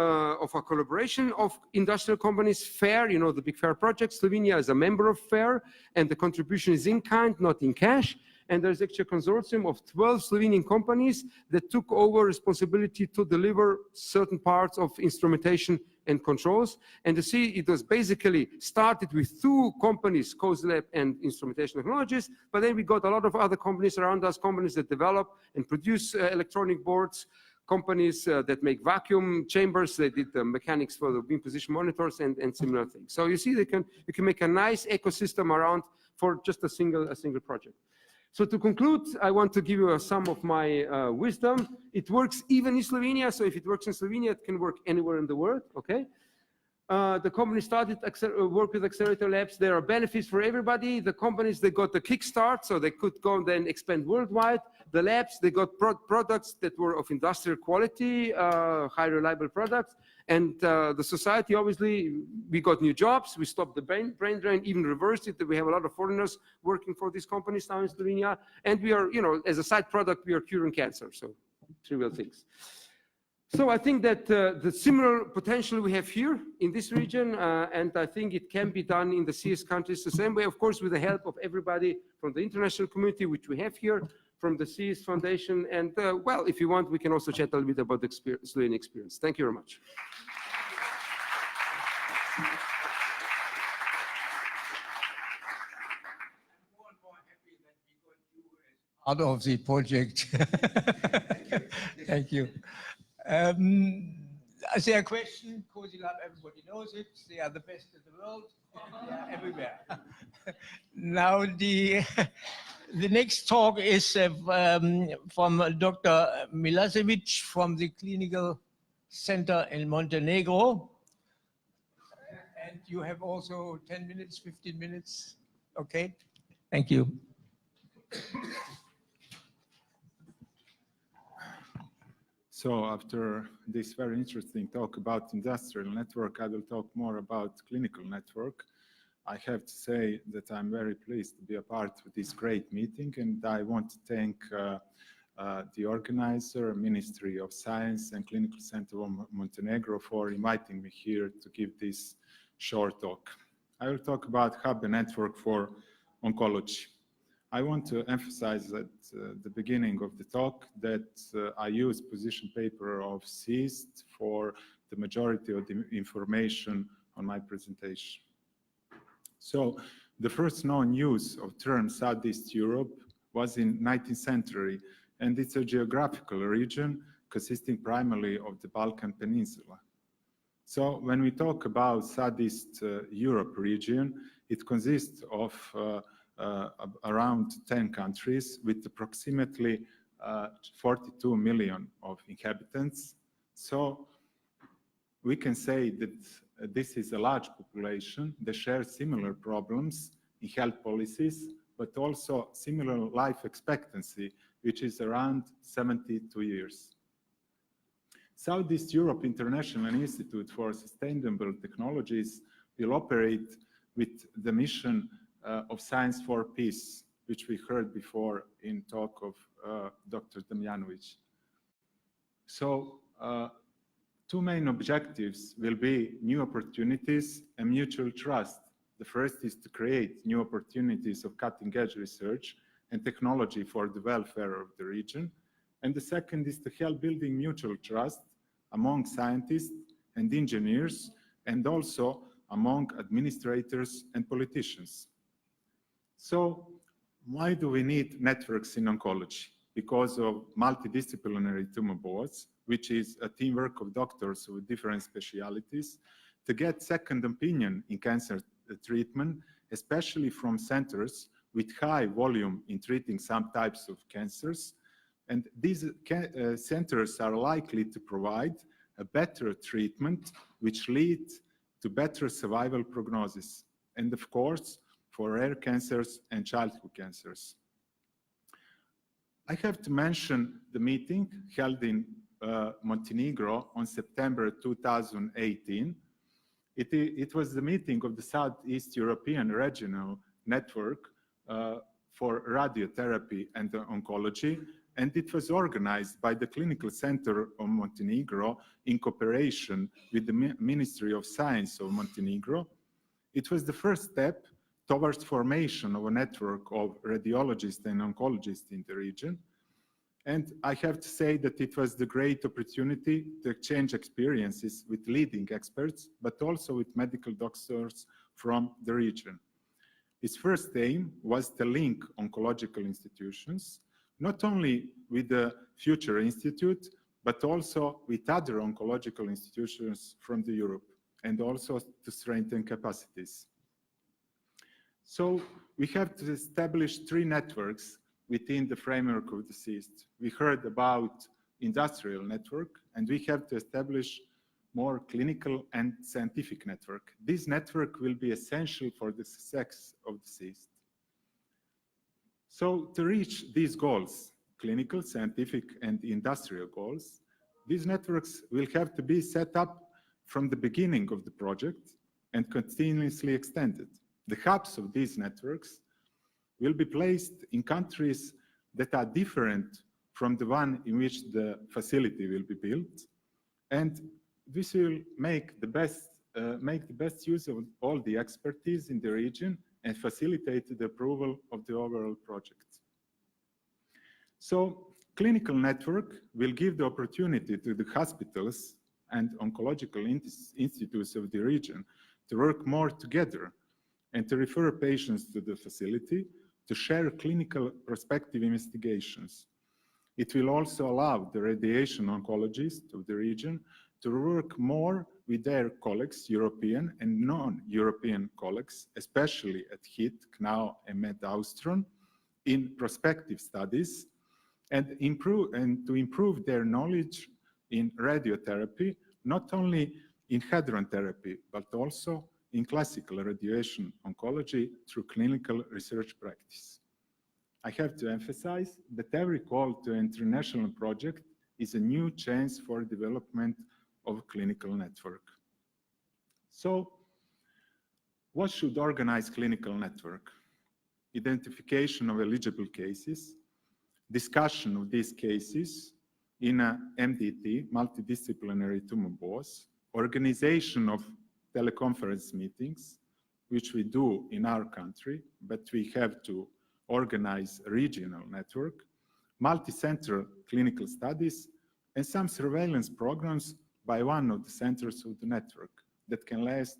of a collaboration of industrial companies. FAIR, you know, the big FAIR project. Slovenia is a member of FAIR, and the contribution is in kind, not in cash. And there's actually a consortium of 12 Slovenian companies that took over responsibility to deliver certain parts of instrumentation and controls. And you see, it was basically started with 2 companies, COSILAB and Instrumentation Technologies, but then we got a lot of other companies around us, companies that develop and produce electronic boards, companies that make vacuum chambers. They did the mechanics for the beam position monitors and similar things. So you see, you can make a nice ecosystem around for just a single project. So to conclude, I want to give you a sum of my wisdom. It works even in Slovenia. So if it works in Slovenia, it can work anywhere in the world. Okay. The company started work with accelerator labs. There are benefits for everybody. The companies, they got the kickstart, so they could go and then expand worldwide. The labs, they got products that were of industrial quality, high reliable products. And the society, obviously, we got new jobs. We stopped the brain drain, even reversed it. We have a lot of foreigners working for these companies now in Slovenia. And we are, you know, as a side product, we are curing cancer. So trivial things. So I think that the similar potential we have here in this region, and I think it can be done in the SEEIST countries the same way, of course, with the help of everybody from the international community, which we have here, from the SEEIST Foundation. And well, if you want, we can also chat a little bit about the Slovenian experience. Thank you very much. Out of the project. Thank you. Is there a question? COSILAB, everybody knows it. They are the best in the world. They are everywhere. Now the next talk is from Dr. Milasevic from the Clinical Center in Montenegro. And you have also 10 minutes, 15 minutes. Okay. Thank you. So after this very interesting talk about industrial network, I will talk more about clinical network. I have to say that I'm very pleased to be a part of this great meeting, and I want to thank the organizer, Ministry of Science and Clinical Center of Montenegro for inviting me here to give this short talk. I will talk about hub and network for oncology. I want to emphasize at the beginning of the talk that I use position paper of SEEIST for the majority of the information on my presentation. So the first known use of term Southeast Europe was in 19th century, and it's a geographical region consisting primarily of the Balkan Peninsula. So when we talk about Southeast Europe region, it consists of around 10 countries with approximately 42 million of inhabitants. So we can say that this is a large population that shares similar problems in health policies, but also similar life expectancy, which is around 72 years. Southeast Europe International Institute for Sustainable Technologies will operate with the mission of Science for Peace, which we heard before in talk of Dr. Damjanovic. So two main objectives will be new opportunities and mutual trust. The first is to create new opportunities of cutting-edge research and technology for the welfare of the region. And the second is to help building mutual trust among scientists and engineers, and also among administrators and politicians. So why do we need networks in oncology? Because of multidisciplinary tumor boards, which is a teamwork of doctors with different specialities, to get second opinion in cancer treatment, especially from centers with high volume in treating some types of cancers. And these centers are likely to provide a better treatment, which leads to better survival prognosis. And of course, for rare cancers and childhood cancers. I have to mention the meeting held in Montenegro on September 2018. It was the meeting of the Southeast European Regional Network for Radiotherapy and Oncology, and it was organized by the Clinical Center of Montenegro in cooperation with the Ministry of Science of Montenegro. It was the first step towards formation of a network of radiologists and oncologists in the region. And I have to say that it was the great opportunity to exchange experiences with leading experts, but also with medical doctors from the region. Its first aim was to link oncological institutions, not only with the Future Institute, but also with other oncological institutions from Europe, and also to strengthen capacities. So we have to establish 3 networks within the framework of the SEEIST. We heard about industrial network, and we have to establish more clinical and scientific network. This network will be essential for the success of the SEEIST. So to reach these goals, clinical, scientific, and industrial goals, these networks will have to be set up from the beginning of the project and continuously extended. The hubs of these networks will be placed in countries that are different from the one in which the facility will be built, and this will make the best use of all the expertise in the region and facilitate the approval of the overall project. So, clinical network will give the opportunity to the hospitals and oncological institutes of the region to work more together and to refer patients to the facility to share clinical prospective investigations. It will also allow the radiation oncologists of the region to work more with their colleagues, European and non-European colleagues, especially at HIT, CNAO, and MedAustron, in prospective studies, and to improve their knowledge in radiotherapy, not only in hadron therapy, but also in classical radiation oncology through clinical research practice. I have to emphasize that every call to an international project is a new chance for development of a clinical network. So, what should organize clinical network? Identification of eligible cases, discussion of these cases in a MDT, multidisciplinary tumor boards, organization of teleconference meetings, which we do in our country, but we have to organize a regional network, multi-center clinical studies, and some surveillance programs by one of the centers of the network that can last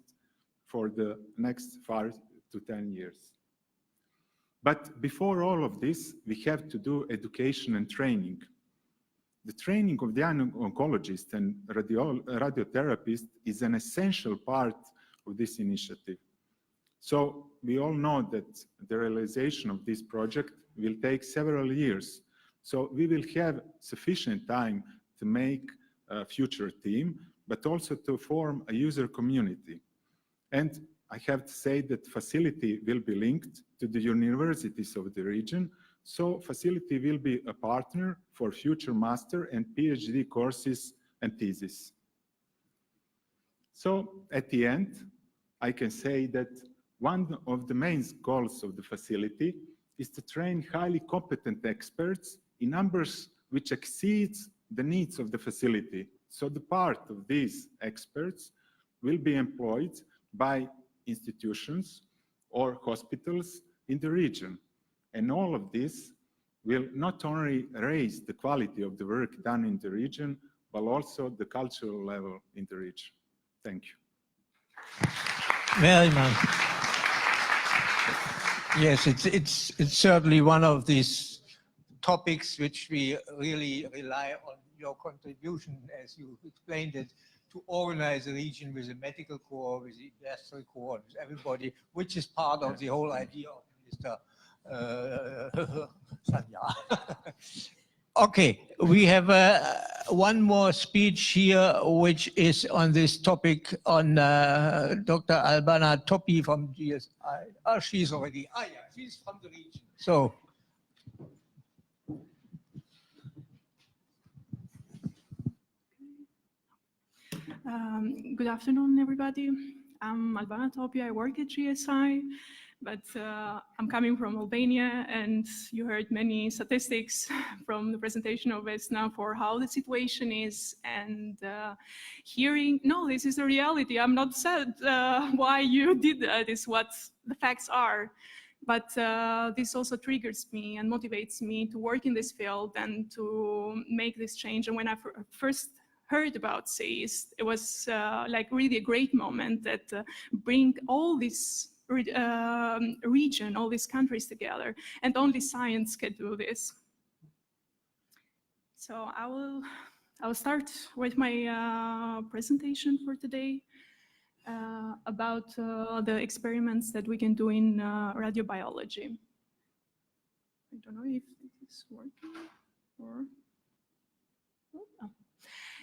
for the next 5 to 10 years. But before all of this, we have to do education and training. The training of the oncologist and radiotherapist is an essential part of this initiative. So we all know that the realization of this project will take several years. So we will have sufficient time to make a future team, but also to form a user community. And I have to say that facility will be linked to the universities of the region. So facility will be a partner for future master and PhD courses and theses. So at the end, I can say that one of the main goals of the facility is to train highly competent experts in numbers which exceeds the needs of the facility. So the part of these experts will be employed by institutions or hospitals in the region. And all of this will not only raise the quality of the work done in the region, but also the cultural level in the region. Thank you. Very much. Yes, it's certainly one of these topics which we really rely on your contribution, as you explained it, to organize a region with a medical core, with the industrial core, with everybody, which is part of the whole idea of Minister Sanya. Okay, we have one more speech here, which is on this topic on Dr. Albana Toppi from GSI. Oh, she's already, yeah, she's from the region. So. Good afternoon, everybody. I'm Albana Toppi. I work at GSI, but I'm coming from Albania, and you heard many statistics from the presentation of Vesna for how the situation is, and hearing, no, this is the reality. I'm not sad why you did that, is what the facts are. But this also triggers me and motivates me to work in this field and to make this change. And when I first heard about SEEIST, it was like really a great moment that bring all this region, all these countries together, and only science can do this. So I will start with my presentation for today about the experiments that we can do in radiobiology. I don't know if this is working or. Oh.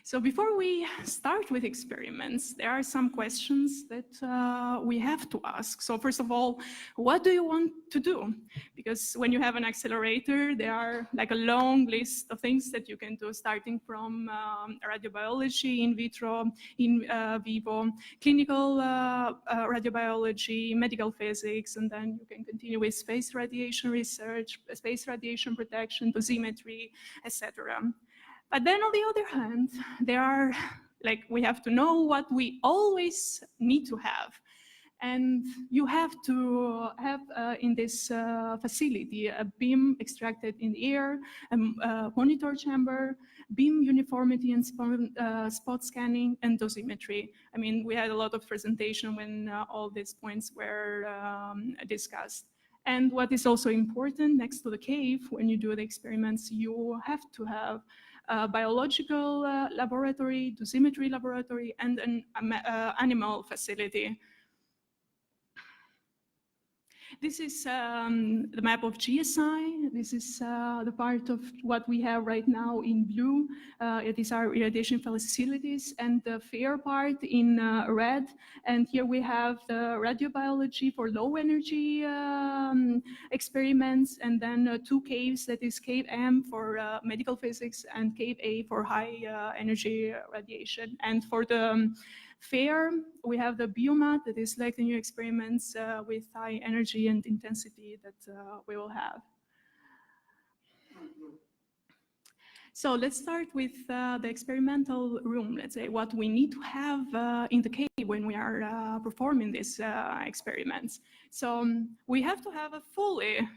So before we start with experiments, there are some questions that we have to ask. So first of all, what do you want to do? Because when you have an accelerator, there are like a long list of things that you can do, starting from radiobiology, in vitro, in vivo, clinical radiobiology, medical physics, and then you can continue with space radiation research, space radiation protection, dosimetry, etc. But then on the other hand, there are, like, we have to know what we always need to have. And you have to have in this facility a beam extracted in the air, a monitor chamber, beam uniformity and spot scanning, and dosimetry. I mean, we had a lot of presentation when all these points were discussed. And what is also important, next to the cave, when you do the experiments, you have to have biological laboratory, dosimetry laboratory, and an animal facility. This is the map of GSI. This is the part of what we have right now in blue. It is our irradiation facilities, and the fair part in red. And here we have the radiobiology for low energy experiments, and then two caves, that is cave M for medical physics and cave A for high energy radiation. And for the fair, we have the biomat, that is like the new experiments with high energy and intensity that we will have. So let's start with the experimental room, let's say, what we need to have in the cave when we are performing these experiments. So we have to have a fully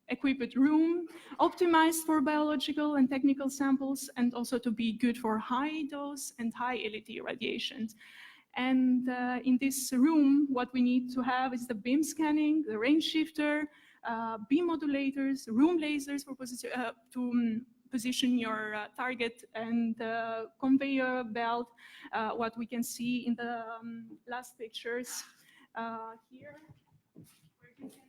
equipped room, optimized for biological and technical samples, and also to be good for high dose and high LET radiations. And in this room, what we need to have is the beam scanning, the range shifter, beam modulators, room lasers for to position your target, and the conveyor belt, what we can see in the last pictures here, where you can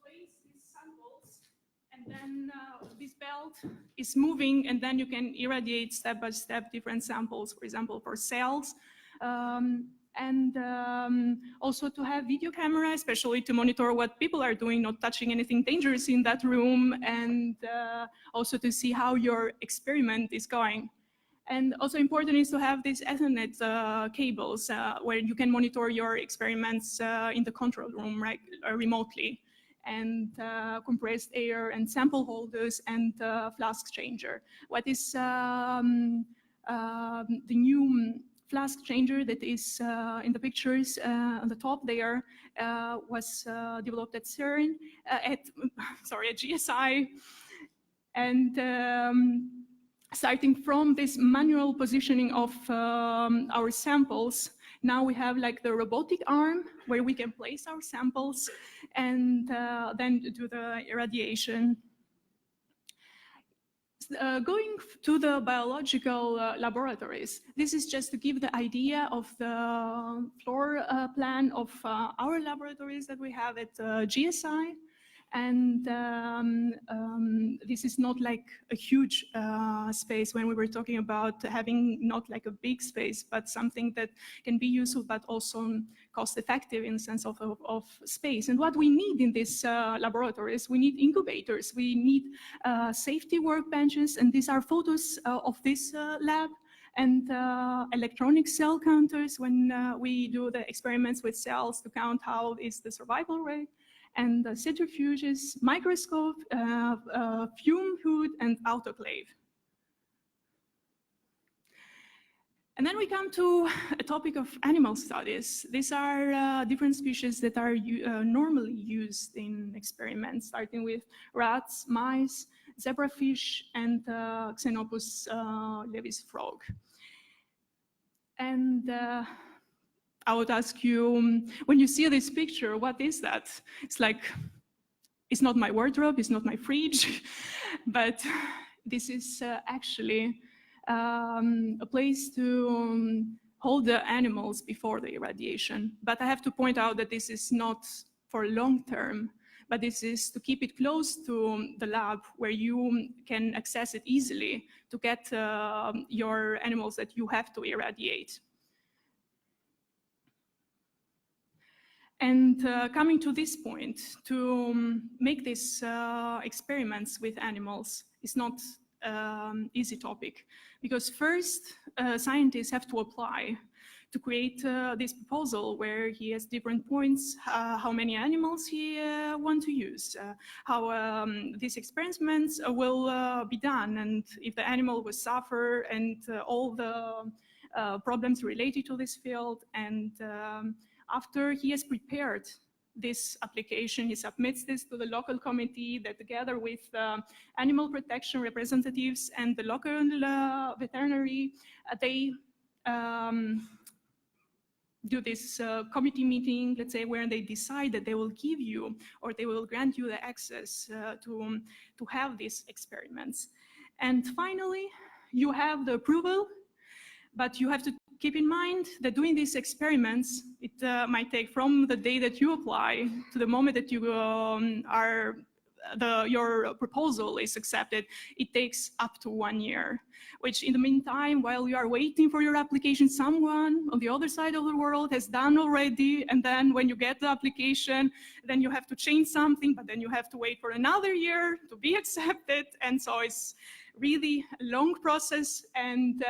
place these samples, and then this belt is moving, and then you can irradiate step by step different samples, for example, for cells. Also to have video camera, especially to monitor what people are doing, not touching anything dangerous in that room, and also to see how your experiment is going. And also important is to have these Ethernet cables where you can monitor your experiments in the control room, right, remotely, and compressed air and sample holders and flask changer. What is the new flask changer that is in the pictures on the top there was developed at CERN, at GSI, and starting from this manual positioning of our samples, Now we have like the robotic arm where we can place our samples and then do the irradiation. Going to the biological laboratories, this is just to give the idea of the floor plan of our laboratories that we have at GSI. And this is not like a huge space when we were talking about having not like a big space, but something that can be useful, but also cost effective in the sense of space. And what we need in these laboratories, we need incubators, we need safety workbenches, and these are photos of this lab, and electronic cell counters when we do the experiments with cells to count how is the survival rate, and centrifuges, microscope, fume hood, and autoclave. And then we come to a topic of animal studies. These are different species that are normally used in experiments, starting with rats, mice, zebrafish, and Xenopus levis frog. And I would ask you, when you see this picture, what is that? It's like, it's not my wardrobe, it's not my fridge, but this is actually a place to hold the animals before the irradiation. But I have to point out that this is not for long term, but this is to keep it close to the lab where you can access it easily to get your animals that you have to irradiate. And coming to this point, to make these experiments with animals is not easy topic, because first scientists have to apply to create this proposal where he has different points, how many animals he want to use, how these experiments will be done, and if the animal will suffer, and all the problems related to this field. And after he has prepared this application, he submits this to the local committee that, together with animal protection representatives and the local veterinary, they do this committee meeting, let's say, where they decide that they will give you or they will grant you the access to have these experiments. And finally, you have the approval, but you have to keep in mind that doing these experiments, it might take from the day that you apply to the moment that you your proposal is accepted, it takes up to 1 year, which in the meantime, while you are waiting for your application, someone on the other side of the world has done already. And then when you get the application, then you have to change something, but then you have to wait for another year to be accepted. And so it's really a long process. And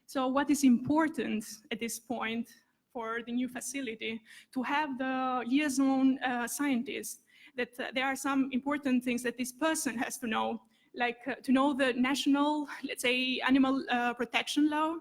so what is important at this point for the new facility, to have the liaison scientist, that there are some important things that this person has to know, like to know the national, let's say, animal protection law,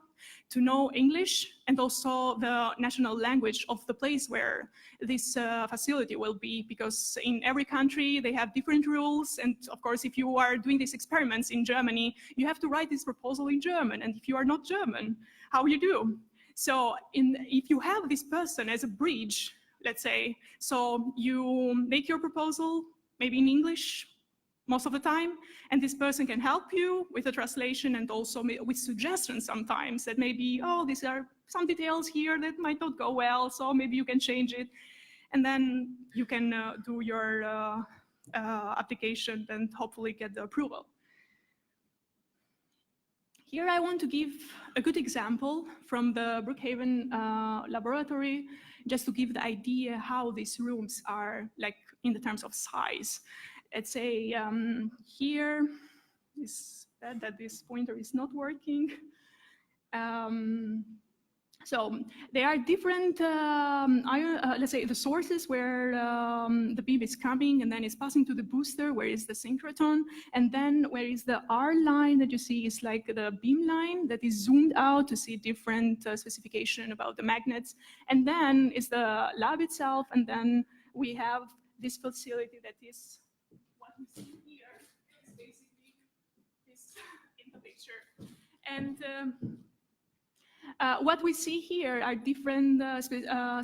to know English, and also the national language of the place where this facility will be, because in every country they have different rules. And of course, if you are doing these experiments in Germany, you have to write this proposal in German. And if you are not German, how you do? So if you have this person as a bridge, let's say, so you make your proposal maybe in English most of the time, and this person can help you with the translation and also with suggestions sometimes that maybe, oh, these are some details here that might not go well, so maybe you can change it. And then you can do your application and hopefully get the approval. Here I want to give a good example from the Brookhaven laboratory, just to give the idea how these rooms are, like, in the terms of size. Let's say here is that this pointer is not working. So there are different, let's say, the sources where the beam is coming, and then it's passing to the booster, where is the synchrotron, and then where is the R line that you see is like the beam line that is zoomed out to see different specification about the magnets, and then is the lab itself, and then we have this facility that is what we see here. It's basically this in the picture. And What we see here are different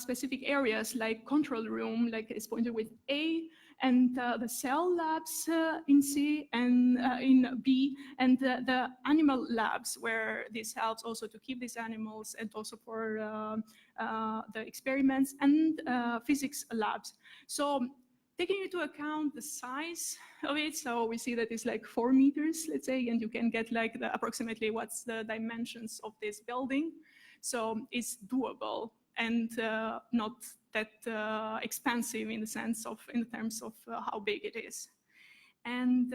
specific areas like control room, like it's pointed with A, and the cell labs in C and in B, and the animal labs where this helps also to keep these animals and also for the experiments, and physics labs. So taking into account the size of it, so we see that it's like 4 meters, let's say, and you can get like approximately what's the dimensions of this building. So it's doable and not that expensive in the sense of, in terms of how big it is. And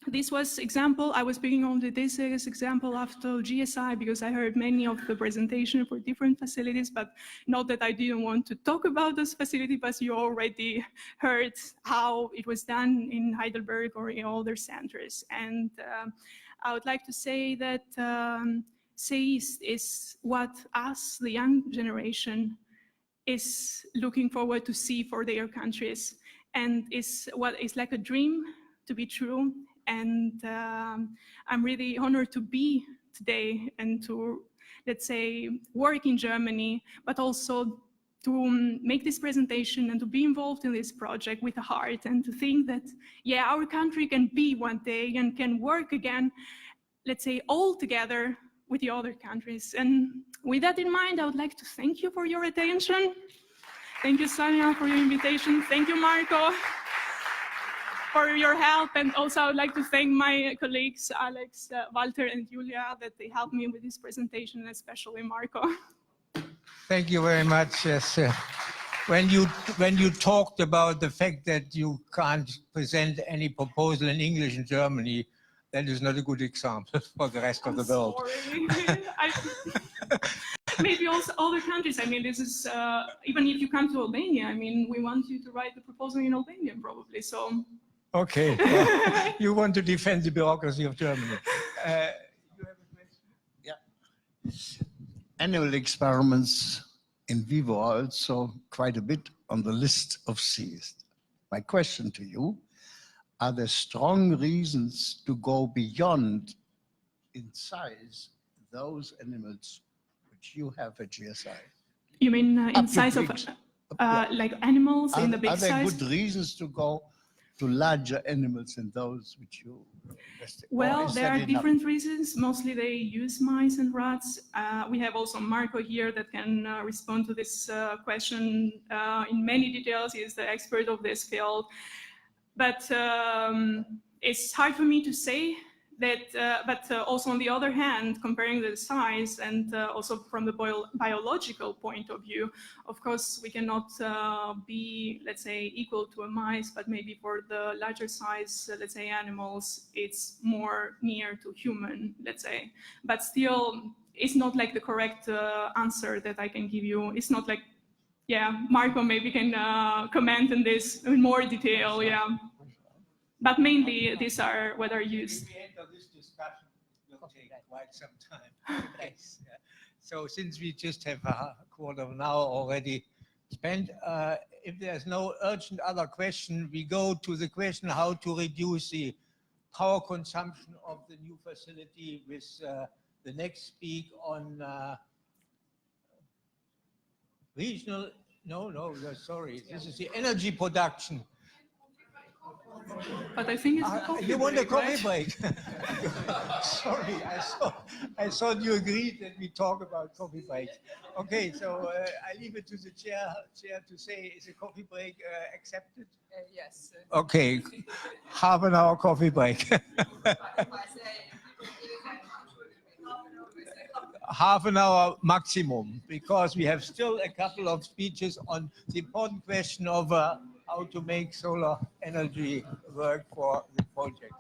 this was example, I was picking only this as example after GSI because I heard many of the presentation for different facilities, but not that I didn't want to talk about those facilities, but you already heard how it was done in Heidelberg or in other centers. And I would like to say that SEEIST is what us, the young generation, is looking forward to see for their countries, and is what is like a dream to be true. And I'm really honored to be today and to, let's say, work in Germany, but also to make this presentation and to be involved in this project with a heart, and to think that, yeah, our country can be one day and can work again, let's say, all together with the other countries. And with that in mind, I would like to thank you for your attention. Thank you, Sonia, for your invitation. Thank you, Marco, for your help. And also I would like to thank my colleagues, Alex, Walter, and Julia, that they helped me with this presentation, and especially Marco. Thank you very much. Yes. When you talked about the fact that you can't present any proposal in English in Germany, that is not a good example for the rest of the world. Maybe also other countries. I mean, this is, even if you come to Albania, I mean, we want you to write the proposal in Albanian probably, so. Okay, yeah. You want to defend the bureaucracy of Germany. You have a question? Yeah. Animal experiments in vivo are also quite a bit on the list of SEEIST. My question to you, are there strong reasons to go beyond in size those animals which you have at GSI? You mean in size of like animals in the big size? Are there good reasons to go to larger animals than those which you investigate? Well, there are different reasons. Mostly they use mice and rats. We have also Marco here that can respond to this question in many details. He is the expert of this field. But it's hard for me to say that, but also on the other hand, comparing the size and also from the biological point of view, of course, we cannot be, let's say, equal to a mice, but maybe for the larger size, let's say, animals, it's more near to human, let's say. But still, it's not like the correct answer that I can give you. It's not like, yeah, Marco maybe can comment on this in more detail, yeah. But mainly, these are what are used. The end of this discussion will take quite some time. Yes. So since we just have a quarter of an hour already spent, if there's no urgent other question, we go to the question how to reduce the power consumption of the new facility with the next speak on regional, sorry, this is the energy production. But I think it's you want a coffee break? Sorry, I thought you agreed that we talk about coffee break. Okay, so I leave it to the chair to say, is a coffee break accepted? Yes. Okay, half an hour coffee break. Half an hour maximum, because we have still a couple of speeches on the important question of how to make solar energy work for the project.